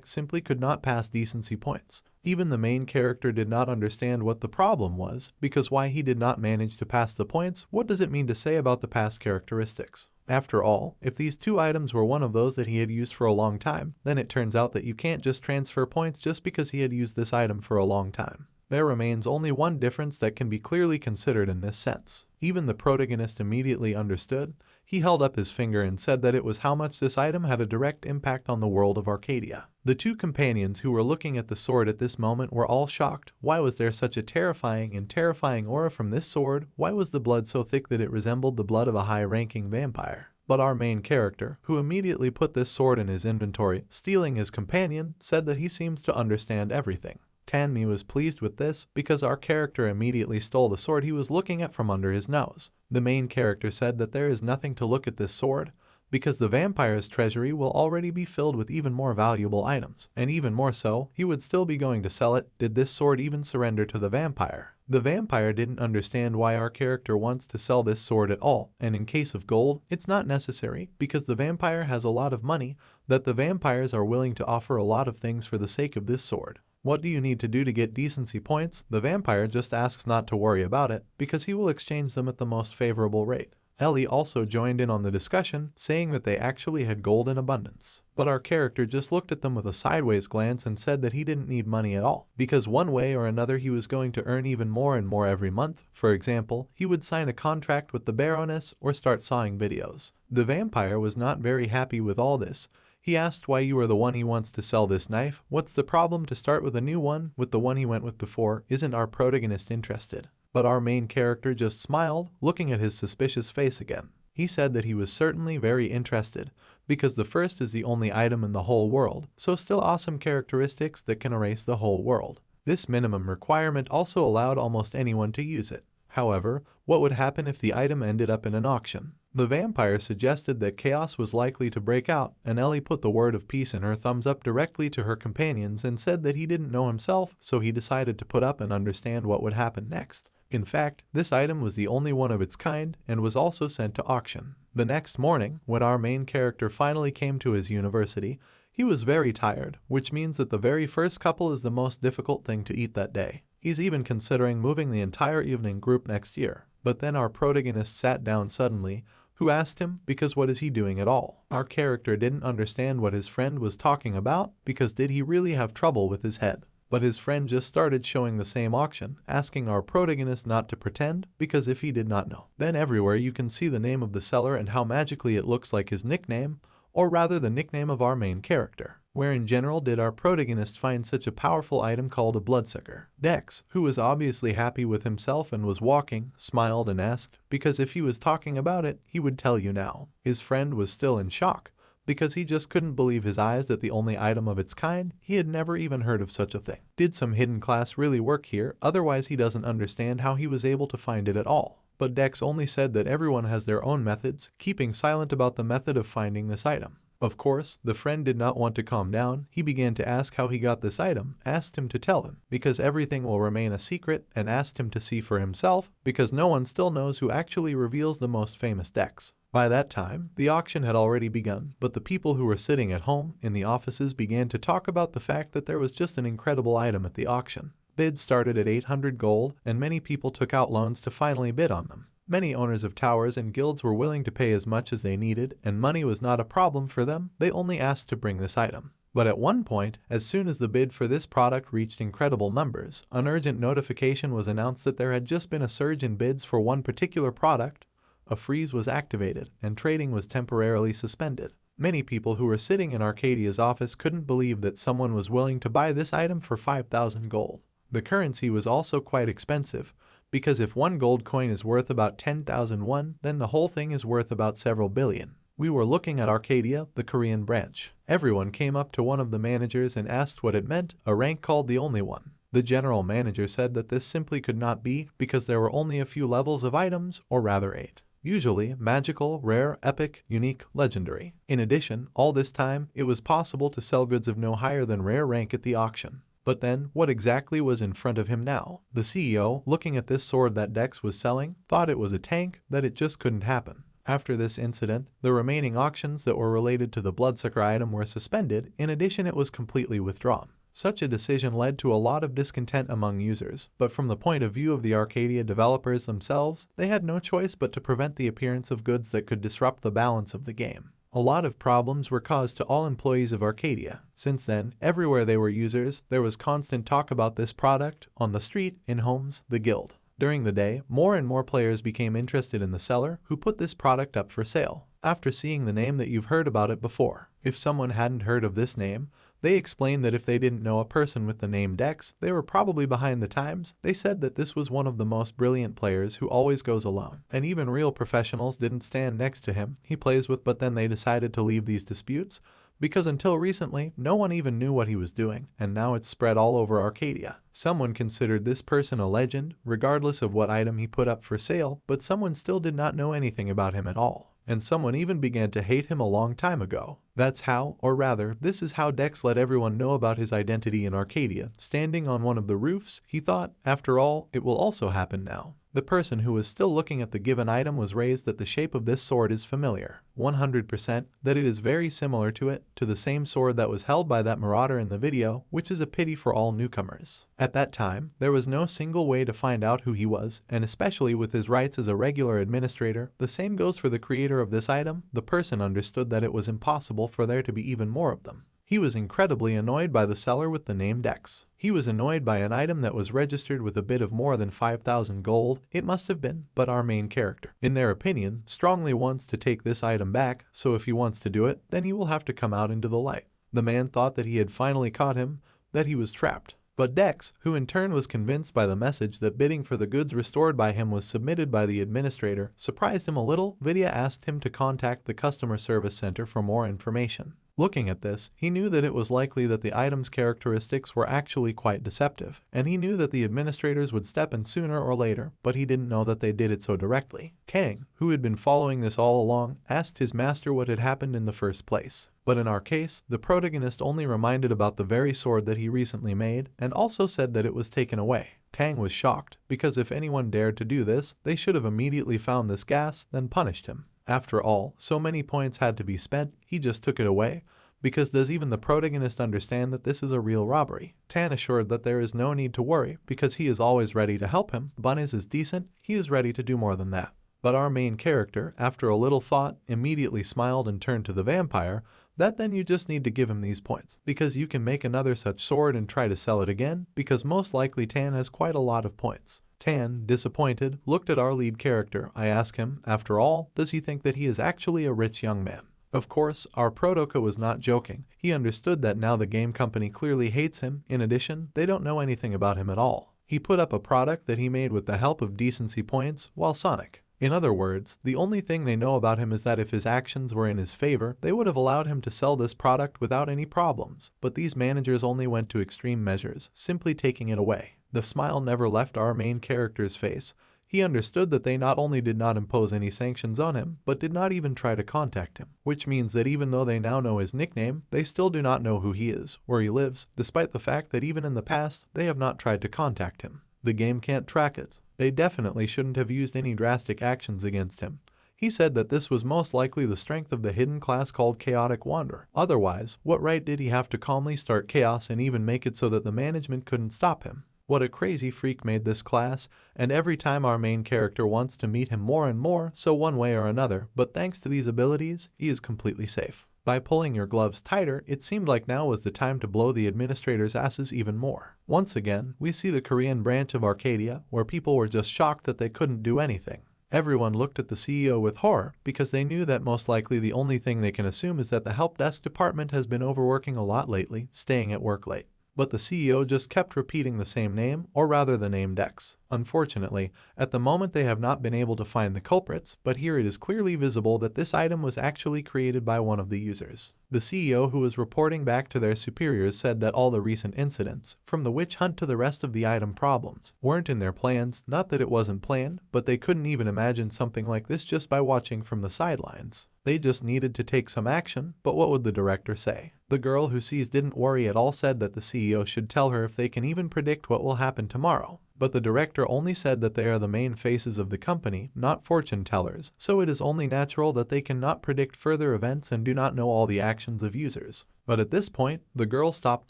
simply could not pass decency points. Even the main character did not understand what the problem was, because why he did not manage to pass the points, what does it mean to say about the past characteristics? After all, if these two items were one of those that he had used for a long time, then it turns out that you can't just transfer points just because he had used this item for a long time. There remains only one difference that can be clearly considered in this sense. Even the protagonist immediately understood. He held up his finger and said that it was how much this item had a direct impact on the world of Arcadia. The two companions who were looking at the sword at this moment were all shocked. Why was there such a terrifying aura from this sword? Why was the blood so thick that it resembled the blood of a high-ranking vampire? But our main character, who immediately put this sword in his inventory, stealing his companion, said that he seems to understand everything. Tanmi was pleased with this because our character immediately stole the sword he was looking at from under his nose. The main character said that there is nothing to look at this sword because the vampire's treasury will already be filled with even more valuable items, and even more so, he would still be going to sell it. Did this sword even surrender to the vampire? The vampire didn't understand why our character wants to sell this sword at all, and in case of gold, it's not necessary because the vampire has a lot of money that the vampires are willing to offer a lot of things for the sake of this sword. What do you need to do to get decency points? The vampire just asks not to worry about it because he will exchange them at the most favorable rate. Ellie also joined in on the discussion, saying that they actually had gold in abundance. But our character just looked at them with a sideways glance and said that he didn't need money at all, because one way or another he was going to earn even more and more every month. For example, he would sign a contract with the Baroness or start sawing videos. The vampire was not very happy with all this. He asked why you are the one he wants to sell this knife. What's the problem to start with a new one? With the one he went with before, isn't our protagonist interested? But our main character just smiled, looking at his suspicious face again. He said that he was certainly very interested, because the first is the only item in the whole world, so still awesome characteristics that can erase the whole world. This minimum requirement also allowed almost anyone to use it. However, what would happen if the item ended up in an auction? The vampire suggested that chaos was likely to break out, and Ellie put the word of peace in her thumbs up directly to her companions and said that he didn't know himself, so he decided to put up and understand what would happen next. In fact, this item was the only one of its kind and was also sent to auction. The next morning, when our main character finally came to his university, he was very tired, which means that the very first couple is the most difficult thing to eat that day. He's even considering moving the entire evening group next year. But then our protagonist sat down suddenly, who asked him because what is he doing at all? Our character didn't understand what his friend was talking about because did he really have trouble with his head? But his friend just started showing the same auction, asking our protagonist not to pretend because if he did not know. Then everywhere you can see the name of the seller and how magically it looks like his nickname, or rather the nickname of our main character. Where in general did our protagonist find such a powerful item called a bloodsucker? Dex, who was obviously happy with himself and was walking, smiled and asked, because if he was talking about it, he would tell you now. His friend was still in shock, because he just couldn't believe his eyes that the only item of its kind, he had never even heard of such a thing. Did some hidden class really work here? Otherwise he doesn't understand how he was able to find it at all. But Dex only said that everyone has their own methods, keeping silent about the method of finding this item. Of course, the friend did not want to calm down. He began to ask how he got this item, asked him to tell him, because everything will remain a secret, and asked him to see for himself, because no one still knows who actually reveals the most famous decks. By that time, the auction had already begun, but the people who were sitting at home in the offices began to talk about the fact that there was just an incredible item at the auction. Bids started at 800 gold, and many people took out loans to finally bid on them. Many owners of towers and guilds were willing to pay as much as they needed, and money was not a problem for them. They only asked to bring this item. But at one point, as soon as the bid for this product reached incredible numbers, an urgent notification was announced that there had just been a surge in bids for one particular product. A freeze was activated, and trading was temporarily suspended. Many people who were sitting in Arcadia's office couldn't believe that someone was willing to buy this item for 5,000 gold. The currency was also quite expensive, because if one gold coin is worth about 10,000 won, then the whole thing is worth about several billion. We were looking at Arcadia, the Korean branch. Everyone came up to one of the managers and asked what it meant, a rank called the only one. The general manager said that this simply could not be because there were only a few levels of items, or rather 8. Usually magical, rare, epic, unique, legendary. In addition, all this time, it was possible to sell goods of no higher than rare rank at the auction. But then, what exactly was in front of him now? The CEO, looking at this sword that Dex was selling, thought it was a tank, that it just couldn't happen. After this incident, the remaining auctions that were related to the Bloodsucker item were suspended. In addition, it was completely withdrawn. Such a decision led to a lot of discontent among users, but from the point of view of the Arcadia developers themselves, they had no choice but to prevent the appearance of goods that could disrupt the balance of the game. A lot of problems were caused to all employees of Arcadia. Since then, everywhere they were users, there was constant talk about this product, on the street, in homes, the guild. During the day, more and more players became interested in the seller, who put this product up for sale. After seeing the name that you've heard about it before. If someone hadn't heard of this name, they explained that if they didn't know a person with the name Dex, they were probably behind the times. They said that this was one of the most brilliant players who always goes alone, and even real professionals didn't stand next to him. He plays with, but then they decided to leave these disputes, because until recently, no one even knew what he was doing, and now it's spread all over Arcadia. Someone considered this person a legend, regardless of what item he put up for sale, but someone still did not know anything about him at all. And someone even began to hate him a long time ago. That's how, or rather, this is how Dex let everyone know about his identity in Arcadia. Standing on one of the roofs, he thought, after all, it will also happen now. The person who was still looking at the given item was raised that the shape of this sword is familiar, 100%, that it is very similar to the same sword that was held by that marauder in the video, which is a pity for all newcomers. At that time, there was no single way to find out who he was, and especially with his rights as a regular administrator, the same goes for the creator of this item. The person understood that it was impossible for there to be even more of them. He was incredibly annoyed by the seller with the name Dex. He was annoyed by an item that was registered with a bid of more than 5,000 gold, it must have been, but our main character, in their opinion, strongly wants to take this item back, so if he wants to do it, then he will have to come out into the light. The man thought that he had finally caught him, that he was trapped. But Dex, who in turn was convinced by the message that bidding for the goods restored by him was submitted by the administrator, surprised him a little. Vidya asked him to contact the customer service center for more information. Looking at this, he knew that it was likely that the item's characteristics were actually quite deceptive, and he knew that the administrators would step in sooner or later, but he didn't know that they did it so directly. Kang, who had been following this all along, asked his master what had happened in the first place. But in our case, the protagonist only reminded about the very sword that he recently made, and also said that it was taken away. Kang was shocked, because if anyone dared to do this, they should have immediately found this gas, then punished him. After all, so many points had to be spent, he just took it away. Because does even the protagonist understand that this is a real robbery? Tan assured that there is no need to worry, because he is always ready to help him. Bunnies is decent, he is ready to do more than that. But our main character, after a little thought, immediately smiled and turned to the vampire. That then you just need to give him these points, because you can make another such sword and try to sell it again, because most likely Tan has quite a lot of points. Tan, disappointed, looked at our lead character. I ask him, after all, does he think that he is actually a rich young man? Of course, our Protoka was not joking. He understood that now the game company clearly hates him. In addition, they don't know anything about him at all. He put up a product that he made with the help of decency points, while Sonic. In other words, the only thing they know about him is that if his actions were in his favor, they would have allowed him to sell this product without any problems. But these managers only went to extreme measures, simply taking it away. The smile never left our main character's face. He understood that they not only did not impose any sanctions on him, but did not even try to contact him. Which means that even though they now know his nickname, they still do not know who he is, where he lives, despite the fact that even in the past, they have not tried to contact him. The game can't track it. They definitely shouldn't have used any drastic actions against him. He said that this was most likely the strength of the hidden class called Chaotic Wanderer. Otherwise, what right did he have to calmly start chaos and even make it so that the management couldn't stop him? What a crazy freak made this class, and every time our main character wants to meet him more and more, so one way or another, but thanks to these abilities, he is completely safe. By pulling your gloves tighter, it seemed like now was the time to blow the administrators' asses even more. Once again, we see the Korean branch of Arcadia, where people were just shocked that they couldn't do anything. Everyone looked at the CEO with horror, because they knew that most likely the only thing they can assume is that the help desk department has been overworking a lot lately, staying at work late. but the CEO just kept repeating the same name, or rather the name Dex. Unfortunately, at the moment they have not been able to find the culprits, but here it is clearly visible that this item was actually created by one of the users. The CEO who was reporting back to their superiors said that all the recent incidents, from the witch hunt to the rest of the item problems, weren't in their plans. Not that it wasn't planned, but they couldn't even imagine something like this just by watching from the sidelines. They just needed to take some action, but what would the director say? The girl who sees didn't worry at all, said that the CEO should tell her if they can even predict what will happen tomorrow. But the director only said that they are the main faces of the company, not fortune tellers, so it is only natural that they cannot predict further events and do not know all the actions of users. But at this point, the girl stopped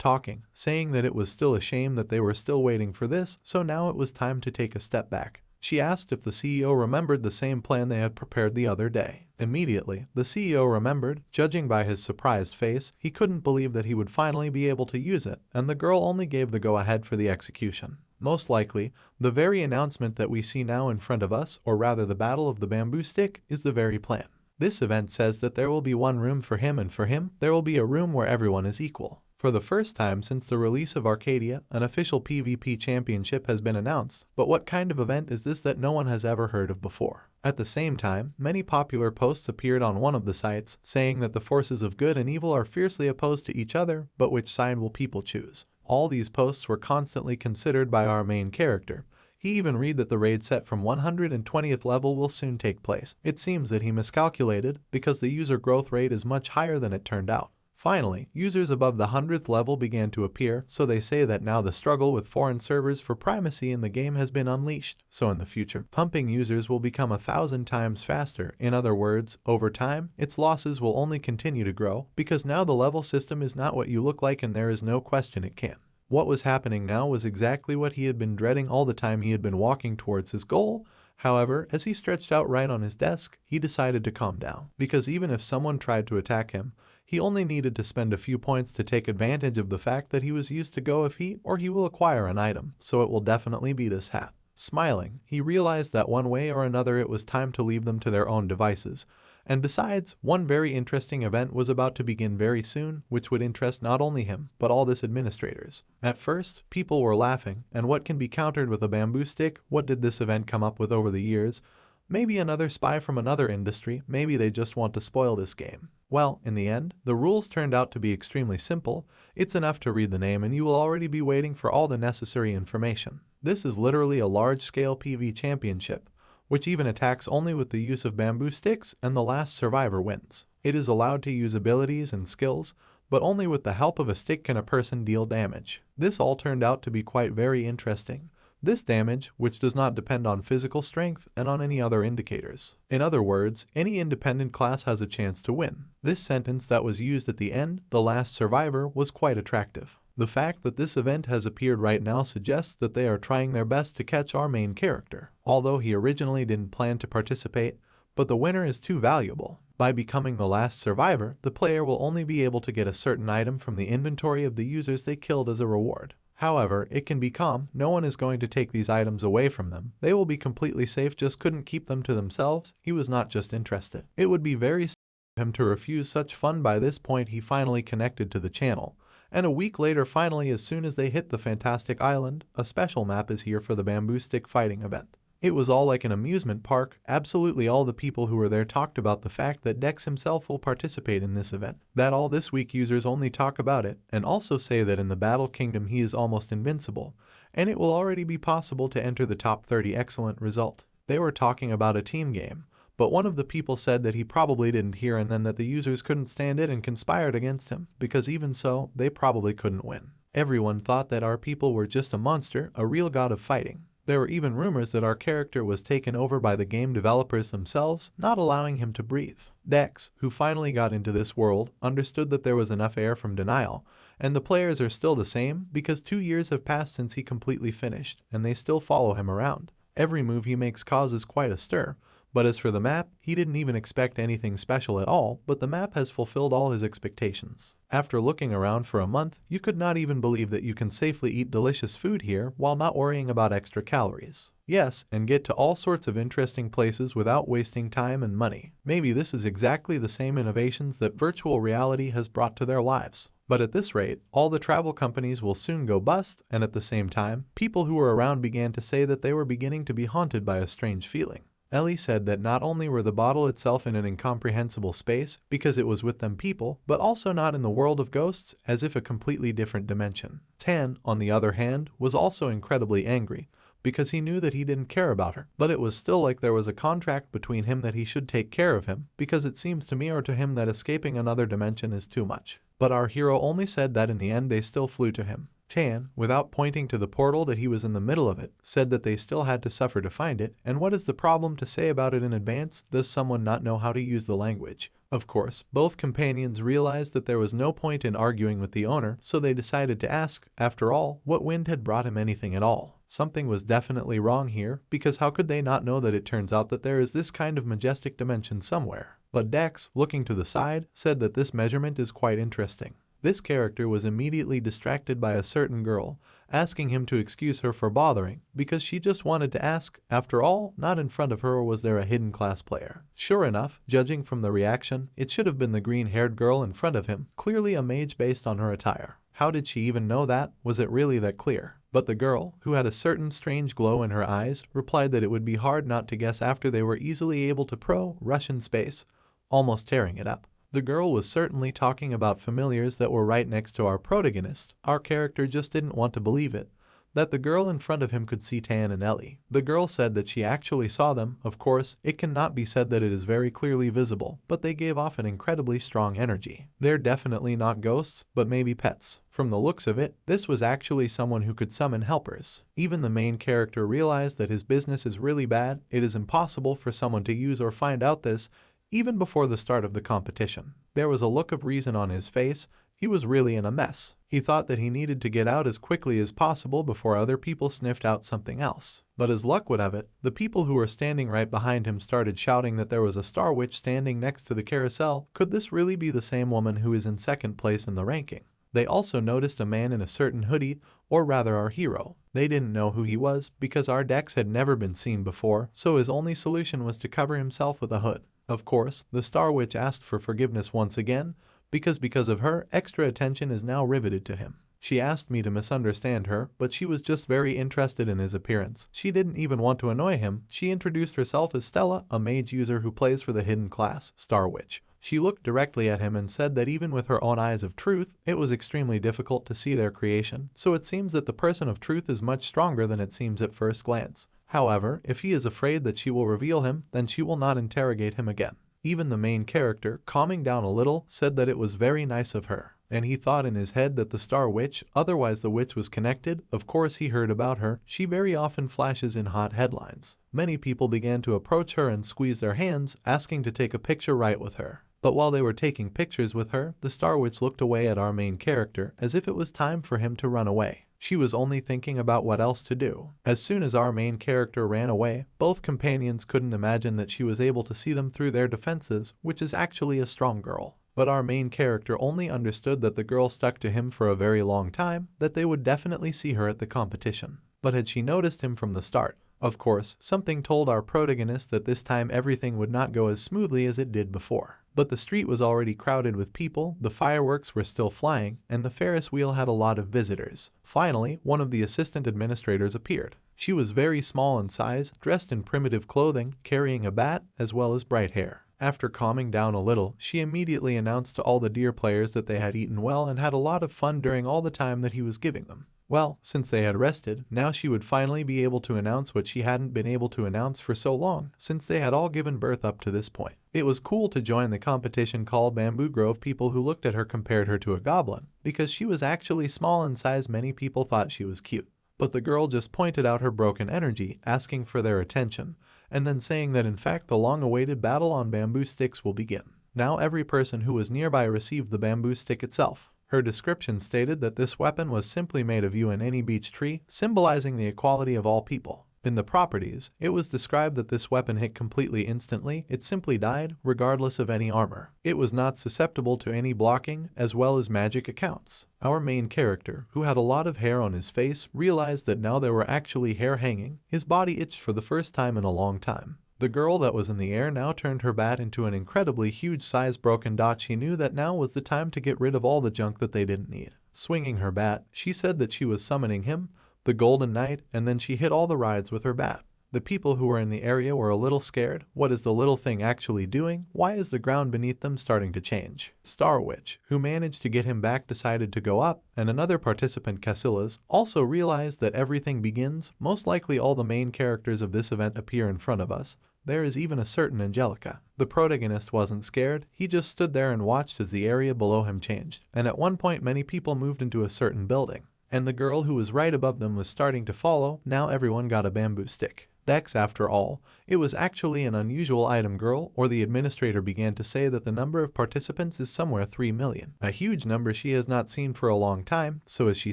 talking, saying that it was still a shame that they were still waiting for this, so now it was time to take a step back. She asked if the CEO remembered the same plan they had prepared the other day. Immediately, the CEO remembered. Judging by his surprised face, he couldn't believe that he would finally be able to use it, and the girl only gave the go-ahead for the execution. Most likely, the very announcement that we see now in front of us, or rather the Battle of the Bamboo Stick, is the very plan. This event says that there will be one room for him, and for him, there will be a room where everyone is equal. For the first time since the release of Arcadia, an official PvP championship has been announced, but what kind of event is this that no one has ever heard of before? At the same time, many popular posts appeared on one of the sites, saying that the forces of good and evil are fiercely opposed to each other, but which side will people choose? All these posts were constantly considered by our main character. He even read that the raid set from 120th level will soon take place. It seems that he miscalculated, because the user growth rate is much higher than it turned out. Finally, users above the 100th level began to appear, so they say that now the struggle with foreign servers for primacy in the game has been unleashed. So in the future, pumping users will become 1,000 times faster. In other words, over time, its losses will only continue to grow, because now the level system is not what you look like, and there is no question it can. What was happening now was exactly what he had been dreading all the time he had been walking towards his goal. However, as he stretched out right on his desk, he decided to calm down, because even if someone tried to attack him, he only needed to spend a few points to take advantage of the fact that he was used to go of heat, or he will acquire an item, so it will definitely be this hat. Smiling, he realized that one way or another it was time to leave them to their own devices. And besides, one very interesting event was about to begin very soon, which would interest not only him, but all this administrators. At first, people were laughing, and what can be countered with a bamboo stick? What did this event come up with over the years? Maybe another spy from another industry, maybe they just want to spoil this game. Well, in the end, the rules turned out to be extremely simple. It's enough to read the name and you will already be waiting for all the necessary information. This is literally a large-scale PvP championship, which even attacks only with the use of bamboo sticks, and the last survivor wins. It is allowed to use abilities and skills, but only with the help of a stick can a person deal damage. This all turned out to be quite very interesting. This damage, which does not depend on physical strength and on any other indicators. In other words, any independent class has a chance to win. This sentence that was used at the end, the last survivor, was quite attractive. The fact that this event has appeared right now suggests that they are trying their best to catch our main character, although he originally didn't plan to participate, but the winner is too valuable. By becoming the last survivor, the player will only be able to get a certain item from the inventory of the users they killed as a reward. However, it can be calm, no one is going to take these items away from them. They will be completely safe, just couldn't keep them to themselves. He was not just interested. It would be very stupid of him to refuse such fun. By this point he finally connected to the channel. And a week later, finally, as soon as they hit the Fantastic Island, a special map is here for the bamboo stick fighting event. It was all like an amusement park. Absolutely all the people who were there talked about the fact that Dex himself will participate in this event. That all this week users only talk about it, and also say that in the Battle Kingdom he is almost invincible, and it will already be possible to enter the top 30. Excellent result. They were talking about a team game, but one of the people said that he probably didn't hear, and then that the users couldn't stand it and conspired against him, because even so, they probably couldn't win. Everyone thought that our people were just a monster, a real god of fighting. There were even rumors that our character was taken over by the game developers themselves, not allowing him to breathe. Dex, who finally got into this world, understood that there was enough air from denial, and the players are still the same because 2 years have passed since he completely finished, and they still follow him around. Every move he makes causes quite a stir, But as for the map, he didn't even expect anything special at all, but the map has fulfilled all his expectations. After looking around for a month, you could not even believe that you can safely eat delicious food here while not worrying about extra calories. Yes, and get to all sorts of interesting places without wasting time and money. Maybe this is exactly the same innovations that virtual reality has brought to their lives. But at this rate, all the travel companies will soon go bust, and at the same time, people who were around began to say that they were beginning to be haunted by a strange feeling. Ellie said that not only were the bottle itself in an incomprehensible space because it was with them people, but also not in the world of ghosts, as if a completely different dimension. Tan, on the other hand, was also incredibly angry because he knew that he didn't care about her, but it was still like there was a contract between him that he should take care of him, because it seems to me or to him that escaping another dimension is too much. But our hero only said that in the end they still flew to him. Tan, without pointing to the portal that he was in the middle of it, said that they still had to suffer to find it, and what is the problem to say about it in advance? Does someone not know how to use the language? Of course, both companions realized that there was no point in arguing with the owner, so they decided to ask, after all, what wind had brought him anything at all. Something was definitely wrong here, because how could they not know that it turns out that there is this kind of majestic dimension somewhere? But Dex, looking to the side, said that this measurement is quite interesting. This character was immediately distracted by a certain girl, asking him to excuse her for bothering, because she just wanted to ask, after all, not in front of her was there a hidden class player. Sure enough, judging from the reaction, it should have been the green-haired girl in front of him, clearly a mage based on her attire. How did she even know that? Was it really that clear? But the girl, who had a certain strange glow in her eyes, replied that it would be hard not to guess after they were easily able to rush in space, almost tearing it up. The girl was certainly talking about familiars that were right next to our protagonist. Our character just didn't want to believe it, that the girl in front of him could see Tan and Ellie. The girl said that she actually saw them. Of course, it cannot be said that it is very clearly visible, but they gave off an incredibly strong energy. They're definitely not ghosts, but maybe pets. From the looks of it, this was actually someone who could summon helpers. Even the main character realized that his business is really bad. It is impossible for someone to use or find out this, even before the start of the competition. There was a look of reason on his face. He was really in a mess. He thought that he needed to get out as quickly as possible before other people sniffed out something else. But as luck would have it, the people who were standing right behind him started shouting that there was a star witch standing next to the carousel. Could this really be the same woman who is in second place in the ranking? They also noticed a man in a certain hoodie, or rather our hero. They didn't know who he was because our Dex had never been seen before, so his only solution was to cover himself with a hood. Of course, the Star Witch asked for forgiveness once again, because of her, extra attention is now riveted to him. She asked me to misunderstand her, but she was just very interested in his appearance. She didn't even want to annoy him. She introduced herself as Stella, a mage user who plays for the hidden class, Star Witch. She looked directly at him and said that even with her own eyes of truth, it was extremely difficult to see their creation, so it seems that the person of truth is much stronger than it seems at first glance. However, if he is afraid that she will reveal him, then she will not interrogate him again. Even the main character, calming down a little, said that it was very nice of her. And he thought in his head that the Star Witch, otherwise the witch was connected. Of course he heard about her. She very often flashes in hot headlines. Many people began to approach her and squeeze their hands, asking to take a picture right with her. But while they were taking pictures with her, the Star Witch looked away at our main character as if it was time for him to run away. She was only thinking about what else to do. As soon as our main character ran away, both companions couldn't imagine that she was able to see them through their defenses, which is actually a strong girl. But our main character only understood that the girl stuck to him for a very long time, that they would definitely see her at the competition. But had she noticed him from the start? Of course, something told our protagonist that this time everything would not go as smoothly as it did before. But the street was already crowded with people, the fireworks were still flying, and the Ferris wheel had a lot of visitors. Finally, one of the assistant administrators appeared. She was very small in size, dressed in primitive clothing, carrying a bat, as well as bright hair. After calming down a little, she immediately announced to all the deer players that they had eaten well and had a lot of fun during all the time that he was giving them. Well, since they had rested, now she would finally be able to announce what she hadn't been able to announce for so long, since they had all given birth up to this point. It was cool to join the competition called Bamboo Grove. People who looked at her compared her to a goblin, because she was actually small in size. Many people thought she was cute. But the girl just pointed out her broken energy, asking for their attention, and then saying that in fact the long-awaited battle on bamboo sticks will begin. Now every person who was nearby received the bamboo stick itself. Her description stated that this weapon was simply made of yew and any beech tree, symbolizing the equality of all people. In the properties, it was described that this weapon hit completely instantly, it simply died, regardless of any armor. It was not susceptible to any blocking, as well as magic accounts. Our main character, who had a lot of hair on his face, realized that now there were actually hair hanging. His body itched for the first time in a long time. The girl that was in the air now turned her bat into an incredibly huge size broken dot. She knew that now was the time to get rid of all the junk that they didn't need. Swinging her bat, she said that she was summoning him, the Golden Knight, and then she hit all the rides with her bat. The people who were in the area were a little scared. What is the little thing actually doing? Why is the ground beneath them starting to change? Star Witch, who managed to get him back, decided to go up, and another participant, Casillas, also realized that everything begins. Most likely all the main characters of this event appear in front of us. There is even a certain Angelica. The protagonist wasn't scared, he just stood there and watched as the area below him changed, and at one point many people moved into a certain building. And the girl who was right above them was starting to follow. Now everyone got a bamboo stick. Dex, after all, it was actually an unusual item. Girl, or the administrator, began to say that the number of participants is somewhere 3 million. A huge number she has not seen for a long time, so as she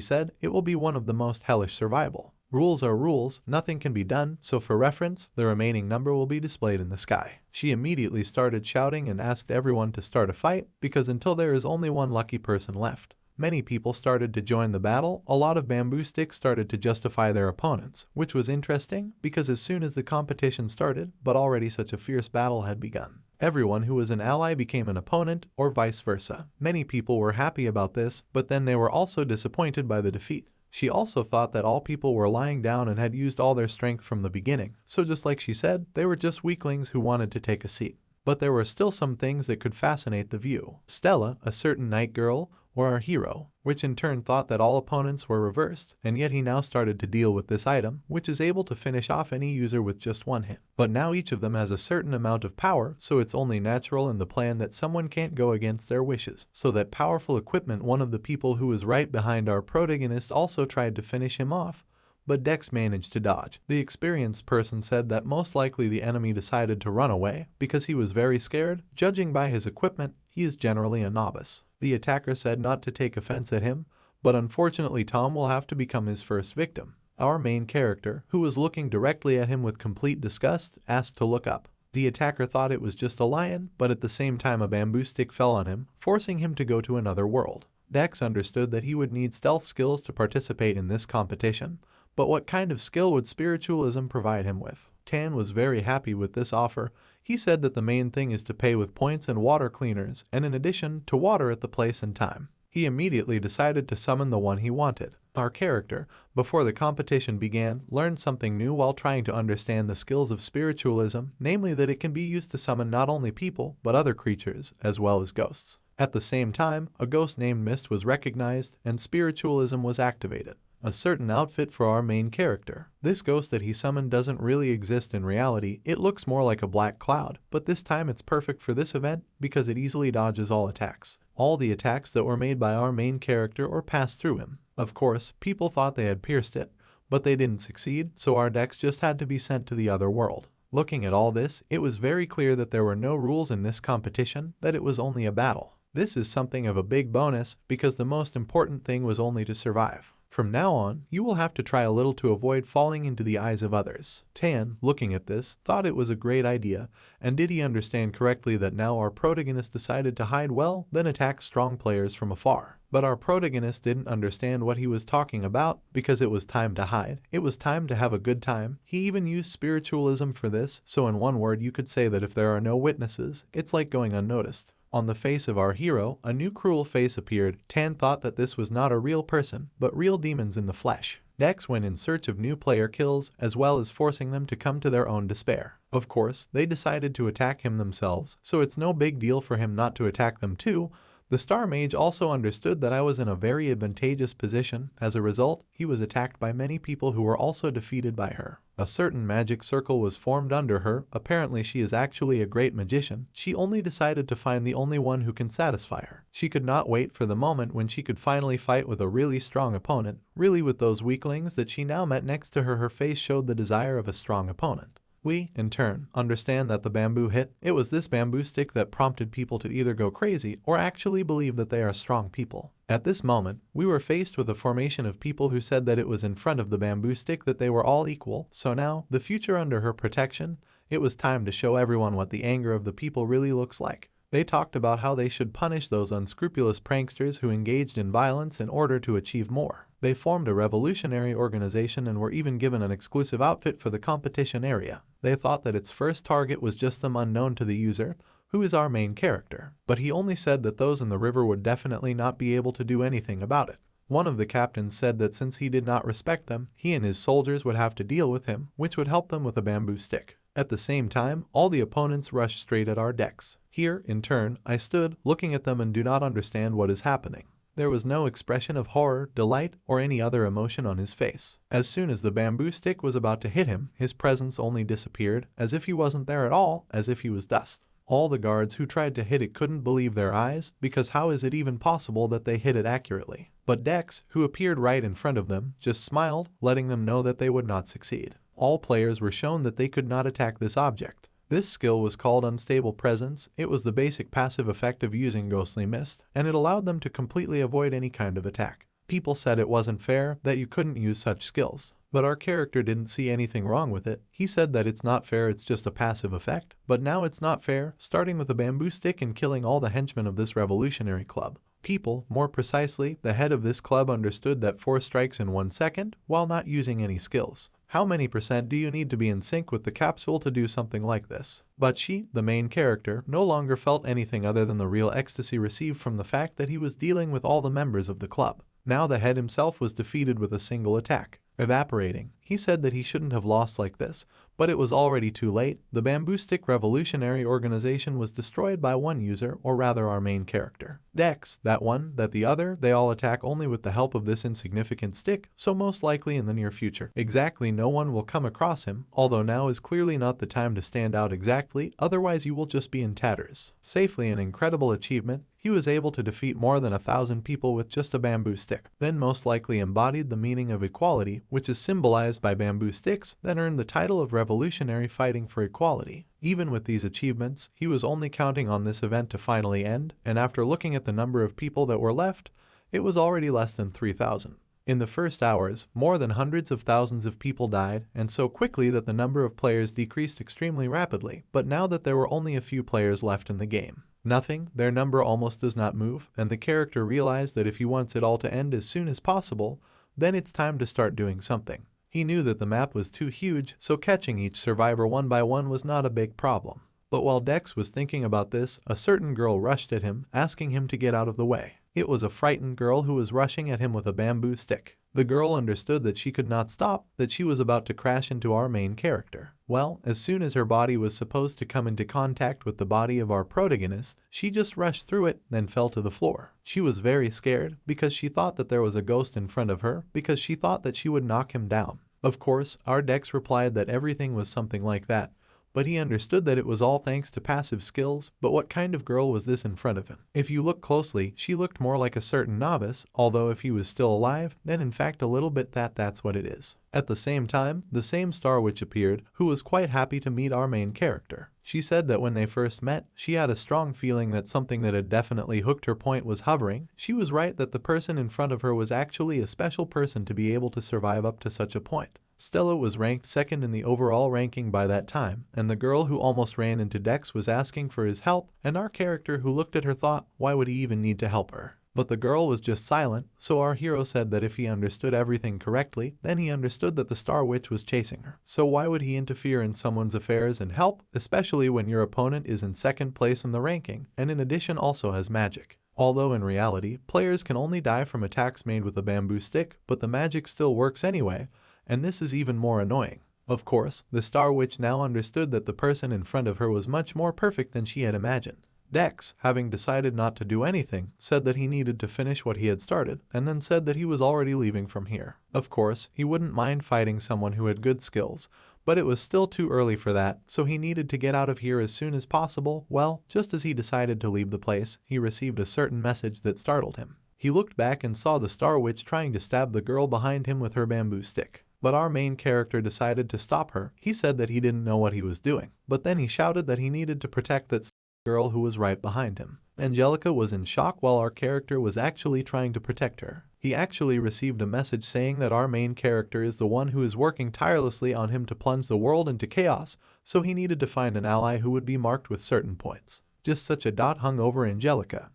said, it will be one of the most hellish survival. Rules are rules, nothing can be done, so for reference, the remaining number will be displayed in the sky. She immediately started shouting and asked everyone to start a fight, because until there is only one lucky person left. Many people started to join the battle. A lot of bamboo sticks started to justify their opponents, which was interesting because as soon as the competition started, but already such a fierce battle had begun. Everyone who was an ally became an opponent, or vice versa. Many people were happy about this, but then they were also disappointed by the defeat. She also thought that all people were lying down and had used all their strength from the beginning, so just like she said, they were just weaklings who wanted to take a seat. But there were still some things that could fascinate the view. Stella, a certain night girl, or our hero, which in turn thought that all opponents were reversed, and yet he now started to deal with this item, which is able to finish off any user with just one hit. But now each of them has a certain amount of power, so it's only natural in the plan that someone can't go against their wishes. So that powerful equipment, one of the people who was right behind our protagonist also tried to finish him off, but Dex managed to dodge. The experienced person said that most likely the enemy decided to run away because he was very scared. Judging by his equipment, he is generally a novice. The attacker said not to take offense at him, but unfortunately Tom will have to become his first victim. Our main character, who was looking directly at him with complete disgust, asked to look up. The attacker thought it was just a lion, but at the same time a bamboo stick fell on him, forcing him to go to another world. Dex understood that he would need stealth skills to participate in this competition, but what kind of skill would spiritualism provide him with? Tan was very happy with this offer. He said that the main thing is to pay with points and water cleaners, and in addition, to water at the place and time. He immediately decided to summon the one he wanted. Our character, before the competition began, learned something new while trying to understand the skills of spiritualism, namely that it can be used to summon not only people, but other creatures, as well as ghosts. At the same time, a ghost named Mist was recognized, and spiritualism was activated. A certain outfit for our main character. This ghost that he summoned doesn't really exist in reality. It looks more like a black cloud, but this time it's perfect for this event because it easily dodges all attacks. All the attacks that were made by our main character or passed through him. Of course, people thought they had pierced it, but they didn't succeed, so our Dex just had to be sent to the other world. Looking at all this, it was very clear that there were no rules in this competition, that it was only a battle. This is something of a big bonus because the most important thing was only to survive. From now on, you will have to try a little to avoid falling into the eyes of others. Tan, looking at this, thought it was a great idea, and did he understand correctly that now our protagonist decided to hide well, then attack strong players from afar. But our protagonist didn't understand what he was talking about because it was time to hide. It was time to have a good time. He even used spiritualism for this, so in one word you could say that if there are no witnesses, it's like going unnoticed. On the face of our hero, a new cruel face appeared. Tan thought that this was not a real person, but real demons in the flesh. Dex went in search of new player kills, as well as forcing them to come to their own despair. Of course, they decided to attack him themselves, so it's no big deal for him not to attack them too. The Star Mage also understood that I was in a very advantageous position. As a result, he was attacked by many people who were also defeated by her. A certain magic circle was formed under her. Apparently she is actually a great magician. She only decided to find the only one who can satisfy her. She could not wait for the moment when she could finally fight with a really strong opponent. Really with those weaklings that she now met next to her, her face showed the desire of a strong opponent. We, in turn, understand that the bamboo hit. It was this bamboo stick that prompted people to either go crazy or actually believe that they are strong people. At this moment, we were faced with a formation of people who said that it was in front of the bamboo stick that they were all equal, so now, the future under her protection, it was time to show everyone what the anger of the people really looks like. They talked about how they should punish those unscrupulous pranksters who engaged in violence in order to achieve more. They formed a revolutionary organization and were even given an exclusive outfit for the competition area. They thought that its first target was just them unknown to the user, who is our main character, but he only said that those in the river would definitely not be able to do anything about it. One of the captains said that since he did not respect them, he and his soldiers would have to deal with him, which would help them with a bamboo stick. At the same time, all the opponents rushed straight at our decks. Here, in turn, I stood, looking at them and do not understand what is happening. There was no expression of horror, delight, or any other emotion on his face. As soon as the bamboo stick was about to hit him, his presence only disappeared, as if he wasn't there at all, as if he was dust. All the guards who tried to hit it couldn't believe their eyes, because how is it even possible that they hit it accurately? But Dex, who appeared right in front of them, just smiled, letting them know that they would not succeed. All players were shown that they could not attack this object. This skill was called Unstable Presence. It was the basic passive effect of using Ghostly Mist, and it allowed them to completely avoid any kind of attack. People said it wasn't fair, that you couldn't use such skills. But our character didn't see anything wrong with it. He said that it's not fair, it's just a passive effect. But now it's not fair, starting with a bamboo stick and killing all the henchmen of this revolutionary club. People, more precisely, the head of this club understood that 4 strikes in 1 second, while not using any skills. How many % do you need to be in sync with the capsule to do something like this? But she, the main character, no longer felt anything other than the real ecstasy received from the fact that he was dealing with all the members of the club. Now the head himself was defeated with a single attack. Evaporating. He said that he shouldn't have lost like this, but it was already too late. The Bamboo Stick Revolutionary Organization was destroyed by one user, or rather our main character. Dex, that one, that the other, they all attack only with the help of this insignificant stick, so most likely in the near future. Exactly no one will come across him, although now is clearly not the time to stand out exactly, otherwise you will just be in tatters. Safely, an incredible achievement. He was able to defeat more than 1,000 people with just a bamboo stick, then most likely embodied the meaning of equality, which is symbolized by bamboo sticks, then earned the title of Revolutionary Fighting for Equality. Even with these achievements, he was only counting on this event to finally end, and after looking at the number of people that were left, it was already less than 3,000. In the first hours, more than hundreds of thousands of people died, and so quickly that the number of players decreased extremely rapidly, but now that there were only a few players left in the game. Nothing, their number almost does not move, and the character realized that if he wants it all to end as soon as possible, then it's time to start doing something. He knew that the map was too huge, so catching each survivor one by one was not a big problem. But while Dex was thinking about this, a certain girl rushed at him, asking him to get out of the way. It was a frightened girl who was rushing at him with a bamboo stick. The girl understood that she could not stop, that she was about to crash into our main character. Well, as soon as her body was supposed to come into contact with the body of our protagonist, she just rushed through it, then fell to the floor. She was very scared, because she thought that there was a ghost in front of her, because she thought that she would knock him down. Of course, our Dex replied that everything was something like that, but he understood that it was all thanks to passive skills. But what kind of girl was this in front of him? If you look closely, she looked more like a certain novice, although if he was still alive, then in fact a little bit that's what it is. At the same time, the same Star Witch appeared, who was quite happy to meet our main character. She said that when they first met, she had a strong feeling that something that had definitely hooked her point was hovering. She was right that the person in front of her was actually a special person to be able to survive up to such a point. Stella was ranked second in the overall ranking by that time, and the girl who almost ran into Dex was asking for his help, and our character who looked at her thought, why would he even need to help her? But the girl was just silent, so our hero said that if he understood everything correctly, then he understood that the Star Witch was chasing her. So why would he interfere in someone's affairs and help, especially when your opponent is in second place in the ranking, and in addition also has magic? Although in reality, players can only die from attacks made with a bamboo stick, but the magic still works anyway, and this is even more annoying. Of course, the Star Witch now understood that the person in front of her was much more perfect than she had imagined. Dex, having decided not to do anything, said that he needed to finish what he had started, and then said that he was already leaving from here. Of course, he wouldn't mind fighting someone who had good skills, but it was still too early for that, so he needed to get out of here as soon as possible. Well, just as he decided to leave the place, he received a certain message that startled him. He looked back and saw the Star Witch trying to stab the girl behind him with her bamboo stick. But our main character decided to stop her. He said that he didn't know what he was doing, but then he shouted that he needed to protect that girl who was right behind him. Angelica was in shock while our character was actually trying to protect her. He actually received a message saying that our main character is the one who is working tirelessly on him to plunge the world into chaos, so he needed to find an ally who would be marked with certain points. Just such a dot hung over Angelica.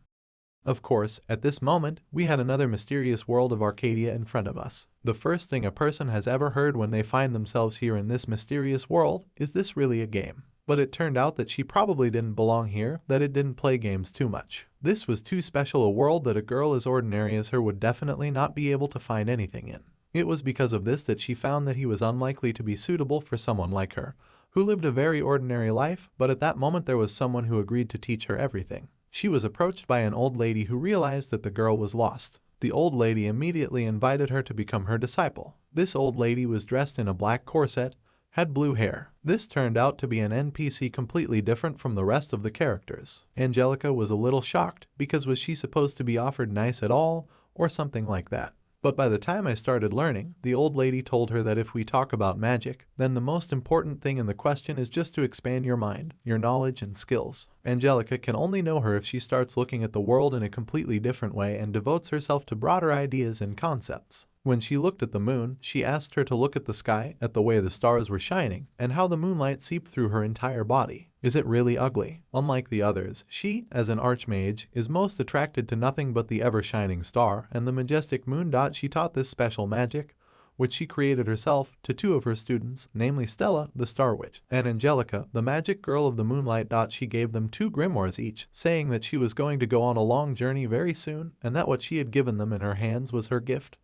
Of course, at this moment, we had another mysterious world of Arcadia in front of us. The first thing a person has ever heard when they find themselves here in this mysterious world is, this really a game? But it turned out that she probably didn't belong here, that it didn't play games too much. This was too special a world that a girl as ordinary as her would definitely not be able to find anything in. It was because of this that she found that he was unlikely to be suitable for someone like her, who lived a very ordinary life, but at that moment there was someone who agreed to teach her everything. She was approached by an old lady who realized that the girl was lost. The old lady immediately invited her to become her disciple. This old lady was dressed in a black corset, had blue hair. This turned out to be an NPC completely different from the rest of the characters. Angelica was a little shocked, because was she supposed to be offered nice at all, or something like that? But by the time I started learning, the old lady told her that if we talk about magic, then the most important thing in the question is just to expand your mind, your knowledge and skills. Angelica can only know her if she starts looking at the world in a completely different way and devotes herself to broader ideas and concepts. When she looked at the moon, she asked her to look at the sky, at the way the stars were shining, and how the moonlight seeped through her entire body. Is it really ugly? Unlike the others, she, as an archmage, is most attracted to nothing but the ever-shining star and the majestic moon. She taught this special magic, which she created herself, to two of her students, namely Stella, the Star Witch, and Angelica, the magic girl of the moonlight. She gave them 2 grimoires each, saying that she was going to go on a long journey very soon, and that what she had given them in her hands was her gift.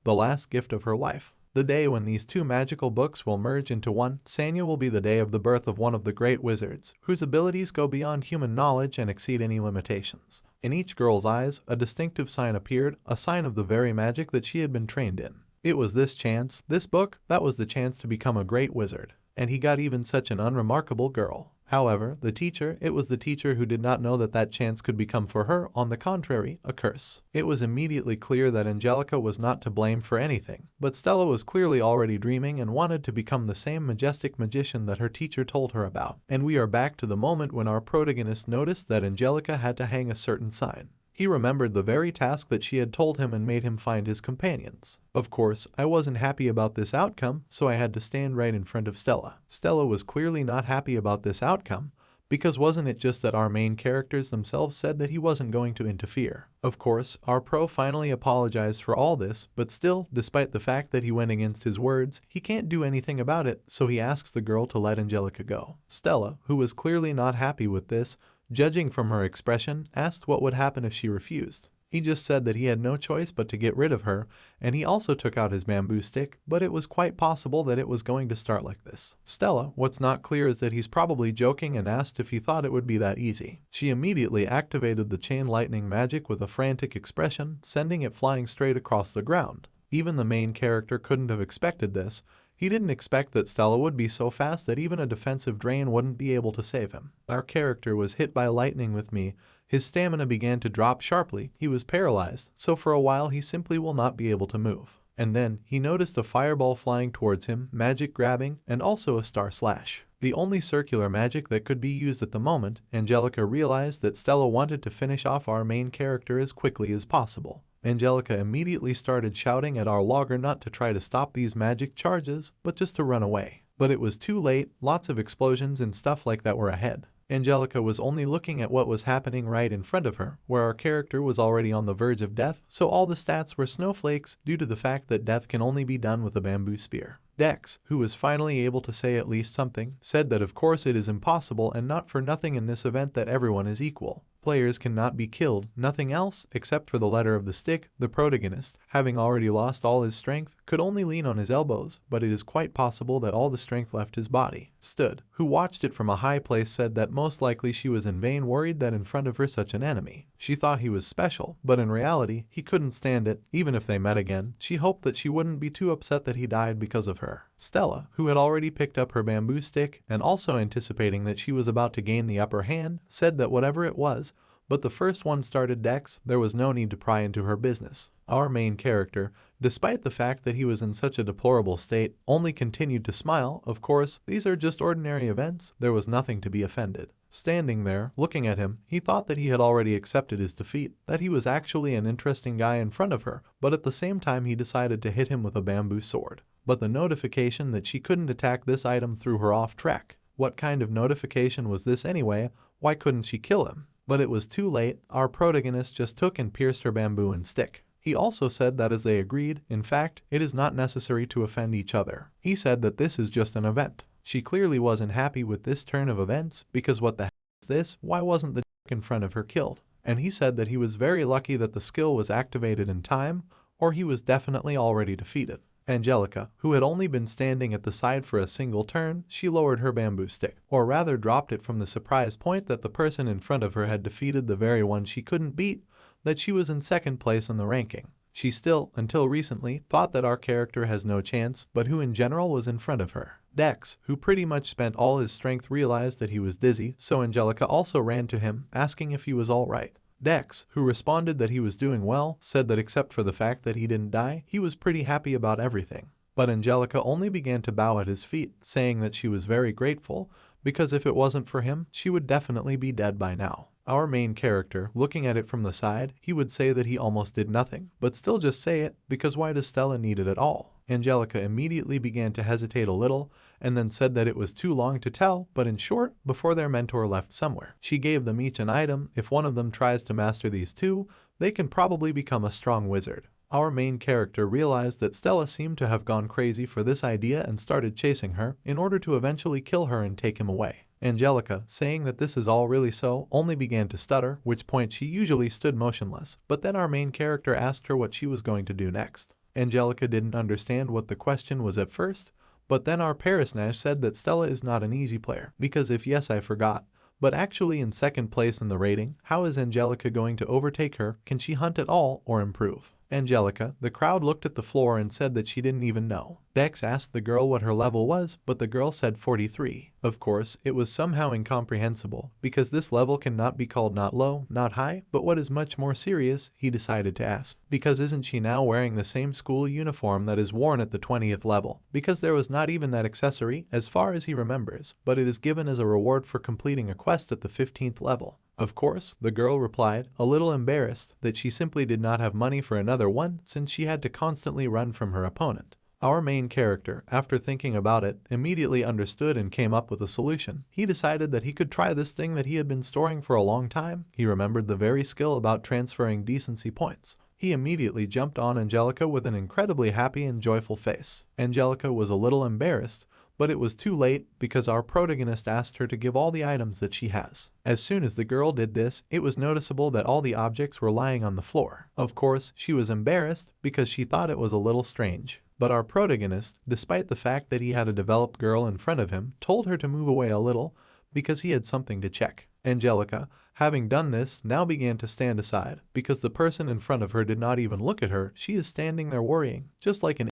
The last gift of her life. The day when these 2 magical books will merge into one, Sanya, will be the day of the birth of one of the great wizards, whose abilities go beyond human knowledge and exceed any limitations. In each girl's eyes, a distinctive sign appeared, a sign of the very magic that she had been trained in. It was this chance, this book, that was the chance to become a great wizard. And he got even such an unremarkable girl. However, it was the teacher who did not know that that chance could become for her, on the contrary, a curse. It was immediately clear that Angelica was not to blame for anything, but Stella was clearly already dreaming and wanted to become the same majestic magician that her teacher told her about. And we are back to the moment when our protagonist noticed that Angelica had to hang a certain sign. He remembered the very task that she had told him and made him find his companions. Of course, I wasn't happy about this outcome, so I had to stand right in front of Stella. Stella was clearly not happy about this outcome, because wasn't it just that our main characters themselves said that he wasn't going to interfere? Of course, our pro finally apologized for all this, but still, despite the fact that he went against his words, he can't do anything about it, so he asks the girl to let Angelica go. Stella, who was clearly not happy with this, judging from her expression, asked what would happen if she refused. He just said that he had no choice but to get rid of her, and he also took out his bamboo stick, but it was quite possible that it was going to start like this. Stella, what's not clear is that he's probably joking, and asked if he thought it would be that easy. She immediately activated the chain lightning magic with a frantic expression, sending it flying straight across the ground. Even the main character couldn't have expected this. He didn't expect that Stella would be so fast that even a defensive drain wouldn't be able to save him. Our character was hit by lightning with me. His stamina began to drop sharply. He was paralyzed, so for a while he simply will not be able to move. And then, he noticed a fireball flying towards him, magic grabbing, and also a star slash. The only circular magic that could be used at the moment. Angelica realized that Stella wanted to finish off our main character as quickly as possible. Angelica immediately started shouting at our logger not to try to stop these magic charges, but just to run away. But it was too late. Lots of explosions and stuff like that were ahead. Angelica was only looking at what was happening right in front of her, where our character was already on the verge of death, so all the stats were snowflakes due to the fact that death can only be done with a bamboo spear. Dex, who was finally able to say at least something, said that of course it is impossible and not for nothing in this event that everyone is equal. Players cannot be killed, nothing else, except for the letter of the stick. The protagonist, having already lost all his strength, could only lean on his elbows, but it is quite possible that all the strength left his body. Stood, who watched it from a high place, said that most likely she was in vain worried that in front of her such an enemy. She thought he was special, but in reality, he couldn't stand it. Even if they met again, she hoped that she wouldn't be too upset that he died because of her. Stella, who had already picked up her bamboo stick, and also anticipating that she was about to gain the upper hand, said that whatever it was, But the first one started Dex, there was no need to pry into her business. Our main character, despite the fact that he was in such a deplorable state, only continued to smile. Of course, these are just ordinary events, there was nothing to be offended. Standing there, looking at him, he thought that he had already accepted his defeat, that he was actually an interesting guy in front of her, but at the same time he decided to hit him with a bamboo sword. But the notification that she couldn't attack this item threw her off track. What kind of notification was this anyway? Why couldn't she kill him? But it was too late, our protagonist just took and pierced her bamboo and stick. He also said that as they agreed, in fact, it is not necessary to offend each other. He said that this is just an event. She clearly wasn't happy with this turn of events, because what the heck is this? Why wasn't the in front of her killed? And he said that he was very lucky that the skill was activated in time, or he was definitely already defeated. Angelica, who had only been standing at the side for a single turn, she lowered her bamboo stick, or rather dropped it from the surprise point that the person in front of her had defeated the very one she couldn't beat, that she was in second place in the ranking. She still, until recently, thought that our character has no chance, but who in general was in front of her. Dex, who pretty much spent all his strength, realized that he was dizzy, so Angelica also ran to him, asking if he was alright. Dex, who responded that he was doing well, said that except for the fact that he didn't die, he was pretty happy about everything. But Angelica only began to bow at his feet, saying that she was very grateful, because if it wasn't for him, she would definitely be dead by now. Our main character, looking at it from the side, he would say that he almost did nothing, but still just say it, because why does Stella need it at all? Angelica immediately began to hesitate a little, and then said that it was too long to tell, but in short, before their mentor left somewhere, she gave them each an item. If one of them tries to master these two, they can probably become a strong wizard. Our main character realized that Stella seemed to have gone crazy for this idea and started chasing her, in order to eventually kill her and take him away. Angelica, saying that this is all really so, only began to stutter, which point she usually stood motionless, but then our main character asked her what she was going to do next. Angelica didn't understand what the question was at first, but then our Parisnash said that Stella is not an easy player, because if yes I forgot, but actually in second place in the rating, how is Angelica going to overtake her? Can she hunt at all or improve? Angelica, the crowd looked at the floor and said that she didn't even know. Dex asked the girl what her level was, but the girl said 43. Of course, it was somehow incomprehensible, because this level cannot be called not low, not high, but what is much more serious, he decided to ask. Because isn't she now wearing the same school uniform that is worn at the 20th level? Because there was not even that accessory, as far as he remembers, but it is given as a reward for completing a quest at the 15th level. Of course, the girl replied, a little embarrassed, that she simply did not have money for another one since she had to constantly run from her opponent. Our main character, after thinking about it, immediately understood and came up with a solution. He decided that he could try this thing that he had been storing for a long time. He remembered the very skill about transferring decency points. He immediately jumped on Angelica with an incredibly happy and joyful face. Angelica was a little embarrassed, but it was too late because our protagonist asked her to give all the items that she has. As soon as the girl did this, it was noticeable that all the objects were lying on the floor. Of course, she was embarrassed because she thought it was a little strange. But our protagonist, despite the fact that he had a developed girl in front of him, told her to move away a little because he had something to check. Angelica, having done this, now began to stand aside because the person in front of her did not even look at her. She is standing there worrying, just like an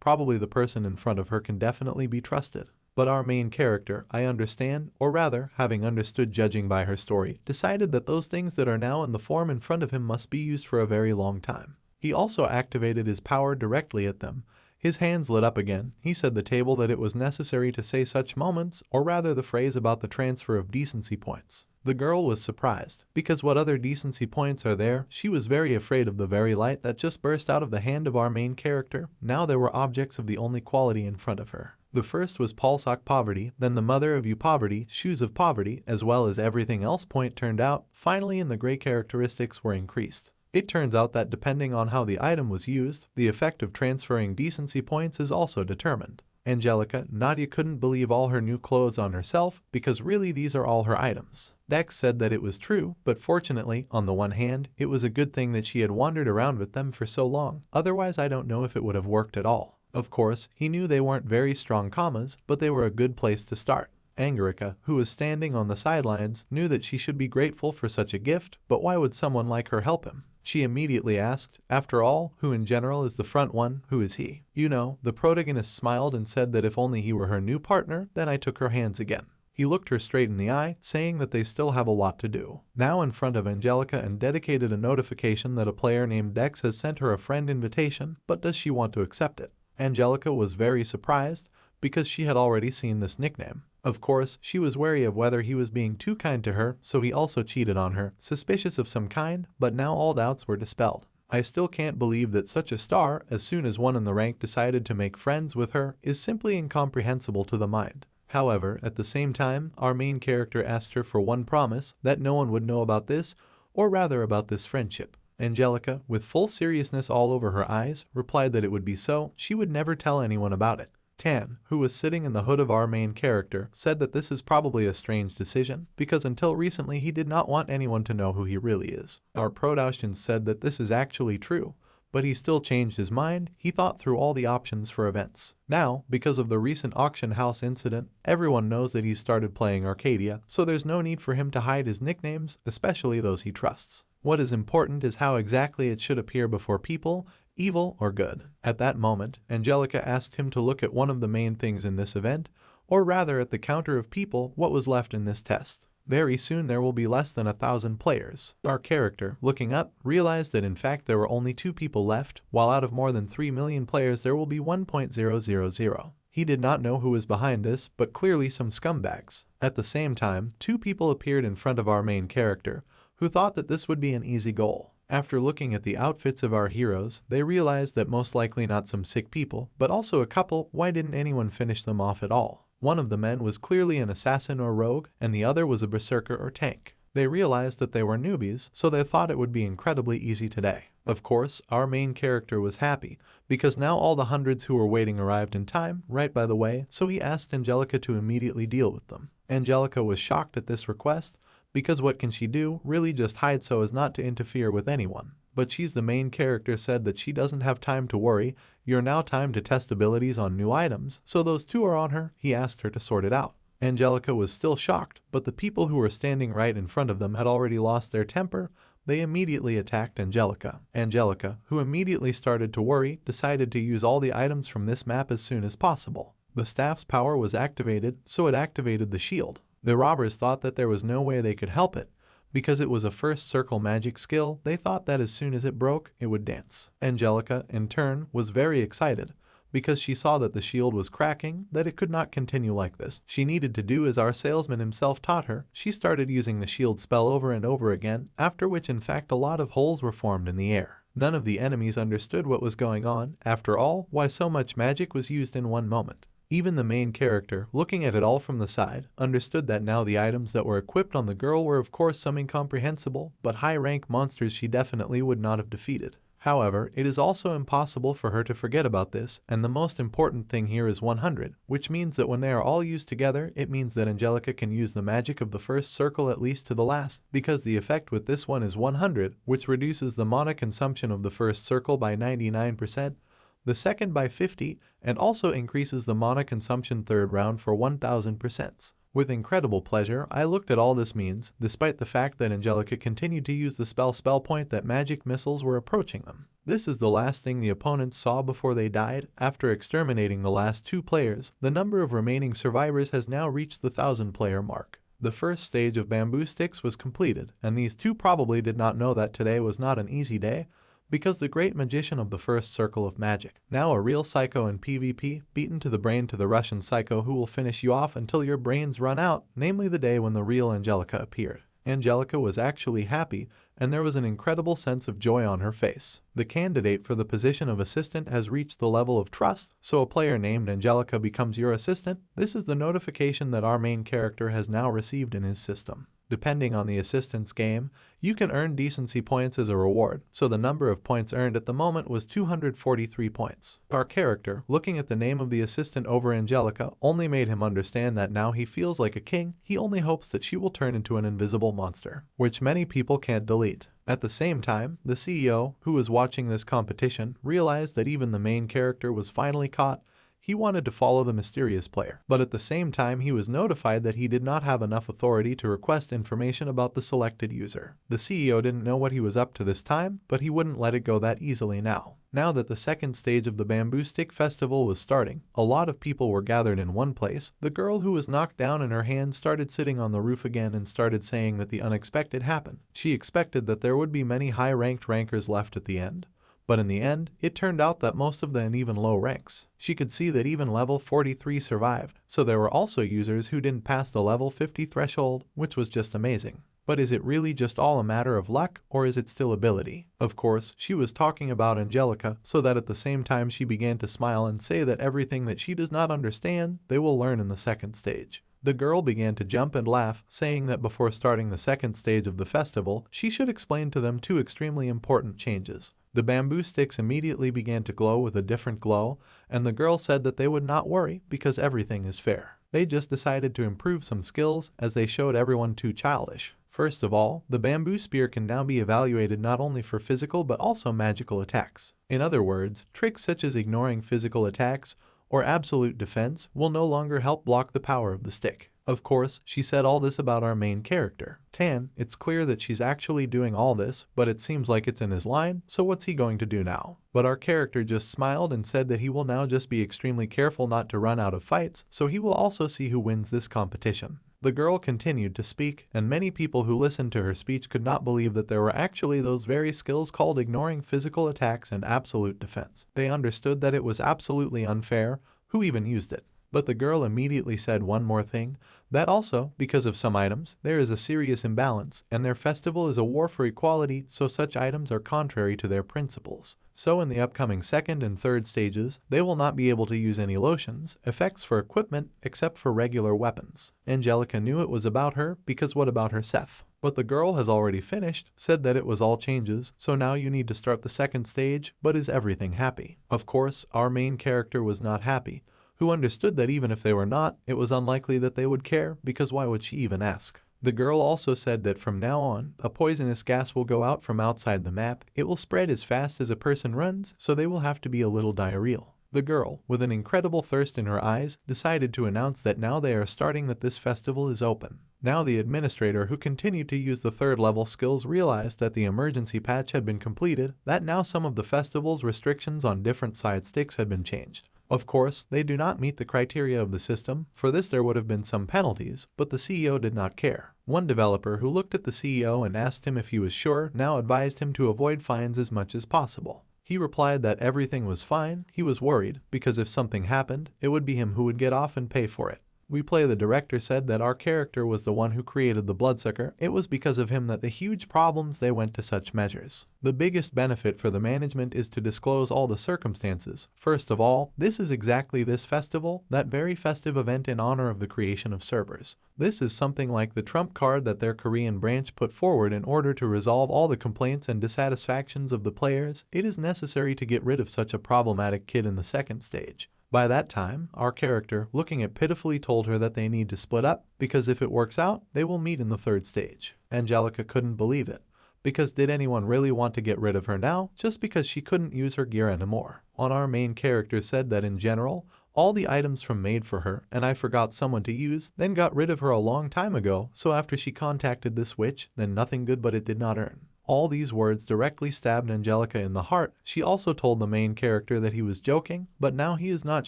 probably the person in front of her can definitely be trusted. But our main character, I understand, or rather, having understood judging by her story, decided that those things that are now in the form in front of him must be used for a very long time. He also activated his power directly at them. His hands lit up again. He said the table that it was necessary to say such moments, or rather the phrase about the transfer of decency points. The girl was surprised, because what other decency points are there? She was very afraid of the very light that just burst out of the hand of our main character. Now there were objects of the only quality in front of her. The first was Palsock Poverty, then the Mother of You Poverty, Shoes of Poverty, as well as everything else point turned out. Finally, and the gray characteristics were increased. It turns out that depending on how the item was used, the effect of transferring decency points is also determined. Angelica, Nadia couldn't believe all her new clothes on herself because really these are all her items. Dex said that it was true, but fortunately, on the one hand, it was a good thing that she had wandered around with them for so long, otherwise I don't know if it would have worked at all. Of course, he knew they weren't very strong commas, but they were a good place to start. Angelica, who was standing on the sidelines, knew that she should be grateful for such a gift, but why would someone like her help him? She immediately asked, after all, who in general is the front one, who is he? You know, the protagonist smiled and said that if only he were her new partner, then I took her hands again. He looked her straight in the eye, saying that they still have a lot to do. Now in front of Angelica and dedicated a notification that a player named Dex has sent her a friend invitation, but does she want to accept it? Angelica was very surprised because she had already seen this nickname. Of course, she was wary of whether he was being too kind to her, so he also cheated on her, suspicious of some kind, but now all doubts were dispelled. I still can't believe that such a star, as soon as one in the rank decided to make friends with her, is simply incomprehensible to the mind. However, at the same time, our main character asked her for one promise, that no one would know about this, or rather about this friendship. Angelica, with full seriousness all over her eyes, replied that it would be so, she would never tell anyone about it. Tan, who was sitting in the hood of our main character, said that this is probably a strange decision, because until recently he did not want anyone to know who he really is. Our Prodigy said that this is actually true, but he still changed his mind. He thought through all the options for events. Now, because of the recent auction house incident, everyone knows that he's started playing Arcadia, so there's no need for him to hide his nicknames, especially those he trusts. What is important is how exactly it should appear before people, evil or good. At that moment, Angelica asked him to look at one of the main things in this event, or rather at the counter of people, what was left in this test. Very soon there will be less than 1,000 players. Our character, looking up, realized that in fact there were only 2 people left, while out of more than 3 million players there will be 1.000. He did not know who was behind this, but clearly some scumbags. At the same time, 2 people appeared in front of our main character, who thought that this would be an easy goal. After looking at the outfits of our heroes, they realized that most likely not some sick people, but also a couple. Why didn't anyone finish them off at all? One of the men was clearly an assassin or rogue, and the other was a berserker or tank. They realized that they were newbies, so they thought it would be incredibly easy today. Of course, our main character was happy, because now all the hundreds who were waiting arrived in time, right by the way, so he asked Angelica to immediately deal with them. Angelica was shocked at this request, because what can she do? Really just hide so as not to interfere with anyone. But she's the main character said that she doesn't have time to worry. You're now time to test abilities on new items, so those 2 are on her. He asked her to sort it out. Angelica was still shocked, but the people who were standing right in front of them had already lost their temper. They immediately attacked Angelica. Angelica, who immediately started to worry, decided to use all the items from this map as soon as possible. The staff's power was activated, so it activated the shield. The robbers thought that there was no way they could help it. Because it was a first circle magic skill, they thought that as soon as it broke, it would dance. Angelica, in turn, was very excited, because she saw that the shield was cracking, that it could not continue like this. She needed to do as our salesman himself taught her. She started using the shield spell over and over again, after which in fact a lot of holes were formed in the air. None of the enemies understood what was going on. After all, why so much magic was used in one moment. Even the main character, looking at it all from the side, understood that now the items that were equipped on the girl were of course some incomprehensible, but high-rank monsters she definitely would not have defeated. However, it is also impossible for her to forget about this, and the most important thing here is 100, which means that when they are all used together, it means that Angelica can use the magic of the first circle at least to the last, because the effect with this one is 100, which reduces the mana consumption of the first circle by 99%, the second by 50, and also increases the mana consumption third round for 1000%. With incredible pleasure, I looked at all this means, despite the fact that Angelica continued to use the spell point that magic missiles were approaching them. This is the last thing the opponents saw before they died. After exterminating the last 2 players, the number of remaining survivors has now reached the 1,000-player mark. The first stage of bamboo sticks was completed, and these 2 probably did not know that today was not an easy day, because the great magician of the first circle of magic, now a real psycho in PvP, beaten to the brain to the Russian psycho who will finish you off until your brains run out, namely the day when the real Angelica appeared. Angelica was actually happy, and there was an incredible sense of joy on her face. The candidate for the position of assistant has reached the level of trust, so a player named Angelica becomes your assistant. This is the notification that our main character has now received in his system. Depending on the assistant's game, you can earn decency points as a reward, so the number of points earned at the moment was 243 points. Our character, looking at the name of the assistant over Angelica, only made him understand that now he feels like a king. He only hopes that she will turn into an invisible monster, which many people can't delete. At the same time, the CEO, who was watching this competition, realized that even the main character was finally caught. He wanted to follow the mysterious player, but at the same time he was notified that he did not have enough authority to request information about the selected user. The CEO didn't know what he was up to this time, but he wouldn't let it go that easily now. Now that the second stage of the Bamboo Stick Festival was starting, a lot of people were gathered in one place. The girl who was knocked down and her hand started sitting on the roof again and started saying that the unexpected happened. She expected that there would be many high-ranked rankers left at the end. But in the end, it turned out that most of the uneven low ranks. She could see that even level 43 survived, so there were also users who didn't pass the level 50 threshold, which was just amazing. But is it really just all a matter of luck, or is it still ability? Of course, she was talking about Angelica, so that at the same time she began to smile and say that everything that she does not understand, they will learn in the second stage. The girl began to jump and laugh, saying that before starting the second stage of the festival, she should explain to them two extremely important changes. The bamboo sticks immediately began to glow with a different glow, and the girl said that they would not worry because everything is fair. They just decided to improve some skills as they showed everyone too childish. First of all, the bamboo spear can now be evaluated not only for physical but also magical attacks. In other words, tricks such as ignoring physical attacks or absolute defense will no longer help block the power of the stick. Of course, she said all this about our main character, Tan. It's clear that she's actually doing all this, but it seems like it's in his line, so what's he going to do now? But our character just smiled and said that he will now just be extremely careful not to run out of fights, so he will also see who wins this competition. The girl continued to speak, and many people who listened to her speech could not believe that there were actually those very skills called ignoring physical attacks and absolute defense. They understood that it was absolutely unfair, who even used it. But the girl immediately said one more thing, that also, because of some items, there is a serious imbalance, and their festival is a war for equality, so such items are contrary to their principles. So in the upcoming second and third stages, they will not be able to use any lotions, effects for equipment, except for regular weapons. Angelica knew it was about her, because what about her Seth? But the girl has already finished, said that it was all changes, so now you need to start the second stage, but is everything happy? Of course, our main character was not happy, who understood that even if they were not, it was unlikely that they would care, because why would she even ask? The girl also said that from now on, a poisonous gas will go out from outside the map. It will spread as fast as a person runs, so they will have to be a little diarrheal. The girl, with an incredible thirst in her eyes, decided to announce that now they are starting that this festival is open. Now the administrator, who continued to use the third level skills, realized that the emergency patch had been completed, that now some of the festival's restrictions on different side sticks had been changed. Of course, they do not meet the criteria of the system. For this there would have been some penalties, but the CEO did not care. One developer who looked at the CEO and asked him if he was sure now advised him to avoid fines as much as possible. He replied that everything was fine. He was worried, because if something happened, it would be him who would get off and pay for it. The director said that our character was the one who created the bloodsucker. It was because of him that the huge problems they went to such measures. The biggest benefit for the management is to disclose all the circumstances. First of all, this is exactly this festival, that very festive event in honor of the creation of servers. This is something like the trump card that their Korean branch put forward in order to resolve all the complaints and dissatisfactions of the players. It is necessary to get rid of such a problematic kid in the second stage. By that time, our character, looking at pitifully, told her that they need to split up, because if it works out, they will meet in the third stage. Angelica couldn't believe it, because did anyone really want to get rid of her now, just because she couldn't use her gear anymore? Our main character said that in general, all the items from made for her, and I forgot someone to use, then got rid of her a long time ago, so after she contacted this witch, then nothing good but it did not earn. All these words directly stabbed Angelica in the heart. She also told the main character that he was joking, but now he is not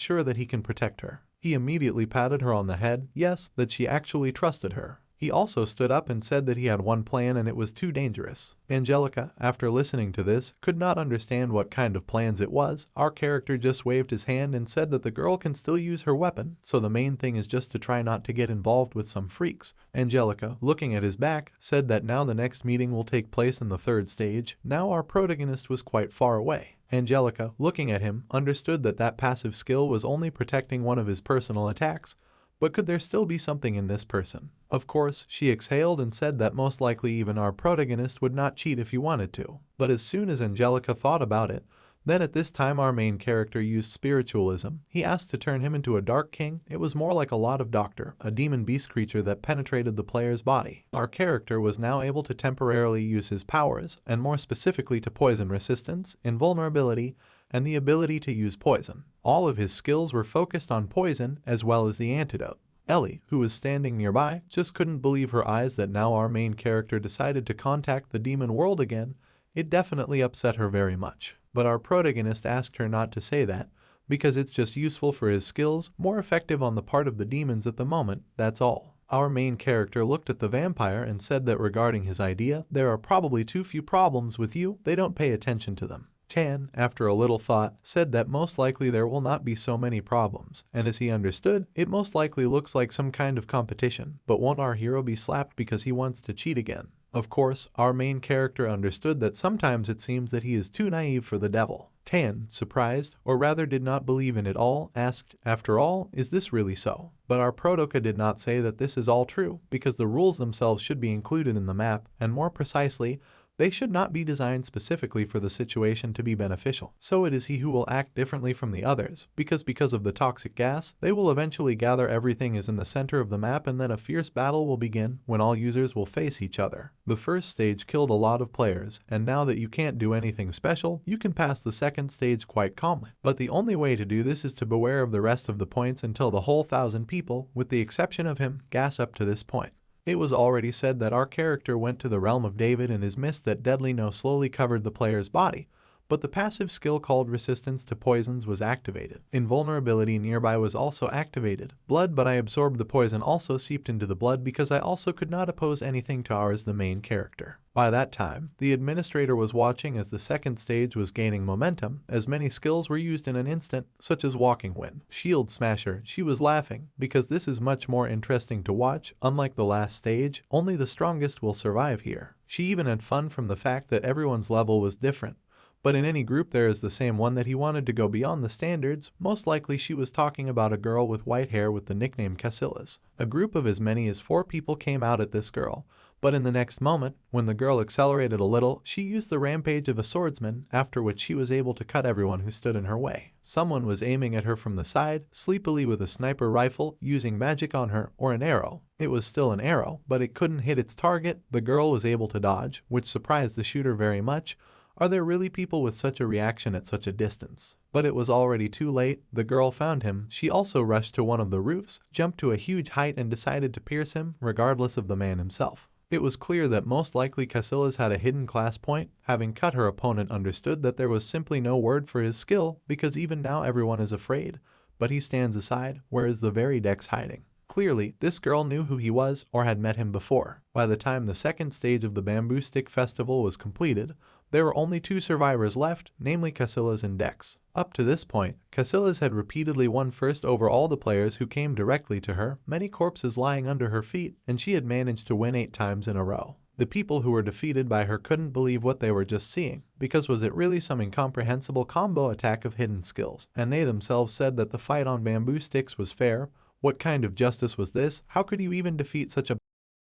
sure that he can protect her. He immediately patted her on the head, yes, that she actually trusted her. He also stood up and said that he had one plan and it was too dangerous. Angelica, after listening to this, could not understand what kind of plans it was. Our character just waved his hand and said that the girl can still use her weapon, so the main thing is just to try not to get involved with some freaks. Angelica, looking at his back, said that now the next meeting will take place in the third stage. Now our protagonist was quite far away. Angelica, looking at him, understood that that passive skill was only protecting one of his personal attacks. But could there still be something in this person? Of course, she exhaled and said that most likely even our protagonist would not cheat if he wanted to. But as soon as Angelica thought about it, then at this time our main character used spiritualism. He asked to turn him into a dark king. It was more like a lot of doctor, a demon beast creature that penetrated the player's body. Our character was now able to temporarily use his powers, and more specifically to poison resistance, invulnerability, and the ability to use poison. All of his skills were focused on poison as well as the antidote. Ellie, who was standing nearby, just couldn't believe her eyes that now our main character decided to contact the demon world again. It definitely upset her very much. But our protagonist asked her not to say that, because it's just useful for his skills, more effective on the part of the demons at the moment, that's all. Our main character looked at the vampire and said that regarding his idea, there are probably too few problems with you, they don't pay attention to them. Tan, after a little thought, said that most likely there will not be so many problems, and as he understood, it most likely looks like some kind of competition, but won't our hero be slapped because he wants to cheat again? Of course, our main character understood that sometimes it seems that he is too naive for the devil. Tan, surprised, or rather did not believe in it all, asked, "After all, is this really so?" But our Protoka did not say that this is all true, because the rules themselves should be included in the map, and more precisely, they should not be designed specifically for the situation to be beneficial. So it is he who will act differently from the others, because of the toxic gas, they will eventually gather everything is in the center of the map and then a fierce battle will begin when all users will face each other. The first stage killed a lot of players, and now that you can't do anything special, you can pass the second stage quite calmly. But the only way to do this is to beware of the rest of the points until the whole 1,000 people, with the exception of him, gas up to this point. It was already said that our character went to the realm of David and his mist that deadly no slowly covered the player's body, but the passive skill called resistance to poisons was activated. Invulnerability nearby was also activated. Blood, but I absorbed the poison also seeped into the blood because I also could not oppose anything to ours the main character. By that time, the administrator was watching as the second stage was gaining momentum, as many skills were used in an instant, such as Walking Wind, Shield Smasher. She was laughing, because this is much more interesting to watch. Unlike the last stage, only the strongest will survive here. She even had fun from the fact that everyone's level was different. But in any group there is the same one that he wanted to go beyond the standards. Most likely she was talking about a girl with white hair with the nickname Casillas. A group of as many as 4 people came out at this girl. But in the next moment, when the girl accelerated a little, she used the rampage of a swordsman, after which she was able to cut everyone who stood in her way. Someone was aiming at her from the side, sleepily with a sniper rifle, using magic on her, or an arrow. It was still an arrow, but it couldn't hit its target. The girl was able to dodge, which surprised the shooter very much. Are there really people with such a reaction at such a distance? But it was already too late. The girl found him. She also rushed to one of the roofs, jumped to a huge height and decided to pierce him, regardless of the man himself. It was clear that most likely Casillas had a hidden class point. Having cut her opponent understood that there was simply no word for his skill, because even now everyone is afraid. But he stands aside, where is the very Dex hiding? Clearly, this girl knew who he was or had met him before. By the time the second stage of the Bamboo Stick Festival was completed, there were only 2 survivors left, namely Casillas and Dex. Up to this point, Casillas had repeatedly won first over all the players who came directly to her, many corpses lying under her feet, and she had managed to win 8 times in a row. The people who were defeated by her couldn't believe what they were just seeing, because was it really some incomprehensible combo attack of hidden skills? And they themselves said that the fight on bamboo sticks was fair. What kind of justice was this? How could you even defeat such a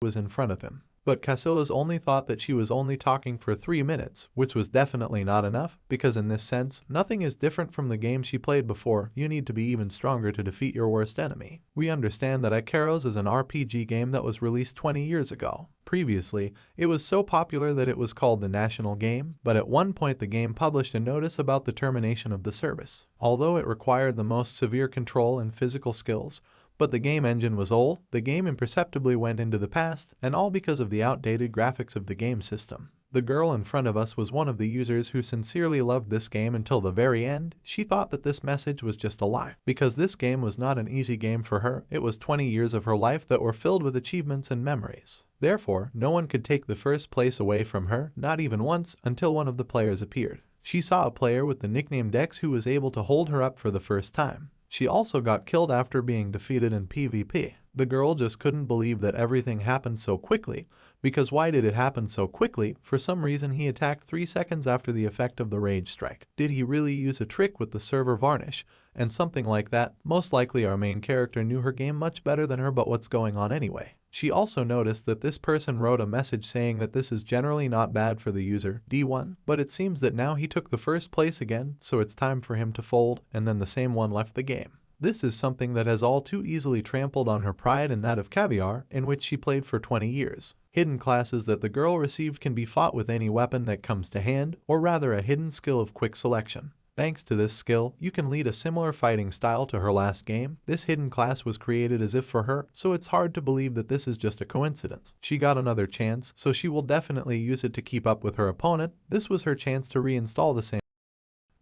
was in front of him? But Casillas only thought that she was only talking for 3 minutes, which was definitely not enough, because in this sense, nothing is different from the game she played before. You need to be even stronger to defeat your worst enemy. We understand that Icaros is an RPG game that was released 20 years ago. Previously, it was so popular that it was called the national game, but at one point the game published a notice about the termination of the service. Although it required the most severe control and physical skills, but the game engine was old, the game imperceptibly went into the past, and all because of the outdated graphics of the game system. The girl in front of us was one of the users who sincerely loved this game until the very end. She thought that this message was just a lie, because this game was not an easy game for her. It was 20 years of her life that were filled with achievements and memories. Therefore, no one could take the first place away from her, not even once, until one of the players appeared. She saw a player with the nickname Dex who was able to hold her up for the first time. She also got killed after being defeated in PvP. The girl just couldn't believe that everything happened so quickly, because why did it happen so quickly? For some reason he attacked 3 seconds after the effect of the rage strike. Did he really use a trick with the server varnish? And something like that. Most likely our main character knew her game much better than her, but what's going on anyway? She also noticed that this person wrote a message saying that this is generally not bad for the user, D1, but it seems that now he took the first place again, so it's time for him to fold, and then the same one left the game. This is something that has all too easily trampled on her pride and that of Caviar, in which she played for 20 years. Hidden classes that the girl received can be fought with any weapon that comes to hand, or rather a hidden skill of quick selection. Thanks to this skill, you can lead a similar fighting style to her last game. This hidden class was created as if for her, so it's hard to believe that this is just a coincidence. She got another chance, so she will definitely use it to keep up with her opponent. This was her chance to reinstall the same.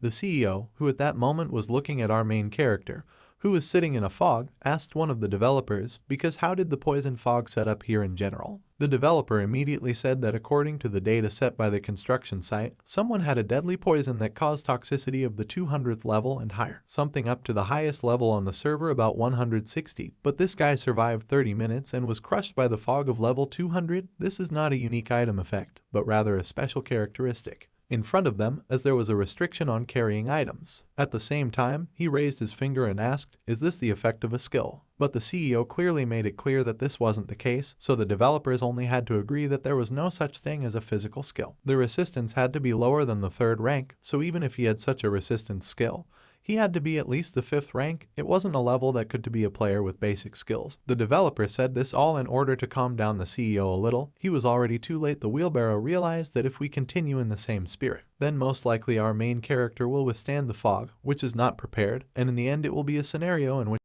The CEO, who at that moment was looking at our main character, who was sitting in a fog, asked one of the developers, because how did the poison fog set up here in general? The developer immediately said that according to the data set by the construction site, someone had a deadly poison that caused toxicity of the 200th level and higher, something up to the highest level on the server about 160, but this guy survived 30 minutes and was crushed by the fog of level 200. This is not a unique item effect, but rather a special characteristic in front of them, as there was a restriction on carrying items. At the same time, he raised his finger and asked, "Is this the effect of a skill?" But the CEO clearly made it clear that this wasn't the case, so the developers only had to agree that there was no such thing as a physical skill. The resistance had to be lower than the 3rd rank, so even if he had such a resistance skill, he had to be at least the 5th rank. It wasn't a level that could be a player with basic skills. The developer said this all in order to calm down the CEO a little. He was already too late. The wheelbarrow realized that if we continue in the same spirit, then most likely our main character will withstand the fog, which is not prepared, and in the end it will be a scenario in which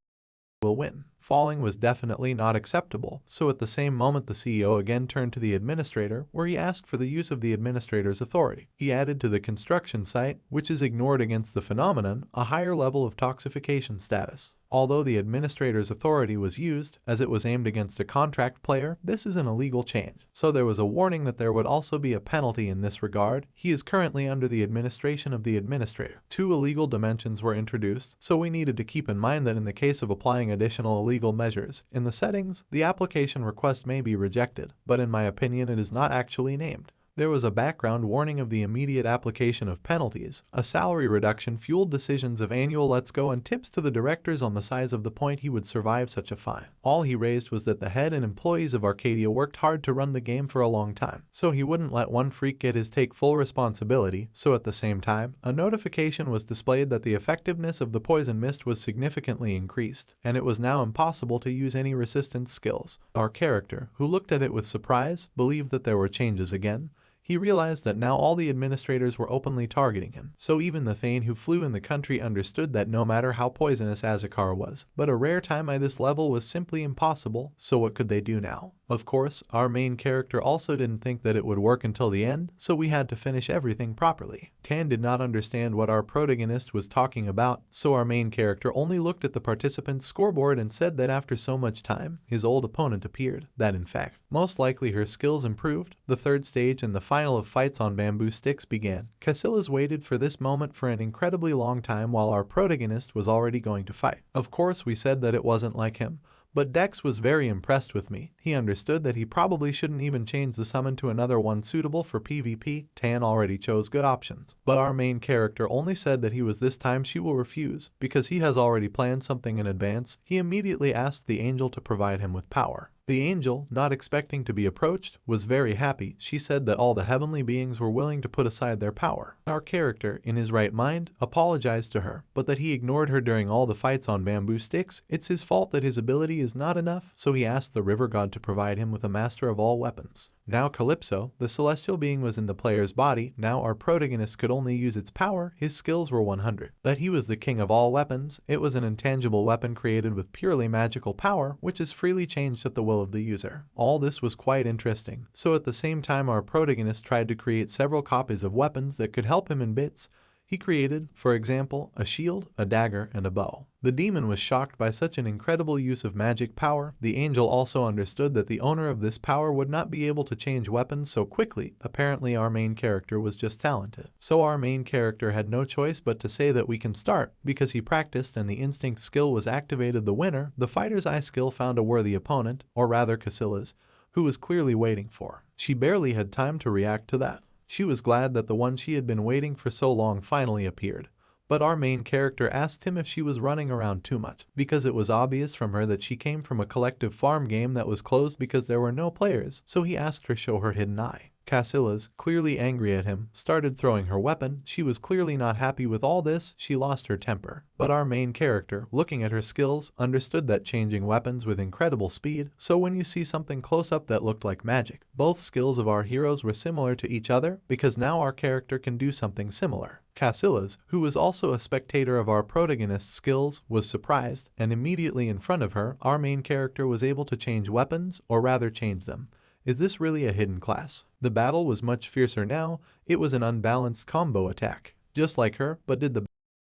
will win. Falling was definitely not acceptable, so at the same moment the CEO again turned to the administrator, where he asked for the use of the administrator's authority. He added to the construction site, which is ignored against the phenomenon, a higher level of toxification status. Although the administrator's authority was used, as it was aimed against a contract player, this is an illegal change, so there was a warning that there would also be a penalty in this regard. He is currently under the administration of the administrator. 2 illegal dimensions were introduced, so we needed to keep in mind that in the case of applying additional illegal measures in the settings, the application request may be rejected, but in my opinion it is not actually named. There was a background warning of the immediate application of penalties, a salary reduction fueled decisions of annual let's go and tips to the directors on the size of the point he would survive such a fine. All he raised was that the head and employees of Arcadia worked hard to run the game for a long time, so he wouldn't let one freak get his take full responsibility. So at the same time, a notification was displayed that the effectiveness of the poison mist was significantly increased, and it was now impossible to use any resistance skills. Our character, who looked at it with surprise, believed that there were changes again. He realized that now all the administrators were openly targeting him, so even the Thane who flew in the country understood that no matter how poisonous Azakar was, but a rare time at this level was simply impossible, so what could they do now? Of course, our main character also didn't think that it would work until the end, so we had to finish everything properly. Tan did not understand what our protagonist was talking about, so our main character only looked at the participants' scoreboard and said that after so much time, his old opponent appeared, that in fact, most likely her skills improved. The 3rd stage and the final of fights on bamboo sticks began. Casillas waited for this moment for an incredibly long time while our protagonist was already going to fight. Of course, we said that it wasn't like him, but Dex was very impressed with me. He understood that he probably shouldn't even change the summon to another one suitable for PvP. Tan already chose good options, but our main character only said that he was this time she will refuse, because he has already planned something in advance. He immediately asked the angel to provide him with power. The angel, not expecting to be approached, was very happy. She said that all the heavenly beings were willing to put aside their power. Our character, in his right mind, apologized to her, but that he ignored her during all the fights on bamboo sticks. It's his fault that his ability is not enough, so he asked the river god to provide him with a master of all weapons. Now Calypso, the celestial being, was in the player's body. Now our protagonist could only use its power. His skills were 100. That he was the king of all weapons. It was an intangible weapon created with purely magical power, which is freely changed at the will of the user. All this was quite interesting. So at the same time our protagonist tried to create several copies of weapons that could help him in bits. He created, for example, a shield, a dagger, and a bow. The demon was shocked by such an incredible use of magic power. The angel also understood that the owner of this power would not be able to change weapons so quickly. Apparently our main character was just talented. So our main character had no choice but to say that we can start, because he practiced and the instinct skill was activated. The winner, the fighter's eye skill, found a worthy opponent, or rather Casillas, who was clearly waiting for. She barely had time to react to that. She was glad that the one she had been waiting for so long finally appeared. But our main character asked him if she was running around too much, because it was obvious from her that she came from a collective farm game that was closed because there were no players, so he asked her to show her hidden eye. Casillas, clearly angry at him, started throwing her weapon. She was clearly not happy with all this. She lost her temper. But our main character, looking at her skills, understood that changing weapons with incredible speed, so when you see something close up that looked like magic, both skills of our heroes were similar to each other because now our character can do something similar. Casillas, who was also a spectator of our protagonist's skills, was surprised, and immediately in front of her, our main character was able to change weapons, or rather change them. Is this really a hidden class? The battle was much fiercer now. It was an unbalanced combo attack. Just like her, but did the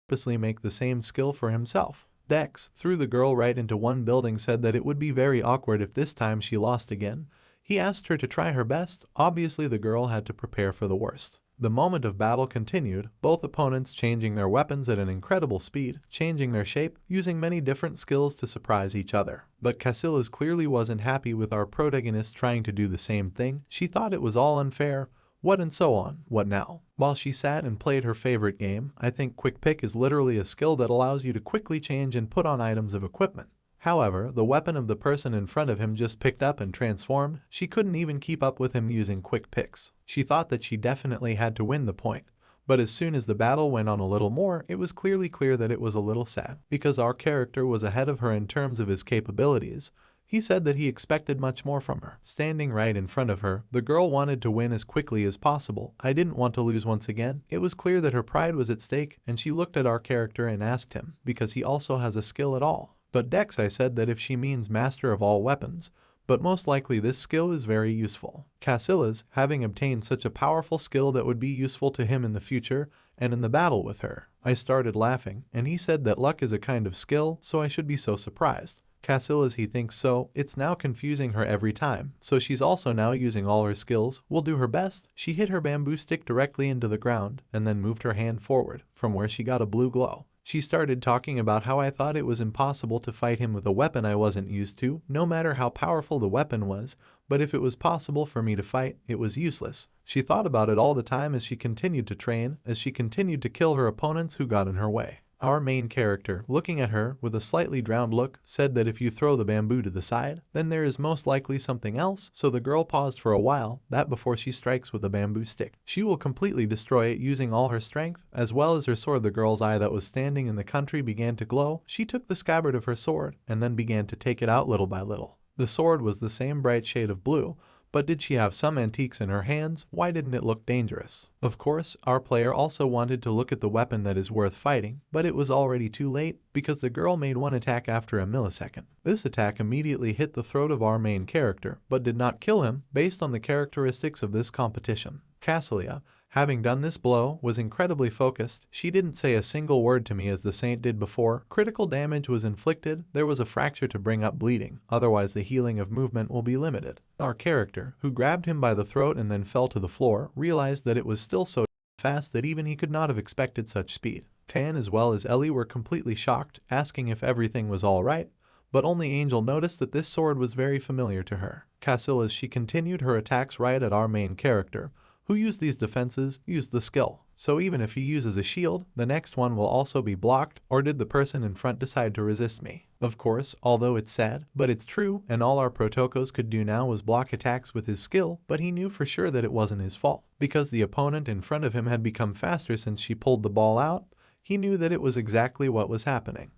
purposely make the same skill for himself? Dex threw the girl right into one building, said that it would be very awkward if this time she lost again. He asked her to try her best. Obviously the girl had to prepare for the worst. The moment of battle continued, both opponents changing their weapons at an incredible speed, changing their shape, using many different skills to surprise each other. But Casillas clearly wasn't happy with our protagonist trying to do the same thing. She thought it was all unfair. What and so on. What now? While she sat and played her favorite game, I think Quick Pick is literally a skill that allows you to quickly change and put on items of equipment. However, the weapon of the person in front of him just picked up and transformed. She couldn't even keep up with him using quick picks. She thought that she definitely had to win the point. But as soon as the battle went on a little more, it was clearly clear that it was a little sad, because our character was ahead of her in terms of his capabilities. He said that he expected much more from her. Standing right in front of her, the girl wanted to win as quickly as possible. I didn't want to lose once again. It was clear that her pride was at stake, and she looked at our character and asked him, because he also has a skill at all. But Dex, I said that if she means master of all weapons, but most likely this skill is very useful. Casillas, having obtained such a powerful skill that would be useful to him in the future, and in the battle with her. I started laughing, and he said that luck is a kind of skill, so I should be so surprised. Casillas, he thinks so. It's now confusing her every time, so she's also now using all her skills. Will do her best. She hit her bamboo stick directly into the ground, and then moved her hand forward, from where she got a blue glow. She started talking about how I thought it was impossible to fight him with a weapon I wasn't used to, no matter how powerful the weapon was, but if it was possible for me to fight, it was useless. She thought about it all the time as she continued to train, as she continued to kill her opponents who got in her way. Our main character, looking at her with a slightly drowned look, said that if you throw the bamboo to the side, then there is most likely something else, so the girl paused for a while, that before she strikes with a bamboo stick, she will completely destroy it using all her strength, as well as her sword. The girl's eye that was standing in the country began to glow. She took the scabbard of her sword, and then began to take it out little by little. The sword was the same bright shade of blue, but did she have some antiques in her hands? Why didn't it look dangerous? Of course, our player also wanted to look at the weapon that is worth fighting, but it was already too late, because the girl made one attack after a millisecond. This attack immediately hit the throat of our main character, but did not kill him, based on the characteristics of this competition. Casillas, having done this blow, was incredibly focused. She didn't say a single word to me as the saint did before. Critical damage was inflicted. There was a fracture to bring up bleeding, otherwise the healing of movement will be limited. Our character, who grabbed him by the throat and then fell to the floor, realized that it was still so fast that even he could not have expected such speed. Tan as well as Ellie were completely shocked, asking if everything was all right, but only Angel noticed that this sword was very familiar to her. Casillas, she continued her attacks right at our main character, who used these defenses, used the skill. So even if he uses a shield, the next one will also be blocked, or did the person in front decide to resist me? Of course, although it's sad, but it's true, and all our protocos could do now was block attacks with his skill, but he knew for sure that it wasn't his fault. Because the opponent in front of him had become faster since she pulled the ball out, he knew that it was exactly what was happening.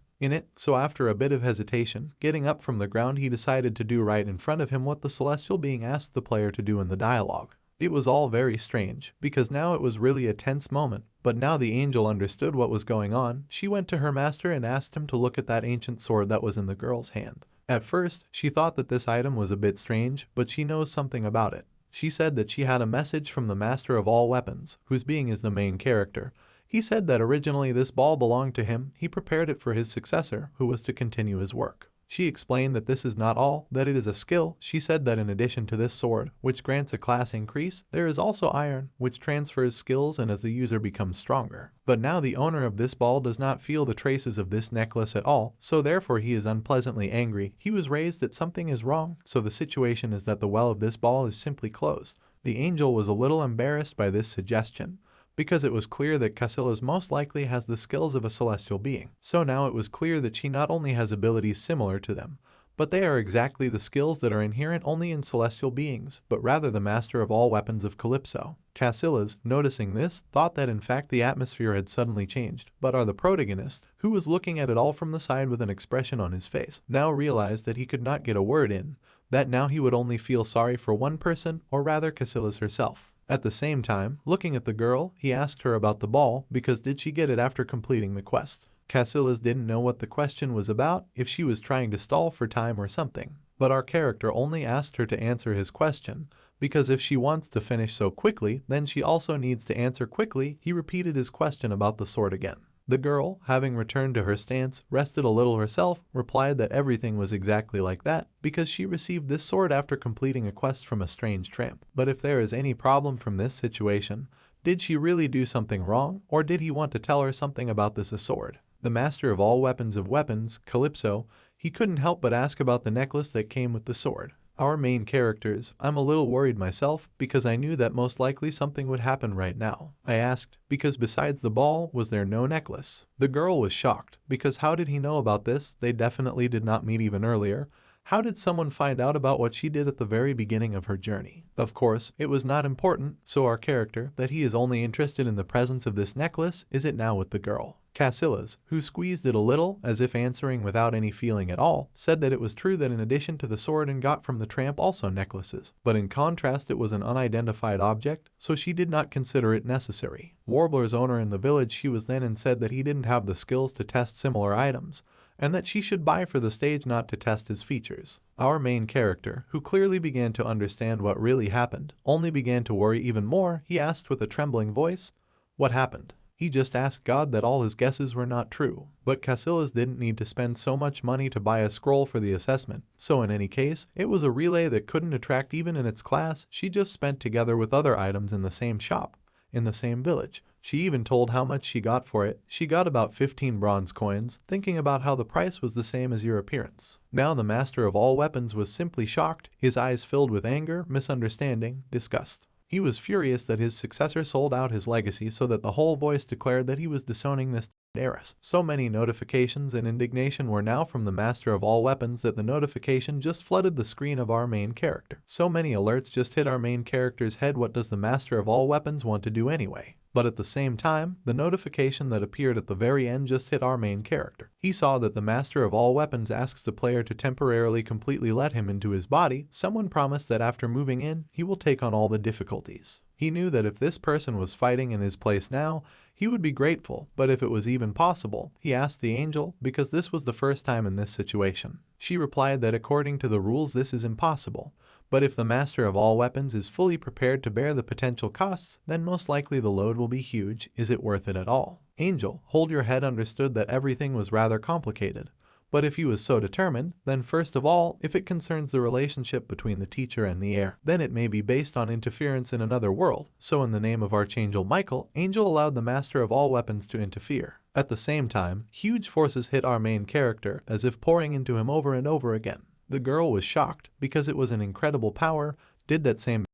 So after a bit of hesitation, getting up from the ground, he decided to do right in front of him what the celestial being asked the player to do in the dialogue. It was all very strange, because now it was really a tense moment, but now the angel understood what was going on. She went to her master and asked him to look at that ancient sword that was in the girl's hand. At first, she thought that this item was a bit strange, but she knows something about it. She said that she had a message from the master of all weapons, whose being is the main character. He said that originally this ball belonged to him. He prepared it for his successor, who was to continue his work. She explained that this is not all, that it is a skill. She said that in addition to this sword, which grants a class increase, there is also iron, which transfers skills and as the user becomes stronger. But now the owner of this ball does not feel the traces of this necklace at all, so therefore he is unpleasantly angry. He was raised that something is wrong, so the situation is that the well of this ball is simply closed. The angel was a little embarrassed by this suggestion, because it was clear that Casillas most likely has the skills of a celestial being. So now it was clear that she not only has abilities similar to them, but they are exactly the skills that are inherent only in celestial beings, but rather the master of all weapons of Calypso. Casillas, noticing this, thought that in fact the atmosphere had suddenly changed, but the protagonist, who was looking at it all from the side with an expression on his face, now realized that he could not get a word in, that now he would only feel sorry for one person, or rather Casillas herself. At the same time, looking at the girl, he asked her about the ball, because did she get it after completing the quest? Casillas didn't know what the question was about, if she was trying to stall for time or something, but our character only asked her to answer his question, because if she wants to finish so quickly, then she also needs to answer quickly. He repeated his question about the sword again. The girl, having returned to her stance, rested a little herself, replied that everything was exactly like that, because she received this sword after completing a quest from a strange tramp. But if there is any problem from this situation, did she really do something wrong, or did he want to tell her something about this sword? The master of all weapons of weapons, Calypso, he couldn't help but ask about the necklace that came with the sword. Our main characters, I'm a little worried myself, because I knew that most likely something would happen right now. I asked, because besides the ball, was there no necklace? The girl was shocked, because how did he know about this? They definitely did not meet even earlier. How did someone find out about what she did at the very beginning of her journey? Of course, it was not important, so our character, that he is only interested in the presence of this necklace, is it now with the girl. Casillas, who squeezed it a little, as if answering without any feeling at all, said that it was true that in addition to the sword and got from the tramp also necklaces, but in contrast it was an unidentified object, so she did not consider it necessary. Warbler's owner in the village she was then and said that he didn't have the skills to test similar items, and that she should buy for the stage not to test his features. Our main character, who clearly began to understand what really happened, only began to worry even more. He asked with a trembling voice, "What happened?" He just asked God that all his guesses were not true. But Casillas didn't need to spend so much money to buy a scroll for the assessment, so in any case, it was a relay that couldn't attract even in its class. She just spent together with other items in the same shop, in the same village. She even told how much she got for it. She got about 15 bronze coins, thinking about how the price was the same as your appearance. Now the master of all weapons was simply shocked, his eyes filled with anger, misunderstanding, disgust. He was furious that his successor sold out his legacy so that the whole voice declared that he was disowning this heiress. So many notifications and indignation were now from the master of all weapons that the notification just flooded the screen of our main character. So many alerts just hit our main character's head. What does the master of all weapons want to do anyway? But at the same time, the notification that appeared at the very end just hit our main character. He saw that the master of all weapons asks the player to temporarily completely let him into his body. Someone promised that after moving in, he will take on all the difficulties. He knew that if this person was fighting in his place now, he would be grateful, but if it was even possible, he asked the angel, because this was the first time in this situation. She replied that according to the rules this is impossible, but if the master of all weapons is fully prepared to bear the potential costs, then most likely the load will be huge. Is it worth it at all? Angel, hold your head, understood that everything was rather complicated. But if he was so determined, then first of all, if it concerns the relationship between the teacher and the heir, then it may be based on interference in another world. So in the name of Archangel Michael, Angel allowed the master of all weapons to interfere. At the same time, huge forces hit our main character, as if pouring into him over and over again. The girl was shocked, because it was an incredible power. Did that same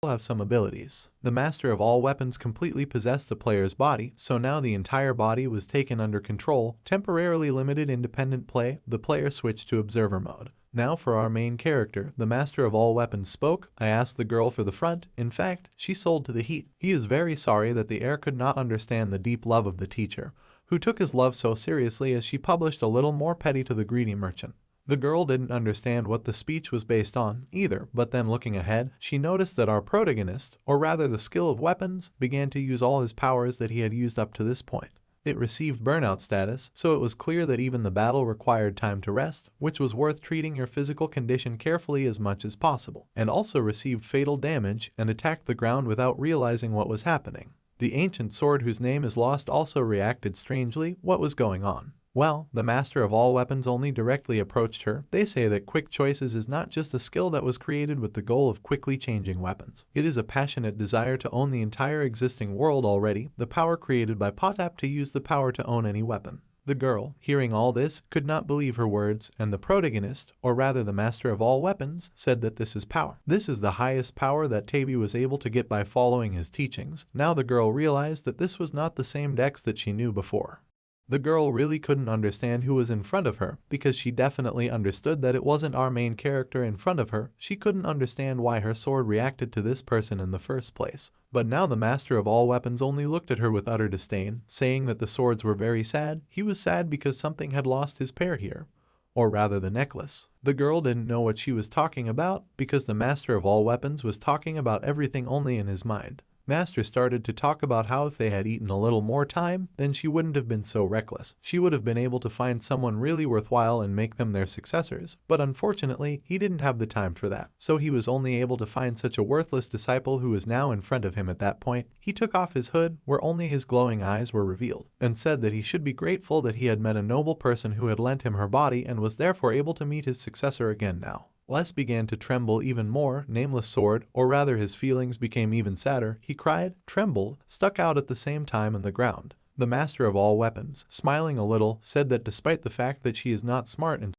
have some abilities? The master of all weapons completely possessed the player's body, so now the entire body was taken under control. Temporarily limited independent play, the player switched to observer mode. Now for our main character, the master of all weapons spoke. I asked the girl for the front. In fact, she sold to the heat. He is very sorry that the heir could not understand the deep love of the teacher, who took his love so seriously as she published a little more petty to the greedy merchant. The girl didn't understand what the speech was based on either, but then looking ahead, she noticed that our protagonist, or rather the skill of weapons, began to use all his powers that he had used up to this point. It received burnout status, so it was clear that even the battle required time to rest, which was worth treating your physical condition carefully as much as possible, and also received fatal damage and attacked the ground without realizing what was happening. The ancient sword whose name is lost also reacted strangely. What was going on? Well, the master of all weapons only directly approached her. They say that quick choices is not just a skill that was created with the goal of quickly changing weapons. It is a passionate desire to own the entire existing world already, the power created by Potap to use the power to own any weapon. The girl, hearing all this, could not believe her words, and the protagonist, or rather the master of all weapons, said that this is power. This is the highest power that Tabi was able to get by following his teachings. Now the girl realized that this was not the same Dex that she knew before. The girl really couldn't understand who was in front of her because she definitely understood that it wasn't our main character in front of her. She couldn't understand why her sword reacted to this person in the first place. But now the master of all weapons only looked at her with utter disdain, saying that the swords were very sad. He was sad because something had lost his pair here. Or rather the necklace. The girl didn't know what she was talking about because the master of all weapons was talking about everything only in his mind. Master started to talk about how if they had eaten a little more time, then she wouldn't have been so reckless. She would have been able to find someone really worthwhile and make them their successors. But unfortunately, he didn't have the time for that. So he was only able to find such a worthless disciple who was now in front of him at that point. He took off his hood, where only his glowing eyes were revealed, and said that he should be grateful that he had met a noble person who had lent him her body and was therefore able to meet his successor again now. Les began to tremble even more. Nameless sword, or rather his feelings became even sadder. He cried, trembled, stuck out at the same time on the ground. The master of all weapons, smiling a little, said that despite the fact that she is not smart and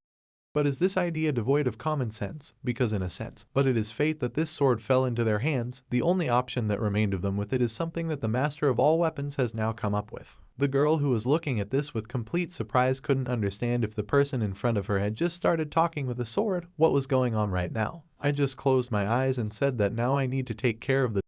but is this idea devoid of common sense? Because in a sense, but it is fate that this sword fell into their hands. The only option that remained of them with it is something that the master of all weapons has now come up with. The girl who was looking at this with complete surprise couldn't understand if the person in front of her had just started talking with a sword. What was going on right now? I just closed my eyes and said that now I need to take care of the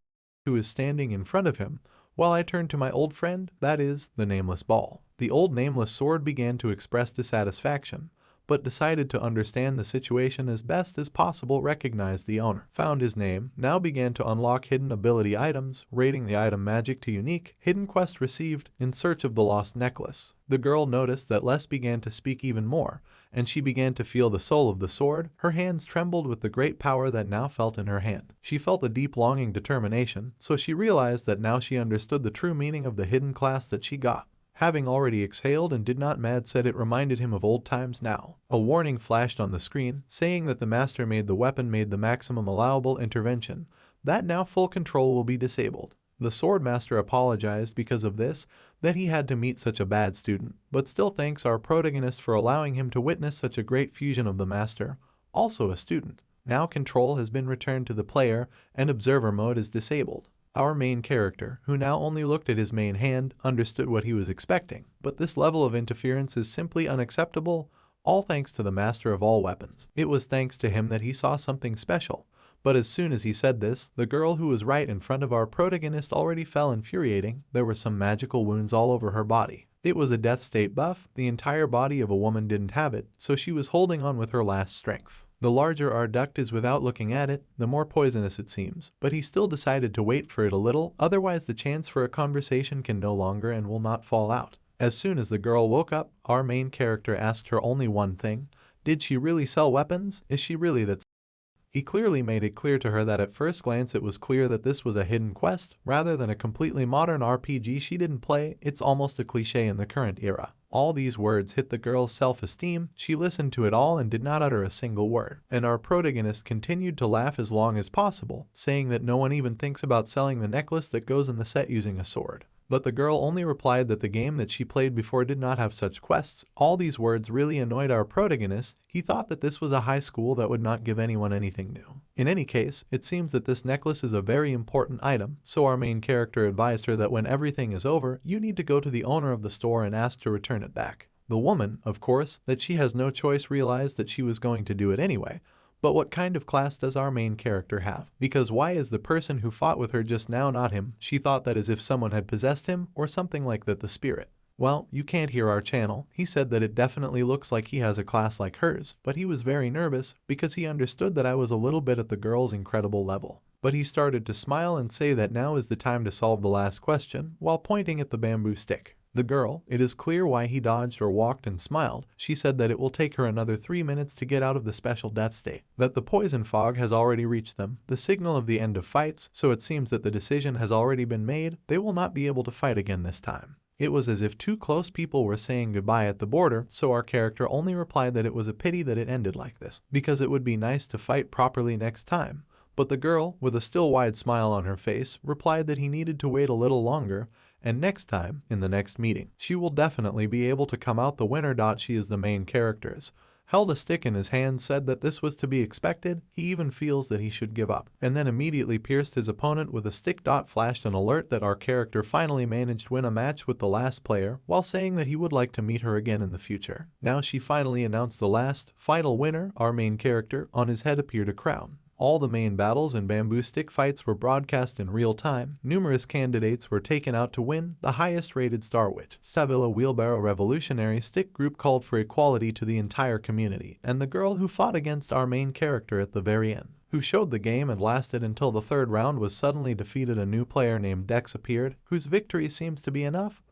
who is standing in front of him, while I turned to my old friend, that is, the nameless ball. The old nameless sword began to express dissatisfaction, but decided to understand the situation as best as possible, recognized the owner, found his name, now began to unlock hidden ability items, rating the item magic to unique, hidden quest received, in search of the lost necklace. The girl noticed that Les began to speak even more, and she began to feel the soul of the sword. Her hands trembled with the great power that now felt in her hand. She felt a deep longing determination, so she realized that now she understood the true meaning of the hidden class that she got. Having already exhaled and did not mad said it reminded him of old times now. A warning flashed on the screen, saying that the master made the weapon made the maximum allowable intervention, that now full control will be disabled. The sword master apologized because of this, that he had to meet such a bad student, but still thanks our protagonist for allowing him to witness such a great fusion of the master, also a student. Now control has been returned to the player, and observer mode is disabled. Our main character, who now only looked at his main hand, understood what he was expecting, but this level of interference is simply unacceptable, all thanks to the master of all weapons. It was thanks to him that he saw something special, but as soon as he said this, the girl who was right in front of our protagonist already fell infuriating. There were some magical wounds all over her body. It was a death state buff, the entire body of a woman didn't have it, so she was holding on with her last strength. The larger our duct is without looking at it, the more poisonous it seems, but he still decided to wait for it a little, otherwise the chance for a conversation can no longer and will not fall out. As soon as the girl woke up, our main character asked her only one thing: did she really sell weapons? Is she really that? He clearly made it clear to her that at first glance it was clear that this was a hidden quest, rather than a completely modern RPG she didn't play. It's almost a cliche in the current era. All these words hit the girl's self-esteem. She listened to it all and did not utter a single word. And our protagonist continued to laugh as long as possible, saying that no one even thinks about selling the necklace that goes in the set using a sword. But the girl only replied that the game that she played before did not have such quests. All these words really annoyed our protagonist. He thought that this was a high school that would not give anyone anything new. In any case, it seems that this necklace is a very important item, so our main character advised her that when everything is over, you need to go to the owner of the store and ask to return it back. The woman, of course, that she has no choice, realized that she was going to do it anyway. But what kind of class does our main character have? Because why is the person who fought with her just now not him? She thought that as if someone had possessed him, or something like that, the spirit. Well, you can't hear our channel. He said that it definitely looks like he has a class like hers, but he was very nervous because he understood that I was a little bit at the girl's incredible level. But he started to smile and say that now is the time to solve the last question, while pointing at the bamboo stick. The girl, it is clear why he dodged or walked and smiled. She said that it will take her another 3 minutes to get out of the special death state, that the poison fog has already reached them, the signal of the end of fights, so it seems that the decision has already been made. They will not be able to fight again this time. It was as if two close people were saying goodbye at the border, so our character only replied that it was a pity that it ended like this, because it would be nice to fight properly next time. But the girl, with a still wide smile on her face, replied that he needed to wait a little longer, and next time, in the next meeting, she will definitely be able to come out the winner. She is the main characters. held a stick in his hand, said that this was to be expected, he even feels that he should give up, and then immediately pierced his opponent with a stick. Flashed an alert that our character finally managed to win a match with the last player, while saying that he would like to meet her again in the future. Now she finally announced the last, final winner. Our main character, on his head appeared a crown. All the main battles and bamboo stick fights were broadcast in real time. Numerous candidates were taken out to win. The highest rated Star Witch, Stavilla Wheelbarrow Revolutionary Stick Group called for equality to the entire community, and the girl who fought against our main character at the very end, who showed the game and lasted until the third round, was suddenly defeated. A new player named Dex appeared, whose victory seems to be enough.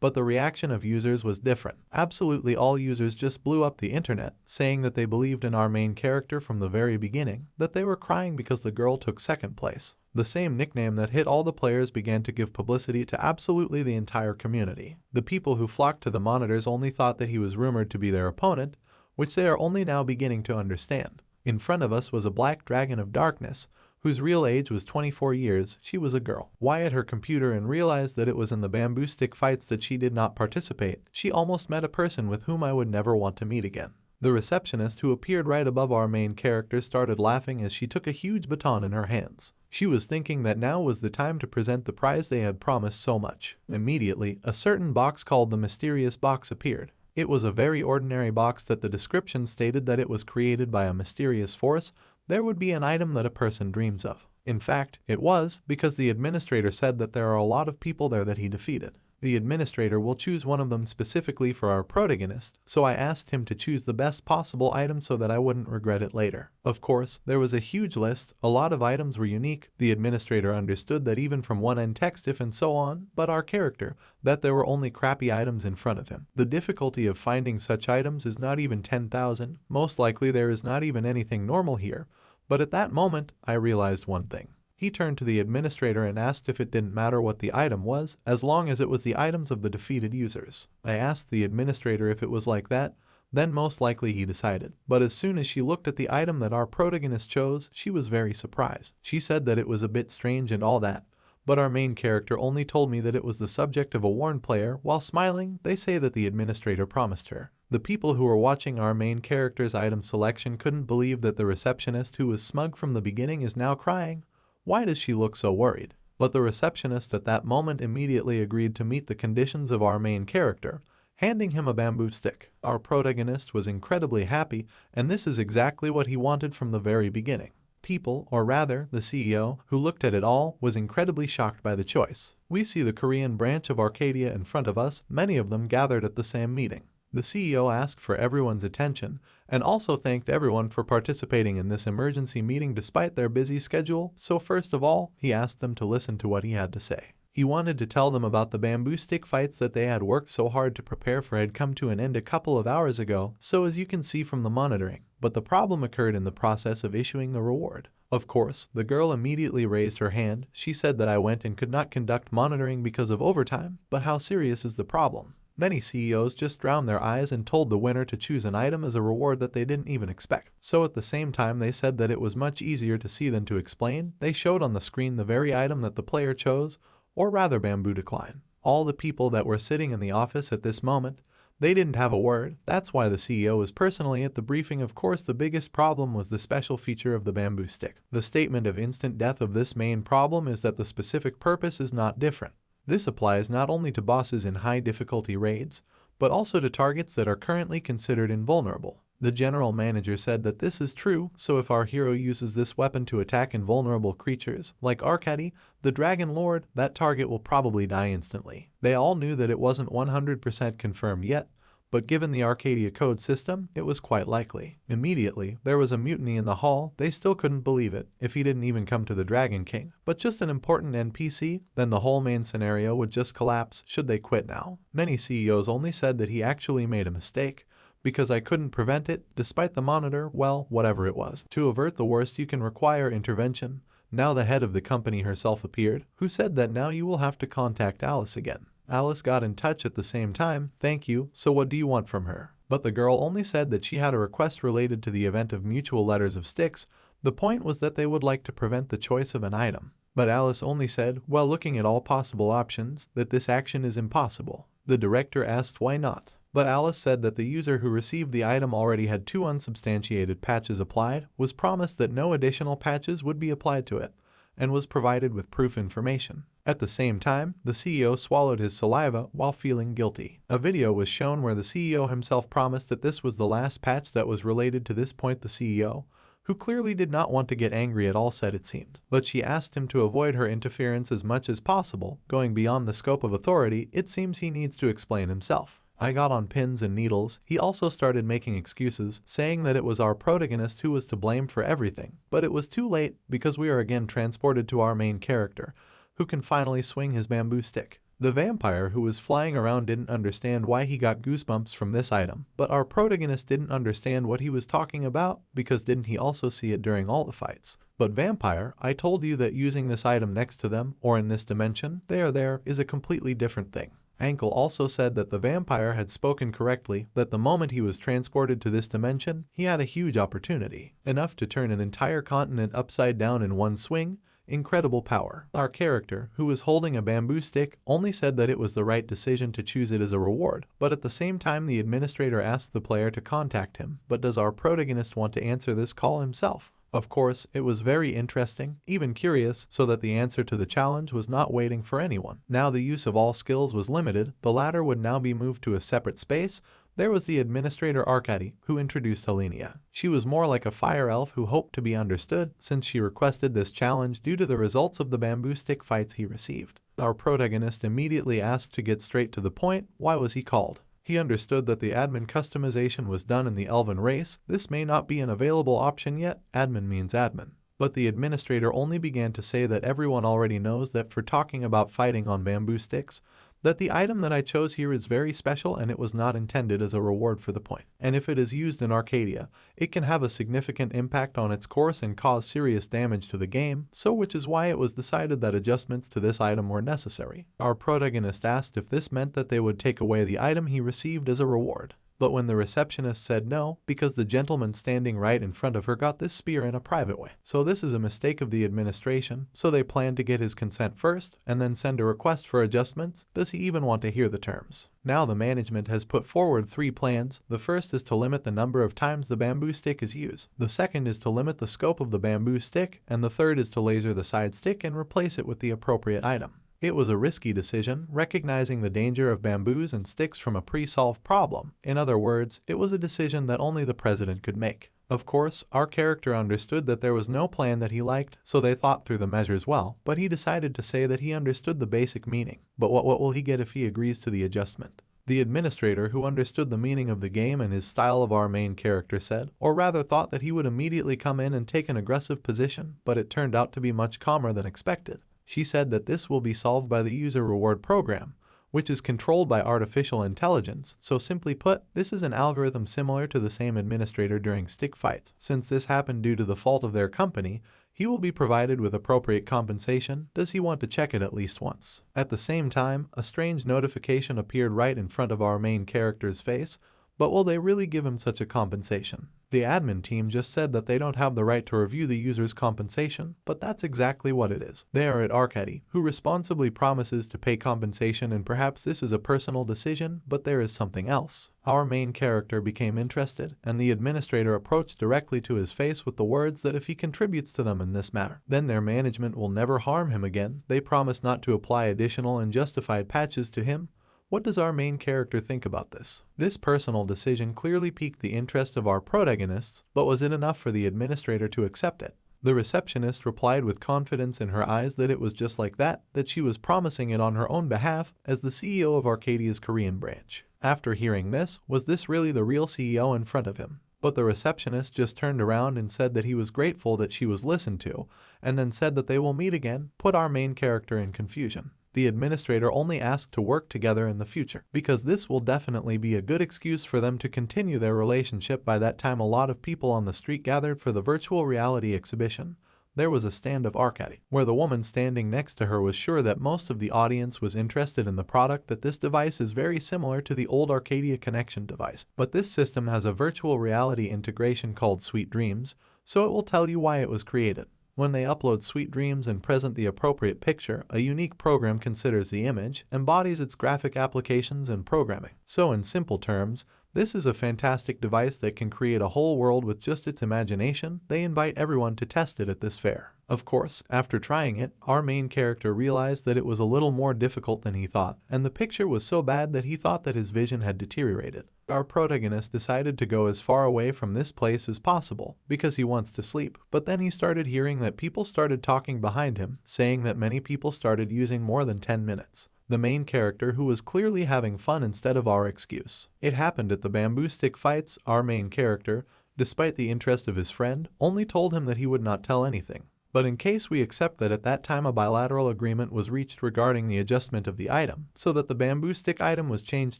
But the reaction of users was different. Absolutely all users just blew up the internet, saying that they believed in our main character from the very beginning, that they were crying because the girl took second place. The same nickname that hit all the players began to give publicity to absolutely the entire community. The people who flocked to the monitors only thought that he was rumored to be their opponent, which they are only now beginning to understand. In front of us was a black dragon of darkness, whose real age was 24 years. She was a girl. At her computer and realized that it was in the bamboo stick fights that she did not participate. She almost met a person with whom I would never want to meet again. The receptionist, who appeared right above our main character, started laughing as she took a huge baton in her hands. She was thinking that now was the time to present the prize they had promised so much. Immediately, a certain box called the Mysterious Box appeared. It was a very ordinary box that the description stated that it was created by a mysterious force. There would be an item that a person dreams of. In fact, it was, because the administrator said that there are a lot of people there that he defeated. The administrator will choose one of them specifically for our protagonist, so I asked him to choose the best possible item so that I wouldn't regret it later. Of course, there was a huge list, a lot of items were unique. The administrator understood that even from one end text if and so on, but our character, that there were only crappy items in front of him. The difficulty of finding such items is not even 10,000, most likely there is not even anything normal here, but at that moment, I realized one thing. He turned to the administrator and asked if it didn't matter what the item was, as long as it was the items of the defeated users. I asked the administrator if it was like that, then most likely he decided. But as soon as she looked at the item that our protagonist chose, she was very surprised. She said that it was a bit strange and all that, but our main character only told me that it was the subject of a warned player. While smiling, they say that the administrator promised her. The people who were watching our main character's item selection couldn't believe that the receptionist, who was smug from the beginning, is now crying. Why does she look so worried? But the receptionist at that moment immediately agreed to meet the conditions of our main character, handing him a bamboo stick. Our protagonist was incredibly happy, and this is exactly what he wanted from the very beginning. People, or rather, the CEO, who looked at it all, was incredibly shocked by the choice. We see the Korean branch of Arcadia in front of us, many of them gathered at the same meeting. The CEO asked for everyone's attention, and also thanked everyone for participating in this emergency meeting despite their busy schedule. So first of all, he asked them to listen to what he had to say. He wanted to tell them about the bamboo stick fights that they had worked so hard to prepare for had come to an end a couple of hours ago, so as you can see from the monitoring. But the problem occurred in the process of issuing the reward. Of course, the girl immediately raised her hand. She said that I went and could not conduct monitoring because of overtime, but how serious is the problem? Many CEOs just drowned their eyes and told the winner to choose an item as a reward that they didn't even expect. So at the same time they said that it was much easier to see than to explain. They showed on the screen the very item that the player chose, or rather bamboo decline. All the people that were sitting in the office at this moment, they didn't have a word. That's why the CEO was personally at the briefing. Of course, the biggest problem was the special feature of the bamboo stick. The statement of instant death of this main problem is that the specific purpose is not different. This applies not only to bosses in high difficulty raids, but also to targets that are currently considered invulnerable. The general manager said that this is true, so if our hero uses this weapon to attack invulnerable creatures, like Arcady, the Dragon Lord, that target will probably die instantly. They all knew that it wasn't 100% confirmed yet, but given the Arcadia code system, it was quite likely. Immediately, there was a mutiny in the hall. They still couldn't believe it, if he didn't even come to the Dragon King, but just an important NPC, then the whole main scenario would just collapse. Should they quit now? Many CEOs only said that he actually made a mistake, because I couldn't prevent it, despite the monitor, well, whatever it was. To avert the worst, you can require intervention. Now the head of the company herself appeared, who said that now you will have to contact Alice again. Alice got in touch at the same time. Thank you, so what do you want from her? But the girl only said that she had a request related to the event of mutual letters of sticks. The point was that they would like to prevent the choice of an item. But Alice only said, well, looking at all possible options, that this action is impossible. The director asked why not. But Alice said that the user who received the item already had 2 unsubstantiated patches applied, was promised that no additional patches would be applied to it, and was provided with proof information. At the same time, the CEO swallowed his saliva while feeling guilty. A video was shown where the CEO himself promised that this was the last patch that was related to this point. The CEO, who clearly did not want to get angry at all, said it seemed, but she asked him to avoid her interference as much as possible, going beyond the scope of authority. It seems he needs to explain himself. I got on pins and needles. He also started making excuses, saying that it was our protagonist who was to blame for everything, but it was too late because we are again transported to our main character, who can finally swing his bamboo stick. The vampire who was flying around didn't understand why he got goosebumps from this item, but our protagonist didn't understand what he was talking about because didn't he also see it during all the fights? But vampire, I told you that using this item next to them, or in this dimension, there, is a completely different thing. Ankle also said that the vampire had spoken correctly, that the moment he was transported to this dimension, he had a huge opportunity, enough to turn an entire continent upside down in one swing. Incredible power. Our character, who was holding a bamboo stick, only said that it was the right decision to choose it as a reward, but at the same time the administrator asked the player to contact him. But does our protagonist want to answer this call himself? Of course, it was very interesting, even curious, so that the answer to the challenge was not waiting for anyone. Now the use of all skills was limited, the latter would now be moved to a separate space. There was the administrator Arkady, who introduced Helenia. She was more like a fire elf who hoped to be understood, since she requested this challenge due to the results of the bamboo stick fights he received. Our protagonist immediately asked to get straight to the point. Why was he called? He understood that the admin customization was done in the elven race. This may not be an available option yet. Admin means admin. But the administrator only began to say that everyone already knows that for talking about fighting on bamboo sticks, that the item that I chose here is very special and it was not intended as a reward for the point. And if it is used in Arcadia, it can have a significant impact on its course and cause serious damage to the game, so which is why it was decided that adjustments to this item were necessary. Our protagonist asked if this meant that they would take away the item he received as a reward. But when the receptionist said no, because the gentleman standing right in front of her got this spear in a private way. So this is a mistake of the administration, so they plan to get his consent first, and then send a request for adjustments. Does he even want to hear the terms? Now the management has put forward 3 plans. The first is to limit the number of times the bamboo stick is used. The second is to limit the scope of the bamboo stick, and the third is to laser the side stick and replace it with the appropriate item. It was a risky decision, recognizing the danger of bamboos and sticks from a pre-solved problem. In other words, it was a decision that only the president could make. Of course, our character understood that there was no plan that he liked, so they thought through the measures well, but he decided to say that he understood the basic meaning. But what will he get if he agrees to the adjustment? The administrator, who understood the meaning of the game and his style of our main character, said, or rather thought that he would immediately come in and take an aggressive position, but it turned out to be much calmer than expected. She said that this will be solved by the user reward program, which is controlled by artificial intelligence. So simply put, this is an algorithm similar to the same administrator during stick fights. Since this happened due to the fault of their company, he will be provided with appropriate compensation. Does he want to check it at least once? At the same time, a strange notification appeared right in front of our main character's face. But will they really give him such a compensation? The admin team just said that they don't have the right to review the user's compensation, but that's exactly what it is. They are at Arkady, who responsibly promises to pay compensation, and perhaps this is a personal decision, but there is something else. Our main character became interested, and the administrator approached directly to his face with the words that if he contributes to them in this matter, then their management will never harm him again. They promise not to apply additional and justified patches to him. What does our main character think about this? This personal decision clearly piqued the interest of our protagonists, but was it enough for the administrator to accept it? The receptionist replied with confidence in her eyes that it was just like that she was promising it on her own behalf as the CEO of Arcadia's Korean branch. After hearing this, was this really the real CEO in front of him? But the receptionist just turned around and said that he was grateful that she was listened to, and then said that they will meet again, put our main character in confusion. The administrator only asked to work together in the future, because this will definitely be a good excuse for them to continue their relationship. By that time, a lot of people on the street gathered for the virtual reality exhibition. There was a stand of Arkady, where the woman standing next to her was sure that most of the audience was interested in the product, that this device is very similar to the old Arcadia Connection device. But this system has a virtual reality integration called Sweet Dreams, so it will tell you why it was created. When they upload sweet dreams and present the appropriate picture, a unique program considers the image, embodies its graphic applications and programming. So in simple terms, this is a fantastic device that can create a whole world with just its imagination. They invite everyone to test it at this fair. Of course, after trying it, our main character realized that it was a little more difficult than he thought, and the picture was so bad that he thought that his vision had deteriorated. Our protagonist decided to go as far away from this place as possible, because he wants to sleep, but then he started hearing that people started talking behind him, saying that many people started using more than 10 minutes. The main character, who was clearly having fun instead of our excuse. It happened at the bamboo stick fights. Our main character, despite the interest of his friend, only told him that he would not tell anything. But in case we accept that at that time a bilateral agreement was reached regarding the adjustment of the item, so that the bamboo stick item was changed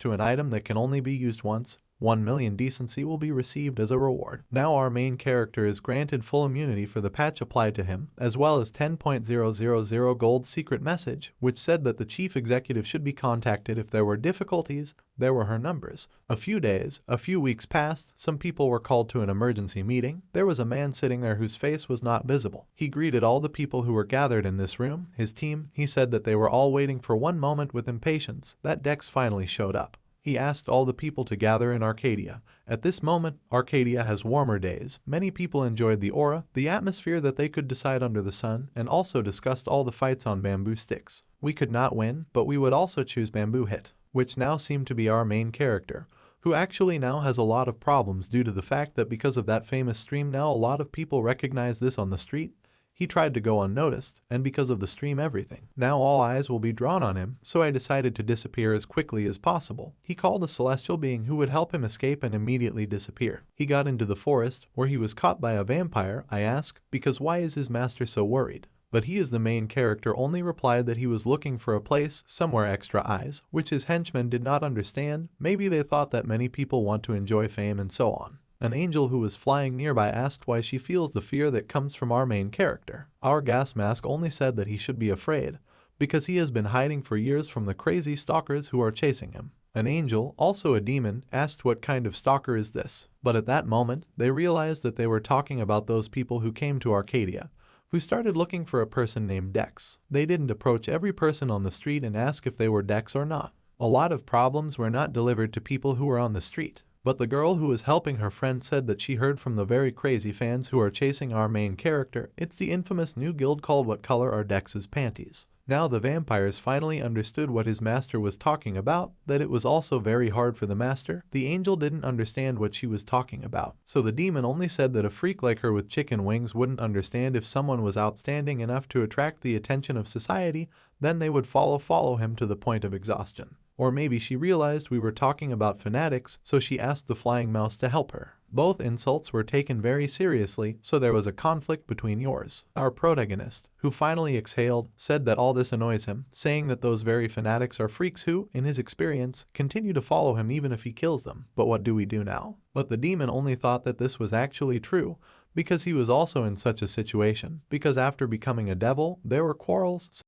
to an item that can only be used once, 1 million decency will be received as a reward. Now our main character is granted full immunity for the patch applied to him, as well as 10.000 gold secret message, which said that the chief executive should be contacted if there were difficulties. There were her numbers. A few weeks passed, some people were called to an emergency meeting. There was a man sitting there whose face was not visible. He greeted all the people who were gathered in this room, his team. He said that they were all waiting for one moment with impatience, that Dex finally showed up. He asked all the people to gather in Arcadia. At this moment, Arcadia has warmer days. Many people enjoyed the aura, the atmosphere that they could decide under the sun, and also discussed all the fights on bamboo sticks. We could not win, but we would also choose bamboo hit, which now seemed to be our main character, who actually now has a lot of problems due to the fact that because of that famous stream now a lot of people recognize this on the street. He tried to go unnoticed, and because of the stream everything. Now all eyes will be drawn on him, so I decided to disappear as quickly as possible. He called a celestial being who would help him escape and immediately disappear. He got into the forest, where he was caught by a vampire. I asked, because why is his master so worried? But he, as the main character, only replied that he was looking for a place, somewhere extra eyes, which his henchmen did not understand. Maybe they thought that many people want to enjoy fame and so on. An angel who was flying nearby asked why she feels the fear that comes from our main character. Our gas mask only said that he should be afraid, because he has been hiding for years from the crazy stalkers who are chasing him. An angel, also a demon, asked what kind of stalker is this. But at that moment, they realized that they were talking about those people who came to Arcadia, who started looking for a person named Dex. They didn't approach every person on the street and ask if they were Dex or not. A lot of problems were not delivered to people who were on the street. But the girl who was helping her friend said that she heard from the very crazy fans who are chasing our main character. It's the infamous new guild called What Color Are Dex's Panties. Now the vampires finally understood what his master was talking about, that it was also very hard for the master. The angel didn't understand what she was talking about. So the demon only said that a freak like her with chicken wings wouldn't understand if someone was outstanding enough to attract the attention of society, then they would follow him to the point of exhaustion. Or maybe she realized we were talking about fanatics, so she asked the flying mouse to help her. Both insults were taken very seriously, so there was a conflict between yours. Our protagonist, who finally exhaled, said that all this annoys him, saying that those very fanatics are freaks who, in his experience, continue to follow him even if he kills them. But what do we do now? But the demon only thought that this was actually true, because he was also in such a situation, because after becoming a devil, there were quarrels,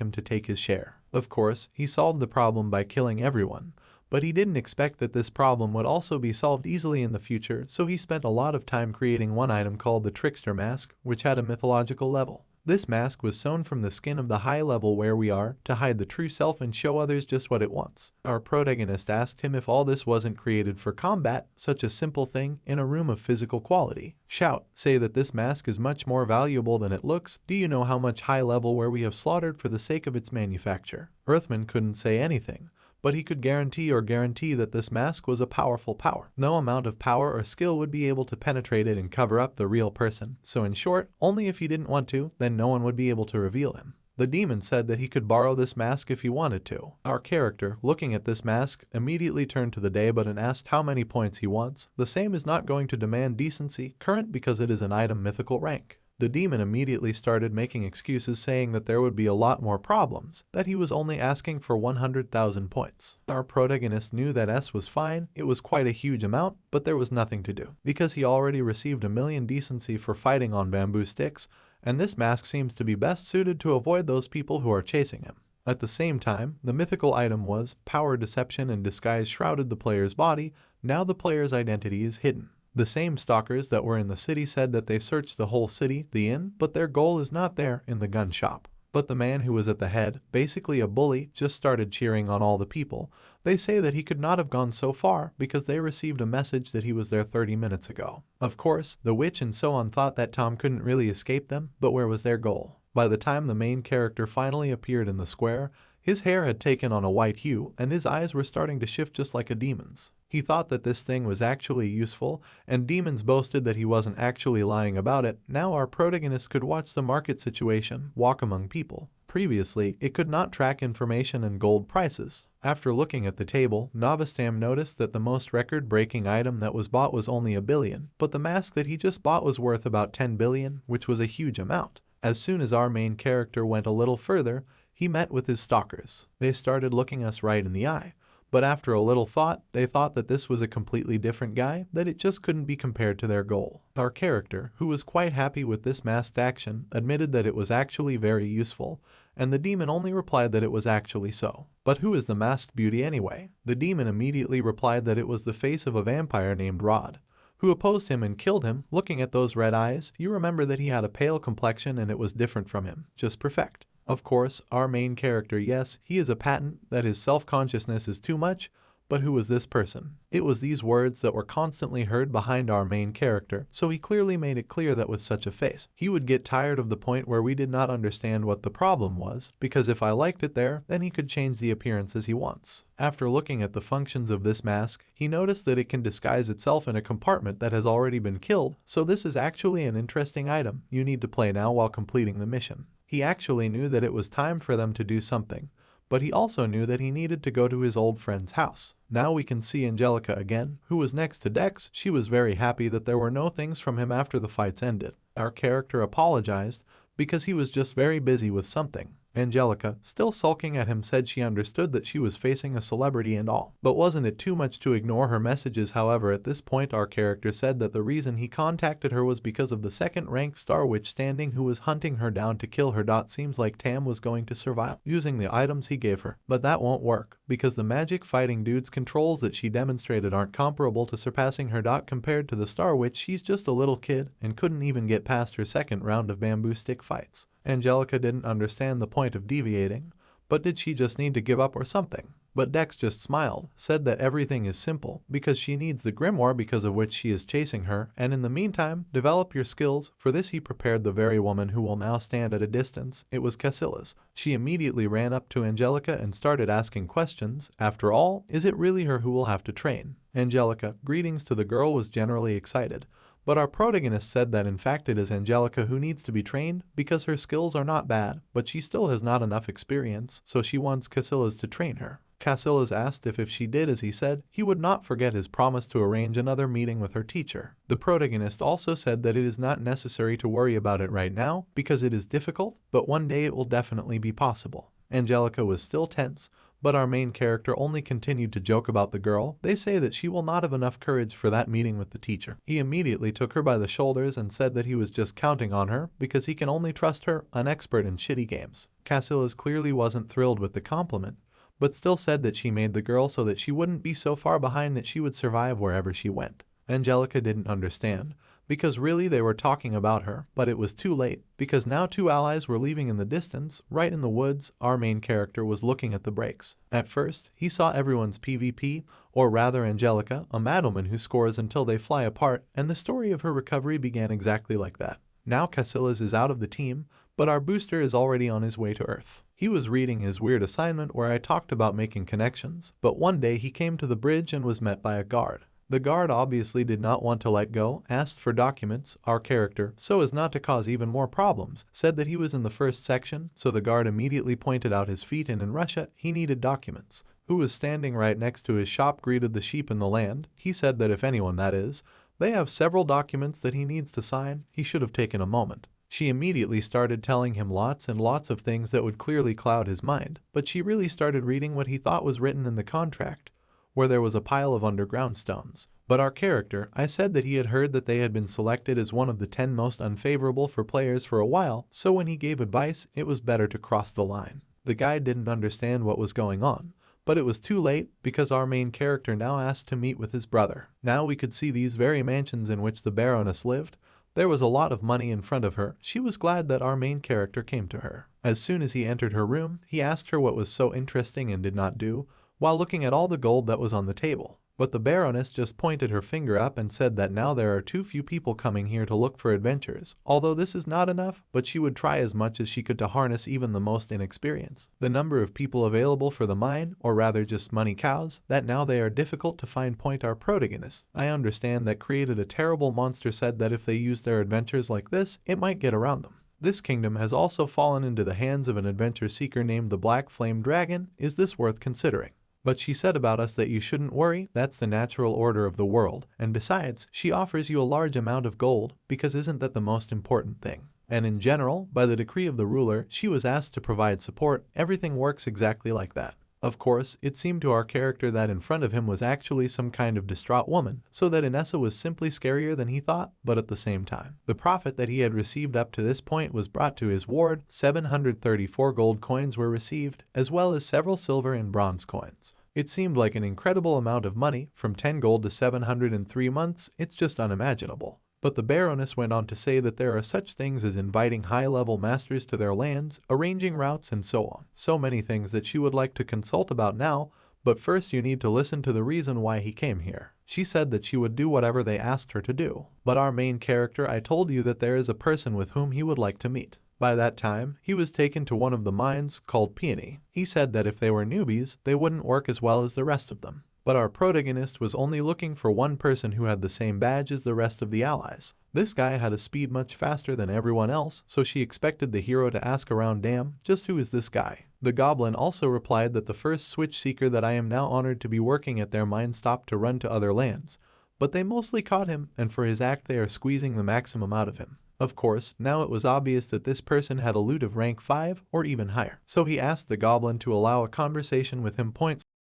him to take his share. Of course, he solved the problem by killing everyone, but he didn't expect that this problem would also be solved easily in the future, so he spent a lot of time creating one item called the Trickster Mask, which had a mythological level. This mask was sewn from the skin of the high level where we are, to hide the true self and show others just what it wants. Our protagonist asked him if all this wasn't created for combat, such a simple thing, in a room of physical quality. Shout, say that this mask is much more valuable than it looks. Do you know how much high level where we have slaughtered for the sake of its manufacture? Earthman couldn't say anything, but he could guarantee that this mask was a powerful power. No amount of power or skill would be able to penetrate it and cover up the real person. So in short, only if he didn't want to, then no one would be able to reveal him. The demon said that he could borrow this mask if he wanted to. Our character, looking at this mask, immediately turned to the Daebut and asked how many points he wants. The same is not going to demand decency, current because it is an item mythical rank. The demon immediately started making excuses saying that there would be a lot more problems, that he was only asking for 100,000 points. Our protagonist knew that S was fine, it was quite a huge amount, but there was nothing to do, because he already received 1 million decency for fighting on bamboo sticks, and this mask seems to be best suited to avoid those people who are chasing him. At the same time, the mythical item was power deception and disguise shrouded the player's body. Now the player's identity is hidden. The same stalkers that were in the city said that they searched the whole city, the inn, but their goal is not there in the gun shop. But the man who was at the head, basically a bully, just started cheering on all the people. They say that he could not have gone so far because they received a message that he was there 30 minutes ago. Of course, the witch and so on thought that Tom couldn't really escape them, but where was their goal? By the time the main character finally appeared in the square, his hair had taken on a white hue and his eyes were starting to shift just like a demon's. He thought that this thing was actually useful, and demons boasted that he wasn't actually lying about it. Now our protagonist could watch the market situation, walk among people. Previously, it could not track information and gold prices. After looking at the table, Novice Tam noticed that the most record-breaking item that was bought was only $1 billion, but the mask that he just bought was worth about $10 billion, which was a huge amount. As soon as our main character went a little further, he met with his stalkers. They started looking us right in the eye. But after a little thought, they thought that this was a completely different guy, that it just couldn't be compared to their goal. Our character, who was quite happy with this masked action, admitted that it was actually very useful, and the demon only replied that it was actually so. But who is the masked beauty anyway? The demon immediately replied that it was the face of a vampire named Rod, who opposed him and killed him. Looking at those red eyes, you remember that he had a pale complexion and it was different from him, just perfect. Of course, our main character, yes, he is a patent that his self-consciousness is too much, but who was this person? It was these words that were constantly heard behind our main character, so he clearly made it clear that with such a face, he would get tired of the point where we did not understand what the problem was, because if I liked it there, then he could change the appearance as he wants. After looking at the functions of this mask, he noticed that it can disguise itself in a compartment that has already been killed, so this is actually an interesting item you need to play now while completing the mission. He actually knew that it was time for them to do something, but he also knew that he needed to go to his old friend's house. Now we can see Angelica again, who was next to Dex. She was very happy that there were no things from him after the fights ended. Our character apologized because he was just very busy with something. Angelica, still sulking at him, said she understood that she was facing a celebrity and all, but wasn't it too much to ignore her messages? However, at this point our character said that the reason he contacted her was because of the second-ranked star witch standing who was hunting her down to kill her. Seems like Tam was going to survive using the items he gave her, but that won't work because the magic fighting dude's controls that she demonstrated aren't comparable to surpassing her. Compared to the star witch, she's just a little kid and couldn't even get past her second round of bamboo stick fights. Angelica didn't understand the point of deviating, but did she just need to give up or something? But Dex just smiled, said that everything is simple, because she needs the grimoire because of which she is chasing her, and in the meantime, develop your skills. For this he prepared the very woman who will now stand at a distance. It was Casilla's. She immediately ran up to Angelica and started asking questions. After all, is it really her who will have to train? Angelica, greetings to the girl, was generally excited. But our protagonist said that in fact it is Angelica who needs to be trained because her skills are not bad, but she still has not enough experience, so she wants Casilla's to train her. Casilla's asked if she did as he said, he would not forget his promise to arrange another meeting with her teacher. The protagonist also said that it is not necessary to worry about it right now because it is difficult, but one day it will definitely be possible. Angelica was still tense, but our main character only continued to joke about the girl. They say that she will not have enough courage for that meeting with the teacher. He immediately took her by the shoulders and said that he was just counting on her because he can only trust her, an expert in shitty games. Casilla's clearly wasn't thrilled with the compliment, but still said that she made the girl so that she wouldn't be so far behind that she would survive wherever she went. Angelica didn't understand, because really they were talking about her, but it was too late, because now two allies were leaving in the distance, right in the woods. Our main character was looking at the breaks. At first, he saw everyone's PvP, or rather Angelica, a madwoman who scores until they fly apart, and the story of her recovery began exactly like that. Now Casilla's is out of the team, but our booster is already on his way to Earth. He was reading his weird assignment where I talked about making connections, but one day he came to the bridge and was met by a guard. The guard obviously did not want to let go, asked for documents. Our character, so as not to cause even more problems, said that he was in the first section, so the guard immediately pointed out his feet, and in Russia, he needed documents. Who was standing right next to his shop greeted the sheep in the land. He said that if anyone, that is, they have several documents that he needs to sign, he should have taken a moment. She immediately started telling him lots and lots of things that would clearly cloud his mind, but she really started reading what he thought was written in the contract, where there was a pile of underground stones. But our character, I said that he had heard that they had been selected as one of the 10 most unfavorable for players for a while, so when he gave advice, it was better to cross the line. The guy didn't understand what was going on, but it was too late because our main character now asked to meet with his brother. Now we could see these very mansions in which the Baroness lived. There was a lot of money in front of her. She was glad that our main character came to her. As soon as he entered her room, he asked her what was so interesting and did not do, while looking at all the gold that was on the table. But the Baroness just pointed her finger up and said that now there are too few people coming here to look for adventures. Although this is not enough, but she would try as much as she could to harness even the most inexperienced. The number of people available for the mine, or rather just money cows, that now they are difficult to find point our protagonist. I understand that created a terrible monster said that if they use their adventures like this, it might get around them. This kingdom has also fallen into the hands of an adventure seeker named the Black Flame Dragon. Is this worth considering? But she said about us that you shouldn't worry, that's the natural order of the world, and besides, she offers you a large amount of gold, because isn't that the most important thing? And in general, by the decree of the ruler, she was asked to provide support. Everything works exactly like that. Of course, it seemed to our character that in front of him was actually some kind of distraught woman, so that Inessa was simply scarier than he thought, but at the same time. The profit that he had received up to this point was brought to his ward. 734 gold coins were received, as well as several silver and bronze coins. It seemed like an incredible amount of money. From 10 gold to 700 in 3 months, it's just unimaginable. But the Baroness went on to say that there are such things as inviting high-level masters to their lands, arranging routes, and so on. So many things that she would like to consult about now, but first you need to listen to the reason why he came here. She said that she would do whatever they asked her to do. But our main character, I told you that there is a person with whom he would like to meet. By that time, he was taken to one of the mines called Peony. He said that if they were newbies, they wouldn't work as well as the rest of them. But our protagonist was only looking for one person who had the same badge as the rest of the allies. This guy had a speed much faster than everyone else, so she expected the hero to ask around, damn, just who is this guy? The goblin also replied that the first switch seeker that I am now honored to be working at their mine stopped to run to other lands. But they mostly caught him, and for his act they are squeezing the maximum out of him. Of course, now it was obvious that this person had a loot of rank 5 or even higher. So he asked the goblin to allow a conversation with him.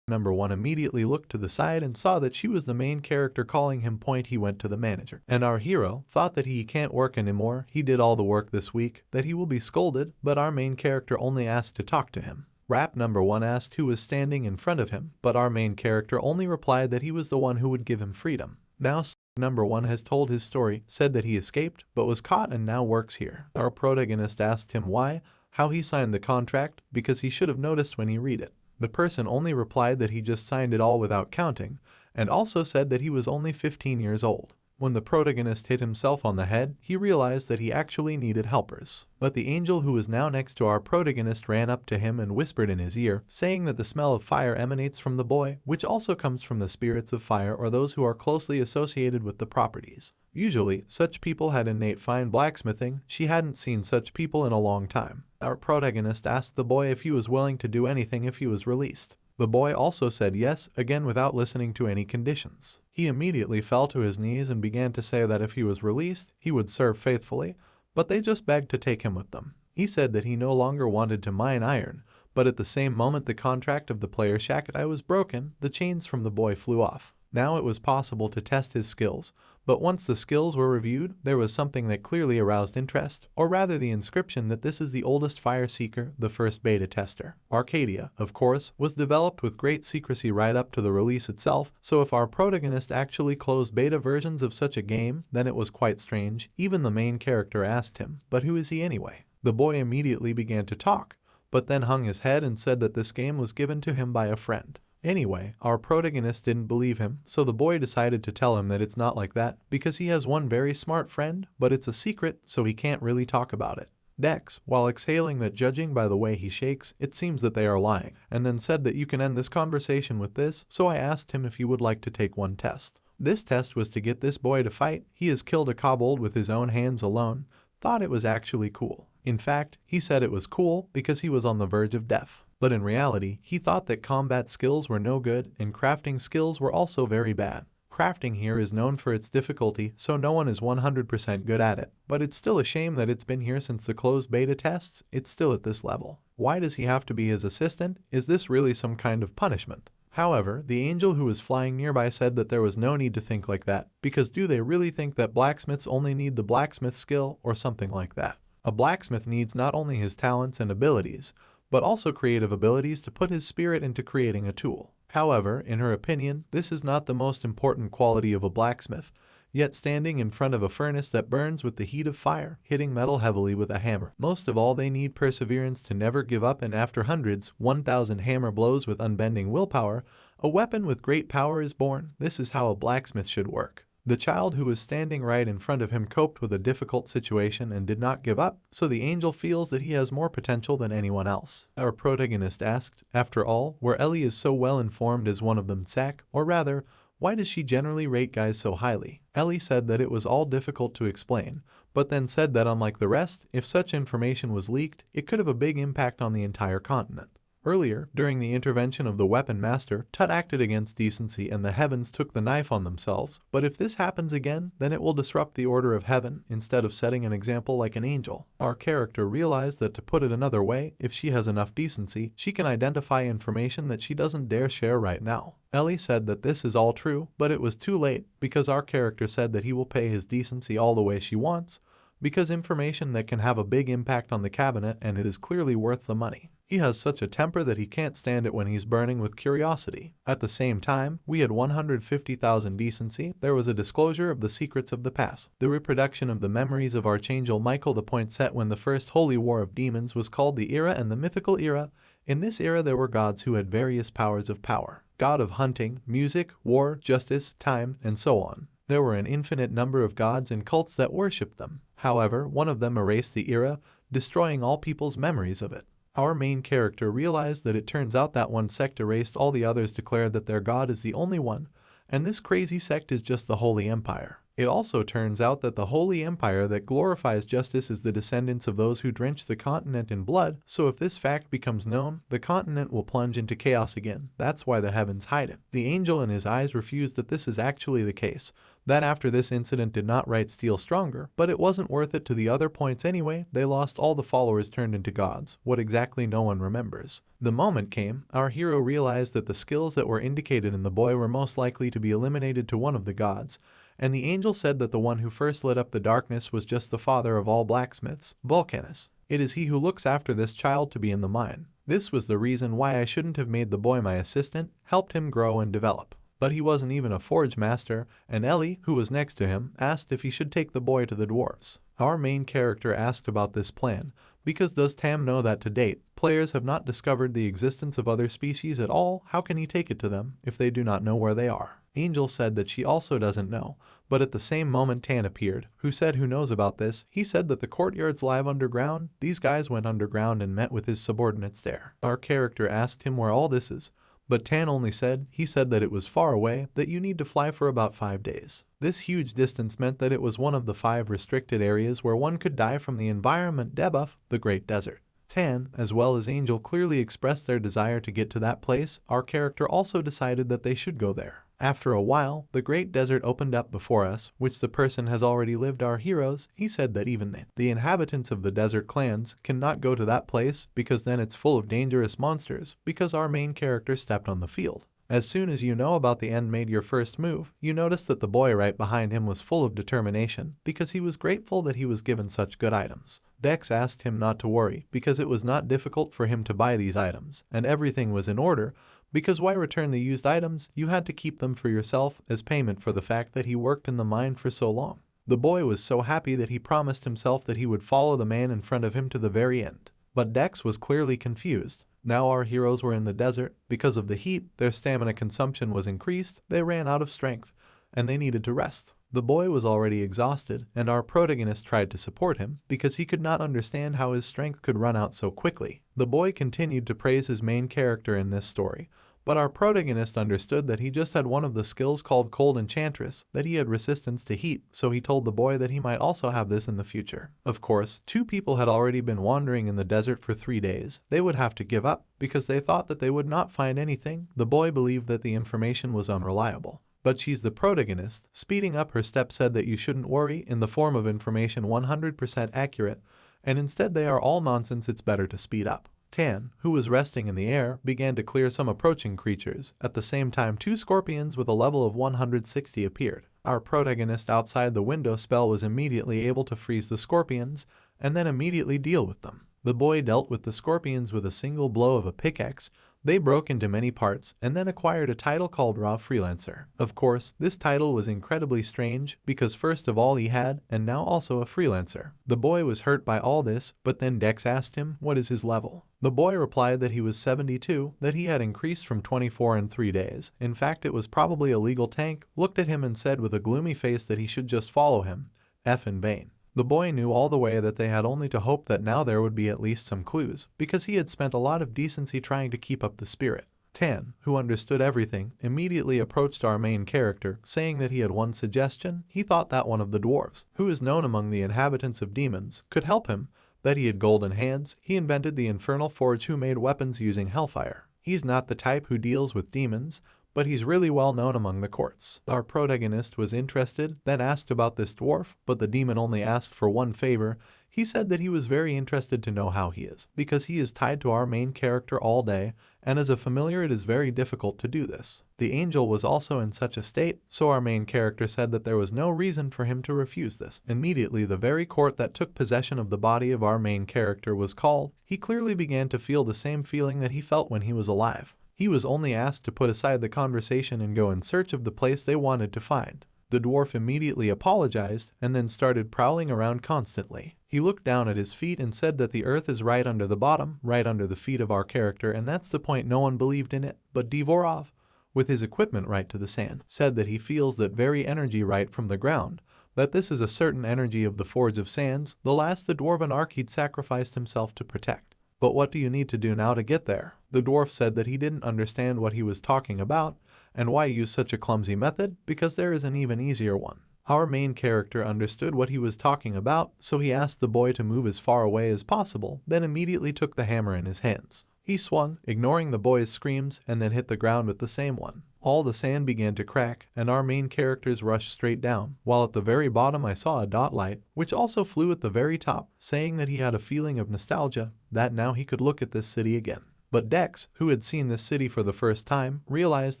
Number 1 immediately looked to the side and saw that she was the main character calling him. He went to the manager. And our hero thought that he can't work anymore. He did all the work this week, that he will be scolded, but our main character only asked to talk to him. Rap number 1 asked who was standing in front of him, but our main character only replied that he was the one who would give him freedom. Now number 1 has told his story, said that he escaped, but was caught and now works here. Our protagonist asked him why, how he signed the contract, because he should have noticed when he read it. The person only replied that he just signed it all without counting, and also said that he was only 15 years old. When the protagonist hit himself on the head, he realized that he actually needed helpers. But the angel who was now next to our protagonist ran up to him and whispered in his ear, saying that the smell of fire emanates from the boy, which also comes from the spirits of fire or those who are closely associated with the properties. Usually, such people had innate fine blacksmithing. She hadn't seen such people in a long time. Our protagonist asked the boy if he was willing to do anything if he was released. The boy also said yes, again without listening to any conditions. He immediately fell to his knees and began to say that if he was released, he would serve faithfully, but they just begged to take him with them. He said that he no longer wanted to mine iron, but at the same moment the contract of the player Shakai was broken, the chains from the boy flew off. Now it was possible to test his skills, but once the skills were reviewed, there was something that clearly aroused interest, or rather the inscription that this is the oldest fire seeker, the first beta tester. Arcadia, of course, was developed with great secrecy right up to the release itself, so if our protagonist actually closed beta versions of such a game, then it was quite strange. Even the main character asked him, but who is he anyway? The boy immediately began to talk, but then hung his head and said that this game was given to him by a friend. Anyway, our protagonist didn't believe him, so the boy decided to tell him that it's not like that, because he has one very smart friend, but it's a secret, so he can't really talk about it. Dex, while exhaling that judging by the way he shakes, it seems that they are lying, and then said that you can end this conversation with this, so I asked him if he would like to take one test. This test was to get this boy to fight. He has killed a kobold with his own hands alone. Thought it was actually cool. In fact, he said it was cool because he was on the verge of death. But in reality, he thought that combat skills were no good and crafting skills were also very bad. Crafting here is known for its difficulty, so no one is 100% good at it. But it's still a shame that it's been here since the closed beta tests. It's still at this level. Why does he have to be his assistant? Is this really some kind of punishment? However, the angel who was flying nearby said that there was no need to think like that, because do they really think that blacksmiths only need the blacksmith skill or something like that? A blacksmith needs not only his talents and abilities, but also creative abilities to put his spirit into creating a tool. However, in her opinion, this is not the most important quality of a blacksmith, yet standing in front of a furnace that burns with the heat of fire, hitting metal heavily with a hammer. Most of all, they need perseverance to never give up, and after hundreds, 1,000 hammer blows with unbending willpower, a weapon with great power is born. This is how a blacksmith should work. The child who was standing right in front of him coped with a difficult situation and did not give up, so the angel feels that he has more potential than anyone else. Our protagonist asked, after all, where Ellie is so well informed as one of them sack, or rather, why does she generally rate guys so highly? Ellie said that it was all difficult to explain, but then said that unlike the rest, if such information was leaked, it could have a big impact on the entire continent. Earlier, during the intervention of the weapon master, Tut acted against decency and the heavens took the knife on themselves, but if this happens again, then it will disrupt the order of heaven, instead of setting an example like an angel. Our character realized that, to put it another way, if she has enough decency, she can identify information that she doesn't dare share right now. Ellie said that this is all true, but it was too late, because our character said that he will pay his decency all the way she wants, because information that can have a big impact on the cabinet, and it is clearly worth the money. He has such a temper that he can't stand it when he's burning with curiosity. At the same time, we had 150,000 decency. There was a disclosure of the secrets of the past, the reproduction of the memories of Archangel Michael, the point set when the first holy war of demons was called the era and the mythical era. In this era there were gods who had various powers of power. God of hunting, music, war, justice, time, and so on. There were an infinite number of gods and cults that worshipped them. However, one of them erased the era, destroying all people's memories of it. Our main character realized that it turns out that one sect erased all the others, declared that their god is the only one, and this crazy sect is just the Holy Empire. It also turns out that the Holy Empire that glorifies justice is the descendants of those who drenched the continent in blood, so if this fact becomes known, the continent will plunge into chaos again. That's why the heavens hide it. The angel in his eyes refused that this is actually the case, that after this incident did not write Steel stronger, but it wasn't worth it to the other points anyway. They lost all the followers turned into gods. What exactly no one remembers. The moment came, our hero realized that the skills that were indicated in the boy were most likely to be eliminated to one of the gods, and the angel said that the one who first lit up the darkness was just the father of all blacksmiths, Vulcanus. It is he who looks after this child to be in the mine. This was the reason why I shouldn't have made the boy my assistant, helped him grow and develop. But he wasn't even a forge master, and Ellie, who was next to him, asked if he should take the boy to the dwarves. Our main character asked about this plan, because does Tam know that to date, players have not discovered the existence of other species at all? How can he take it to them if they do not know where they are? Angel said that she also doesn't know, but at the same moment Tan appeared, who said who knows about this. He said that the courtyard's live underground. These guys went underground and met with his subordinates there. Our character asked him where all this is, but Tan only said, he said that it was far away, that you need to fly for about 5 days. This huge distance meant that it was one of the 5 restricted areas where one could die from the environment debuff, the Great Desert. Tan, as well as Angel, clearly expressed their desire to get to that place. Our character also decided that they should go there. After a while, the Great Desert opened up before us, which the person has already lived. Our heroes, he said that even the inhabitants of the desert clans cannot go to that place because then it's full of dangerous monsters, because our main character stepped on the field. As soon as you know about the end made your first move, you notice that the boy right behind him was full of determination, because he was grateful that he was given such good items. Dex asked him not to worry, because it was not difficult for him to buy these items, and everything was in order, because why return the used items? You had to keep them for yourself as payment for the fact that he worked in the mine for so long. The boy was so happy that he promised himself that he would follow the man in front of him to the very end. But Dex was clearly confused. Now our heroes were in the desert. Because of the heat, their stamina consumption was increased, they ran out of strength, and they needed to rest. The boy was already exhausted, and our protagonist tried to support him, because he could not understand how his strength could run out so quickly. The boy continued to praise his main character in this story, but our protagonist understood that he just had one of the skills called Cold Enchantress, that he had resistance to heat, so he told the boy that he might also have this in the future. Of course, 2 people had already been wandering in the desert for 3 days. They would have to give up, because they thought that they would not find anything. The boy believed that the information was unreliable. But she's the protagonist. Speeding up her step said that you shouldn't worry, in the form of information 100% accurate, and instead they are all nonsense, it's better to speed up. Tan, who was resting in the air, began to clear some approaching creatures. At the same time, 2 scorpions with a level of 160 appeared. Our protagonist outside the window spell was immediately able to freeze the scorpions, and then immediately deal with them. The boy dealt with the scorpions with a single blow of a pickaxe. They broke into many parts and then acquired a title called Raw Freelancer. Of course, this title was incredibly strange because first of all he had, and now also a freelancer. The boy was hurt by all this, but then Dex asked him what is his level. The boy replied that he was 72, that he had increased from 24 in 3 days. In fact, it was probably a legal tank, looked at him and said with a gloomy face that he should just follow him. F in vain. The boy knew all the way that they had only to hope that now there would be at least some clues, because he had spent a lot of decency trying to keep up the spirit. Tan, who understood everything, immediately approached our main character, saying that he had one suggestion. He thought that one of the dwarves, who is known among the inhabitants of demons, could help him, that he had golden hands. He invented the infernal forge who made weapons using hellfire. He's not the type who deals with demons, but he's really well known among the courts. Our protagonist was interested, then asked about this dwarf, but the demon only asked for one favor. He said that he was very interested to know how he is, because he is tied to our main character all day, and as a familiar it is very difficult to do this. The angel was also in such a state, so our main character said that there was no reason for him to refuse this. Immediately the very court that took possession of the body of our main character was called. He clearly began to feel the same feeling that he felt when he was alive. He was only asked to put aside the conversation and go in search of the place they wanted to find. The dwarf immediately apologized and then started prowling around constantly. He looked down at his feet and said that the earth is right under the bottom, right under the feet of our character, and that's the point. No one believed in it, but Dvorov, with his equipment right to the sand, said that he feels that very energy right from the ground, that this is a certain energy of the Forge of Sands, the last the dwarven ark he'd sacrificed himself to protect. But what do you need to do now to get there? The dwarf said that he didn't understand what he was talking about, and why use such a clumsy method, because there is an even easier one. Our main character understood what he was talking about, so he asked the boy to move as far away as possible, then immediately took the hammer in his hands. He swung, ignoring the boy's screams, and then hit the ground with the same one. All the sand began to crack, and our main characters rushed straight down, while at the very bottom I saw a dot light, which also flew at the very top, saying that he had a feeling of nostalgia, that now he could look at this city again. But Dex, who had seen this city for the first time, realized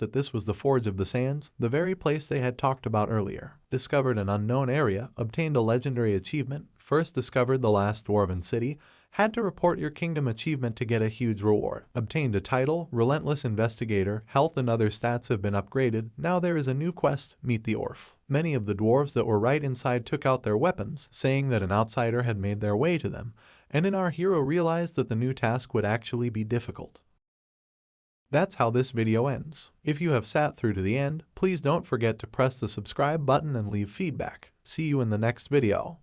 that this was the Forge of the Sands, the very place they had talked about earlier. Discovered an unknown area, obtained a legendary achievement, first discovered the last dwarven city, had to report your kingdom achievement to get a huge reward. Obtained a title, Relentless Investigator, health and other stats have been upgraded. Now there is a new quest, meet the Orf. Many of the dwarves that were right inside took out their weapons, saying that an outsider had made their way to them, and then our hero realized that the new task would actually be difficult. That's how this video ends. If you have sat through to the end, please don't forget to press the subscribe button and leave feedback. See you in the next video.